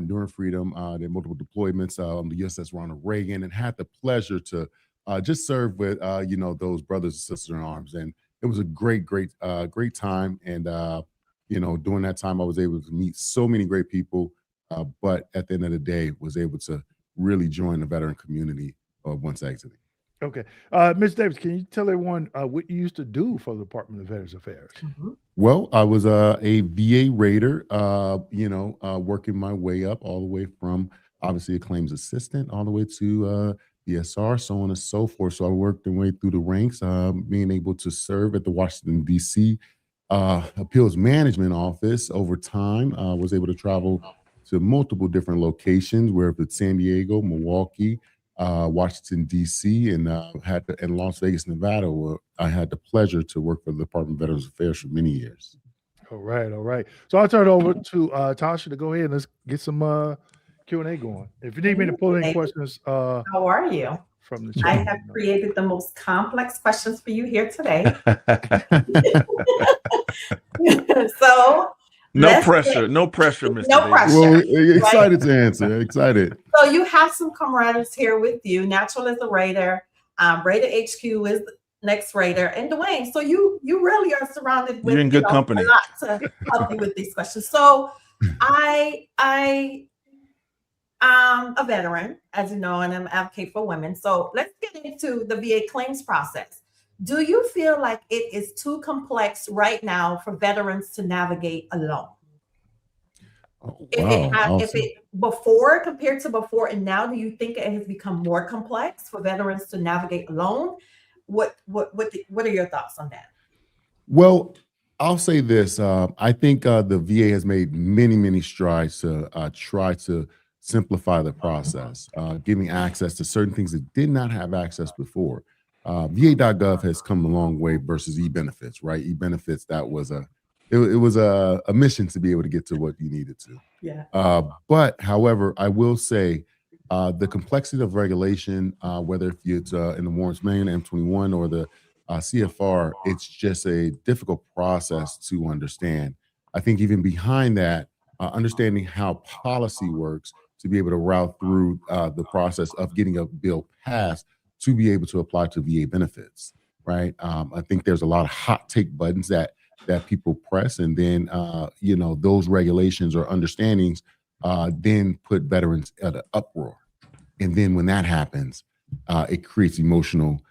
During Freedom, there were multiple deployments on the USS Ronald Reagan, and had the pleasure to just serve with those brothers and sisters in arms, and it was a great time. And during that time, I was able to meet so many great people, but at the end of the day, was able to really join the veteran community once exiting. Okay, Ms. Davis, can you tell everyone what you used to do for the Department of Veterans Affairs? Well, I was a VA rater, working my way up all the way from obviously a claims assistant all the way to DSR, so on and so forth. So I worked my way through the ranks, being able to serve at the Washington, D.C. Appeals Management Office over time. Was able to travel to multiple different locations, where it's San Diego, Milwaukee, Washington, D.C., and in Las Vegas, Nevada, where I had the pleasure to work for the Department of Veterans Affairs for many years. All right. So I'll turn it over to Tasha to go ahead and let's get some Q&A going. If you need me to pull any questions. How are you? From the chat. I have created the most complex questions for you here today. So No Let's pressure. No pressure, Mr. No Davis. pressure. Well, excited to answer. Excited. So you have some camaraderies here with you. Natural is a Raider. Raider HQ is the next Raider, and Dewayne. So you really are surrounded with You're in good company. a lot to help you with these questions. So I a veteran, as you know, and I'm an advocate for women. So let's get into the VA claims process. Do you feel like it is too complex right now for veterans to navigate alone? Oh, If wow. it before compared to before and now, do you think it has become more complex for veterans to navigate alone? What are your thoughts on that? Well, I'll say this. I think the VA has made many strides to try to simplify the process, giving access to certain things that did not have access before. VA.gov has come a long way versus e-benefits, right? E-benefits, that was it was a mission to be able to get to what you needed to. Yeah. But however, I will say the complexity of regulation, whether if it's in the Warrants Manual, M21, or the CFR, it's just a difficult process to understand. I think even behind that, understanding how policy works to be able to route through the process of getting a bill passed to be able to apply to VA benefits, right? I think there's a lot of hot take buttons that people press, and then those regulations or understandings then put veterans at an uproar. And then when that happens, it creates emotional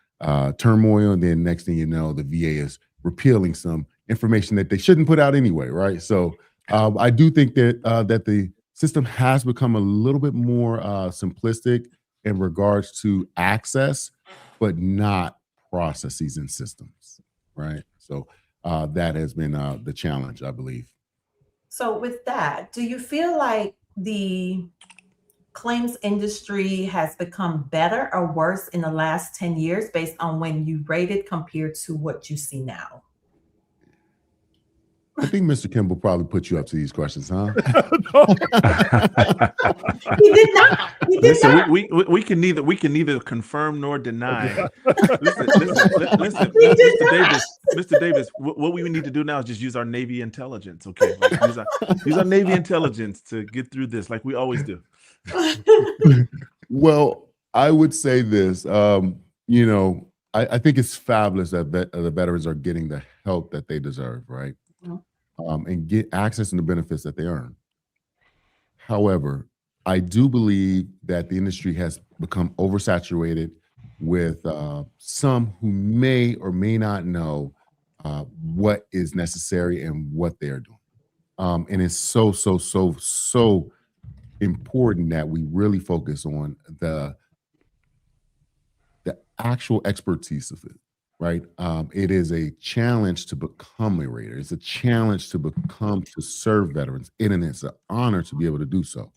turmoil. And then next thing you know, the VA is repealing some information that they shouldn't put out anyway, right? So I do think that that the system has become a little bit more simplistic in regards to access, but not processes and systems, right? So that has been the challenge, I believe. So with that, do you feel like the claims industry has become better or worse in the last 10 years based on when you rated compared to what you see now? I think Mr. Kimble probably put you up to these questions, huh? He did not. He did Listen, not. we can neither confirm nor deny. Listen, Mr. Davis. What we need to do now is just use our Navy intelligence, okay? Like use our Navy intelligence to get through this, like we always do. Well, I would say this. I think it's fabulous that the veterans are getting the help that they deserve, right? And get access to the benefits that they earn. However, I do believe that the industry has become oversaturated with some who may or may not know what is necessary and what they're doing. And it's so important that we really focus on the actual expertise of it. Right. It is a challenge to become a Raider. It's a challenge to serve veterans, and it's an honor to be able to do so.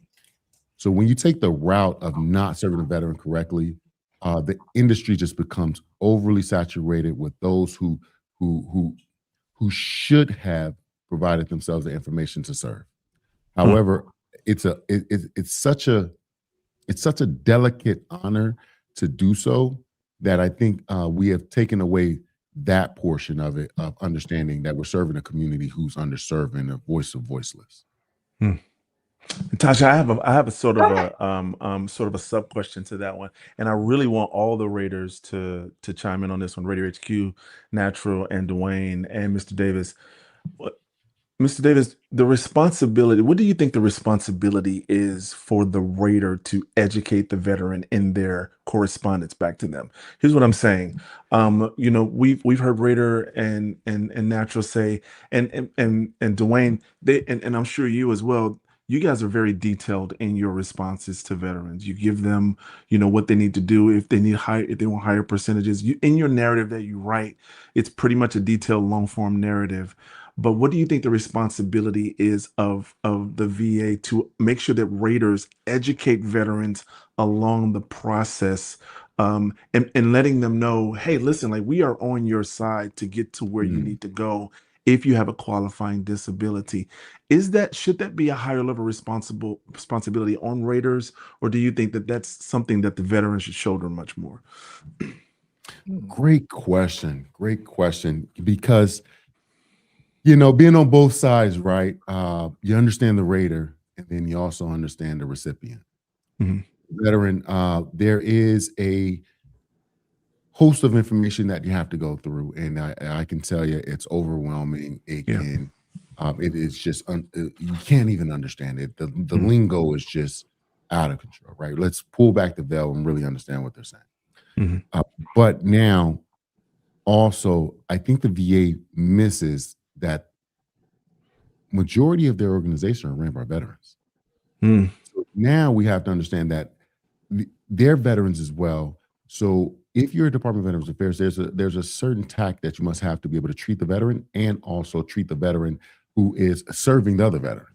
So when you take the route of not serving a veteran correctly, the industry just becomes overly saturated with those who should have provided themselves the information to serve. However, it's such a delicate honor to do so that I think we have taken away that portion of it, of understanding that we're serving a community who's underserved and a voice of voiceless. Tasha, I have a sort of a sub question to that one, and I really want all the Raiders to chime in on this one. Raider HQ, Natural, and Dewayne, and Mr. Davis. Mr. Davis, the responsibility, what do you think the responsibility is for the Raider to educate the veteran in their correspondence back to them? Here's what I'm saying. We've heard Raider and Natural say, and Dewayne, and I'm sure you as well, you guys are very detailed in your responses to veterans. You give them, what they need to do if they want higher percentages. In your narrative that you write, it's pretty much a detailed long form narrative. But what do you think the responsibility is of the VA to make sure that Raiders educate veterans along the process, and letting them know, hey, listen, like, we are on your side to get to where you need to go if you have a qualifying disability? Should that be a higher level responsibility on Raiders, or do you think that that's something that the veterans should shoulder much more? Great question, because being on both sides, right? You understand the rater, and then you also understand the recipient. Mhm. Veteran, there is a host of information that you have to go through, and I can tell you it's overwhelming. It can, it is just you can't even understand it. The lingo is just out of control, right? Let's pull back the veil and really understand what they're saying. But now, also, I think the VA misses that majority of their organization are ran by veterans. So now we have to understand that they're veterans as well. So if you're a Department of Veterans Affairs, there's a certain tact that you must have to be able to treat the veteran and also treat the veteran who is serving the other veteran.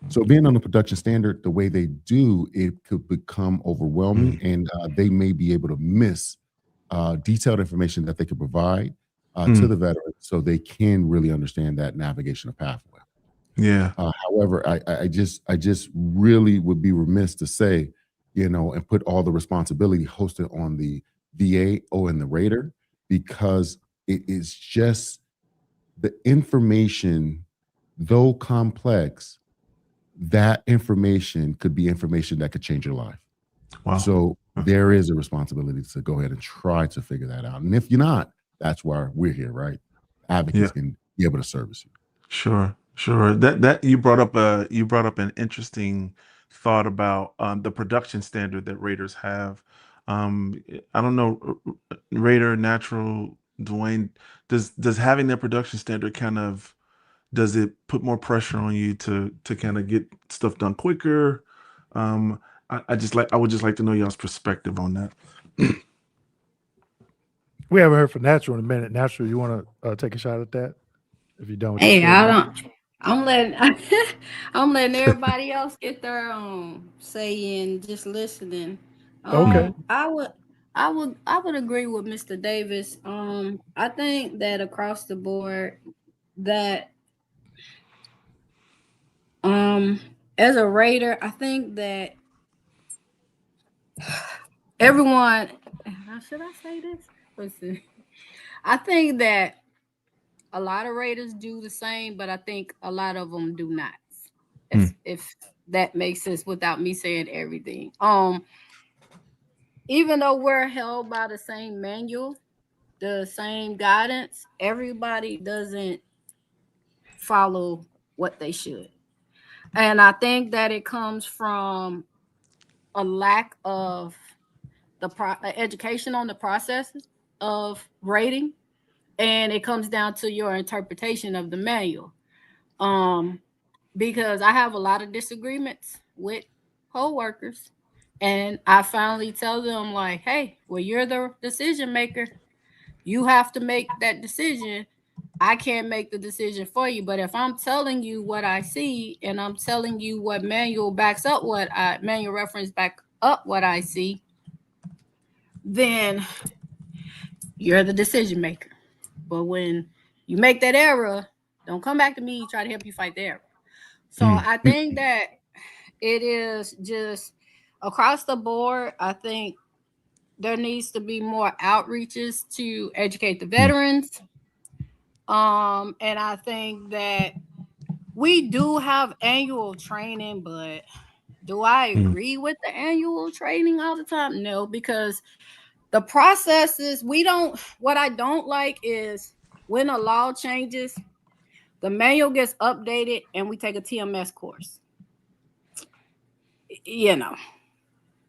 So being on the production standard the way they do, it could become overwhelming, and they may be able to miss detailed information that they could provide to the veteran so they can really understand that navigational pathway. Yeah. However, I just really would be remiss to say, and put all the responsibility hosted on the VA or in the rater, because it is just the information, though complex, that information could be information that could change your life. Wow. So there is a responsibility to go ahead and try to figure that out. And if you're not, that's why we're here, right? Advocates can be able to service you. Sure. That you brought up an interesting thought about the production standard that raters have. I don't know, Rater, Natural, Dewayne, does having that production standard does it put more pressure on you to kind of get stuff done quicker? I would just like to know y'all's perspective on that. We haven't heard from Natural in a minute. Natural, you want to take a shot at that? If you don't. Hey, I'm letting everybody else get their say in, just listening. Okay. I would agree with Mr. Davis. I think that across the board that as a rater, I think that everyone, should I say this? Listen, I think that a lot of raters do the same, but I think a lot of them do not. If that makes sense without me saying everything. Even though we're held by the same manual, the same guidance, everybody doesn't follow what they should. And I think that it comes from a lack of the education on the processes of rating, and it comes down to your interpretation of the manual. Because I have a lot of disagreements with co-workers, and I finally tell them, like, hey, well, you're the decision maker. You have to make that decision. I can't make the decision for you. But if I'm telling you what I see, and I'm telling you what manual backs up manual reference back up what I see, then you're the decision maker. But when you make that error, don't come back to me, try to help you fight the error. So I think that it is just across the board. I think there needs to be more outreaches to educate the veterans. And I think that we do have annual training, but do I agree with the annual training all the time? No, because the processes, what I don't like is when a law changes, the manual gets updated and we take a TMS course.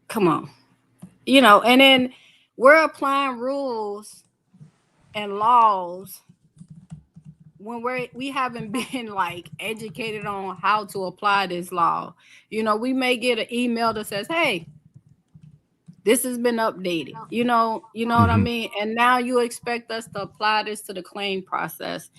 Come on. And then we're applying rules and laws when we haven't been like educated on how to apply this law. We may get an email that says, hey, this has been updated. You know what I mean? And now you expect us to apply this to the claim process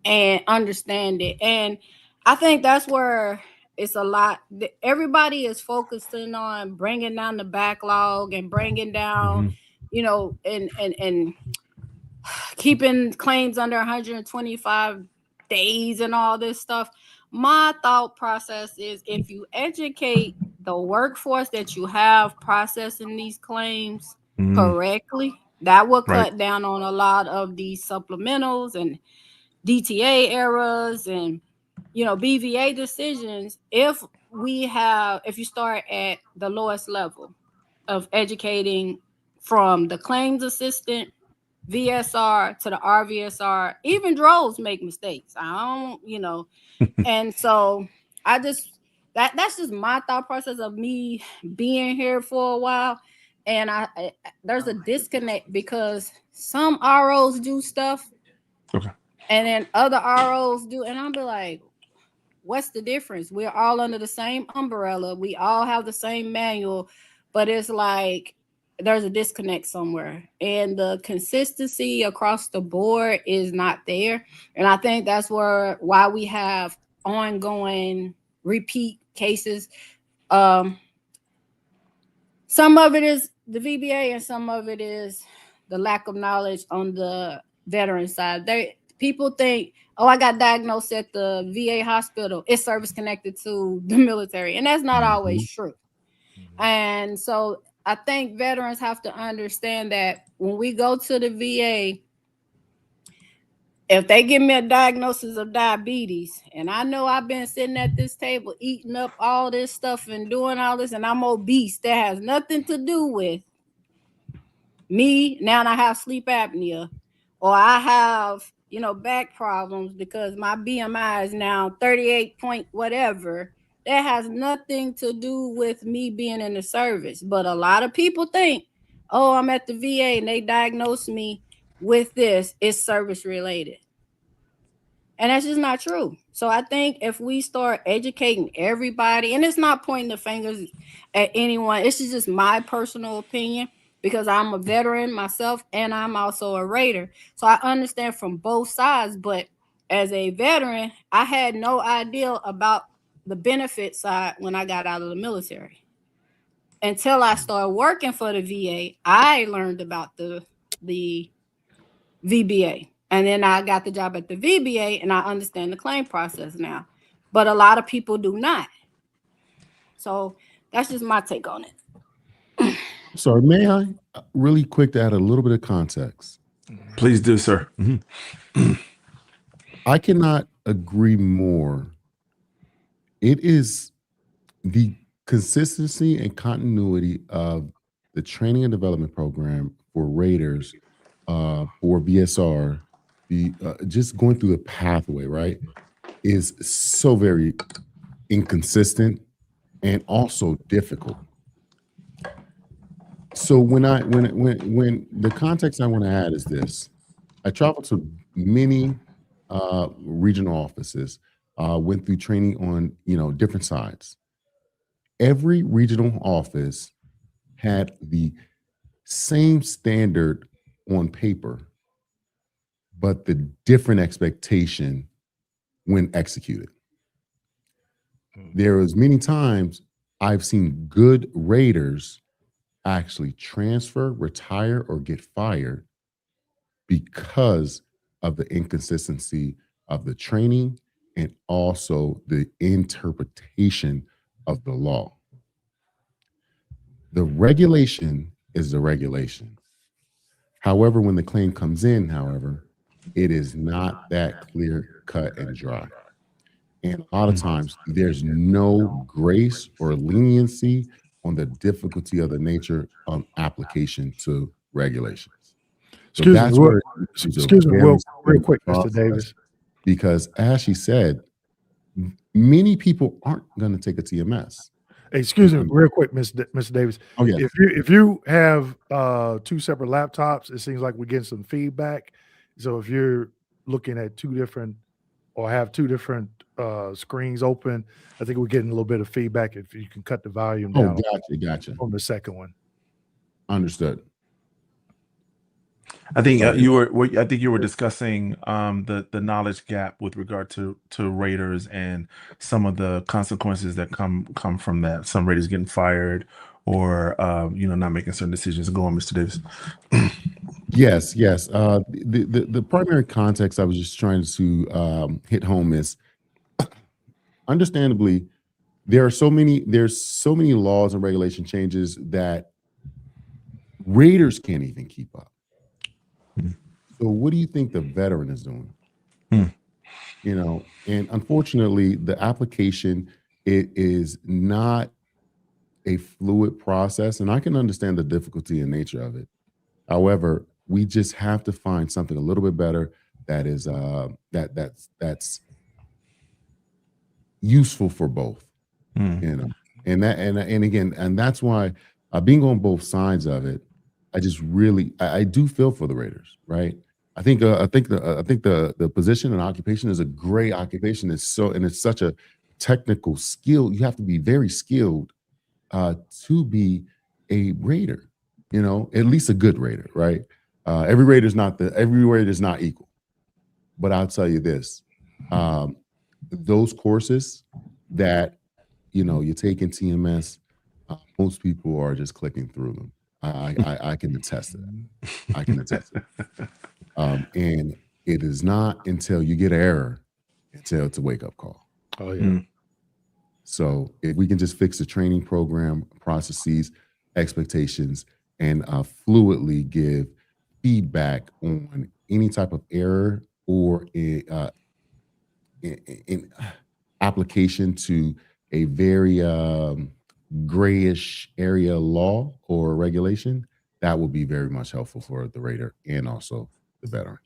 and understand it. And I think that's where it's a lot. Everybody is focusing on bringing down the backlog and bringing down, and keeping claims under 125 days and all this stuff. My thought process is if you educate the workforce that you have processing these claims correctly, that will cut down on a lot of these supplementals and DTA errors and, you know, BVA decisions, if you start at the lowest level of educating from the claims assistant, VSR to the RVSR, even droves make mistakes. I don't, you know, and so I just, that's just my thought process of me being here for a while. And there's a disconnect because some ROs do stuff, Okay. and then other ROs do, and I'll be like, what's the difference? We're all under the same umbrella. We all have the same manual, but it's like there's a disconnect somewhere, and the consistency across the board is not there. And I think that's why we have ongoing repeat cases. Some of it is the VBA, and some of it is the lack of knowledge on the veteran side. People think, oh, I got diagnosed at the VA hospital, it's service connected to the military. And that's not always true. And so I think veterans have to understand that when we go to the VA, if they give me a diagnosis of diabetes, and I know I've been sitting at this table eating up all this stuff and doing all this, and I'm obese, that has nothing to do with me. Now I have sleep apnea, or I have, you know, back problems because my BMI is now 38 point whatever. That has nothing to do with me being in the service. But a lot of people think, oh, I'm at the VA and they diagnosed me with this, it's service related. And that's just not true. So I think if we start educating everybody, and it's not pointing the fingers at anyone, it's just my personal opinion, because I'm a veteran myself and I'm also a raider. So I understand from both sides. But as a veteran, I had no idea about the benefit side when I got out of the military. Until I started working for the VA, I learned about the VBA. And then I got the job at the VBA and I understand the claim process now. But a lot of people do not. So that's just my take on it. Sorry, may I really quick to add a little bit of context? Please do, sir. I cannot agree more. It is the consistency and continuity of the training and development program for Raiders, for VSR, just going through the pathway, right, is so very inconsistent and also difficult. So when the context I want to add is this: I traveled to many regional offices, went through training on, you know, different sides. Every regional office had the same standard on paper, but the different expectation when executed. There was many times I've seen good raiders actually transfer, retire, or get fired because of the inconsistency of the training and also the interpretation of the law. The regulation is the regulation. However, when the claim comes in, however, it is not that clear, cut, and dry. And a lot of times there's no grace or leniency on the difficulty of the nature of application to regulations. So Excuse me, real quick, Mr. Davis. Because as she said, many people aren't going to take a TMS. Excuse me, real quick, Mr. Davis. Oh, yeah. If you have two separate laptops, it seems like we're getting some feedback. So if you're looking at two different screens open, I think we're getting a little bit of feedback. If you can cut the volume down. Gotcha. On the second one. Understood. I think you were discussing the knowledge gap with regard to raiders and some of the consequences that come from that. Some raiders getting fired or not making certain decisions. Go on, Mr. Davis. Yes. The primary context I was just trying to hit home is, understandably, there's so many laws and regulation changes that raiders can't even keep up. So what do you think the veteran is doing? You know, and unfortunately, the application, it is not a fluid process, and I can understand the difficulty and nature of it. However, we just have to find something a little bit better that is that's useful for both. You know, and again, and that's why being on both sides of it, I just really I do feel for the Raiders, right? I think the position and occupation is a great occupation. It's such a technical skill. You have to be very skilled to be a Raider, you know, at least a good Raider, right? Every Raider is not equal. But I'll tell you this, those courses that, you know, you take in TMS, most people are just clicking through them. I can attest to that. I can attest to that. And it is not until you get an error until it's a wake-up call. Oh, yeah. So if we can just fix the training program, processes, expectations, and fluidly give feedback on any type of error or in application to a very grayish area law or regulation, that will be very much helpful for the Raider and also the veteran.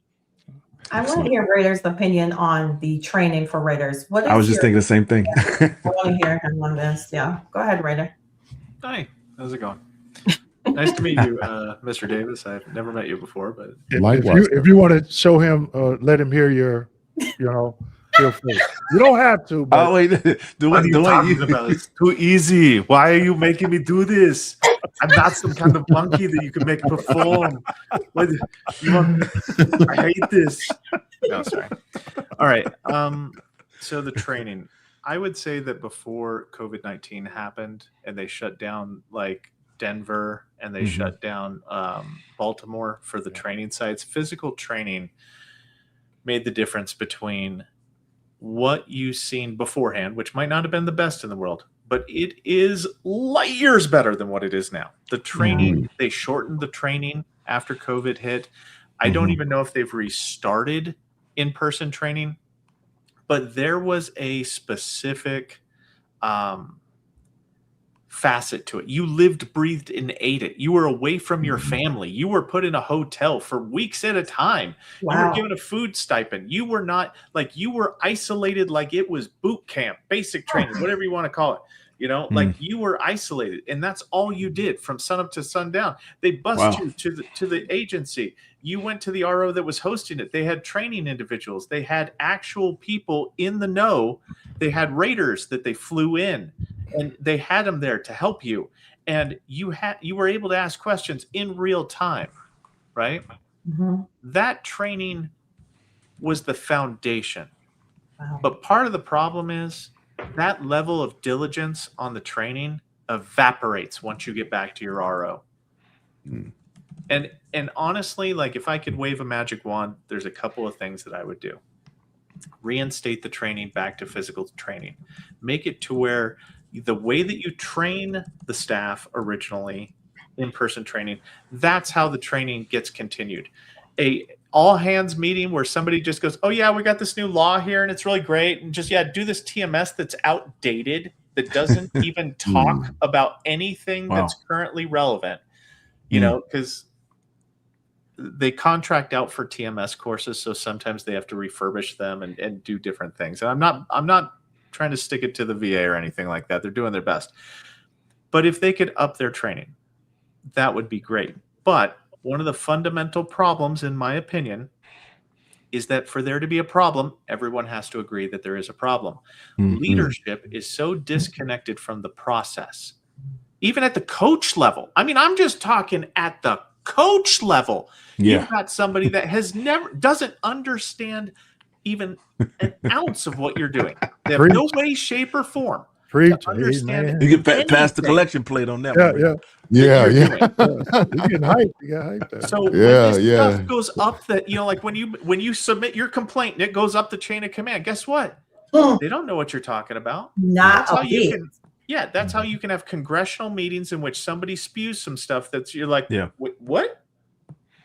I want to hear Raiders' opinion on the training for Raiders. What is I was just thinking the same thing. I want to hear him on this. Yeah, go ahead, Raider. Hi, how's it going? Nice to meet you, Mr. Davis. I've never met you before, but If you want to show him, let him hear your, you know, feel free. You don't have to. But Oh wait, What are you talking about? It's too easy. Why are you making me do this? I'm not some kind of monkey that you can make perform. What, I hate this. no, sorry. All right. So the training, I would say that before COVID-19 happened and they shut down like Denver and they shut down Baltimore for the training sites, physical training made the difference between what you've seen beforehand, which might not have been the best in the world, but it is light years better than what it is now. The training, they shortened the training after COVID hit. I don't even know if they've restarted in-person training, but there was a specific facet to it. You lived, breathed, and ate it. You were away from your family. You were put in a hotel for weeks at a time. Wow. You were given a food stipend. You were not like, you were isolated like it was boot camp, basic training, whatever you want to call it. You know, like you were isolated, and that's all you did from sunup to sundown. They bust you to the agency. You went to the RO that was hosting it. They had training individuals. They had actual people in the know. They had Raiders that they flew in, and they had them there to help you. And you were able to ask questions in real time, right? That training was the foundation. Wow. But part of the problem is that level of diligence on the training evaporates once you get back to your RO. And honestly, like if I could wave a magic wand, there's a couple of things that I would do. Reinstate the training back to physical training. Make it to where the way that you train the staff originally, in-person training, that's how the training gets continued. A all hands meeting where somebody just goes, oh yeah, we got this new law here and it's really great. And just, do this TMS that's outdated, that doesn't even talk about anything that's currently relevant, you know, because they contract out for TMS courses. So sometimes they have to refurbish them and do different things. And I'm not trying to stick it to the VA or anything like that. They're doing their best. But if they could up their training, that would be great. But one of the fundamental problems, in my opinion, is that for there to be a problem, everyone has to agree that there is a problem. Leadership is so disconnected from the process, even at the coach level. I mean, I'm just talking at the coach level. You've got somebody that doesn't understand even an ounce of what you're doing. They have no way, shape, or form. Understand. You get past the collection plate on that one. Yeah. You get hyped. You get hyped. So when this stuff goes up, that like when you submit your complaint and it goes up the chain of command, guess what? They don't know what you're talking about. Not a bit. That's how you can have congressional meetings in which somebody spews some stuff that's you're like, wait, what?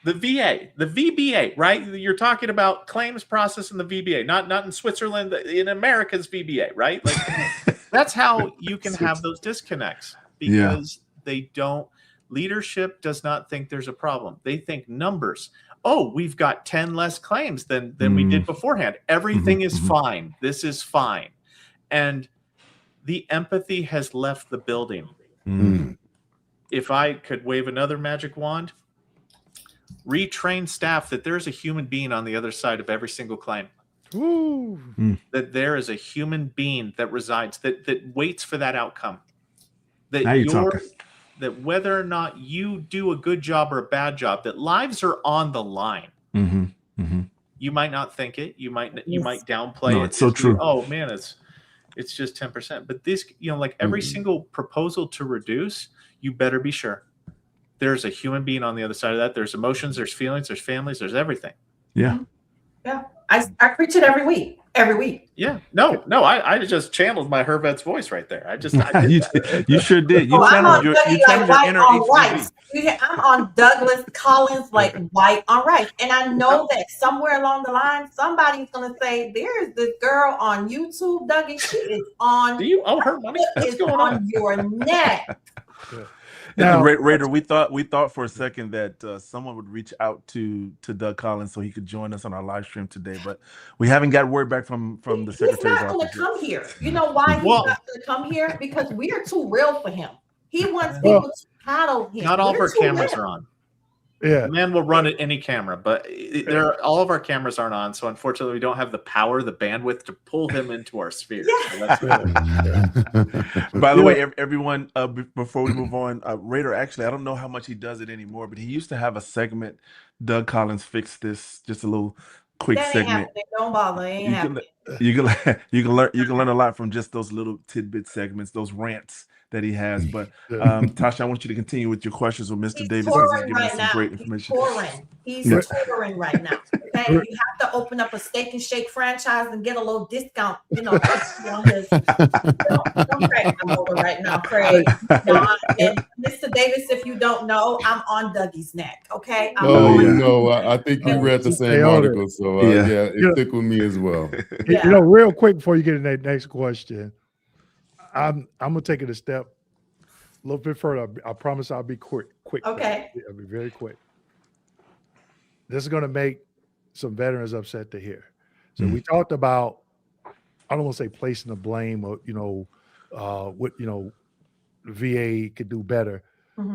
the VA, the VBA, right? You're talking about claims process in the VBA, not in Switzerland, in America's VBA, right? Like that's how you can have those disconnects because they don't. Leadership does not think there's a problem. They think numbers. Oh, we've got 10 less claims than we did beforehand. Everything is fine. This is fine. And the empathy has left the building. If I could wave another magic wand, retrain staff that there's a human being on the other side of every single claim. That there is a human being that resides, that waits for that outcome. That that whether or not you do a good job or a bad job, that lives are on the line. You might not think it. You might downplay it. It's so true. Oh man, it's just 10%. But this, like every single proposal to reduce, you better be sure there's a human being on the other side of that. There's emotions, there's feelings, there's families, there's everything. Yeah. I preach it every week. Yeah. No, I just channeled my Hervet's voice right there. I did you sure did. You channeled your inner HVB. I'm on Douglas Collins like white on rice. And I know that somewhere along the line, somebody's going to say, there's this girl on YouTube, Dougie. She is on. Do you owe her money? What's going on your neck? Now, Raider, we thought for a second that someone would reach out to Doug Collins so he could join us on our live stream today, but we haven't got word back from the secretary's office. He's not going to come here. You know why he's not going to come here? Because we are too real for him. He wants people to paddle him. Not all of our cameras are on. Yeah, the man will run at any camera, but all of our cameras aren't on. So unfortunately, we don't have the power, the bandwidth to pull him into our sphere. Yes. So By the way, everyone, before we move on, Raider, actually, I don't know how much he does it anymore, but he used to have a segment, Doug Collins Fix This, just a little quick segment. Don't bother. You can learn a lot from just those little tidbit segments, those rants that he has. But Tasha, I want you to continue with your questions with Mr. Davis because he's giving us some great information. He's touring right now. Okay, you have to open up a Steak and Shake franchise and get a little discount. Don't crack my motor right now, Craig. And Mr. Davis, if you don't know, I'm on Dougie's neck. Okay. I think you read the same article, so it tickled me as well. Real quick before you get in that next question. I'm gonna take it a little bit further. I promise I'll be quick. Okay. I'll be very quick. This is gonna make some veterans upset to hear. So we talked about, I don't want to say placing the blame or what the VA could do better.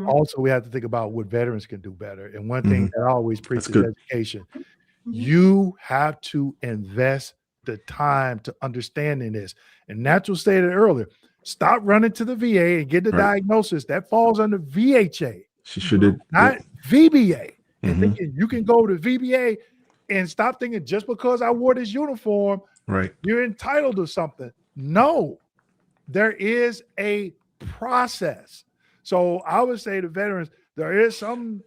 Also, we have to think about what veterans can do better. And one thing that I always preach is education. You have to invest the time to understanding this. And Natural stated earlier, stop running to the VA and get the diagnosis. That falls under VHA. She sure did. Not VBA. And thinking you can go to VBA and stop thinking just because I wore this uniform, you're entitled to something. No, there is a process. So I would say to veterans, there is some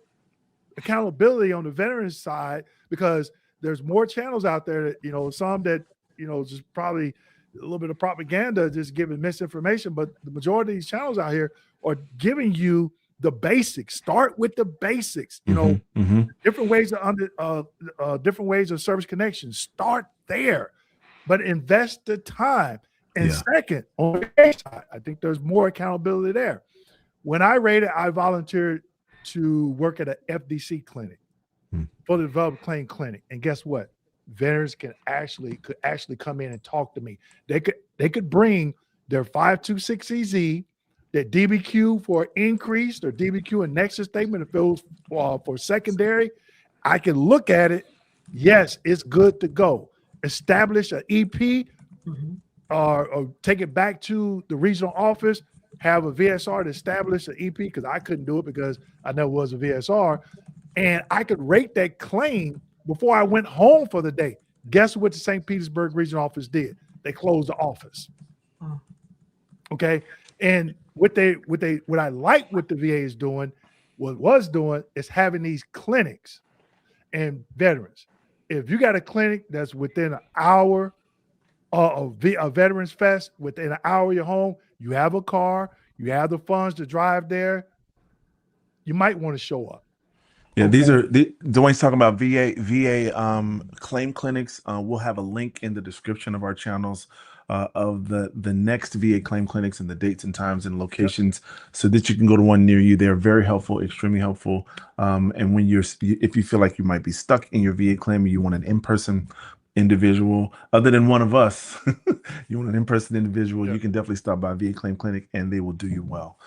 accountability on the veterans side because there's more channels out there that, some that, just probably a little bit of propaganda, just giving misinformation. But the majority of these channels out here are giving you the basics. Start with the basics, different ways of different ways of service connection. Start there, but invest the time. And second, on the VA side, I think there's more accountability there. When I rated, I volunteered to work at an FDC clinic, fully developed claim clinic. And guess what? Veterans could actually come in and talk to me. They could bring their 526EZ, their DBQ for increase, their DBQ and nexus statement if it was for secondary. I can look at it. Yes, it's good to go. Establish an EP or take it back to the regional office, have a VSR to establish an EP because I couldn't do it because I never was a VSR. And I could rate that claim before I went home for the day. Guess what the St. Petersburg regional office did? They closed the office. Okay. And what I like what the VA is doing, was doing is having these clinics and veterans. If you got a clinic that's within an hour of a Veterans Fest, within an hour of your home, you have a car, you have the funds to drive there, you might want to show up. Yeah, these are Dwayne's talking about VA claim clinics. We'll have a link in the description of our channels of the next VA claim clinics and the dates and times and locations, so that you can go to one near you. They're very helpful, extremely helpful. And when if you feel like you might be stuck in your VA claim, or you want an in-person individual other than one of us, you want an in-person individual, you can definitely stop by VA claim clinic and they will do you well.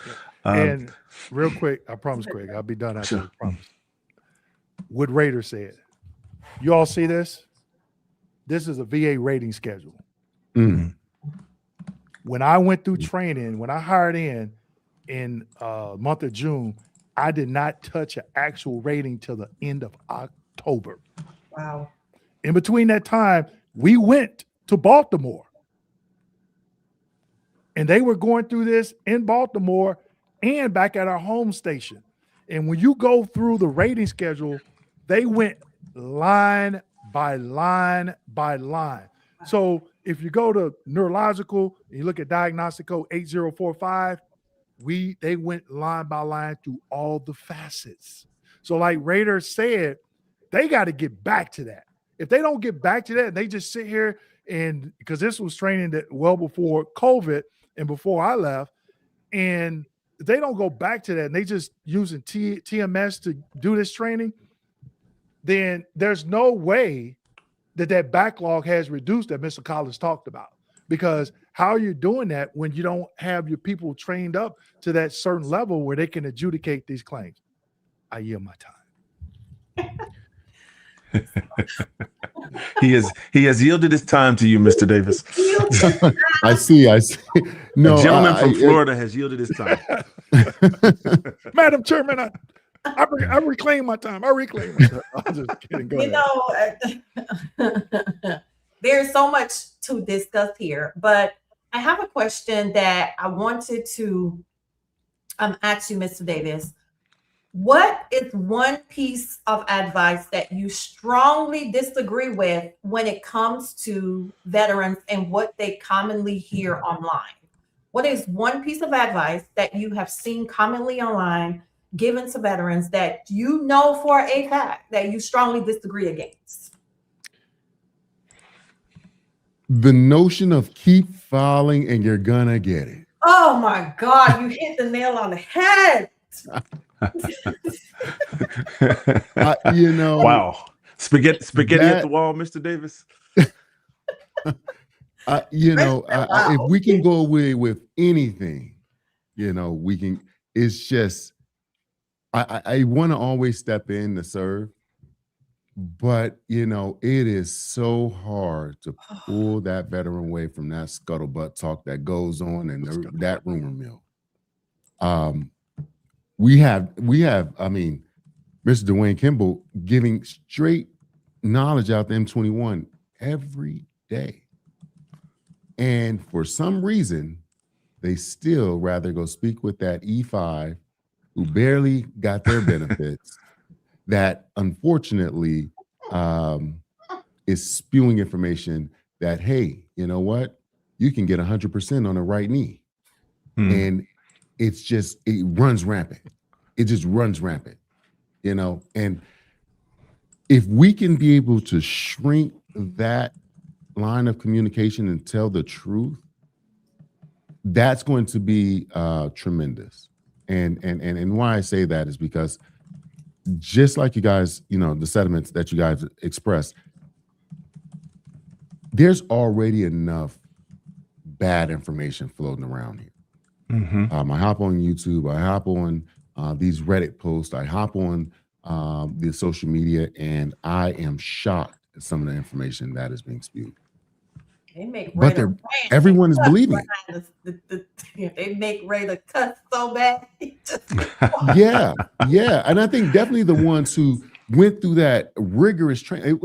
And real quick, I promise, Craig, I'll be done after this, promise. What Raider said. You all see this? This is a VA rating schedule. Mm. When I went through training, when I hired in month of June, I did not touch an actual rating till the end of October. Wow. In between that time, we went to Baltimore. And they were going through this in Baltimore and back at our home station. And when you go through the rating schedule, they went line by line by line. So if you go to neurological and you look at diagnostic code 8045, they went line by line through all the facets. So like Raider said, they got to get back to that. If they don't get back to that, they just sit here and because this was training that well before COVID and before I left, and if they don't go back to that and they just using TMS to do this training, then there's no way that backlog has reduced that Mr. Collins talked about. Because how are you doing that when you don't have your people trained up to that certain level where they can adjudicate these claims? I yield my time. He has yielded his time to you, Mr. Davis. I see. No, a gentleman from Florida has yielded his time. Madam Chairman, I reclaim my time. I reclaim my time. I'm just kidding. Go ahead. There's so much to discuss here, but I have a question that I wanted to ask you, Mr. Davis. What is one piece of advice that you strongly disagree with when it comes to veterans and what they commonly hear online? What is one piece of advice that you have seen commonly online given to veterans that you know for a fact that you strongly disagree against? The notion of keep filing and you're gonna get it. Oh my God, you hit the nail on the head. Wow. Spaghetti at the wall, Mr. Davis. If we can go away with anything, we can. It's just I want to always step in to serve, but it is so hard to pull that veteran away from that scuttlebutt talk that goes on and that rumor mill. We have, Mr. Dewayne Kimble giving straight knowledge out the M21 every day. And for some reason, they still rather go speak with that E5 who barely got their benefits that unfortunately is spewing information that, hey, you know what? You can get 100% on the right knee. And it runs rampant. It just runs rampant, and if we can be able to shrink that line of communication and tell the truth, that's going to be tremendous. And why I say that is because just like you guys, the sentiments that you guys expressed, there's already enough bad information floating around here. I hop on YouTube, I hop on these Reddit posts, I hop on the social media, and I am shocked at some of the information that is being spewed. But everyone is believing it. They make Ray the cuss so bad. Yeah. And I think definitely the ones who went through that rigorous training,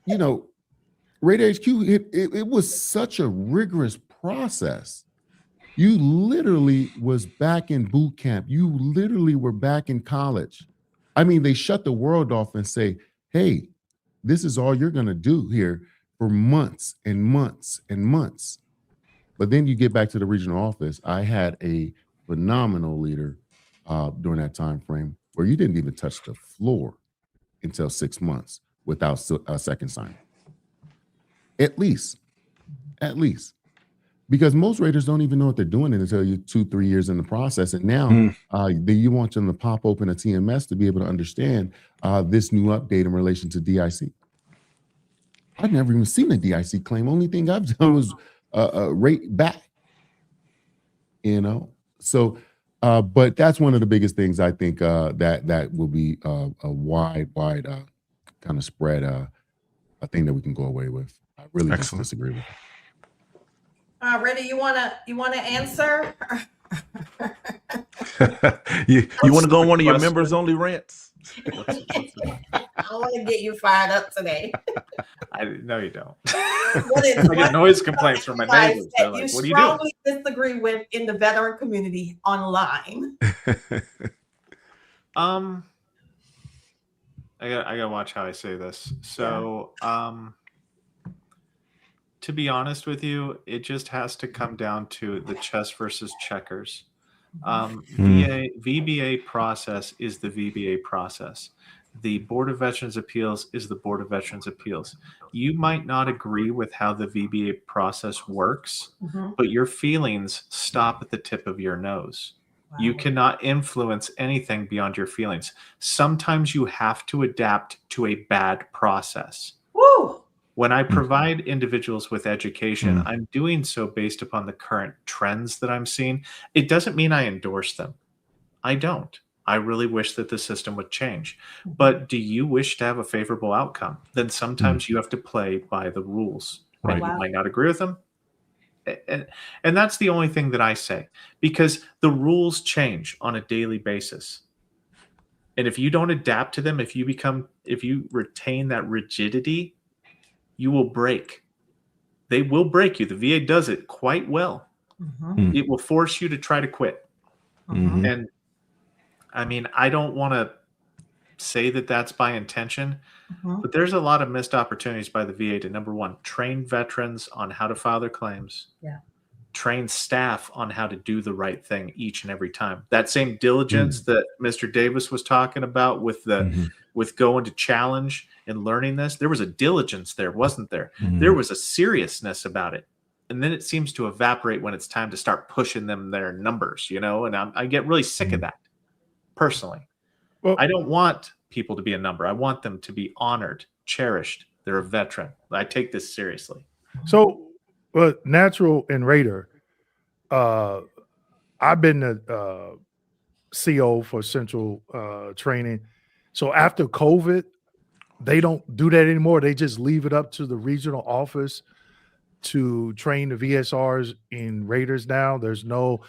Radar HQ, it was such a rigorous process. You literally was back in boot camp. You literally were back in college. I mean, they shut the world off and say, hey, this is all you're going to do here for months and months and months. But then you get back to the regional office. I had a phenomenal leader during that time frame where you didn't even touch the floor until 6 months without a second sign. At least. Because most raters don't even know what they're doing until you're 2-3 years in the process. And now you want them to pop open a TMS to be able to understand this new update in relation to DIC. I've never even seen a DIC claim. Only thing I've done was rate back, So, but that's one of the biggest things I think that will be a wide kind of spread a thing that we can go away with. I really just disagree with it. Reddy, you wanna answer? you want to go on one of your members only rants? I want to get you fired up today. No, you don't. What I get noise complaints from my neighbors. They're like, what are you doing? Strongly disagree with in the veteran community online. I gotta watch how I say this. So, to be honest with you, it just has to come down to the chess versus checkers. VBA process is the VBA process. The Board of Veterans Appeals is the Board of Veterans Appeals. You might not agree with how the VBA process works, but your feelings stop at the tip of your nose. Wow. You cannot influence anything beyond your feelings. Sometimes you have to adapt to a bad process. Woo! When I provide individuals with education, I'm doing so based upon the current trends that I'm seeing. It doesn't mean I endorse them. I don't. I really wish that the system would change. But do you wish to have a favorable outcome? Then sometimes you have to play by the rules. Right. And you might not agree with them. And that's the only thing that I say, because the rules change on a daily basis. And if you don't adapt to them, if you retain that rigidity, you will break. They will break you. The VA does it quite well. It will force you to try to quit. And I mean, I don't want to say that that's by intention, but there's a lot of missed opportunities by the VA to, number one, train veterans on how to file their claims. Train staff on how to do the right thing each and every time. That same diligence that Mr. Davis was talking about with the with going to challenge and learning this, there was a diligence there, wasn't there? There was a seriousness about it. And then it seems to evaporate when it's time to start pushing them their numbers, and I get really sick of that personally. Well, I don't want people to be a number. I want them to be honored, cherished. They're a veteran. I take this seriously. So, Natural and Raider, I've been the CO for Central Training. So after COVID, they don't do that anymore. They just leave it up to the regional office to train the VSRs in Raiders now. There's no,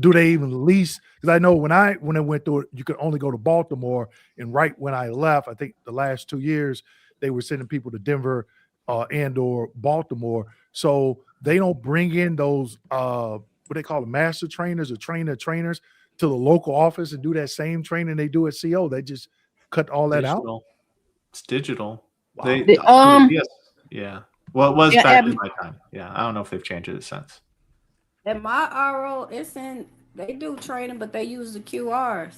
do they even lease? Because I know when I went through it, you could only go to Baltimore. And right when I left, I think the last 2 years, they were sending people to Denver and or Baltimore. So they don't bring in those, what they call them, master trainers or trainers to the local office and do that same training they do at CO. They just cut all that out. It's digital. Wow. Yes. Yeah. Well, it was back in my time. Yeah. I don't know if they've changed it since. At my RO, they do training, but they use the QRs.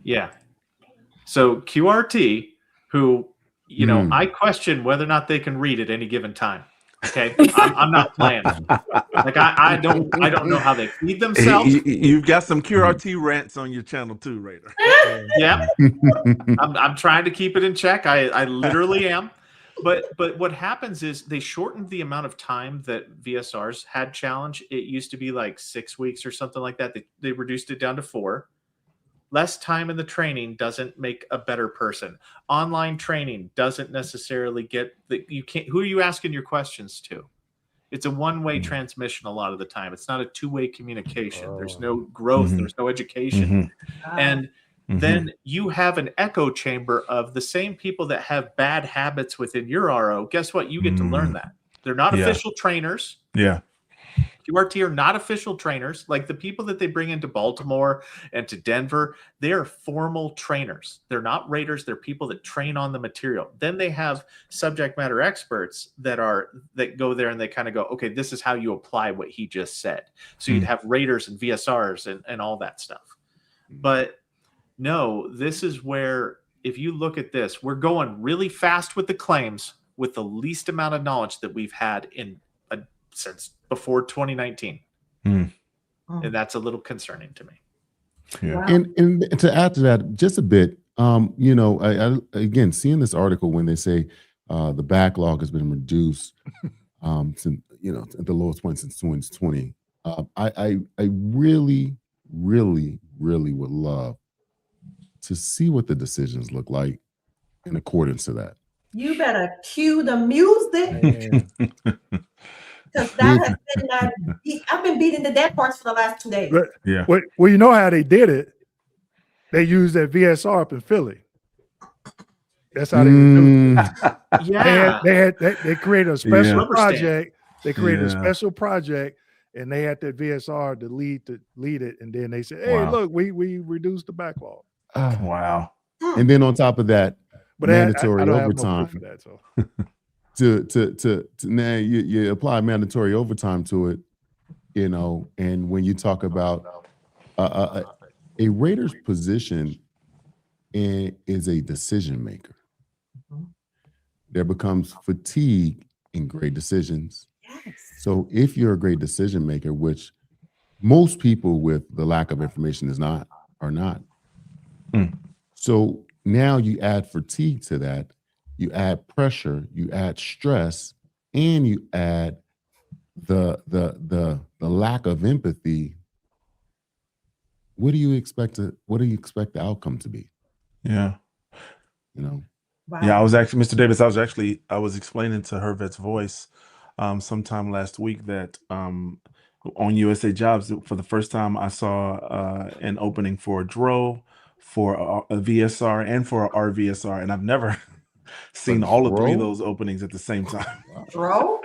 Yeah. So QRT, who, I question whether or not they can read at any given time. Okay. I'm not playing. Like I don't know how they feed themselves. You've got some QRT rants on your channel too, Raider. Yeah. I'm trying to keep it in check. I literally am. But what happens is they shortened the amount of time that VSRs had challenge. It used to be like 6 weeks or something like that. They reduced it down to 4. Less time in the training doesn't make a better person. Online training doesn't necessarily get who are you asking your questions to? It's a one-way transmission a lot of the time. It's not a two-way communication. There's no growth. There's no education. And then you have an echo chamber of the same people that have bad habits within your RO. Guess what? You get to learn that. They're not official trainers. Yeah. QRT are not official trainers. Like the people that they bring into Baltimore and to Denver, they are formal trainers. They're not raiders. They're people that train on the material. Then they have subject matter experts that go there and they kind of go, okay, this is how you apply what he just said. So you'd have raiders and VSRs and all that stuff. But No, this is where, if you look at this, we're going really fast with the claims with the least amount of knowledge that we've had since before 2019. Mm. And that's a little concerning to me. Yeah. Wow. And to add to that just a bit, you know, I again, seeing this article when they say the backlog has been reduced since, you know, at the lowest point since 2020, I really, really, really would love to see what the decisions look like in accordance to that. You better cue the music, Man. because that has been my I've been beating the dead horse for the last 2 days. But, Yeah. well, you know how they did it? They used that VSR up in Philly. That's how they reduced it. Yeah. They created a special Rubber stamp. project. They created a Yeah. special project, and they had that VSR to lead it. And then they said, "Hey, Wow. look, we reduced the backlog." Wow. And then on top of that, But mandatory I don't have no overtime. proof of that. So to now you apply mandatory overtime to it, you know, and when you talk about a Raiders position is a decision maker. There becomes fatigue in great decisions. Yes. So if you're a great decision maker, which most people with the lack of information are not. So now you add fatigue to that, you add pressure, you add stress, and you add the lack of empathy. What do you expect the outcome to be? Yeah. You know? Wow. Yeah, Mr. Davis, I was explaining to Hervet's Voice sometime last week that on USA Jobs, for the first time, I saw an opening for a DRO, for a VSR, and for a RVSR, and I've never seen all of three of those openings at the same time. Bro?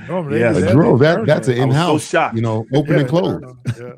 Normally, Yeah, they a do Drill, that that's an I was so in-house, shocked. you know, open and close. Yeah.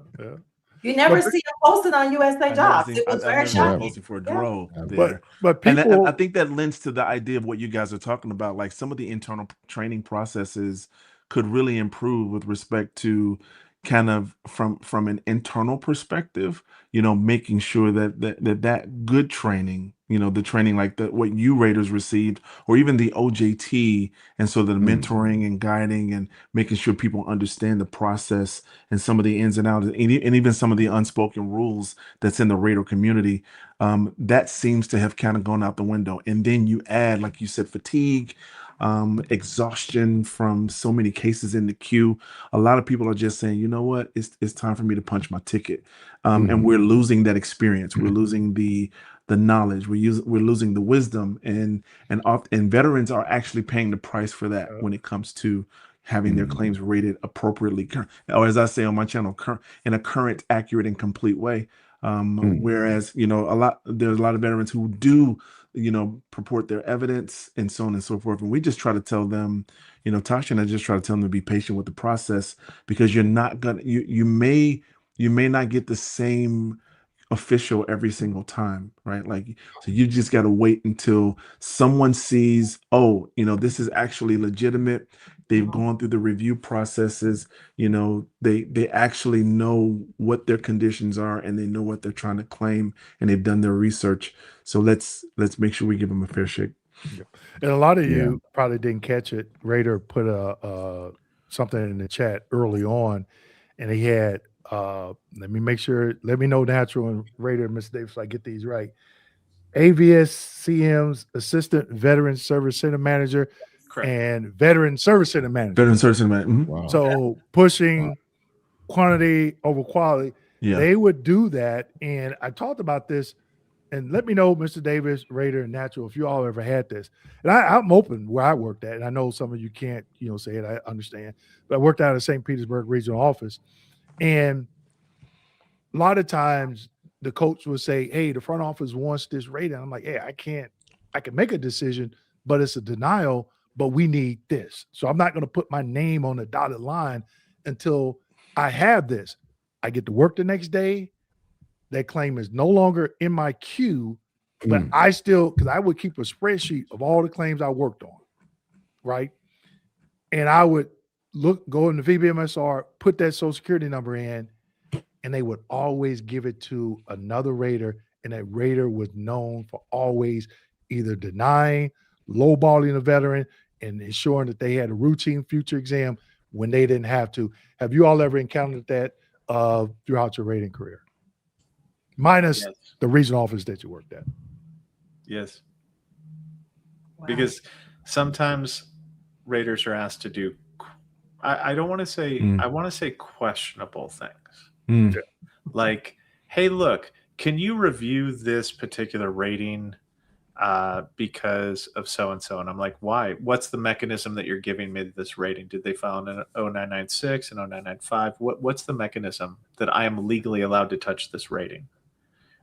You never But- see it posted on USA I've Jobs. never It was I've very never seen shocking. posting for a DRO Yeah. there. But And people, I think that lends to the idea of what you guys are talking about. Like some of the internal training processes could really improve with respect to kind of from an internal perspective, you know, making sure that good training, you know, the training like what you Raiders received, or even the OJT, and so the mentoring and guiding and making sure people understand the process and some of the ins and outs, and even some of the unspoken rules that's in the Raider community, that seems to have kind of gone out the window. And then you add, like you said, fatigue, exhaustion from so many cases in the queue. A lot of people are just saying, you know what, it's time for me to punch my ticket. And we're losing that experience. We're losing the knowledge. We're losing the wisdom, and veterans are actually paying the price for that when it comes to having their claims rated appropriately, or as I say on my channel, in a current, accurate, and complete way. Whereas, you know, there's a lot of veterans who do, you know, purport their evidence and so on and so forth. And we just try to tell them, you know, Tasha and I just try to tell them to be patient with the process, because you're not gonna, you may not get the same official every single time, right? Like, so you just got to wait until someone sees, oh, you know, this is actually legitimate. They've gone through the review processes, you know, they actually know what their conditions are, and they know what they're trying to claim, and they've done their research. So let's make sure we give them a fair shake. and a lot of you probably didn't catch it. Raider put something in the chat early on, and he had let me know Natural and Raider, Mr. Davis, so I get these right. AVSCM's Assistant Veteran Service Center Manager and Veteran Service Center Manager. Veteran Service Center Manager. Wow. So pushing quantity over quality, Yeah. they would do that. And I talked about this, and let me know, Mr. Davis, Raider, and Natural, if you all ever had this. And I'm open where I worked at, and I know some of you can't, you know, say it. I understand, but I worked out of St. Petersburg regional office, and a lot of times the coach would say, "Hey, the front office wants this rating." I'm like, "Hey, I can make a decision, but it's a denial. But we need this, so I'm not going to put my name on the dotted line until I have this. I get to work the next day. That claim is no longer in my queue, but I still, because I would keep a spreadsheet of all the claims I worked on, right? And I would go in the VBMSR, put that social security number in, and they would always give it to another Raider and that rater was known for always either denying, lowballing a veteran, and ensuring that they had a routine future exam when they didn't have to. Have you all ever encountered that throughout your rating career? Minus Yes. the regional office that you worked at. Yes. Wow. Because sometimes raters are asked to do, I don't want to say, I want to say questionable things. Like, hey, look, can you review this particular rating because of so-and-so? And I'm like, why? What's the mechanism that you're giving me this rating? Did they file an 0996 and 0995? What's the mechanism that I am legally allowed to touch this rating?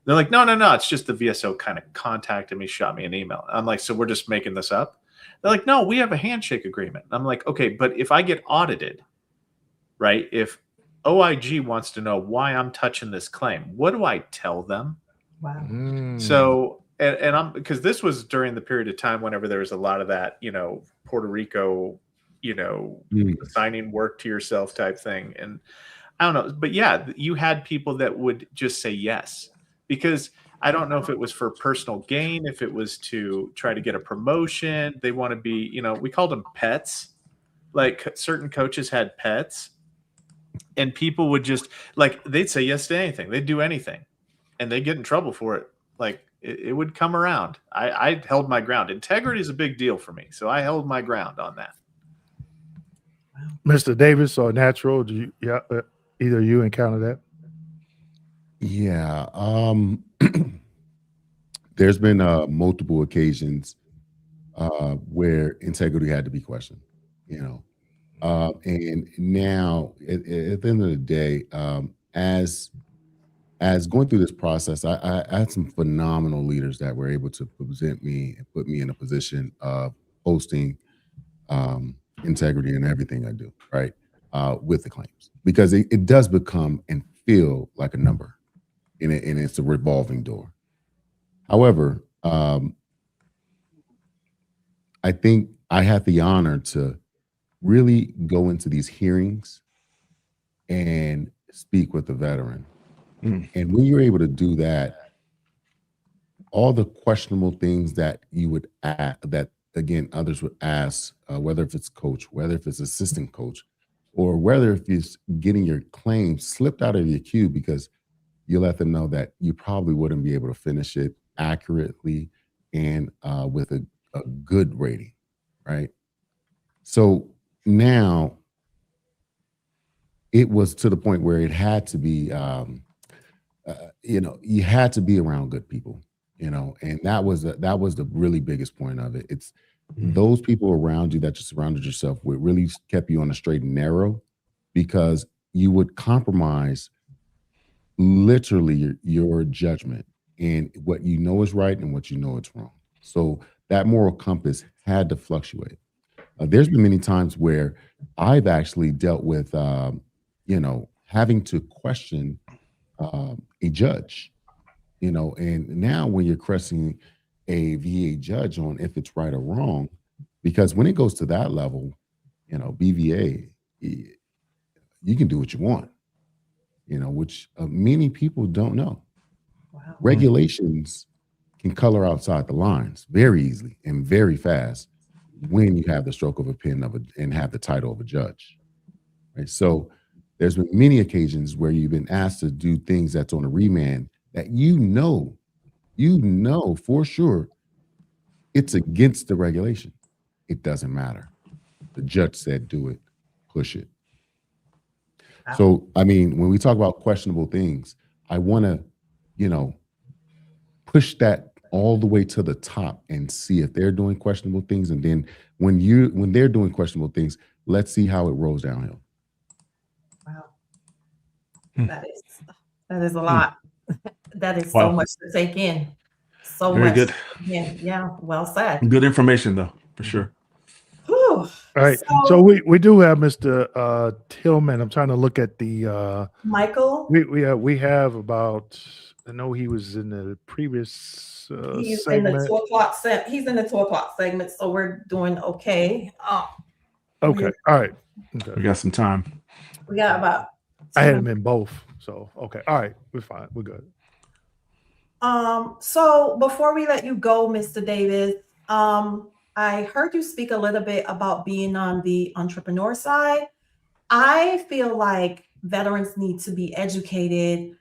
They're like, no, it's just the VSO kind of contacted me, shot me an email. I'm like, so we're just making this up? They're like, no, we have a handshake agreement. I'm like, okay, but if I get audited, right? If OIG wants to know why I'm touching this claim, what do I tell them? Wow. So, and I'm, because this was during the period of time whenever there was a lot of that, Puerto Rico, assigning work to yourself type thing. And I don't know, but yeah, you had people that would just say yes, because I don't know if it was for personal gain, if it was to try to get a promotion. They want to be, we called them pets. Like certain coaches had pets, and people would just they'd say yes to anything. They'd do anything, and they'd get in trouble for it. Like it would come around. I held my ground. Integrity is a big deal for me, so I held my ground on that. Mr. Davis or Natural, do you, either of you encounter that? Yeah. There's been multiple occasions where integrity had to be questioned, and now at the end of the day, as going through this process, I had some phenomenal leaders that were able to present me and put me in a position of hosting integrity in everything I do, right, with the claims, because it does become and feel like a number, and it's a revolving door. However, I think I had the honor to really go into these hearings and speak with the veteran. And when you're able to do that, all the questionable things that you would ask, that again others would ask, whether if it's coach, whether if it's assistant coach, or whether if it's getting your claim slipped out of your queue because you let them know that you probably wouldn't be able to finish it accurately and with a good rating, right? So now it was to the point where it had to be, you had to be around good people, and that was the really biggest point of it. It's those people around you that you surrounded yourself with really kept you on the straight and narrow, because you would compromise literally your judgment and what you know is right and what you know is wrong. So that moral compass had to fluctuate. There's been many times where I've actually dealt with, having to question a judge, and now when you're questioning a VA judge on if it's right or wrong, because when it goes to that level, BVA, you can do what you want, which many people don't know. Wow. Regulations can color outside the lines very easily and very fast when you have the stroke of a pen and have the title of a judge, right? So there's been many occasions where you've been asked to do things that's on a remand that for sure it's against the regulation. It doesn't matter. The judge said do it, push it. Wow. So, I mean, when we talk about questionable things, I want to, push that all the way to the top and see if they're doing questionable things. And then when they're doing questionable things, let's see how it rolls downhill. Wow. That is a lot. That is so much to take in. So Very much. good. Yeah, well said. Good information, though, for sure. Whew. All right. So we do have Mr. Tillman. I'm trying to look at the Michael. We have about, I know he was in the previous He's segment. in the 2 o'clock he's in the 2 o'clock segment, so we're doing okay. Okay. All right. Okay. We got some time. We got about I had him in both. So okay. All right. We're fine. We're good. So before we let you go, Mr. Davis, I heard you speak a little bit about being on the entrepreneur side. I feel like veterans need to be educated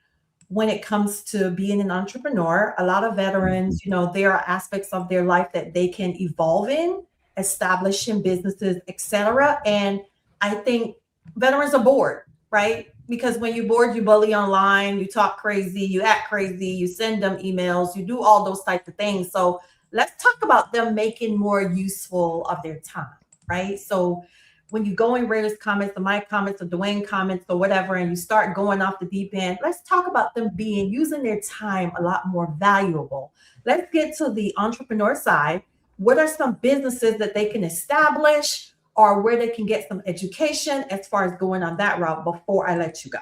when it comes to being an entrepreneur. A lot of veterans, there are aspects of their life that they can evolve in, establishing businesses, etc. And I think veterans are bored, right? Because when you're bored, you bully online, you talk crazy, you act crazy, you send them emails, you do all those types of things. So let's talk about them making more useful of their time, right? So when you go in Ray's comments or my comments or Dewayne comments or whatever, and you start going off the deep end, let's talk about them using their time a lot more valuable. Let's get to the entrepreneur side. What are some businesses that they can establish or where they can get some education as far as going on that route before I let you go?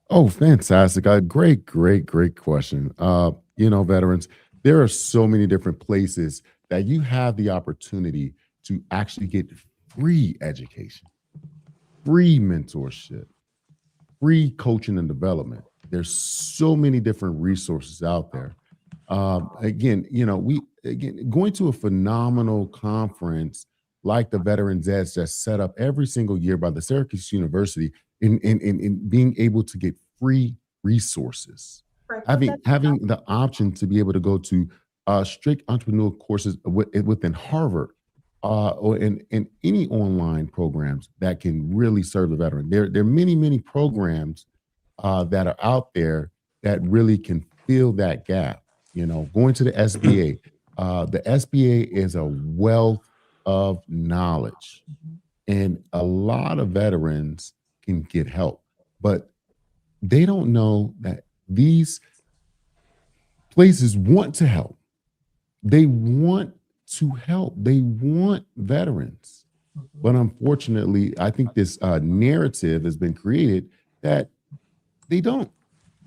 Oh, fantastic. Great question. Veterans, there are so many different places that you have the opportunity to actually get free education, free mentorship, free coaching and development. There's so many different resources out there. Going to a phenomenal conference like the Veterans Edge that's set up every single year by the Syracuse University in being able to get free resources, having the option to be able to go to strict entrepreneurial courses within Harvard, or in any online programs that can really serve the veteran. There are many programs that are out there that really can fill that gap. Going to the SBA, the SBA is a wealth of knowledge, and a lot of veterans can get help, but they don't know that these places want to help. They want to help. They want veterans. But unfortunately, I think this narrative has been created that they don't.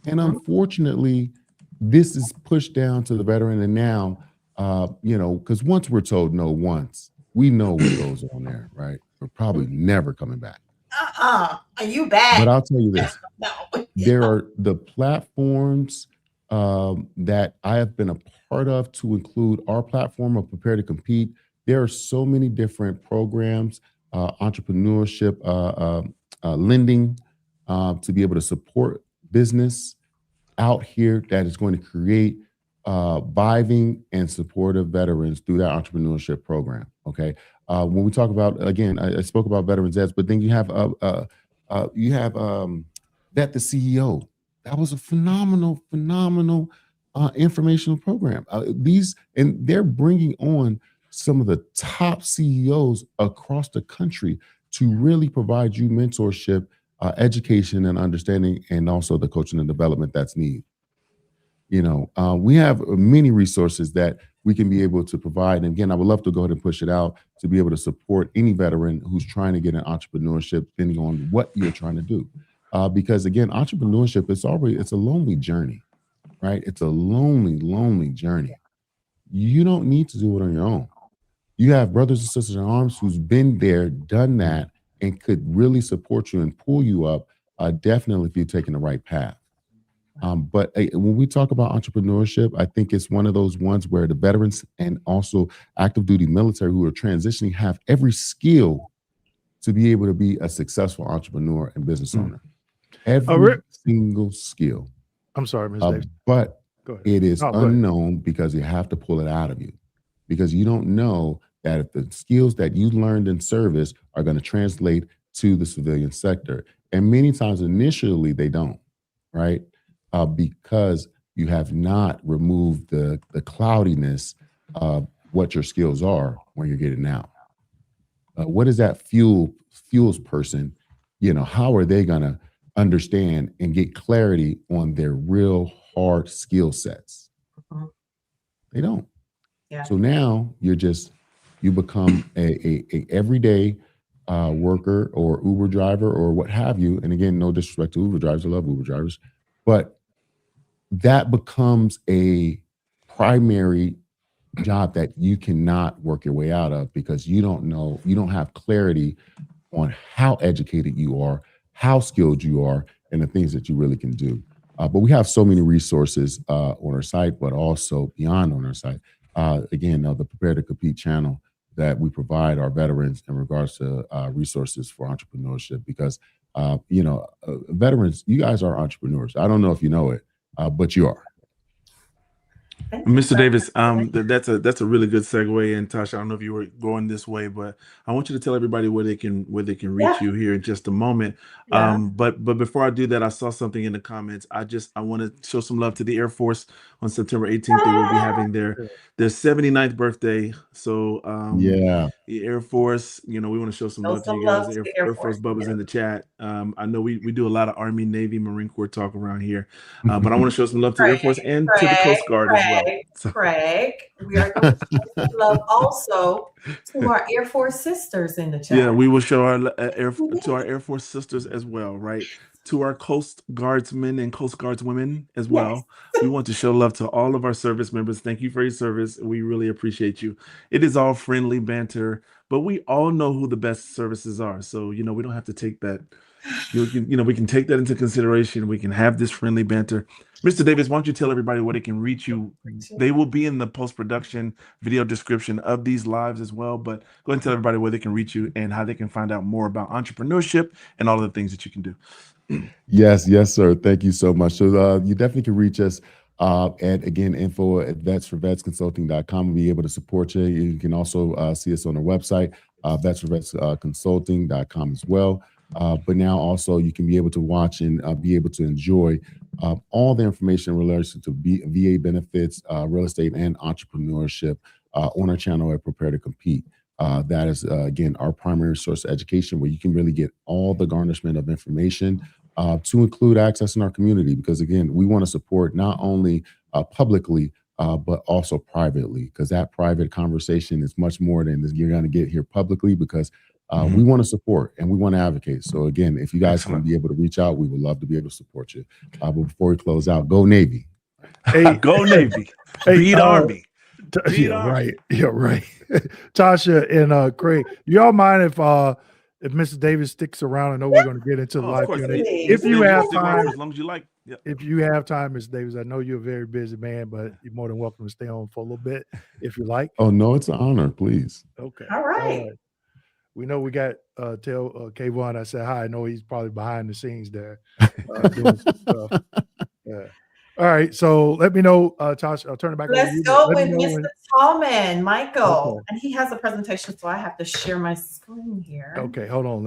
And unfortunately, this is pushed down to the veteran. And now, because once we're told no once, we know what goes on there, right? We're probably never coming back. Are you back? But I'll tell you this. No. There are the platforms that I have been a part of, to include our platform of Prepare to Compete. There are so many different programs, entrepreneurship, lending, to be able to support business out here that is going to create vibing and supportive veterans through that entrepreneurship program. Okay. When we talk about, again, I spoke about Veterans Eds, but then you have Vet the CEO. That was a phenomenal informational program. And they're bringing on some of the top CEOs across the country to really provide you mentorship, education and understanding, and also the coaching and development that's needed. We have many resources that we can be able to provide. And again, I would love to go ahead and push it out to be able to support any veteran who's trying to get an entrepreneurship, depending on what you're trying to do. Because again, entrepreneurship it's a lonely journey, right? It's a lonely journey. You don't need to do it on your own. You have brothers and sisters in arms who's been there, done that, and could really support you and pull you up, definitely if you're taking the right path. But when we talk about entrepreneurship, I think it's one of those ones where the veterans and also active duty military who are transitioning have every skill to be able to be a successful entrepreneur and business owner. Every single skill. I'm sorry, Ms. Davis. But Go ahead. it is unknown because you have to pull it out of you, because you don't know that if the skills that you learned in service are going to translate to the civilian sector. And many times initially they don't, right? Because you have not removed the cloudiness of what your skills are when you're getting out. What is that fuels person? How are they going to understand and get clarity on their real hard skill sets? They don't. Yeah. So now you become a everyday worker or Uber driver or what have you. And again, no disrespect to Uber drivers. I love Uber drivers. But that becomes a primary job that you cannot work your way out of, because you don't have clarity on how educated you are, how skilled you are, and the things that you really can do. But we have so many resources on our site, but also beyond on our site. Again, the Prepare to Compete channel that we provide our veterans in regards to resources for entrepreneurship, because veterans, you guys are entrepreneurs. I don't know if you know it, but you are. Mr. Davis, that's a really good segue. And Tasha, I don't know if you were going this way, but I want you to tell everybody where they can reach you here in just a moment. Yeah. But before I do that, I saw something in the comments. I want to show some love to the Air Force on September 18th. They will be having their 79th birthday. So the Air Force, we want to show some love to you guys. Air Force Bubba's in the chat. I know we do a lot of Army, Navy, Marine Corps talk around here, but I want to show some love to the Air Force and to the Coast Guard as well. Craig, we are going to show some love also to our Air Force sisters in the chat. Yeah, we will show our Air Force sisters as well, right? To our Coast Guardsmen and Coast Guardswomen as well. Yes. We want to show love to all of our service members. Thank you for your service. We really appreciate you. It is all friendly banter, but we all know who the best services are. So, we don't have to take that. We can take that into consideration. We can have this friendly banter. Mr. Davis, why don't you tell everybody where they can reach you? They will be in the post-production video description of these lives as well, but go ahead and tell everybody where they can reach you and how they can find out more about entrepreneurship and all of the things that you can do. Yes, sir. Thank you so much. So you definitely can reach us at, again, info@vetsforvetsconsulting.com. We'll be able to support you. You can also see us on our website, vetsforvetsconsulting.com as well. But now also you can be able to watch and be able to enjoy all the information related to VA benefits, real estate, and entrepreneurship on our channel at Prepare to Compete. That is, again, our primary source of education, where you can really get all the garnishment of information to include access in our community. Because, again, we want to support not only publicly, but also privately, because that private conversation is much more than you're going to get here publicly, because we want to support and we want to advocate. So again, if you guys can be able to reach out, we would love to be able to support you. But before we close out, go Navy. Hey, go Navy. Beat Army. Right. Tasha and Craig, y'all mind if Mr. Davis sticks around? I know we're going to get into the live Q&A. If you have time, as long as you like. Yep. If you have time, Mr. Davis, I know you're a very busy man, but you're more than welcome to stay on for a little bit if you like. Oh no, it's an honor. Please. Okay. All right. We know we got tell K1 I said hi. I know he's probably behind the scenes there doing some stuff. Yeah. All right. So let me know, Tasha. I'll turn it back over to you. Let's go with Mr. Tallman, Michael. And he has a presentation, so I have to share my screen here. Okay, hold on.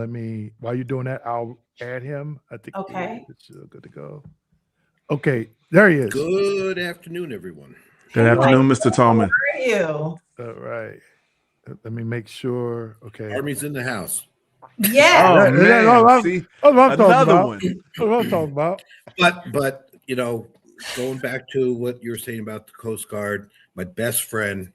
While you're doing that, I'll add him. I think it's good to go. Okay, there he is. Good afternoon, everyone. Good afternoon, Mr. Tallman. How are you? All right. Let me make sure. Okay. Army's in the house. Yeah. Oh, man. That's what I'm Another one. That's what I'm talking about. But going back to what you were saying about the Coast Guard, my best friend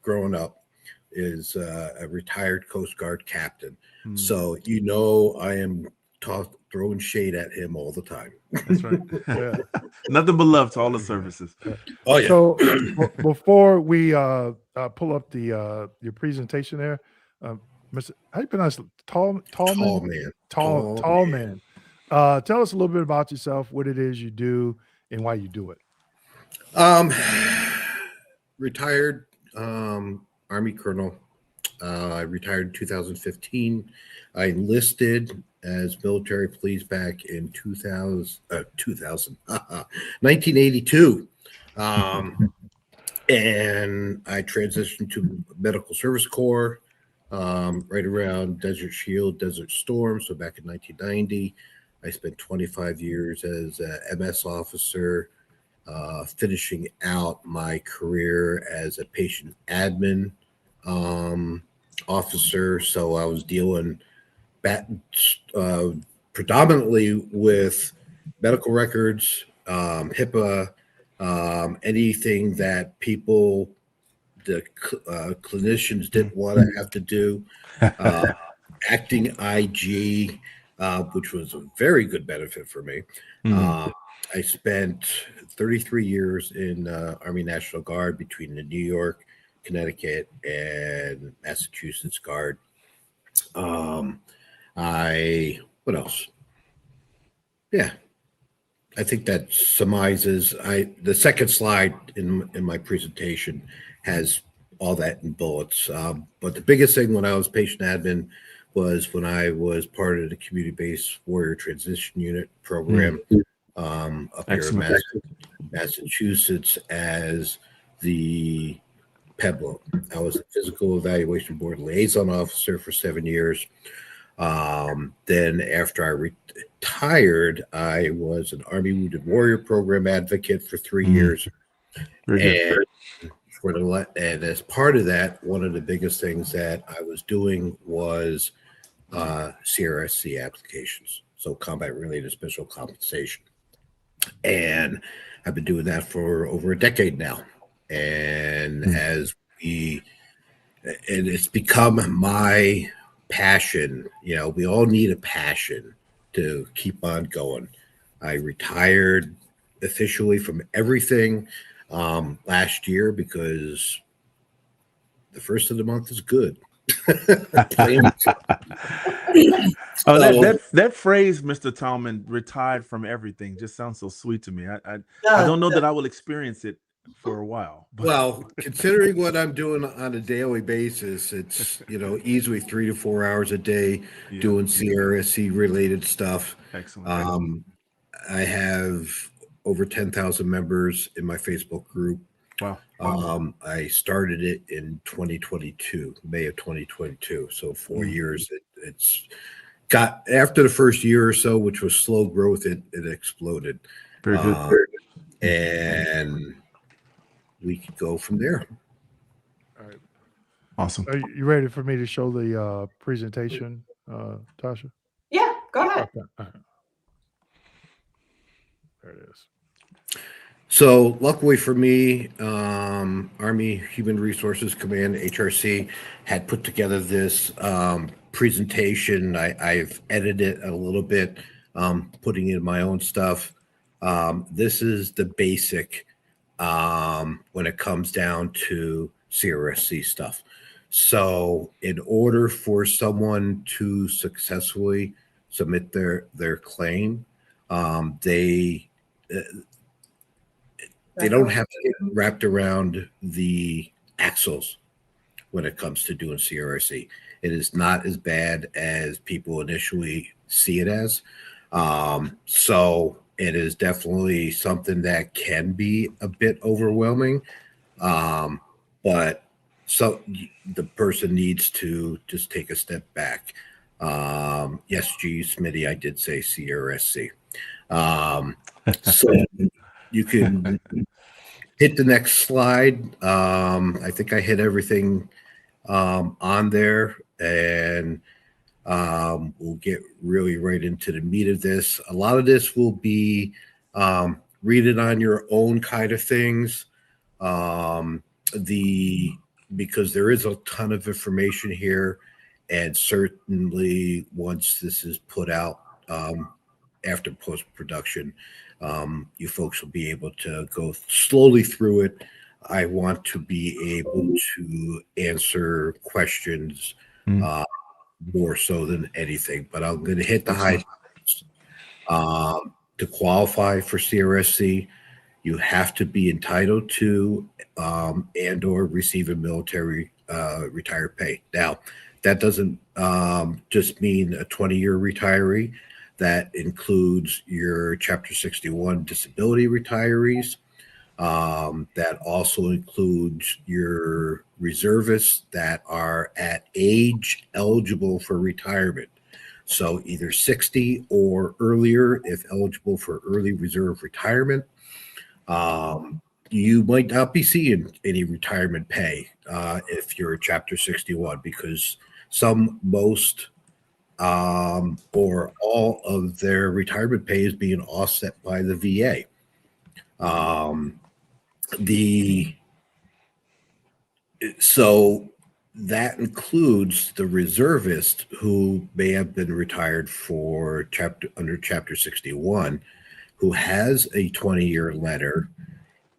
growing up is a retired Coast Guard captain. So I am throwing shade at him all the time. That's right. Yeah. Nothing but love to all the services. Oh yeah. So before we pull up your presentation there, Mr. How you pronounce it? Tall man. Tell us a little bit about yourself, what it is you do, and why you do it. Retired Army colonel. I retired in 2015. I enlisted as military police back in 1982. And I transitioned to Medical Service Corps right around Desert Shield, Desert Storm. So back in 1990, I spent 25 years as a MS officer, finishing out my career as a patient admin officer. So I was dealing predominantly with medical records, HIPAA, anything that the clinicians didn't want to have to do, acting IG, which was a very good benefit for me. I spent 33 years in Army National Guard between the New York, Connecticut, and Massachusetts Guard. What else? Yeah. I think that surmises. The second slide in my presentation has all that in bullets. But the biggest thing when I was patient admin was when I was part of the community-based warrior transition unit program up here in Massachusetts as the PEBLO. I was a physical evaluation board liaison officer for 7 years. Then after I retired, I was an Army Wounded Warrior Program advocate for 3 years. And as part of that, one of the biggest things that I was doing was CRSC applications, so combat related special compensation. And I've been doing that for over a decade now. And and it's become my passion. You know, we all need a passion to keep on going. I retired officially from everything last year because the first of the month is good. That phrase, Mr. Tallman, retired from everything, just sounds so sweet to me. I don't know that I will experience it for a while. But. Well, considering what I'm doing on a daily basis, it's, you know, easily 3 to 4 hours a day doing CRSC related stuff. Excellent. I have over 10,000 members in my Facebook group. Wow. I started it in 2022, May of 2022. So 4 years. It's got, after the first year or so, which was slow growth, it exploded. Very good. And we could go from there. All right. Awesome. Are you ready for me to show the presentation, Tasha? Yeah, go ahead. Okay. All right. There it is. So luckily for me, Army Human Resources Command, HRC, had put together this presentation. I've edited it a little bit, putting in my own stuff. This is the basic when it comes down to CRSC stuff. So in order for someone to successfully submit their claim, they don't have to get wrapped around the axles when it comes to doing CRSC. It is not as bad as people initially see it as. So it is definitely something that can be a bit overwhelming. But so the person needs to just take a step back. Yes, G. Smitty, I did say CRSC. So you can hit the next slide. I think I hit everything on there, and we'll get really right into the meat of this. A lot of this will be read it on your own kind of things. Because there is a ton of information here, and certainly once this is put out after post-production, you folks will be able to go slowly through it. I want to be able to answer questions more so than anything, but I'm going to hit the high points. To qualify for CRSC, you have to be entitled to and or receive a military retired pay. Now, that doesn't just mean a 20-year retiree. That includes your Chapter 61 disability retirees. That also includes your reservists that are at age eligible for retirement. So either 60 or earlier if eligible for early reserve retirement. You might not be seeing any retirement pay if you're a Chapter 61 because most or all of their retirement pay is being offset by the VA. So that includes the reservist who may have been retired for under Chapter 61, who has a 20-year letter,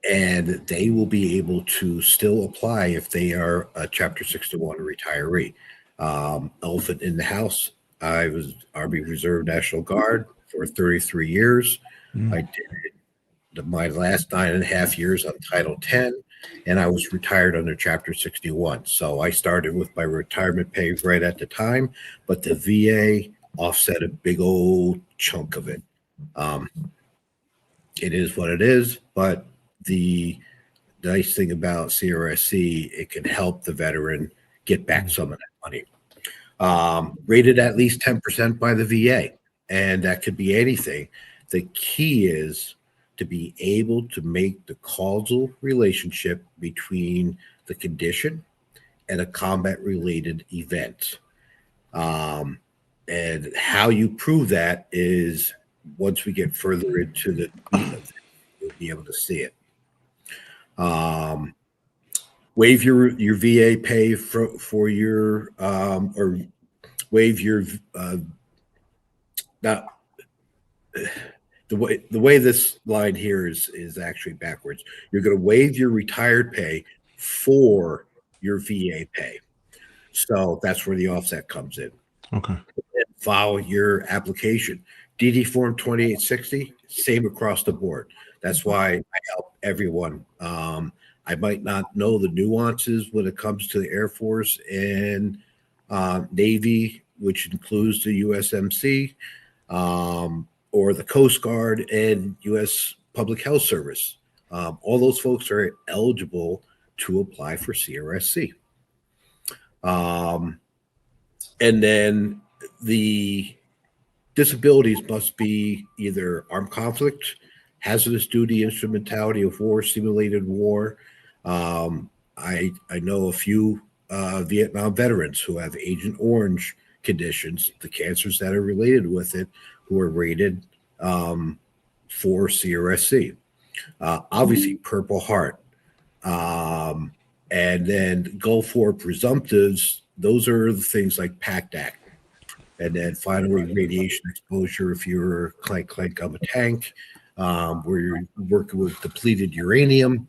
and they will be able to still apply if they are a Chapter 61 retiree. Elephant in the house. I was Army Reserve National Guard for 33 years. I did my last 9.5 years on Title 10, and I was retired under Chapter 61. So I started with my retirement pay right at the time, but the VA offset a big old chunk of it. It is what it is, but the nice thing about CRSC, it can help the veteran get back some of that money. Rated at least 10% by the VA, and that could be anything. The key is to be able to make the causal relationship between the condition and a combat-related event. And how you prove that is once we get further into the details, you'll be able to see it. Waive your VA pay for your or waive your not the way this line here is actually backwards. You're going to waive your retired pay for your VA pay. So that's where the offset comes in. Okay. File your application. DD Form 2860, same across the board. That's why I help everyone. I might not know the nuances when it comes to the Air Force and Navy, which includes the USMC, or the Coast Guard and U.S. Public Health Service. All those folks are eligible to apply for CRSC. And then the disabilities must be either armed conflict, hazardous duty, instrumentality of war, simulated war. I know a few Vietnam veterans who have Agent Orange conditions, the cancers that are related with it, who are rated for CRSC. Obviously, Purple Heart. And then Gulf War presumptives, those are the things like PACT Act. And then finally, radiation exposure, if you're clank on a tank, where you're working with depleted uranium,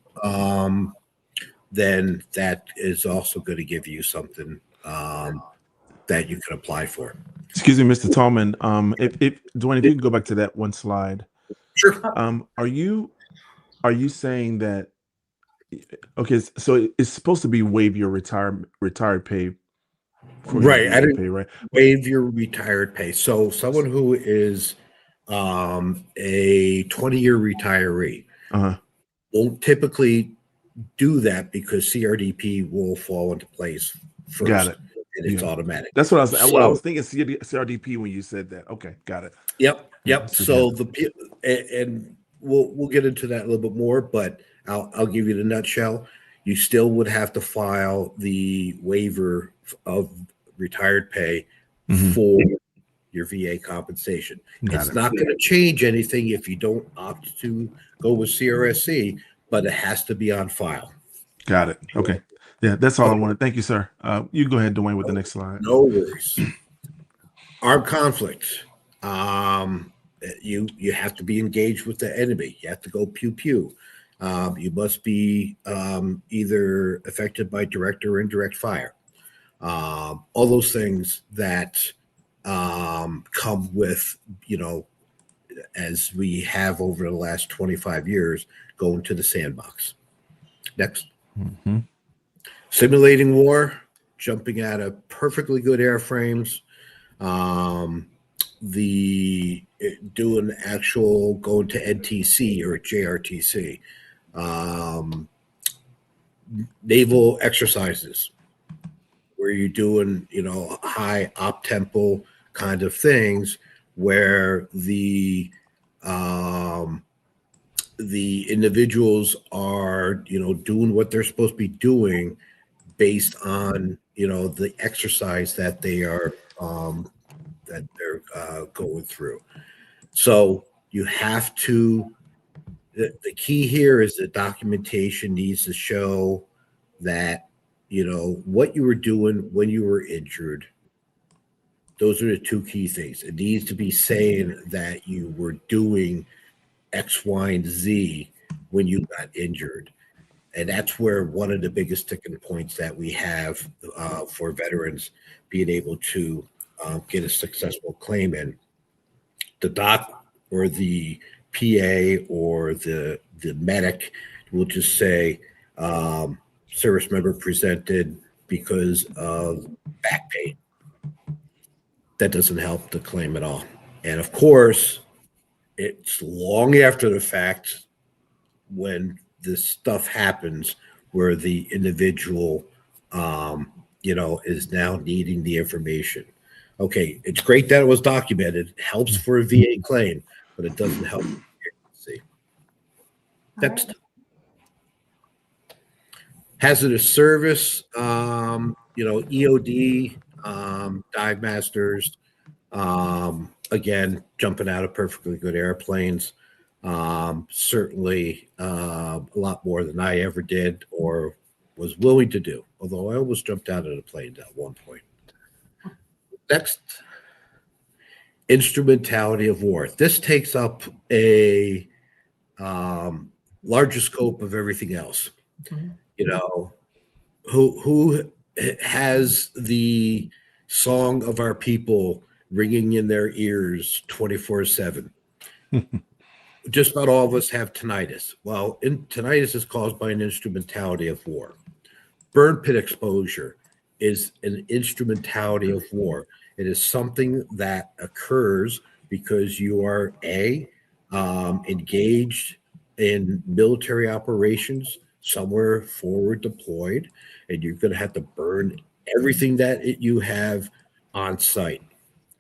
then that is also going to give you something that you can apply for. Excuse me, Mr. Tallman. If Dwayne, if you can go back to that one slide. Sure. Are you saying that? Okay, so it's supposed to be waive your retired pay. Right. I didn't pay, right? waive your retired pay. So someone who is a 20-year retiree won't typically do that because CRDP will fall into place first. Got it. And it's automatic. That's what I was thinking. CRDP when you said that. Okay, got it. Yep. So and we'll get into that a little bit more, but I'll give you the nutshell. You still would have to file the waiver of retired pay for your VA compensation. It's not going to change anything if you don't opt to go with CRSC, but it has to be on file. Got it. Okay. Yeah, that's all I wanted. Thank you, sir. You go ahead, Dwayne, with the next slide. No worries. Armed conflict. You have to be engaged with the enemy. You have to go pew pew. You must be either affected by direct or indirect fire. All those things that come with, as we have over the last 25 years, going to the sandbox. Next. Simulating war, jumping out of perfectly good airframes, doing actual going to NTC or JRTC, naval exercises where you're doing, high op tempo kind of things where the individuals are, doing what they're supposed to be doing based on, the exercise that they are, that they're going through. So you have to, the key here is the documentation needs to show that, what you were doing when you were injured. Those are the two key things. It needs to be saying that you were doing X, Y, and Z when you got injured. And that's where one of the biggest sticking points that we have for veterans being able to get a successful claim in. The doc or the PA or the medic will just say service member presented because of back pain. That doesn't help the claim at all. And of course, it's long after the fact when this stuff happens where the individual, is now needing the information. Okay, it's great that it was documented. It helps for a VA claim, but it doesn't help. See, that's hazardous service. EOD, dive masters. Again, jumping out of perfectly good airplanes. Certainly a lot more than I ever did or was willing to do, although I almost jumped out of the plane at one point. Next, instrumentality of war. This takes up a larger scope of everything else. Who has the song of our people ringing in their ears 24/7? Just about all of us have tinnitus. Well, tinnitus is caused by an instrumentality of war. Burn pit exposure is an instrumentality of war. It is something that occurs because you are engaged in military operations somewhere forward deployed, and you're going to have to burn everything that you have on site.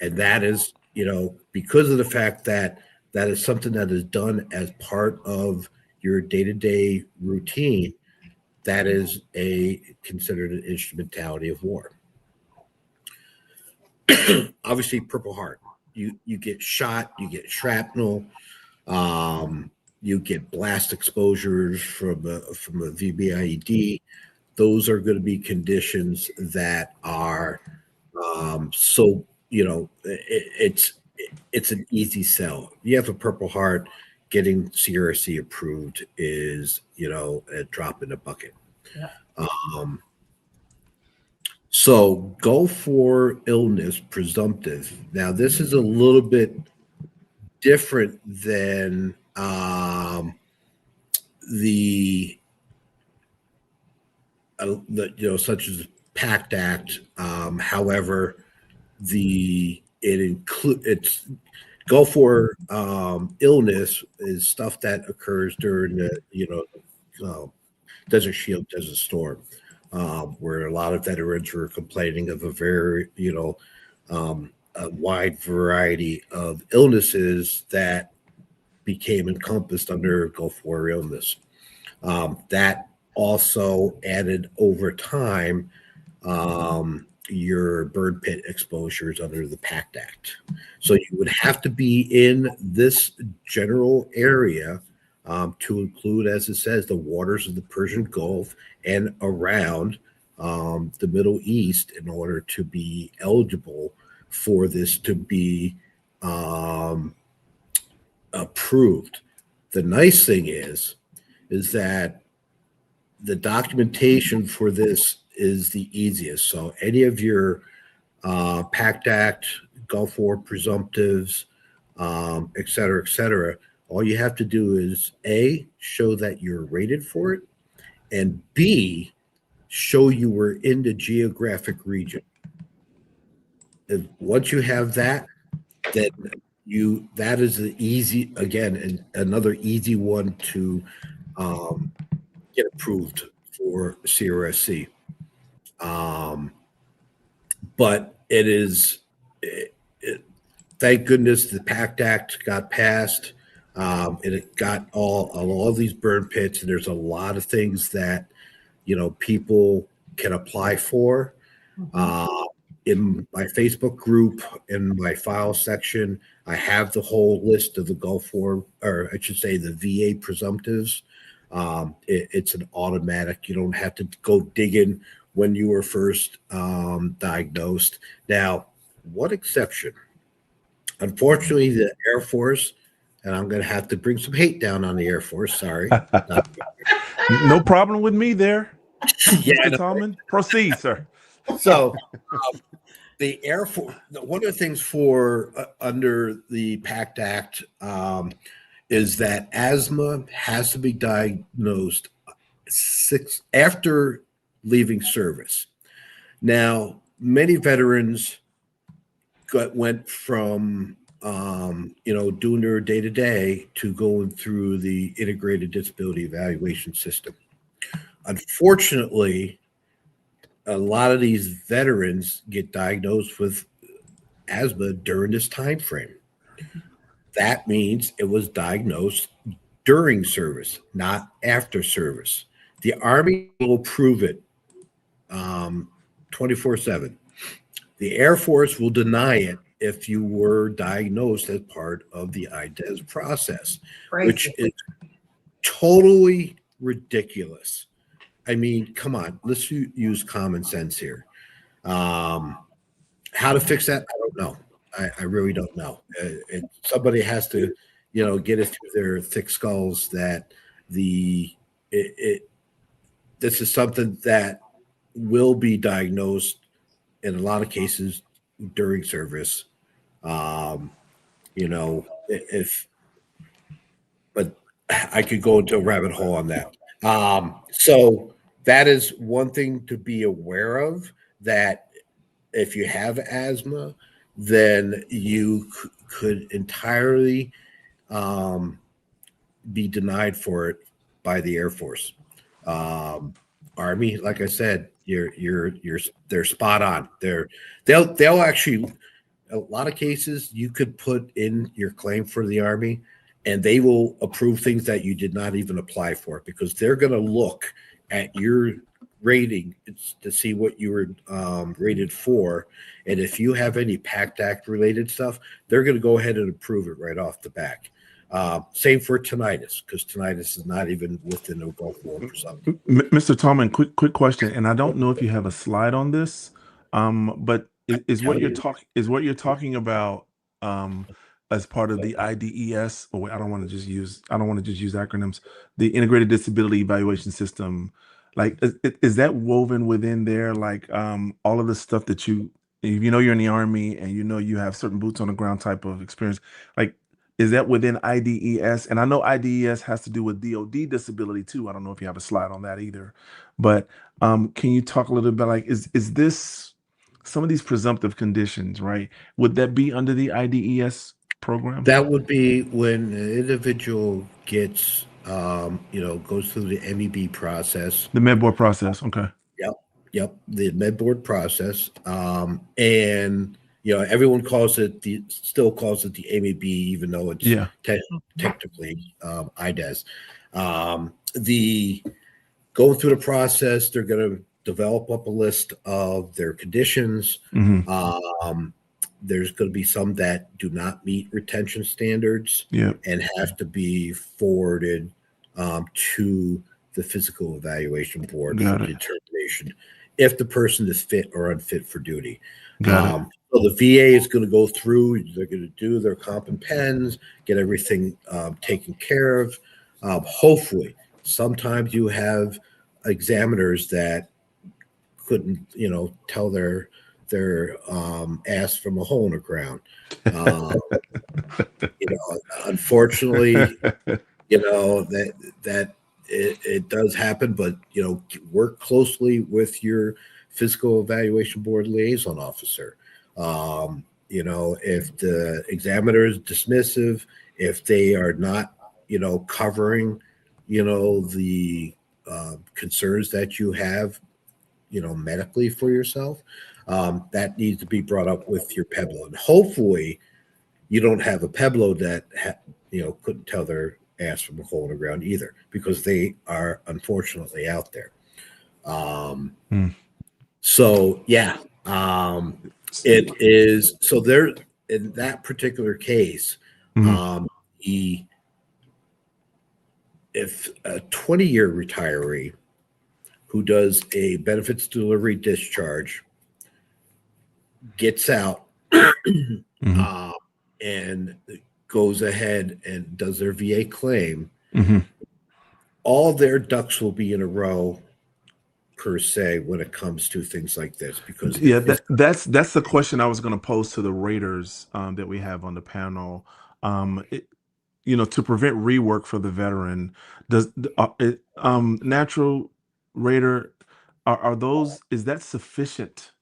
And that is, because of the fact that that is something that is done as part of your day-to-day routine, that is considered an instrumentality of war. Obviously, Purple Heart. You get shot, you get shrapnel, you get blast exposures from a VBIED. Those are going to be conditions that are it's an easy sell. You have a Purple Heart, getting CRSC approved is a drop in the bucket. Yeah. So go for illness presumptive. Now this is a little bit different than such as PACT Act. However, it's go for illness is stuff that occurs during the Desert Shield, Desert Storm, where a lot of veterans were complaining of a very a wide variety of illnesses that became encompassed under go for illness. That also added over time your burn pit exposures under the PACT Act. So you would have to be in this general area to include, as it says, the waters of the Persian Gulf and around the Middle East in order to be eligible for this to be approved. The nice thing is that the documentation for this is the easiest. So any of your PACT Act, Gulf War presumptives, et cetera, all you have to do is A, show that you're rated for it, and B, show you were in the geographic region. And once you have that, then that is the easy, again, another easy one to get approved for CRSC. But it is, thank goodness the PACT Act got passed. And it got all these burn pits, and there's a lot of things that people can apply for. In my Facebook group, in my file section, I have the whole list of the Gulf War, or I should say the VA presumptives. It's an automatic. You don't have to go digging when you were first diagnosed. Now, one exception. Unfortunately, the Air Force, and I'm going to have to bring some hate down on the Air Force. Sorry. No problem with me there. Yeah, Mr. Tallman, proceed, sir. So the Air Force, one of the things for under the PACT Act, is that asthma has to be diagnosed after leaving service. Now, many veterans went from doing their day-to-day to going through the integrated disability evaluation system. Unfortunately, a lot of these veterans get diagnosed with asthma during this time frame. That means it was diagnosed during service, not after service. The Army will approve it 24/7. The Air Force will deny it if you were diagnosed as part of the IDES process, which is totally ridiculous. I mean, come on, let's use common sense here. How to fix that? I don't know. I really don't know. Somebody has to, get it through their thick skulls that this is something that will be diagnosed in a lot of cases during service. But I could go into a rabbit hole on that. So that is one thing to be aware of, that if you have asthma, then you could entirely be denied for it by the Air Force. Army, like I said, they're spot on. They'll actually, a lot of cases you could put in your claim for the Army and they will approve things that you did not even apply for, because they're going to look at your rating to see what you were rated for. And if you have any PACT Act related stuff, they're going to go ahead and approve it right off the back. Same for tinnitus, because tinnitus is not even within a Gulf War or something. Mr. Tallman, quick question, and I don't know if you have a slide on this, but is what you're talking about as part of the IDES? Oh, wait, I don't want to just use acronyms. The Integrated Disability Evaluation System. Like, is that woven within there? Like, all of the stuff that you're in the Army and you have certain boots on the ground type of experience. Like, is that within IDES? And I know IDES has to do with DoD disability too. I don't know if you have a slide on that either. But can you talk a little bit, like, is this some of these presumptive conditions, right? Would that be under the IDES program? That would be when an individual gets, goes through the MEB process. The med board process. Okay. Yep. The med board process. And everyone still calls it the MEB, even though it's technically IDES. The going through the process, they're going to develop up a list of their conditions. Mm-hmm. There's going to be some that do not meet retention standards and have to be forwarded to the physical evaluation board for determination if the person is fit or unfit for duty. So the VA is going to go through, they're going to do their comp and pens, get everything taken care of. Hopefully, sometimes you have examiners that couldn't, tell their ass from a hole in the ground. Unfortunately, that it does happen, but work closely with your physical evaluation board liaison officer. If the examiner is dismissive, if they are not, covering, the concerns that you have, medically for yourself, that needs to be brought up with your PEBLO. And hopefully you don't have a PEBLO that, couldn't tell their ass from a hole in the ground either, because they are unfortunately out there. So yeah, it is. So there, in that particular case, if a 20-year retiree who does a benefits delivery discharge gets out and goes ahead and does their VA claim, all their ducks will be in a row, per se, when it comes to things like this. Because that's the question I was going to pose to the raters that we have on the panel. to prevent rework for the veteran, does natural rater, is that sufficient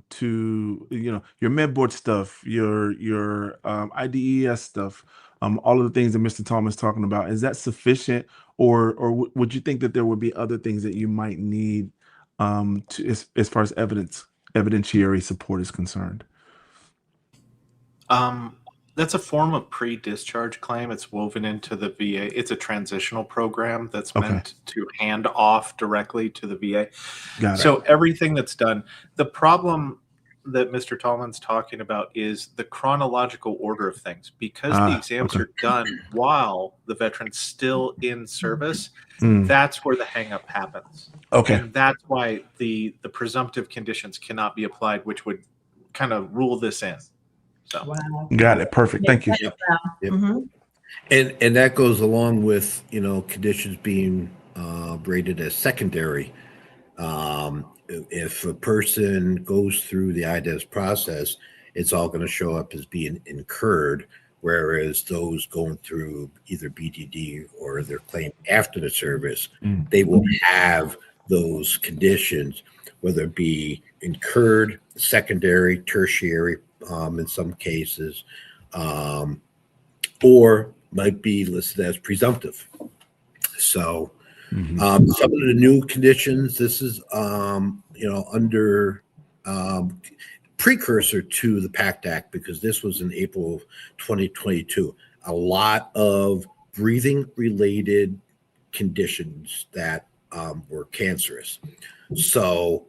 to your medboard stuff, your IDES stuff, all of the things that Mr. Tom is talking about? Is that sufficient, or would you think that there would be other things that you might need as far as evidentiary support is concerned? That's a form of pre-discharge claim. It's woven into the VA. It's a transitional program that's meant to hand off directly to the VA. Got it. So everything that's done, the problem that Mr. Tallman's talking about is the chronological order of things. Because the exams are done while the veteran's still in service, that's where the hang-up happens. Okay. And that's why the presumptive conditions cannot be applied, which would kind of rule this in. So. Wow. Got it. Perfect. Thank you. Yep. Mm-hmm. And that goes along with conditions being rated as secondary. If a person goes through the IDES process, it's all going to show up as being incurred, whereas those going through either BDD or their claim after the service, they will have those conditions, whether it be incurred, secondary, tertiary, in some cases, or might be listed as presumptive. So some of the new conditions, this is under precursor to the PACT Act, because this was in April of 2022. A lot of breathing related conditions that were cancerous. So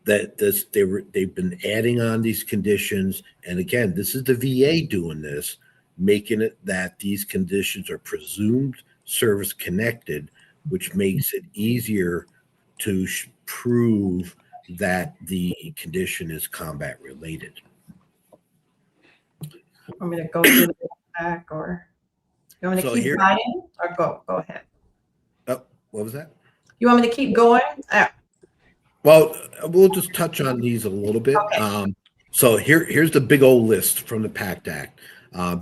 they've been adding on these conditions, and again, this is the VA doing this, making it that these conditions are presumed service connected, which makes it easier to prove that the condition is combat related. Want me to go through the back, or you want me to keep writing, or go ahead? Oh, what was that? You want me to keep going? Well, we'll just touch on these a little bit. Okay. So here's the big old list from the PACT Act.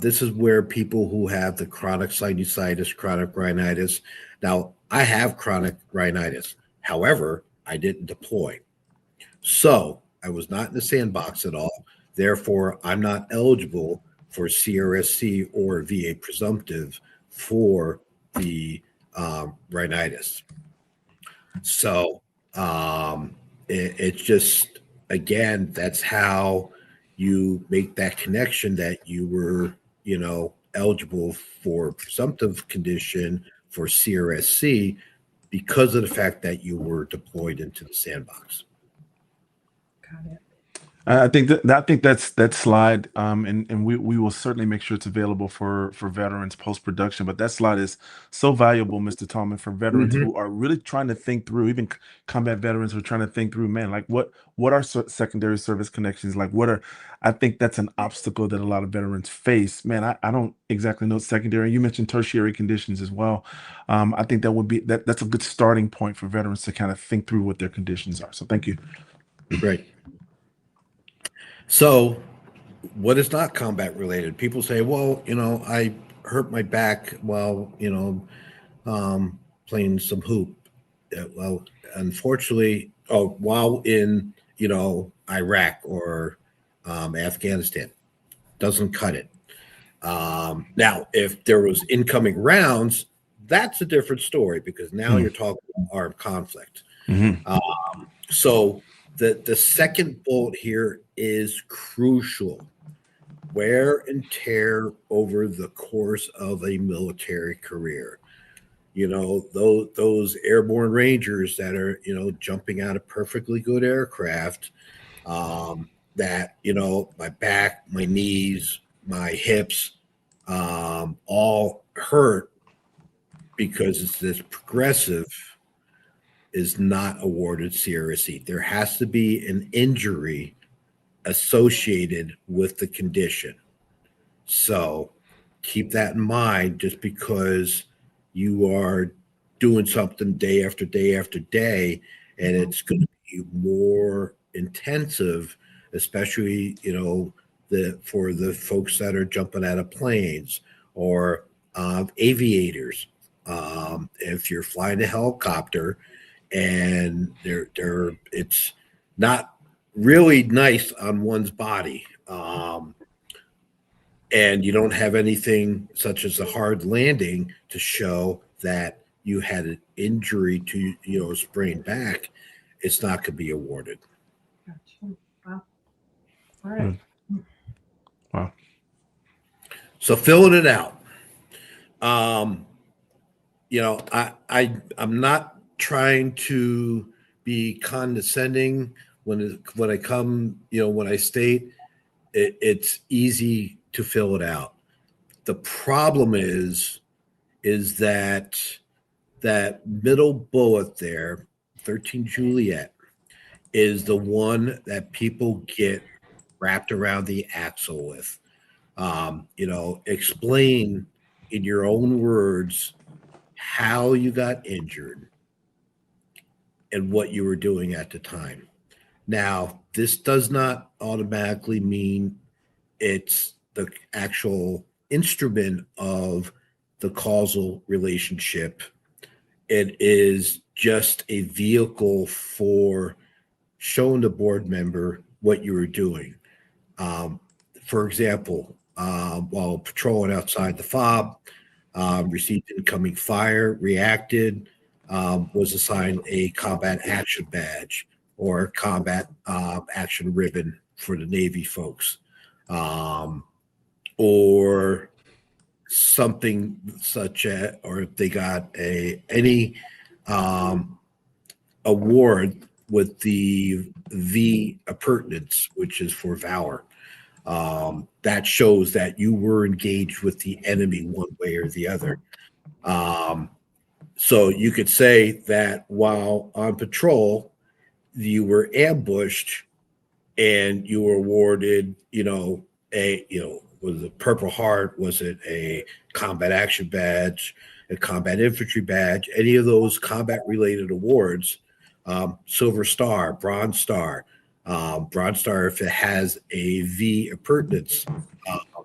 This is where people who have the chronic sinusitis, chronic rhinitis. Now, I have chronic rhinitis. However, I didn't deploy. So I was not in the sandbox at all. Therefore, I'm not eligible for CRSC or VA presumptive for the rhinitis. So it's just, again, that's how you make that connection that you were, eligible for presumptive condition for CRSC because of the fact that you were deployed into the sandbox. Got it. I think that slide, and we will certainly make sure it's available for veterans post-production. But that slide is so valuable, Mr. Tallman, for veterans who are really trying to think through, even combat veterans who are trying to think through, man, like what are secondary service connections? Like I think that's an obstacle that a lot of veterans face. Man, I don't exactly know secondary. You mentioned tertiary conditions as well. I think that's a good starting point for veterans to kind of think through what their conditions are. So thank you. Right. So what is not combat related? People say, well, I hurt my back while, playing some hoop. Well, unfortunately, while in, Iraq or Afghanistan, doesn't cut it. Now, if there was incoming rounds, that's a different story, because now you're talking armed conflict. So the second bullet here is crucial. Wear and tear over the course of a military career. Those airborne rangers that are, jumping out of perfectly good aircraft, that, my back, my knees, my hips, all hurt because it's this progressive, is not awarded CRSC. There has to be an injury associated with the condition. So keep that in mind. Just because you are doing something day after day after day, and it's going to be more intensive, especially, for the folks that are jumping out of planes, or aviators. If you're flying a helicopter and it's not really nice on one's body, and you don't have anything such as a hard landing to show that you had an injury to, a sprained back, it's not going to be awarded. Gotcha. Wow. All right. Wow. So filling it out. I'm not trying to be condescending when I come, when I state it's easy to fill it out. The problem is that middle bullet there, 13 Juliet, is the one that people get wrapped around the axle with. Explain in your own words how you got injured and what you were doing at the time. Now, this does not automatically mean it's the actual instrument of the causal relationship. It is just a vehicle for showing the board member what you were doing. For example, while patrolling outside the fob, received incoming fire, reacted, was assigned a combat action badge or combat action ribbon for the Navy folks, or something such as, or if they got any award with the V appurtenance, which is for valor. That shows that you were engaged with the enemy one way or the other. So you could say that while on patrol, you were ambushed and you were awarded, was it Purple Heart? Was it a combat action badge, a combat infantry badge? Any of those combat related awards, Silver Star, Bronze Star. Bronze Star, if it has a V appurtenance,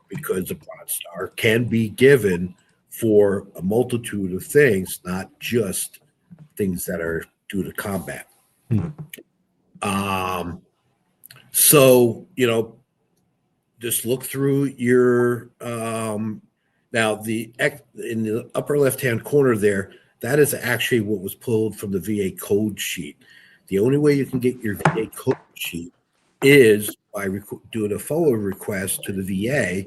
because a Bronze Star can be given for a multitude of things, not just things that are due to combat. So, just look through your, now in the upper left-hand corner there, that is actually what was pulled from the VA code sheet. The only way you can get your VA code sheet is by doing a follow request to the VA,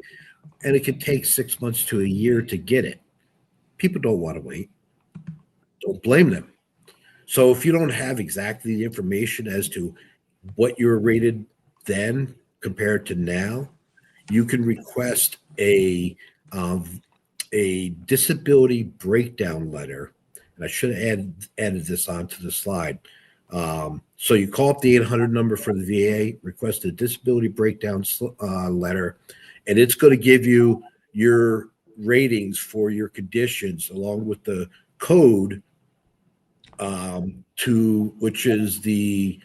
and it can take 6 months to a year to get it. People don't want to wait. Don't blame them. So if you don't have exactly the information as to what you were rated then compared to now, you can request a disability breakdown letter. And I should have added this onto the slide. So you call up the 800 number for the VA, request a disability breakdown letter, and it's going to give you your ratings for your conditions along with the code which is the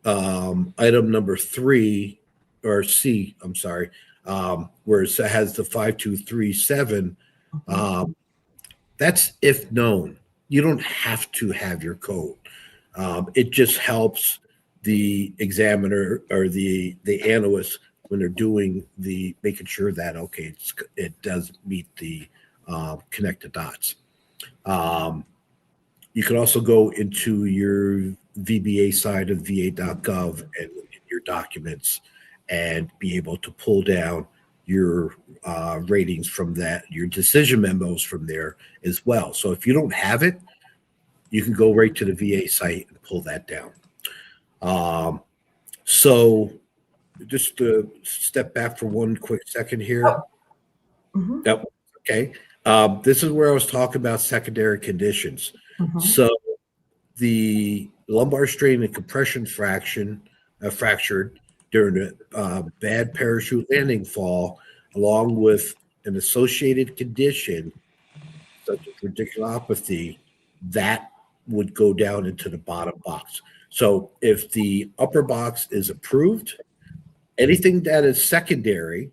item number 3 or C, I'm sorry, where it has the 5237. That's if known. You don't have to have your code. It just helps the examiner or the analyst when they're doing making sure that, okay, it does meet the connect the dots. You can also go into your VBA side of va.gov and look at your documents and be able to pull down your ratings from that, your decision memos from there as well. So if you don't have it, you can go right to the VA site and pull that down. So just to step back for one quick second here. Mm-hmm. Yep. Okay. This is where I was talking about secondary conditions. Mm-hmm. So the lumbar strain and compression fractured during a bad parachute landing fall, along with an associated condition such as radiculopathy, that would go down into the bottom box. So if the upper box is approved, anything that is secondary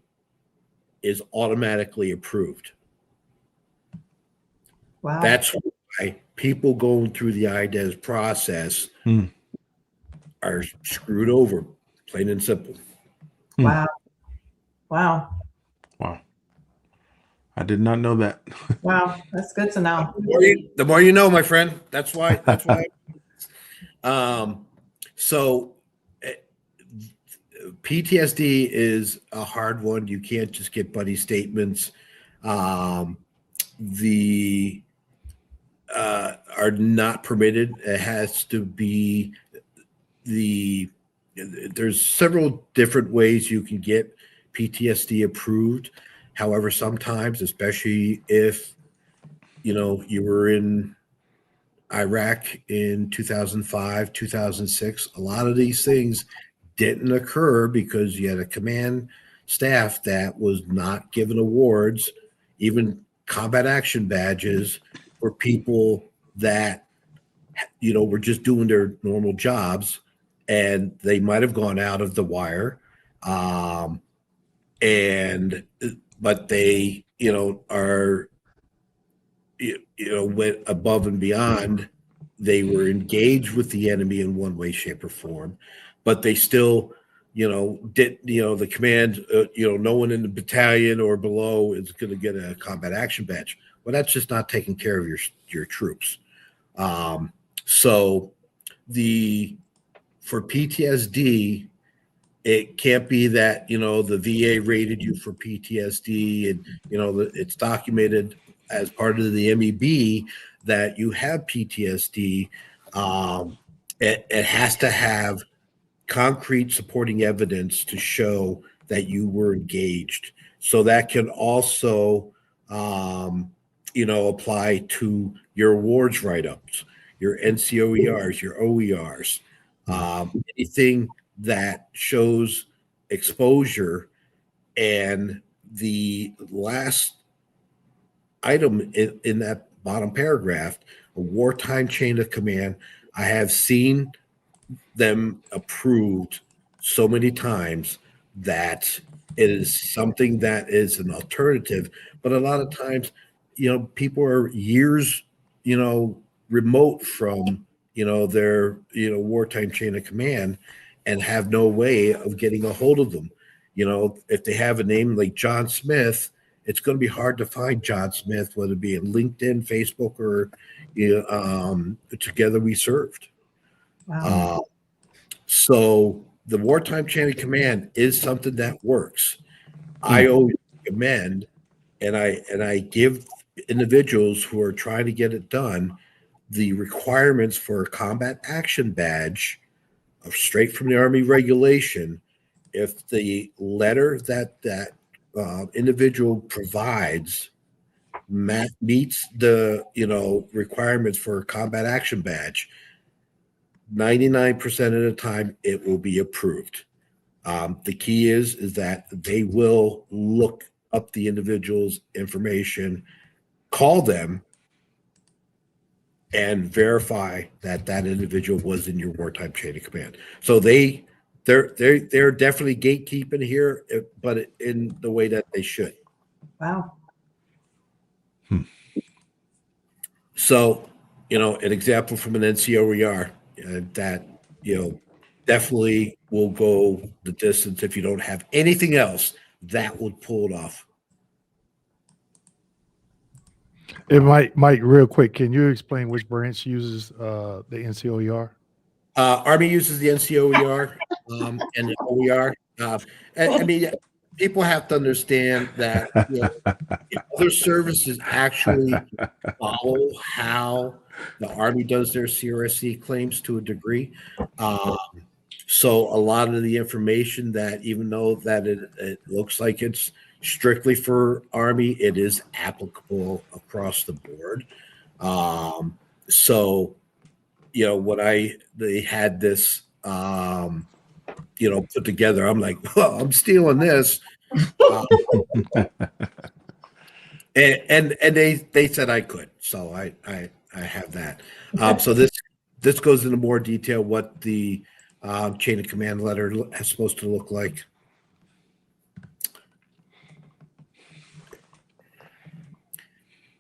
is automatically approved. Wow. That's why people going through the IDES process are screwed over, plain and simple. Wow. Wow. Wow. I did not know that. Wow. That's good to know. The more you know, my friend. That's why. That's why. So PTSD is a hard one. You can't just get buddy statements. The are not permitted. It has to be there's several different ways you can get PTSD approved. However, sometimes, especially if you were in Iraq in 2005, 2006, a lot of these things didn't occur because you had a command staff that was not given awards, even combat action badges, for people that were just doing their normal jobs, and they might have gone out of the wire, but they are went above and beyond. They were engaged with the enemy in one way, shape, or form, but they still did the command, no one in the battalion or below is going to get a combat action badge. Well, that's just not taking care of your troops. So for PTSD, it can't be that the VA rated you for PTSD and it's documented as part of the MEB that you have PTSD. It has to have concrete supporting evidence to show that you were engaged. So that can also apply to your awards write-ups, your NCOERs, your OERs, anything that shows exposure. And the last item in that bottom paragraph, a wartime chain of command, I have seen them approved so many times that it is something that is an alternative. But a lot of times, people are years, remote from, their, wartime chain of command and have no way of getting a hold of them. If they have a name like John Smith, it's going to be hard to find John Smith, whether it be in LinkedIn, Facebook, or Together We Served. Wow. So the wartime chain of command is something that works. I always recommend, and I give individuals who are trying to get it done the requirements for a combat action badge straight from the Army regulation. If the letter that individual provides meets the requirements for a combat action badge, 99% of the time it will be approved. The key is that they will look up the individual's information, call them, and verify that individual was in your wartime chain of command. So they're definitely gatekeeping here, but in the way that they should. Wow. So, an example from an NCOER that, definitely will go the distance. If you don't have anything else, that would pull it off. And Mike, real quick, can you explain which branch uses the NCOER? Army uses the NCOER and the OER. I mean, people have to understand that other services actually follow how the Army does their CRSC claims to a degree. So a lot of the information that, even though that it looks like it's strictly for Army, it is applicable across the board. So, when they had this, put together, I'm like, well, I'm stealing this. And they said I could, so I have that. So this goes into more detail what the chain of command letter is supposed to look like.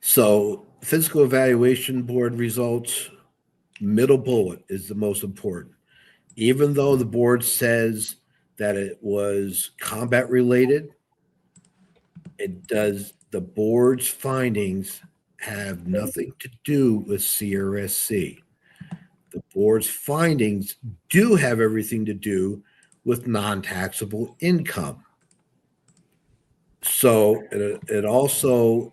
So physical evaluation board results, middle bullet is the most important. Even though the board says that it was combat related, the board's findings have nothing to do with CRSC. The board's findings do have everything to do with non-taxable income. So it also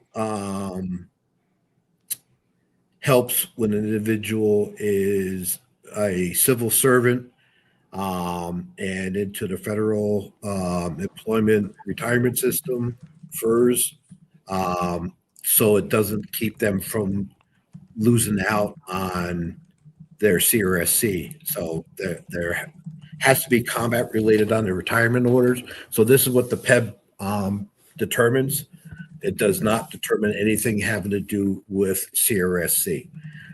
helps when an individual is a civil servant and into the federal employment retirement system, FERS, so it doesn't keep them from losing out on their CRSC. So there has to be combat related on the retirement orders. So this is what the PEB determines. It does not determine anything having to do with CRSC.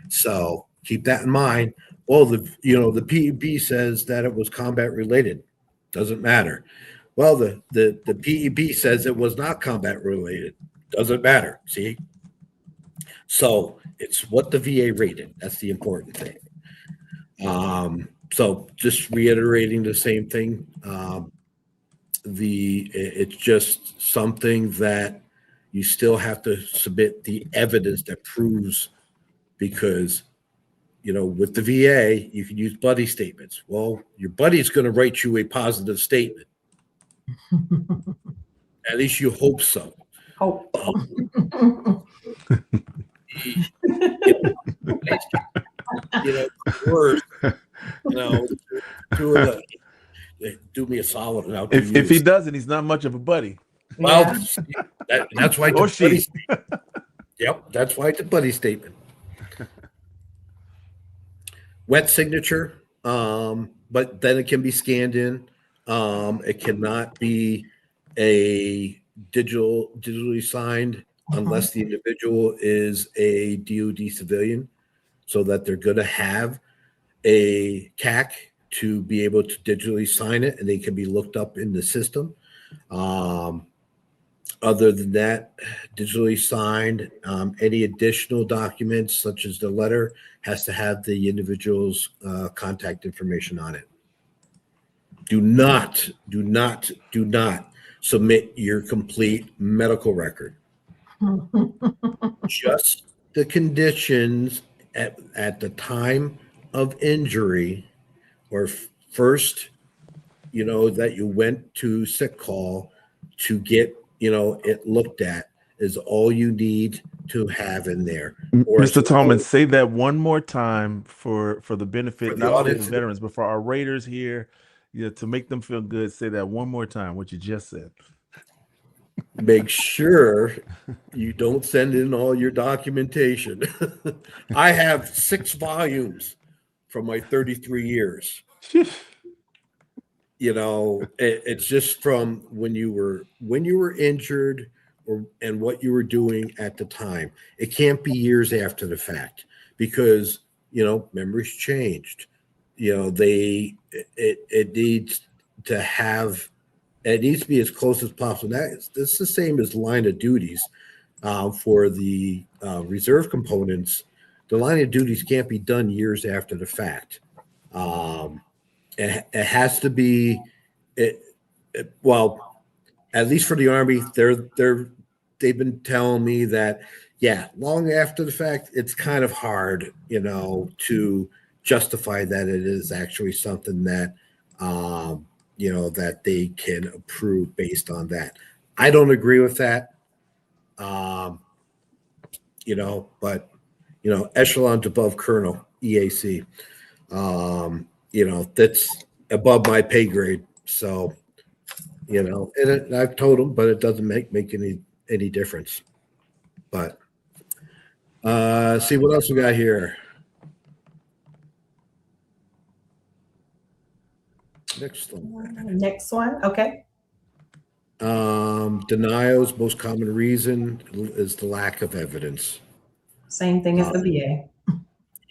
So keep that in mind. Well, the PEB says that it was combat related. Doesn't matter. Well, the PEB says it was not combat related. Doesn't matter. See? So it's what the VA rated. That's the important thing. So just reiterating the same thing. It's just something that you still have to submit the evidence that proves, because with the VA, you can use buddy statements. Well, your buddy's going to write you a positive statement. At least you hope so. Hope. Words, do me a solid. And if he doesn't, he's not much of a buddy. Well, that's why. Or she. Yep, that's why it's a buddy statement. Wet signature, but then it can be scanned in. It cannot be a digitally signed unless the individual is a DoD civilian, so that they're going to have a CAC to be able to digitally sign it, and they can be looked up in the system. Other than that, digitally signed, any additional documents such as the letter has to have the individual's contact information on it. Do not submit your complete medical record. Just the conditions at the time of injury, or first, that you went to sick call to get it looked at, is all you need to have in there. Mr. Tallman, say that one more time for the benefit, not only of the veterans, but for our raiders here, to make them feel good. Say that one more time, what you just said. Make sure you don't send in all your documentation. I have 6 volumes from my 33 years. It's just from when you were injured and what you were doing at the time. It can't be years after the fact, because memories changed. It needs to have. It needs to be as close as possible. That's the same as line of duties for the reserve components. The line of duties can't be done years after the fact. It has to be. Well, at least for the Army, they've been telling me that, long after the fact, it's kind of hard, to justify that it is actually something that. That they can approve based on that. I don't agree with that. But echelons above colonel, EAC, that's above my pay grade. So, and I've told them, but it doesn't make any difference. But see what else we got here. Next one. Okay. Denials, most common reason is the lack of evidence. Same thing as the VA.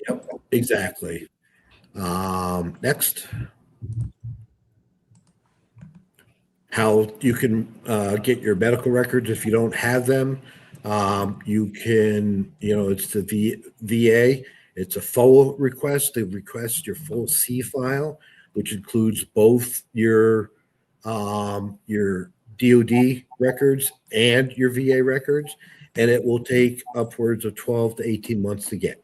Yep, exactly. Next. How you can get your medical records if you don't have them. You can, it's the VA. It's a full request. They request your full C file, which includes both your DoD records and your VA records, and it will take upwards of 12 to 18 months to get.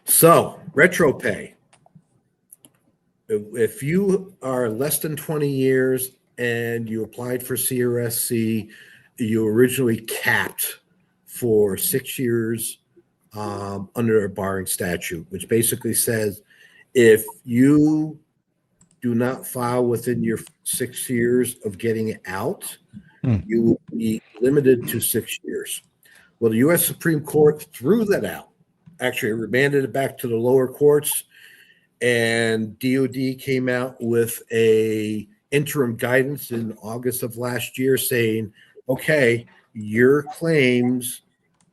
So, retro pay. If you are less than 20 years and you applied for CRSC, you originally capped for 6 years under a barring statute, which basically says if you do not file within your 6 years of getting out, you will be limited to 6 years. Well, the U.S. Supreme Court threw that out. Actually, it remanded it back to the lower courts, and DOD came out with a interim guidance in August of last year saying, okay, your claims,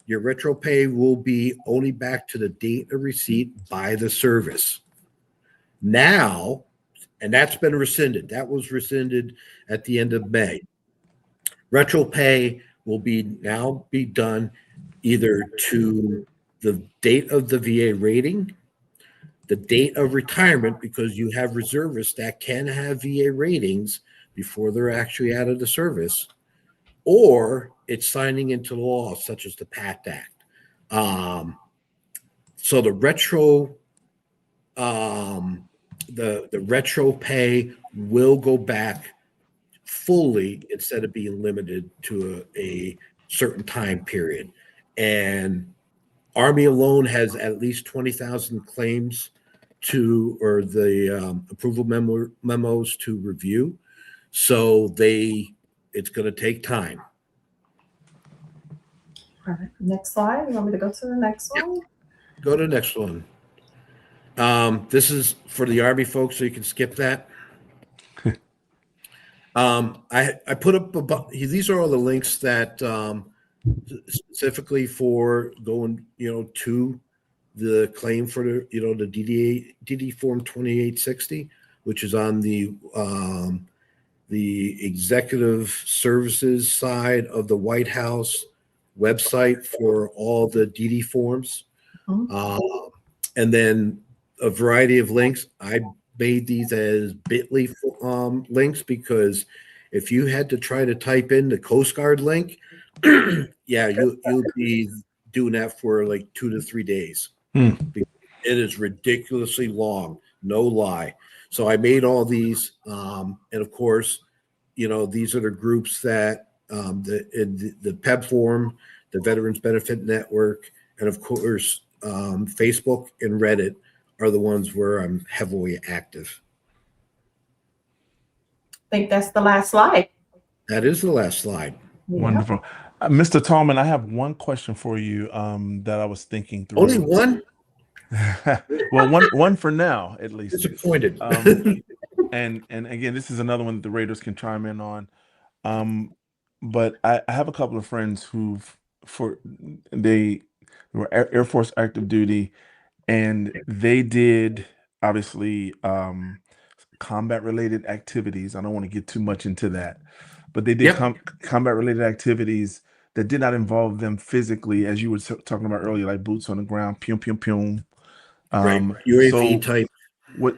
your retro pay will be only back to the date of receipt by the service. Now, and that's been rescinded. That was rescinded at the end of May. Retro pay will now be done either to the date of the VA rating, the date of retirement, because you have reservists that can have VA ratings before they're actually out of the service, or it's signing into law, such as the PACT Act. So the retro, the retro pay will go back fully instead of being limited to a certain time period. And Army alone has at least 20,000 claims or the approval memos to review. So it's going to take time. All right. Next slide. You want me to go to the next one? Go to the next one. This is for the Army folks, so you can skip that. I put up these are all the links that specifically for going, to the claim for the, the DD form 2860, which is on the executive services side of the White House website for all the DD forms. And then a variety of links. I made these as bit.ly links because if you had to try to type in the Coast Guard link, yeah, you'll be doing that for like 2 to 3 days. It is ridiculously long, no lie. So I made all these, and of course, these are the groups that the PEB Forum, the Veterans Benefit Network, and of course, Facebook and Reddit are the ones where I'm heavily active. I think that's the last slide. That is the last slide. Yeah. Wonderful. Mr. Tallman, I have one question for you that I was thinking through. Only one? Well, one for now, at least. Disappointed. And again, this is another one that the Raiders can chime in on. But I have a couple of friends who were Air Force active duty, and they did obviously combat related activities. I don't want to get too much into that, but they did combat related activities that did not involve them physically, as you were talking about earlier, like boots on the ground, pium pium pium. Right. UAV type. What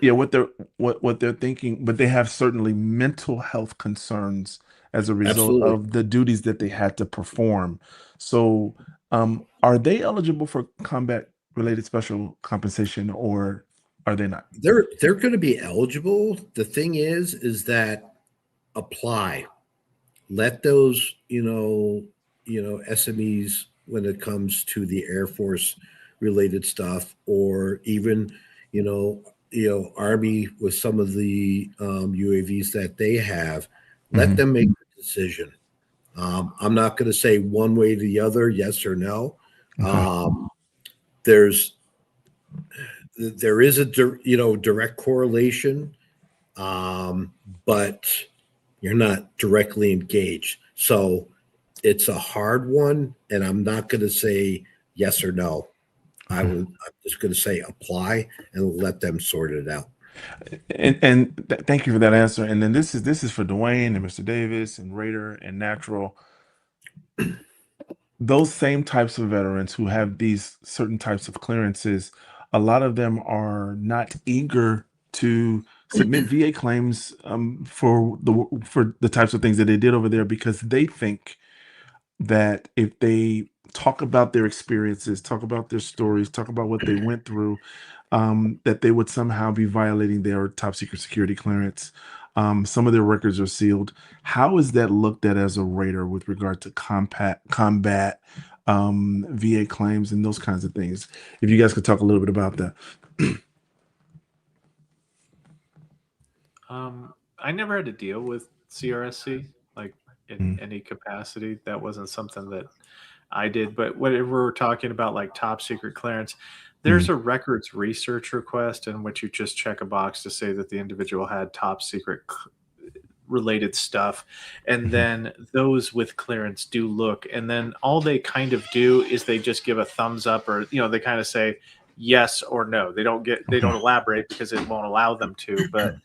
they're thinking, but they have certainly mental health concerns as a result of the duties that they had to perform. So are they eligible for combat related special compensation, or are they not? They're going to be eligible. The thing is that apply. Let those, SMEs when it comes to the Air Force related stuff, or even, Army with some of the UAVs that they have, let them make the decision. I'm not going to say one way or the other, yes or no. There is a direct correlation, but you're not directly engaged. So it's a hard one, and I'm not going to say yes or no. I'm just going to say apply and let them sort it out. Thank you for that answer. And then this is for Dwayne and Mr. Davis and Raider and Natural. Those same types of veterans who have these certain types of clearances, a lot of them are not eager to submit VA claims for the types of things that they did over there, because they think that if they talk about their experiences, talk about their stories, talk about what they went through, that they would somehow be violating their top secret security clearance. Some of their records are sealed. How is that looked at as a raider with regard to combat VA claims and those kinds of things? If you guys could talk a little bit about that. I never had to deal with CRSC like in any capacity. That wasn't something that I did. But whenever we're talking about like top secret clearance, there's a records research request in which you just check a box to say that the individual had top secret related stuff. And then those with clearance do look. And then all they kind of do is they just give a thumbs up, or, you know, they kind of say yes or no. They don't elaborate because it won't allow them to. But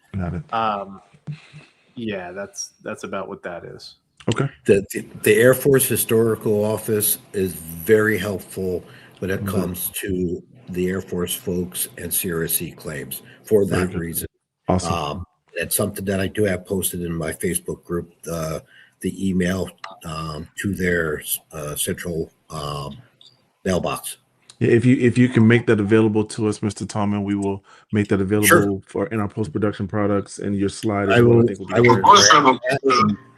yeah, that's about what that is. Okay. The Air Force Historical Office is very helpful when it comes to the Air Force folks and CRSC claims for that reason. Awesome. It's something that I do have posted in my Facebook group, the email to their central mailbox. Yeah, if you can make that available to us, Mr. Tallman, we will make that available for in our post-production products, and your slide as well. I think will be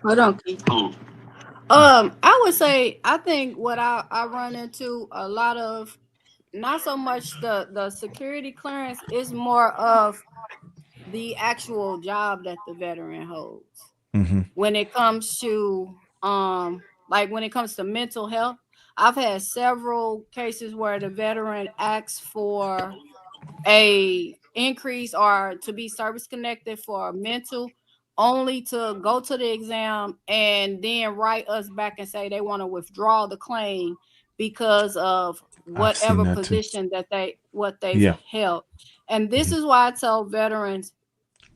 Hold on, Keith. I would say, I think what I run into a lot of, not so much the security clearance, is more of the actual job that the veteran holds. When it comes to like when it comes to mental health, I've had several cases where the veteran asks for a increase or to be service connected for mental, only to go to the exam and then write us back and say they want to withdraw the claim because of whatever position that they've held. And this is why I tell veterans,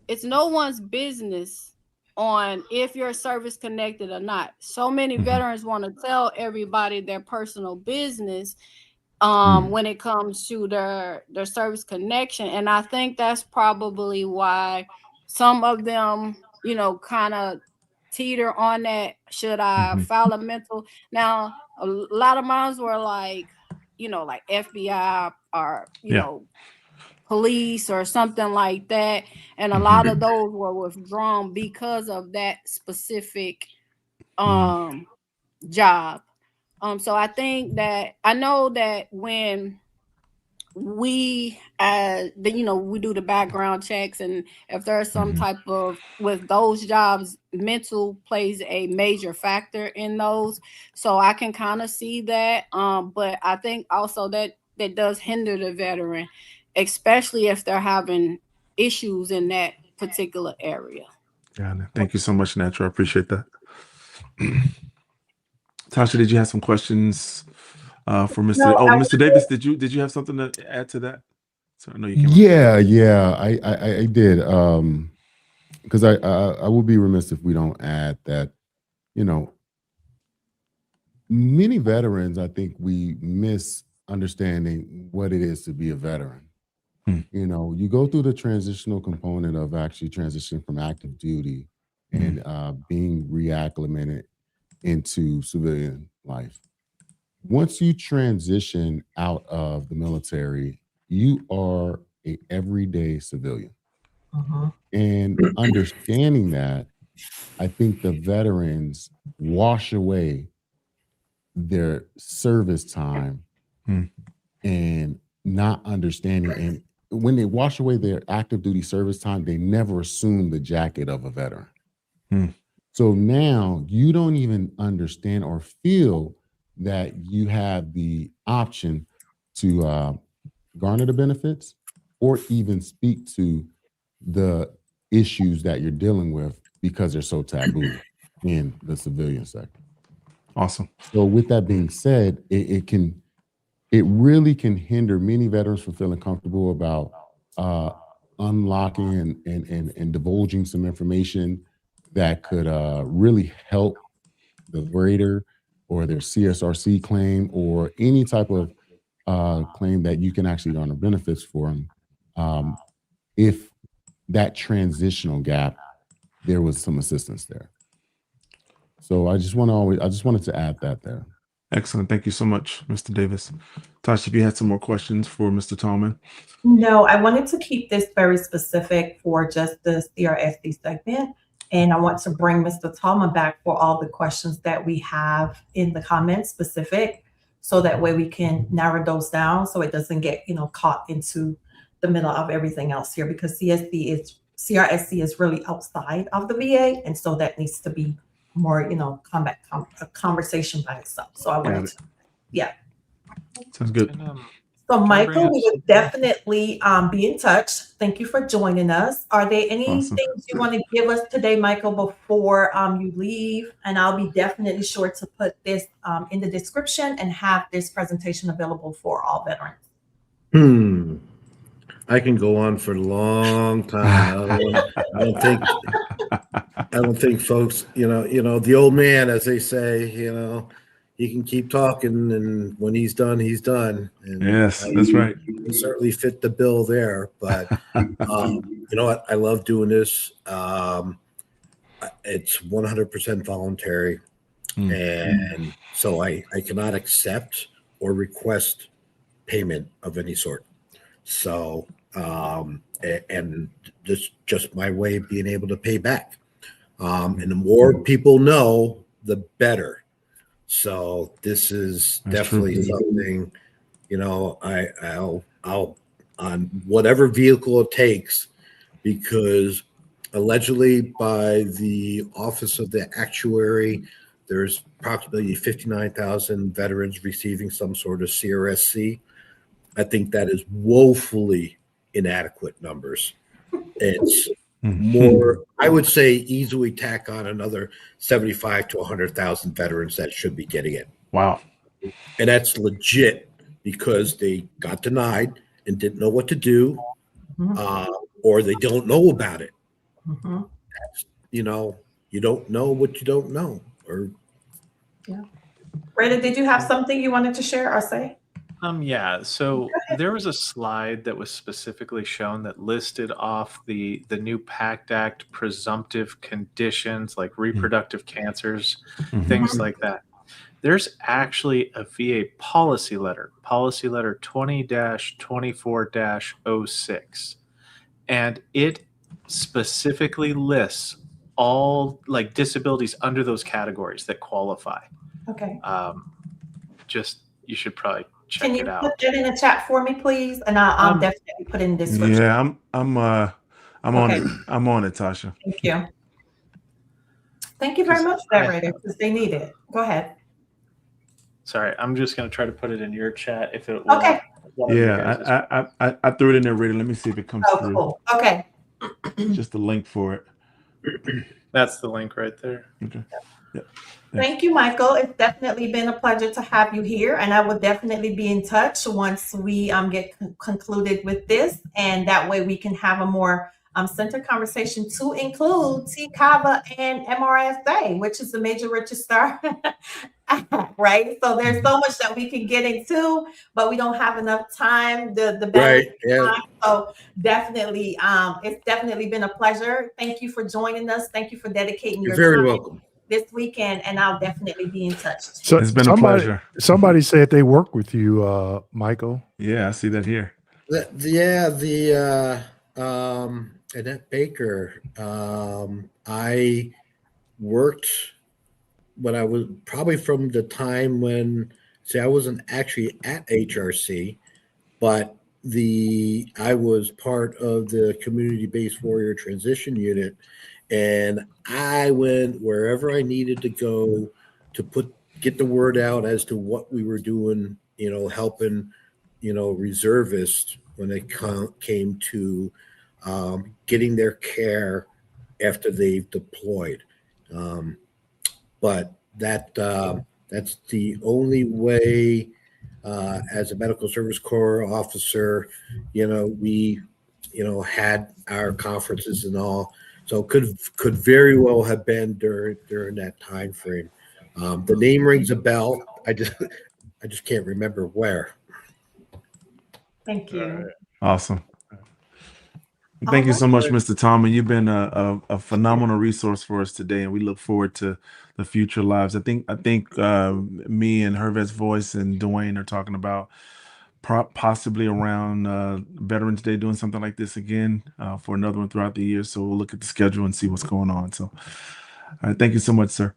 it's no one's business on if you're service connected or not. So many veterans want to tell everybody their personal business when it comes to their service connection. And I think that's probably why some of them, you know, kind of teeter on that. Should I file a mental? Now, a lot of mine were like, you know, like FBI or, you know, police or something like that. And a lot of those were withdrawn because of that specific job. So I think that, I know that when we we do the background checks, and if there's some type of, with those jobs, mental plays a major factor in those. So I can kind of see that. But I think also that does hinder the veteran, especially if they're having issues in that particular area. Got it. Thank you so much, Natural. I appreciate that. Tasha, did you have some questions for Mr. No, Mr. Davis? Did you have something to add to that? So I know you came. I did. Because I would be remiss if we don't add that, you know, many veterans, I think we miss understanding what it is to be a veteran. You know, you go through the transitional component of actually transitioning from active duty and being reacclimated into civilian life. Once you transition out of the military, you are an everyday civilian. And understanding that, I think the veterans wash away their service time and not understanding. And when they wash away their active duty service time, they never assume the jacket of a veteran. So now you don't even understand or feel that you have the option to garner the benefits or even speak to the issues that you're dealing with because they're so taboo in the civilian sector. Awesome. So with that being said, it really can hinder many veterans from feeling comfortable about unlocking and divulging some information that could really help the grader or their CSRC claim or any type of claim that you can actually garner benefits for them, if that transitional gap, there was some assistance there. So I just wanted to add that there. Excellent. Thank you so much, Mr. Davis. Tasha, if you had some more questions for Mr. Tallman. No, I wanted to keep this very specific for just the CRSC segment. And I want to bring Mr. Tallman back for all the questions that we have in the comments specific, so that way we can narrow those down so it doesn't get, caught into the middle of everything else here, because CRSC is really outside of the VA. And so that needs to be more, a conversation by itself. So I wanted to, yeah. Sounds good. So Michael, we would definitely be in touch. Thank you for joining us. Are there any things you want to give us today, Michael, before you leave? And I'll be definitely sure to put this in the description and have this presentation available for all veterans. I can go on for a long time. I don't think folks, the old man, as they say, he can keep talking, and when he's done, he's done. And yes, that's right. You certainly fit the bill there. But you know what? I love doing this. It's 100% voluntary, and so I cannot accept or request payment of any sort. So, and this just my way of being able to pay back. And the more people know, the better. So this is definitely something, I'll on whatever vehicle it takes, because allegedly by the Office of the Actuary, there's approximately 59,000 veterans receiving some sort of CRSC. I think that is woefully inadequate numbers. It's more, I would say, easily tack on another 75 to 100,000 veterans that should be getting it. Wow. And that's legit, because they got denied and didn't know what to do, or they don't know about it. You don't know what you don't know. Brandon, did you have something you wanted to share or say? Yeah, so there was a slide that was specifically shown that listed off the new PACT Act presumptive conditions like reproductive cancers, things like that. There's actually a VA policy letter 20-24-06, and it specifically lists all like disabilities under those categories that qualify. Okay. You should probably check Can you it out. put that in the chat for me, please? And I'll definitely put it in the description. Yeah, I'm on it. I'm on it, Tasha. Thank you. Thank you very much for that, Raider, because they need it. Go ahead. Sorry, I'm just going to try to put it in your chat if it. Okay. Yeah, I threw it in there, Raider. Let me see if it comes through. Cool. Okay. Just the link for it. That's the link right there. Okay. Yeah. Thank you, Michael. It's definitely been a pleasure to have you here, and I will definitely be in touch once we get concluded with this, and that way we can have a more centered conversation to include TCAVA and MRSA, which is the Major Register Act, right? So there's so much that we can get into, but we don't have enough time. The Right. Yeah. time. So definitely, it's definitely been a pleasure. Thank you for joining us. Thank you for dedicating your You're very time welcome. this weekend, and I'll definitely be in touch. So It's been a pleasure. Somebody said they work with you, Michael. Yeah, I see that here. Annette Baker. I worked when I was probably from the time when, I wasn't actually at HRC, but I was part of the community-based warrior transition unit, and I went wherever I needed to go to get the word out as to what we were doing, helping, reservists when it came to getting their care after they've deployed. But that's the only way as a medical service corps officer, we had our conferences and all. So could very well have been during that time frame. The name rings a bell. I just can't remember where. Thank you. Right. Awesome. Thank you so much, Mr. Tommy. You've been a phenomenal resource for us today, and we look forward to the future lives. I think me and Hervet's Voice and Dewayne are talking about possibly around Veterans Day doing something like this again for another one throughout the year. So we'll look at the schedule and see what's going on. So, all right, thank you so much, sir.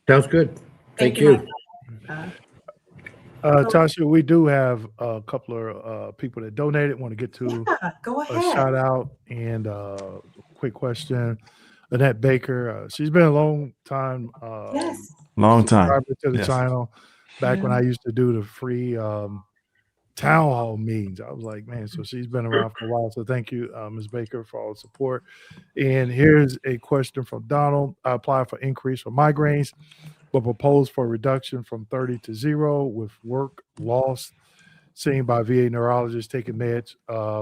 Sounds good. Thank you. Tasha, we do have a couple of people that donated. Want to get to Go a ahead. shout out and quick question. Annette Baker, she's been a long time. Yes. Long time. subscriber to the Yes. channel. Back when I used to do the free town hall meetings, I was like, man, so she's been around for a while. So thank you, Ms. Baker, for all the support. And here's a question from Donald. I applied for increase for migraines, but proposed for reduction from 30 to 0 with work loss seen by VA neurologists taking meds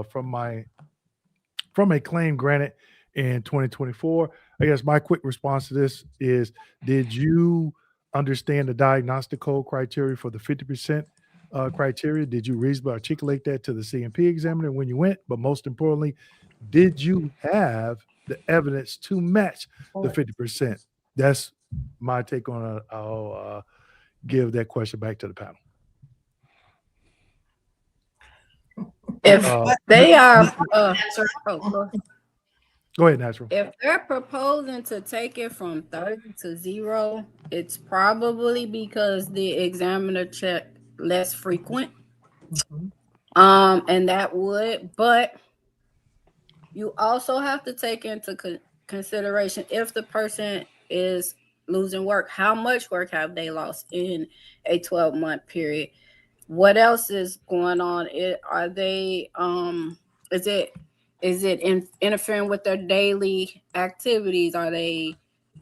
from a claim granted in 2024. I guess my quick response to this is, did you understand the diagnostic code criteria for the 50% criteria? Did you reasonably articulate that to the CMP examiner when you went? But most importantly, did you have the evidence to match the 50%? That's my take on it. I'll give that question back to the panel. If they are, go ahead, Natural. if they're proposing to take it from 30 to 0, it's probably because the examiner checked less frequent. And that would, but you also have to take into consideration if the person is losing work, how much work have they lost in a 12-month period? What else is going on? Are they is it interfering with their daily activities? Are they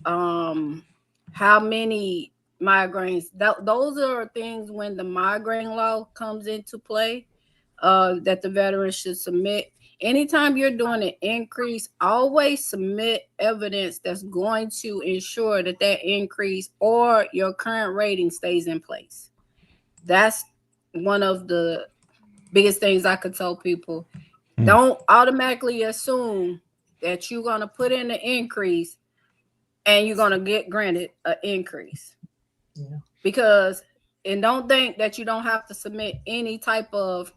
how many migraines? Those are things when the migraine law comes into play that the veteran should submit. Anytime you're doing an increase, always submit evidence that's going to ensure that that increase or your current rating stays in place. That's one of the biggest things I could tell people. Don't automatically assume that you're going to put in an increase and you're going to get granted an increase. Because, and don't think that you don't have to submit any type of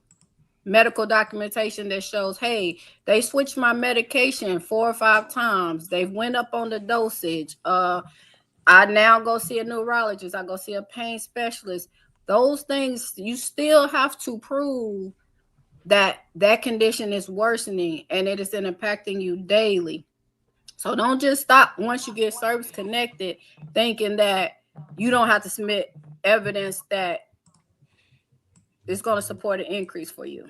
medical documentation that shows, hey, they switched my medication 4 or 5 times. They've went up on the dosage. I now go see a neurologist. I go see a pain specialist. Those things, you still have to prove that that condition is worsening and it is impacting you daily. So don't just stop once you get service connected thinking that you don't have to submit evidence that is going to support an increase for you.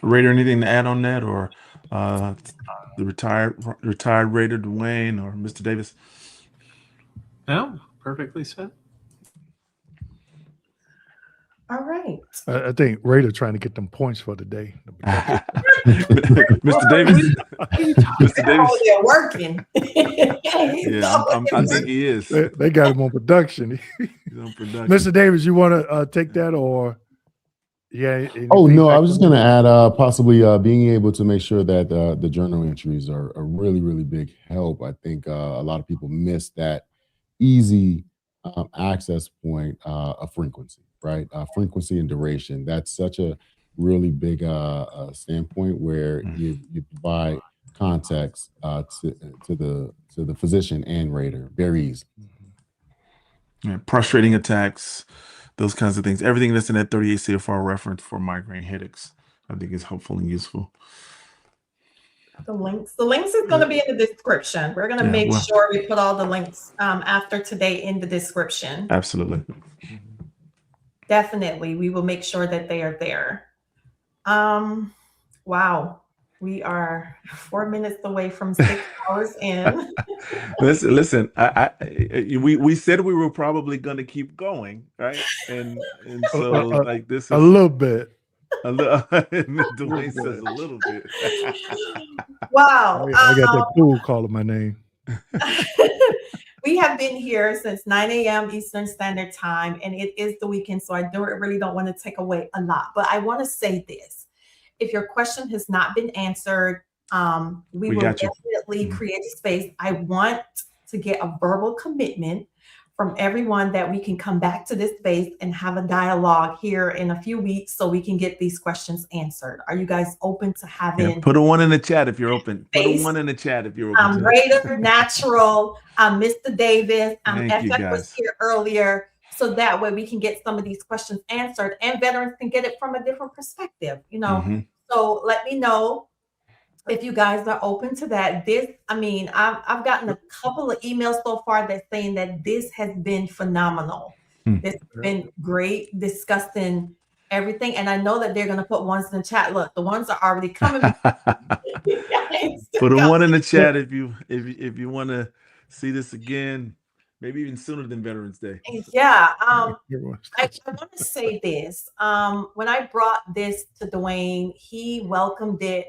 Raider, anything to add on that, or the retired Raider Dewayne or Mr. Davis? No, perfectly said. All right. I think Raider trying to get them points for the day. Mr. Davis. Mr. Davis. They're working. Yeah, I think he is. They got him on production. He's on production. Mr. Davis, you want to take that, or Oh no, I was just going to add possibly being able to make sure that the journal entries are a really, really big help. I think a lot of people miss that easy access point of frequency, right? Frequency and duration. That's such a really big standpoint where you provide context to the physician and rater very easy. Yeah, frustrating attacks, those kinds of things. Everything that's in that 38 CFR reference for migraine headaches, I think is helpful and useful. The links is going to be in the description. We're going to make sure we put all the links after today in the description. Absolutely. Definitely. We will make sure that they are there. Wow. We are 4 minutes away from 6 hours in. Listen. We said we were probably going to keep going, right? And so like this is a little bit. A little, Dwayne says a little bit. Wow. I got that pool calling my name. We have been here since 9 a.m. Eastern Standard Time, and it is the weekend, so I really don't want to take away a lot. But I want to say this. If your question has not been answered, we will definitely create a space. I want to get a verbal commitment from everyone that we can come back to this space and have a dialogue here in a few weeks so we can get these questions answered. Are you guys open to having? Put a 1 in the chat if you're open. Put a 1 in the chat if you're open. Raider, Natural, Mr. Davis, FF was here earlier, so that way we can get some of these questions answered and veterans can get it from a different perspective, you know. So let me know if you guys are open to that. I've gotten a couple of emails so far that saying that this has been phenomenal. This has been great, discussing everything. And I know that they're going to put ones in the chat. Look, the ones are already coming. Put a 1 in the chat if you want to see this again, maybe even sooner than Veterans Day. Yeah. I want to say this. When I brought this to Dewayne, he welcomed it,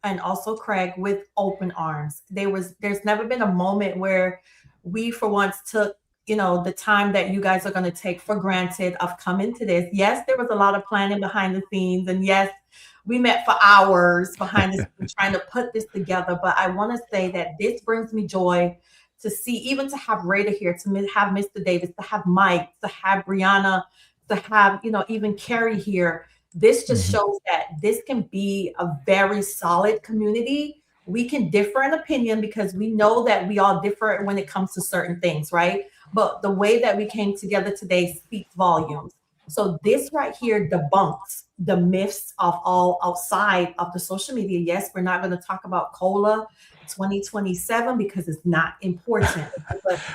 and also Craig, with open arms. There's never been a moment where we for once took, the time that you guys are going to take for granted of coming to this. Yes, there was a lot of planning behind the scenes, and yes, we met for hours behind the scenes trying to put this together. But I want to say that this brings me joy to see, even to have Raider here, to have Mr. Davis, to have Mike, to have Brianna, to have, even Carrie here. This just shows that this can be a very solid community. We can differ in opinion because we know that we all differ when it comes to certain things, right? But the way that we came together today speaks volumes. So this right here debunks the myths of all outside of the social media. Yes, we're not going to talk about COLA 2027 because it's not important.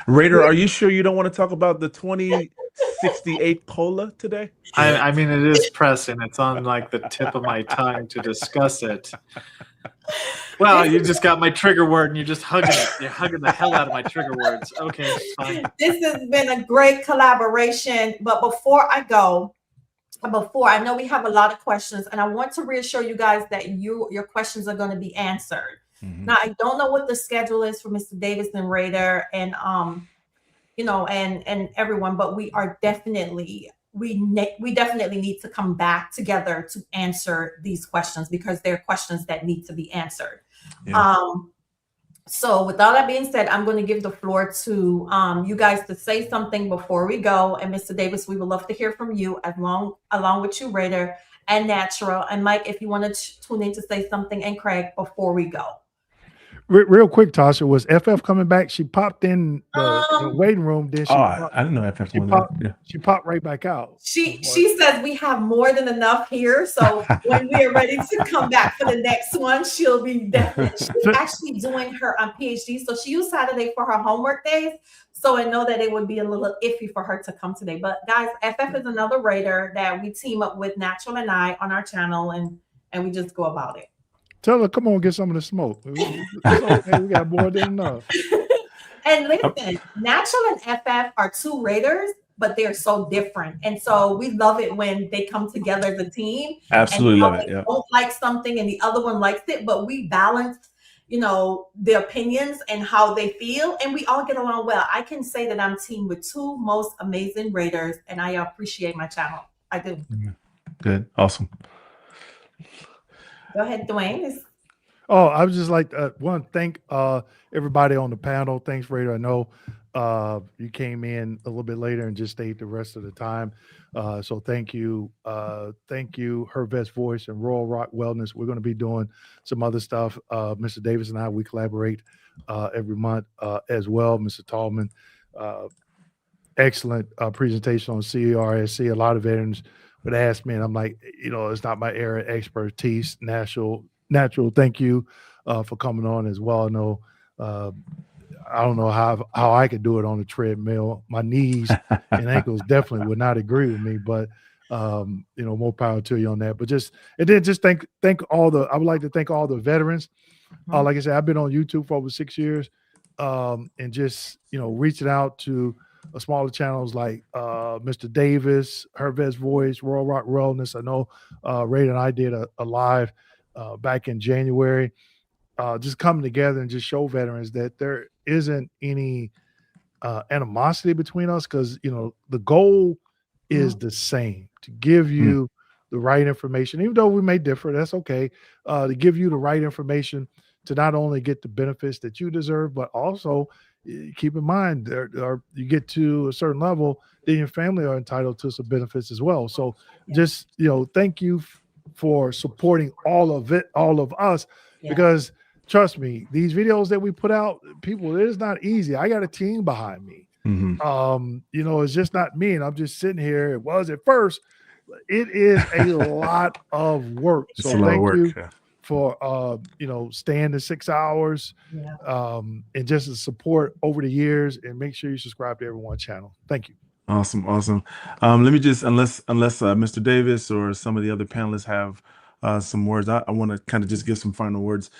Raider, are you sure you don't want to talk about the 2068 COLA today? I mean, it is pressing. It's on like the tip of my tongue to discuss it. Well, you just got my trigger word and you're just hugging it. You're hugging the hell out of my trigger words. Okay, fine. This has been a great collaboration. But before I go, I know we have a lot of questions, and I want to reassure you guys that your questions are going to be answered. Now, I don't know what the schedule is for Mr. Davis and Raider and and everyone, but we are definitely we definitely need to come back together to answer these questions because they're questions that need to be answered. Yeah. So with all that being said, I'm going to give the floor to you guys to say something before we go. And Mr. Davis, we would love to hear from you along with you, Raider and Natural. And Mike, if you want to tune in to say something, and Craig, before we go. Real quick, Tasha, was FF coming back? She popped in the waiting room. Then she I didn't know FF was she popped right back out. She says we have more than enough here. So when we are ready to come back for the next one, she'll be definitely. She's actually doing her PhD. So she used Saturday for her homework days. So I know that it would be a little iffy for her to come today. But guys, FF is another Raider that we team up with Natural and I on our channel, and we just go about it. Tell her, come on, get some of the smoke. Okay, we got more than enough. And listen, Natural and FF are two Raiders, but they're so different. And so we love it when they come together as a team. Absolutely love it. Yeah. Don't like something and the other one likes it, but we balance, the opinions and how they feel, and we all get along well. I can say that I'm teamed with two most amazing Raiders, and I appreciate my channel. I do. Good. Awesome. Go ahead, Dewayne. I would just like to thank everybody on the panel. Thanks, Raider. I know you came in a little bit later and just stayed the rest of the time. So thank you. Thank you, Her Best Voice and Royal Rock Wellness. We're going to be doing some other stuff. Mr. Davis and I, we collaborate every month as well. Mr. Tallman, excellent presentation on CRSC. A lot of veterans would ask me, and I'm like, it's not my area of expertise. Natural, thank you for coming on as well. I know I don't know how I could do it on the treadmill. My knees and ankles definitely would not agree with me, but more power to you on that. But just thank all the. I would like to thank all the veterans. Like I said, I've been on YouTube for over 6 years, and just reaching out to smaller channels like Mr. Davis, Her Best Voice, Royal Rock Wellness. I know Ray and I did a live back in January, just coming together and just show veterans that there isn't any animosity between us, because the goal is the same, to give you the right information, even though we may differ. That's okay. To give you the right information to not only get the benefits that you deserve, but also keep in mind you get to a certain level, then your family are entitled to some benefits as well. So just thank you for supporting all of us, because trust me, these videos that we put out, people, it is not easy. I got a team behind me. It's just not me, and I'm just sitting here. It was at first. It is a lot of work. It's So a lot of thank work, you yeah. for staying the 6 hours, and just the support over the years. And make sure you subscribe to everyone's channel. Thank you. Awesome. Let me just, unless Mr. Davis or some of the other panelists have some words, I want to kind of just give some final words.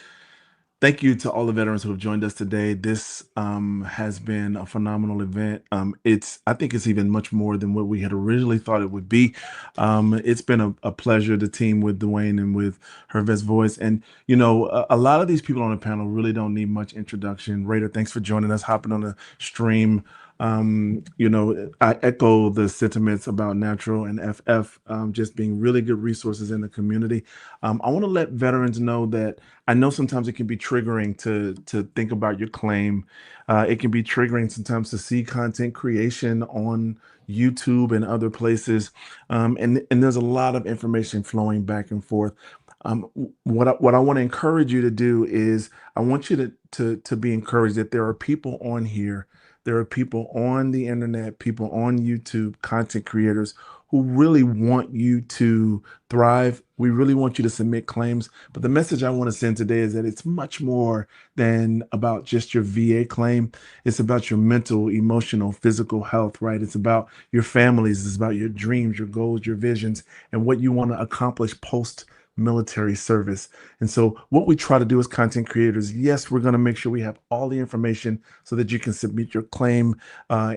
Thank you to all the veterans who have joined us today. This has been a phenomenal event. I think it's even much more than what we had originally thought it would be. It's been a pleasure to team with Dewayne and with Her Best Voice. And, a lot of these people on the panel really don't need much introduction. Raider, thanks for joining us, hopping on the stream. I echo the sentiments about Natural and FF just being really good resources in the community. I want to let veterans know that I know sometimes it can be triggering to think about your claim. It can be triggering sometimes to see content creation on YouTube and other places. And there's a lot of information flowing back and forth. What I want to encourage you to do is I want you to be encouraged that there are people on here. There are people on the internet, people on YouTube, content creators who really want you to thrive. We really want you to submit claims. But the message I want to send today is that it's much more than about just your VA claim. It's about your mental, emotional, physical health, right? It's about your families. It's about your dreams, your goals, your visions, and what you want to accomplish post-military service. And so what we try to do as content creators, yes, we're going to make sure we have all the information so that you can submit your claim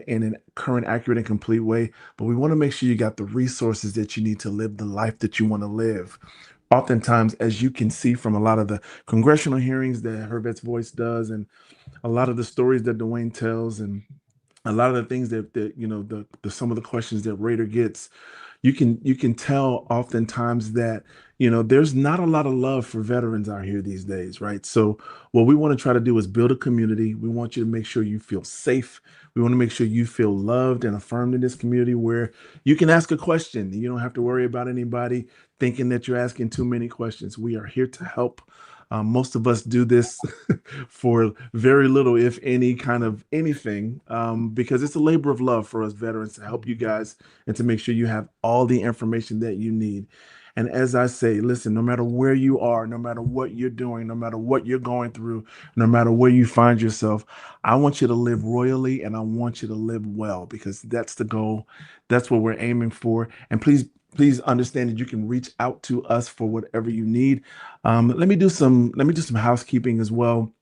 in a current, accurate, and complete way. But we want to make sure you got the resources that you need to live the life that you want to live. Oftentimes, as you can see from a lot of the congressional hearings that Her Best Voice does, and a lot of the stories that Dewayne tells, and a lot of the things that some of the questions that Raider gets, you can tell oftentimes that there's not a lot of love for veterans out here these days, right? So what we want to try to do is build a community. We want you to make sure you feel safe. We want to make sure you feel loved and affirmed in this community where you can ask a question. You don't have to worry about anybody thinking that you're asking too many questions. We are here to help. Most of us do this for very little, if any, kind of anything, because it's a labor of love for us veterans to help you guys and to make sure you have all the information that you need. And as I say, listen, no matter where you are, no matter what you're doing, no matter what you're going through, no matter where you find yourself, I want you to live royally and I want you to live well, because that's the goal. That's what we're aiming for. And please understand that you can reach out to us for whatever you need. Let me do some housekeeping as well.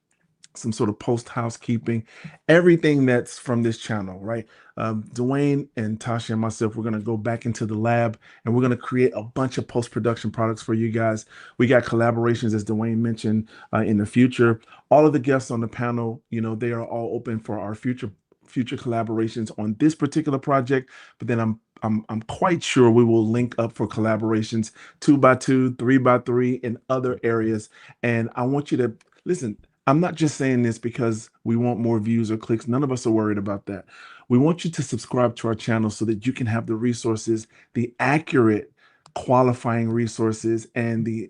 Some sort of post housekeeping, everything that's from this channel, right? Dewayne and Tasha and myself, we're going to go back into the lab and we're going to create a bunch of post-production products for you guys. We got collaborations, as Dewayne mentioned, in the future. All of the guests on the panel, they are all open for our future collaborations on this particular project. But then I'm quite sure we will link up for collaborations 2x2, 3x3 in other areas. And I want you to listen. I'm not just saying this because we want more views or clicks. None of us are worried about that. We want you to subscribe to our channel so that you can have the resources, the accurate qualifying resources, and the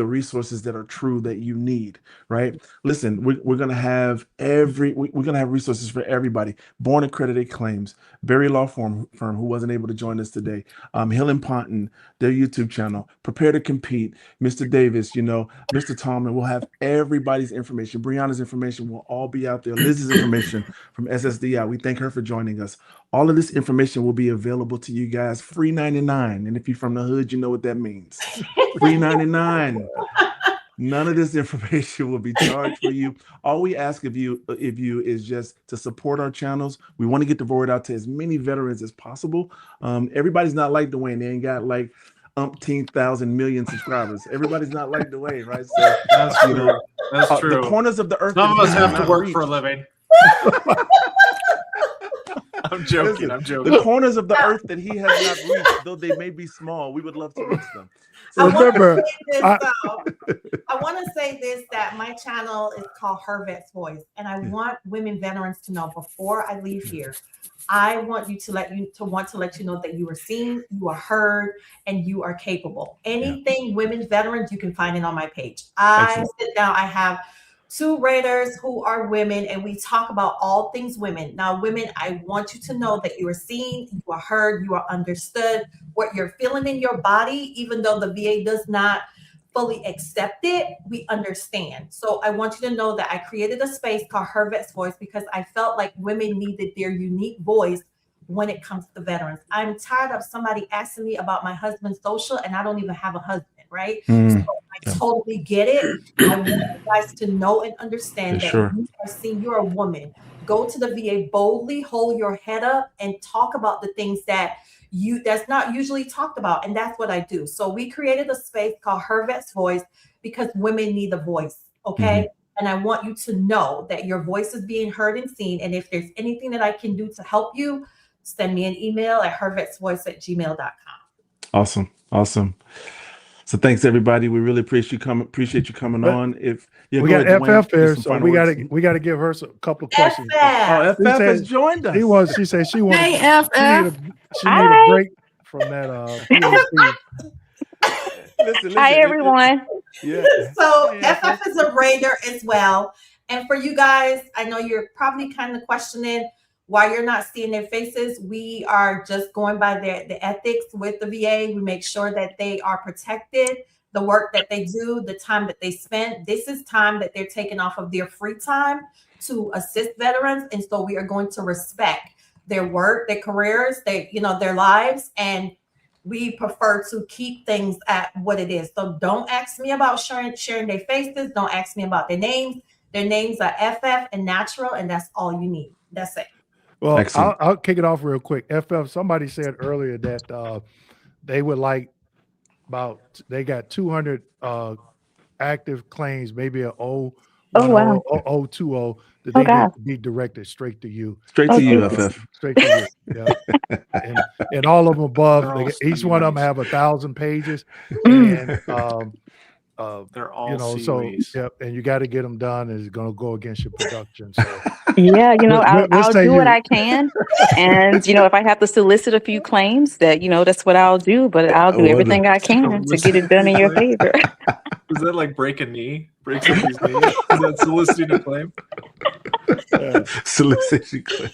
resources that are true that you need, right? Listen, we're gonna have we're gonna have resources for everybody. Born accredited claims, Berry Law firm who wasn't able to join us today, Hill and Ponton, their YouTube channel, Prepare to Compete, Mr. Davis, Mr. Tallman. We'll have everybody's information. Brianna's information will all be out there. Liz's information from SSDI. We thank her for joining us. All of this information will be available to you guys, free 99. And if you're from the hood, you know what that means. Free 99. None of this information will be charged for you. All we ask of you is just to support our channels. We want to get the word out to as many veterans as possible. Everybody's not like Dewayne. They ain't got like umpteen thousand million subscribers. Everybody's not like Dewayne, right? So That's true. That's true. The corners of the earth. Some of that us he have has to not work reached. for a living. I'm joking. I'm joking. The corners of the earth that he has not reached, though they may be small, we would love to reach them. I Remember, want to say this, that my channel is called Her Vet's Voice, and I want women veterans to know before I leave here, I want you to let you know that you are seen, you are heard, and you are capable. Anything women veterans, you can find it on my page. I sit down, I have 2 raters who are women, and we talk about all things women. Now, women, I want you to know that you are seen, you are heard, you are understood. What you're feeling in your body, even though the VA does not fully accept it, we understand. So I want you to know that I created a space called Her Vet's Voice because I felt like women needed their unique voice when it comes to veterans. I'm tired of somebody asking me about my husband's social, and I don't even have a husband, right? So I totally get it. I want you guys to know and understand that you are seen, you're a woman. Go to the VA boldly, hold your head up, and talk about the things that's not usually talked about. And that's what I do. So we created a space called Her Vet's Voice because women need a voice. Okay. And I want you to know that your voice is being heard and seen. And if there's anything that I can do to help you, send me an email at hervetsvoice@gmail.com. Awesome. So thanks everybody. We really appreciate you coming on. If we got FF here, so we got to give her a couple of questions. FF has joined us. She said she wanted. Hey, FF. She need a break from that. Listen, Hi everyone. So FF is a raider as well. And for you guys, I know you're probably kind of questioning why you're not seeing their faces. We are just going by the ethics with the VA. We make sure that they are protected, the work that they do, the time that they spend. This is time that they're taking off of their free time to assist veterans. And so we are going to respect their work, their careers, their lives. And we prefer to keep things at what it is. So don't ask me about sharing their faces. Don't ask me about their names. Their names are FF and Natural, and that's all you need. That's it. Well, I'll kick it off real quick. FF, somebody said earlier that they would like they got 200 active claims, maybe a 020 that they need to be directed straight to you. Straight to you, FF. Straight to you. Yeah. and all of them above, each one of them have 1,000 pages. And they're all and you got to get them done. It's going to go against your production. So yeah, I'll do what I can, and if I have to solicit a few claims, that's what I'll do. But I'll do everything I can to get it done in your favor. Is that like break a knee? Break somebody's knee? Is that soliciting a claim? Soliciting claim.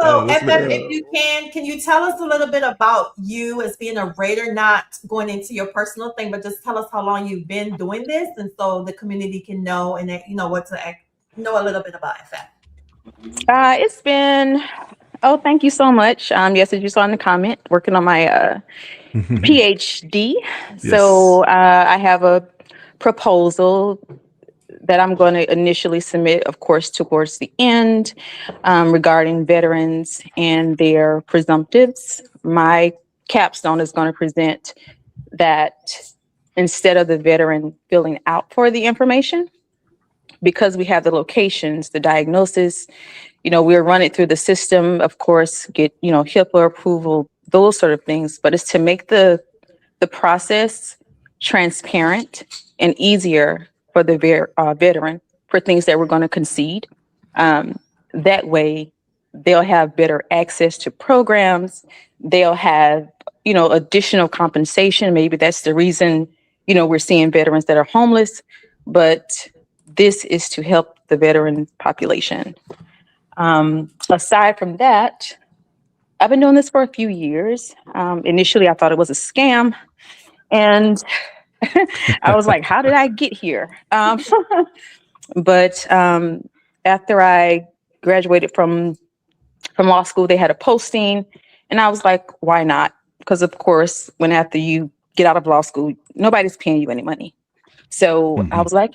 So, FF, if you can you tell us a little bit about you as being a raider, not going into your personal thing, but just tell us how long you've been doing this, and so the community can know and know a little bit about FF. It's been, thank you so much. Yes, as you saw in the comment, working on my PhD. Yes. So I have a proposal that I'm going to initially submit, of course, towards the end regarding veterans and their presumptives. My capstone is going to present that instead of the veteran filling out for the information, because we have the locations, the diagnosis, we're running through the system, of course, get, HIPAA approval, those sort of things, but it's to make the process transparent and easier for the veteran for things that we're going to concede. That way, they'll have better access to programs. They'll have, additional compensation. Maybe that's the reason, we're seeing veterans that are homeless, but this is to help the veteran population. Aside from that, I've been doing this for a few years. Initially, I thought it was a scam, and I was like, how did I get here? But after I graduated from law school, they had a posting, and I was like, why not? Because of course, after you get out of law school, nobody's paying you any money. So I was like,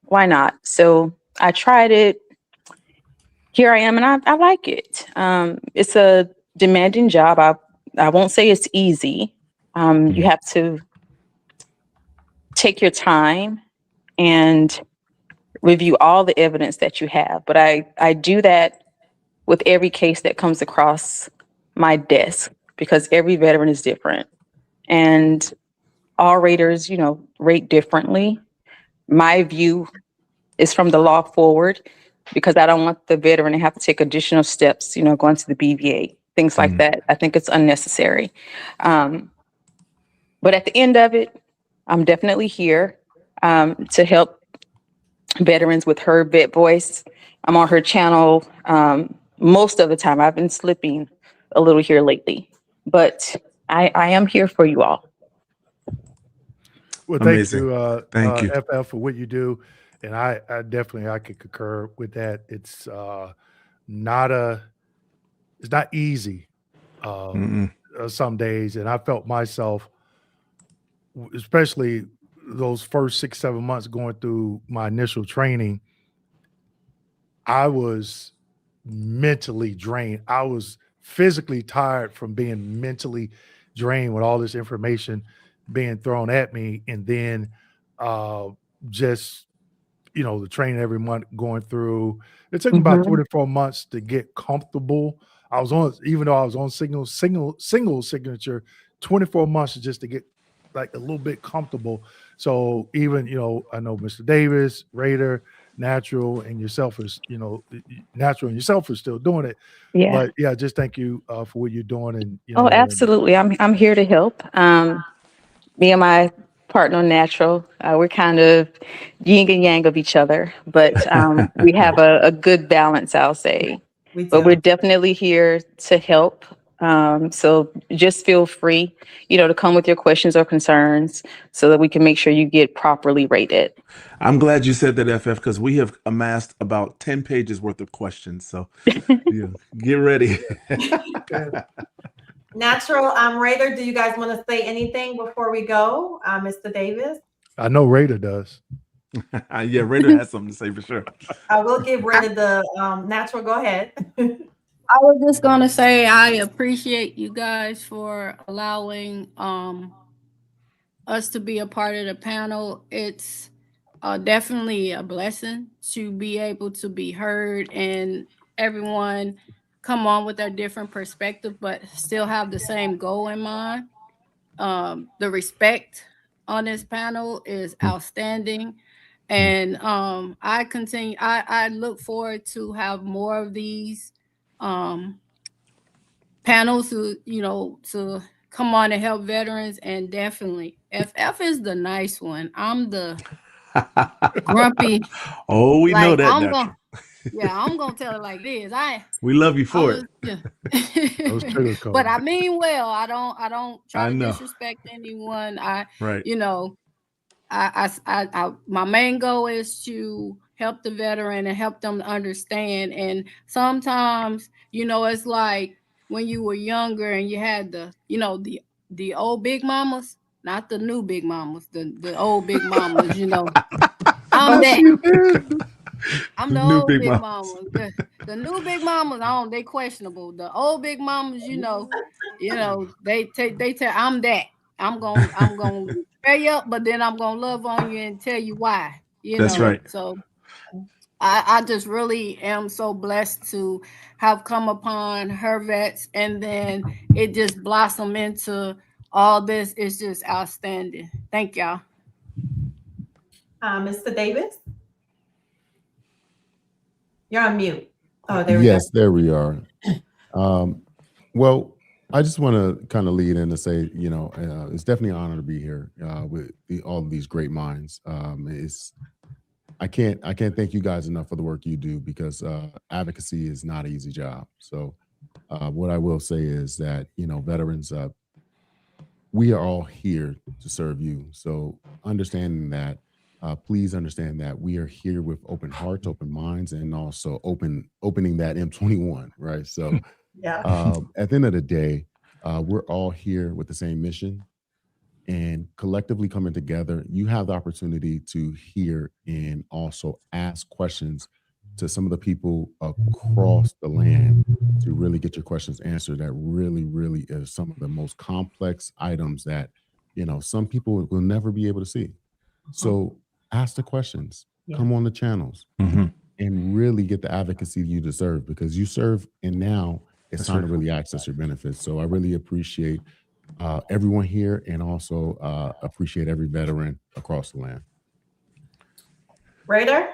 why not? So I tried it. Here I am, and I like it. It's a demanding job. I won't say it's easy. You have to take your time and review all the evidence that you have. But I do that with every case that comes across my desk, because every veteran is different. And all raters, rate differently. My view is from the law forward, because I don't want the veteran to have to take additional steps, going to the BVA, things like that. I think it's unnecessary. But at the end of it, I'm definitely here to help veterans with her vet voice. I'm on her channel most of the time. I've been slipping a little here lately, but I am here for you all. Well, Amazing. thank you, Thank you. FF, for what you do, and I definitely I could concur with that. It's not easy some days, and I felt myself, especially those first 6-7 months going through my initial training, I was mentally drained. I was physically tired from being mentally drained with all this information being thrown at me. And then just, the training every month going through. It took me about 24 months to get comfortable. Even though I was on single signature, 24 months just to get like a little bit comfortable. So even, I know Mr. Davis, Raider, Natural, and yourself is, Natural and yourself are still doing it. Yeah. But yeah, just thank you for what you're doing. And Oh, absolutely. I'm here to help. Me and my partner, Natural, we're kind of yin and yang of each other, but we have a good balance, I'll say. But we're definitely here to help. So just feel free, to come with your questions or concerns so that we can make sure you get properly rated. I'm glad you said that, FF, because we have amassed about 10 pages worth of questions. So get ready. Natural, Raider, do you guys want to say anything before we go? Mr. Davis? I know Raider does. Yeah, Raider has something to say for sure. I will give Raider the Natural. Go ahead. I was just going to say I appreciate you guys for allowing us to be a part of the panel. It's definitely a blessing to be able to be heard and everyone come on with their different perspective, but still have the same goal in mind. The respect on this panel is outstanding. And I look forward to have more of these panels to come on and help veterans. And definitely FF is the nice one. I'm the grumpy. Oh, we know that. I'm gonna tell it like this. We love you for it. Yeah. But But I mean well. I don't try to disrespect anyone. My main goal is to help the veteran and help them to understand. And sometimes, it's like when you were younger and you had the old big mamas, not the new big mamas, the old big mamas, I'm that. I'm the old big mamas. The new big mamas, they questionable. The old big mamas, they tell I'm that. I'm gonna spare you up, but then I'm gonna love on you and tell you why. That's right. So I just really am so blessed to have come upon her vets, and then it just blossomed into all this. It's just outstanding. Thank y'all. Mr. Davis? You're on mute. Oh, there we go. Yes, there we are. Well, I just want to kind of lead in to say, it's definitely an honor to be here with all of these great minds. I can't thank you guys enough for the work you do, because advocacy is not an easy job. So what I will say is that, veterans, we are all here to serve you. So understanding that, please understand that we are here with open hearts, open minds, and also opening that M21, right? So at the end of the day, we're all here with the same mission. And collectively coming together, you have the opportunity to hear and also ask questions to some of the people across the land to really get your questions answered. That really, really is some of the most complex items that, you know, some people will never be able to see. So ask the questions, come on the channels, and really get the advocacy you deserve, because you serve, and now it's time to really access your benefits. So I really appreciate everyone here, and also appreciate every veteran across the land. Raider?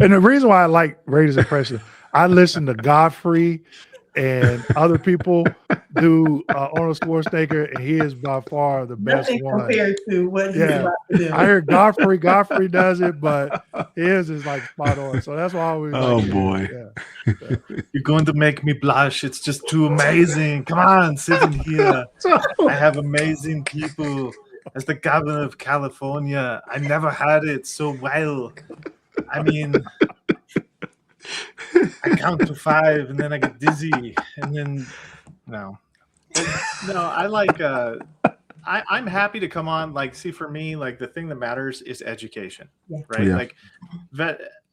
And the reason why I like Raider's impression, I listen to Godfrey and other people do Arnold Schwarzenegger, and he is by far the best Nothing one. compared to what he's about to do. I heard Godfrey does it, but his is like spot on. So that's why I always like boy. Yeah. You're going to make me blush. It's just too amazing. Come on, sit in here. I have amazing people. As the governor of California, I never had it so well. I mean, I count to 5 and then I get dizzy, and then no, I like. I'm happy to come on. Like, see, for me, like the thing that matters is education, right? Yeah. Like,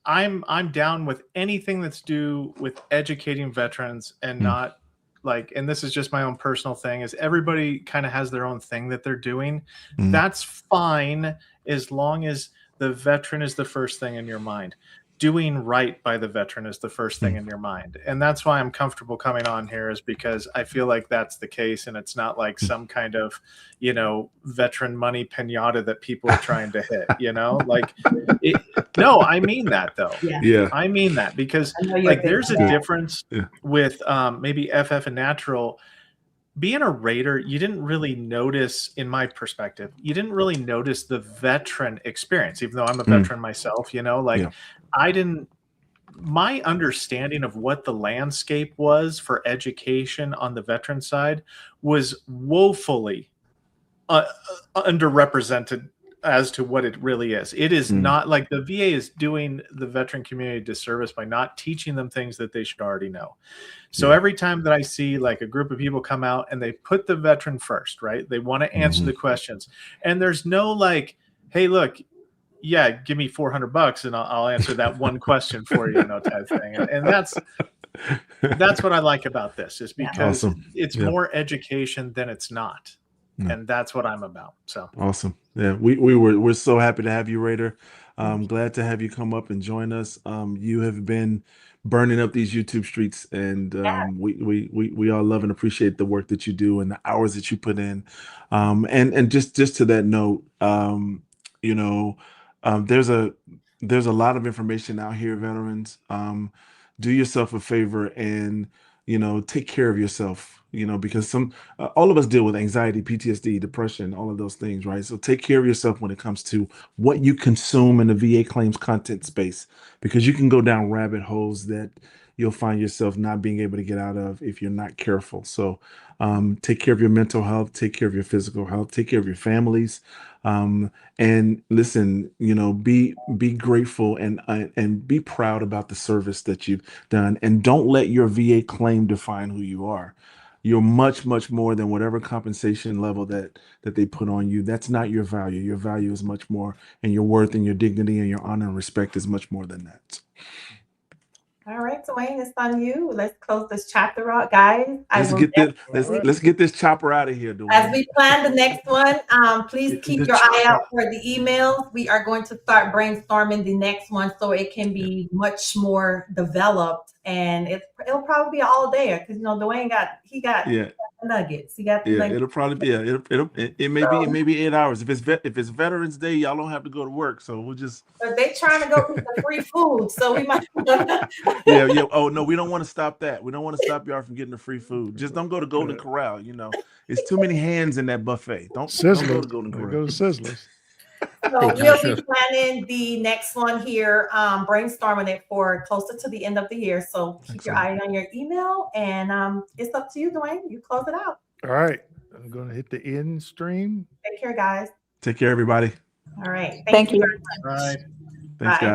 I'm down with anything that's due with educating veterans, and not like, and this is just my own personal thing, is everybody kind of has their own thing that they're doing. That's fine, as long as the veteran is the first thing in your mind. Doing right by the veteran is the first thing in your mind. And that's why I'm comfortable coming on here, is because I feel like that's the case. And it's not like some kind of, you know, veteran money pinata that people are trying to hit, you know, like, no, I mean that though. Yeah. I mean that, because like there's a difference with maybe FF and Natural. Being a Raider, you didn't really notice, in my perspective, you didn't really notice the veteran experience, even though I'm a veteran myself, you know, like I didn't, my understanding of what the landscape was for education on the veteran side was woefully underrepresented as to what it really is. It is not like the VA is doing the veteran community a disservice by not teaching them things that they should already know. So every time that I see like a group of people come out and they put the veteran first, right? They want to answer the questions, and there's no like, hey, look, yeah, give me $400 and I'll answer that one question for you, you know, type thing. And that's what I like about this, is because it's more education than it's not. And that's what I'm about. So awesome. Yeah, we're so happy to have you, Raider. Glad to have you come up and join us. You have been burning up these YouTube streets, and we all love and appreciate the work that you do and the hours that you put in. And just to that note, you know, there's a lot of information out here, veterans. Do yourself a favor and, you know, take care of yourself. You know, because all of us deal with anxiety, PTSD, depression, all of those things, right? So take care of yourself when it comes to what you consume in the VA claims content space, because you can go down rabbit holes that you'll find yourself not being able to get out of if you're not careful. So take care of your mental health, take care of your physical health, take care of your families. And listen, you know, be grateful and be proud about the service that you've done, and don't let your VA claim define who you are. You're much, much more than whatever compensation level that they put on you. That's not your value. Your value is much more, and your worth and your dignity and your honor and respect is much more than that. All right, Dewayne, it's on you. Let's close this chapter out, guys. Let's get this chopper out of here, Dewayne. As we plan the next one, please keep your eye out for the emails. We are going to start brainstorming the next one, so it can be much more developed, and it'll probably be all day, because you know Dewayne got the nuggets. He got the nuggets. It'll probably be it may be 8 hours. If it's Veterans Day, y'all don't have to go to work, so we'll just. But they trying to go get the free food, so we might. Yeah. Oh no, we don't want to stop that. We don't want to stop y'all from getting the free food. Just don't go to Golden Corral. You know, it's too many hands in that buffet. Don't go to Golden Corral. Go to Sizzlers. So we'll be planning the next one here, brainstorming it for closer to the end of the year. So keep your eye on your email, and it's up to you, Dewayne. You close it out. All right, I'm going to hit the end stream. Take care, guys. Take care, everybody. All right. Thank you. Very much. all right. Thanks, guys.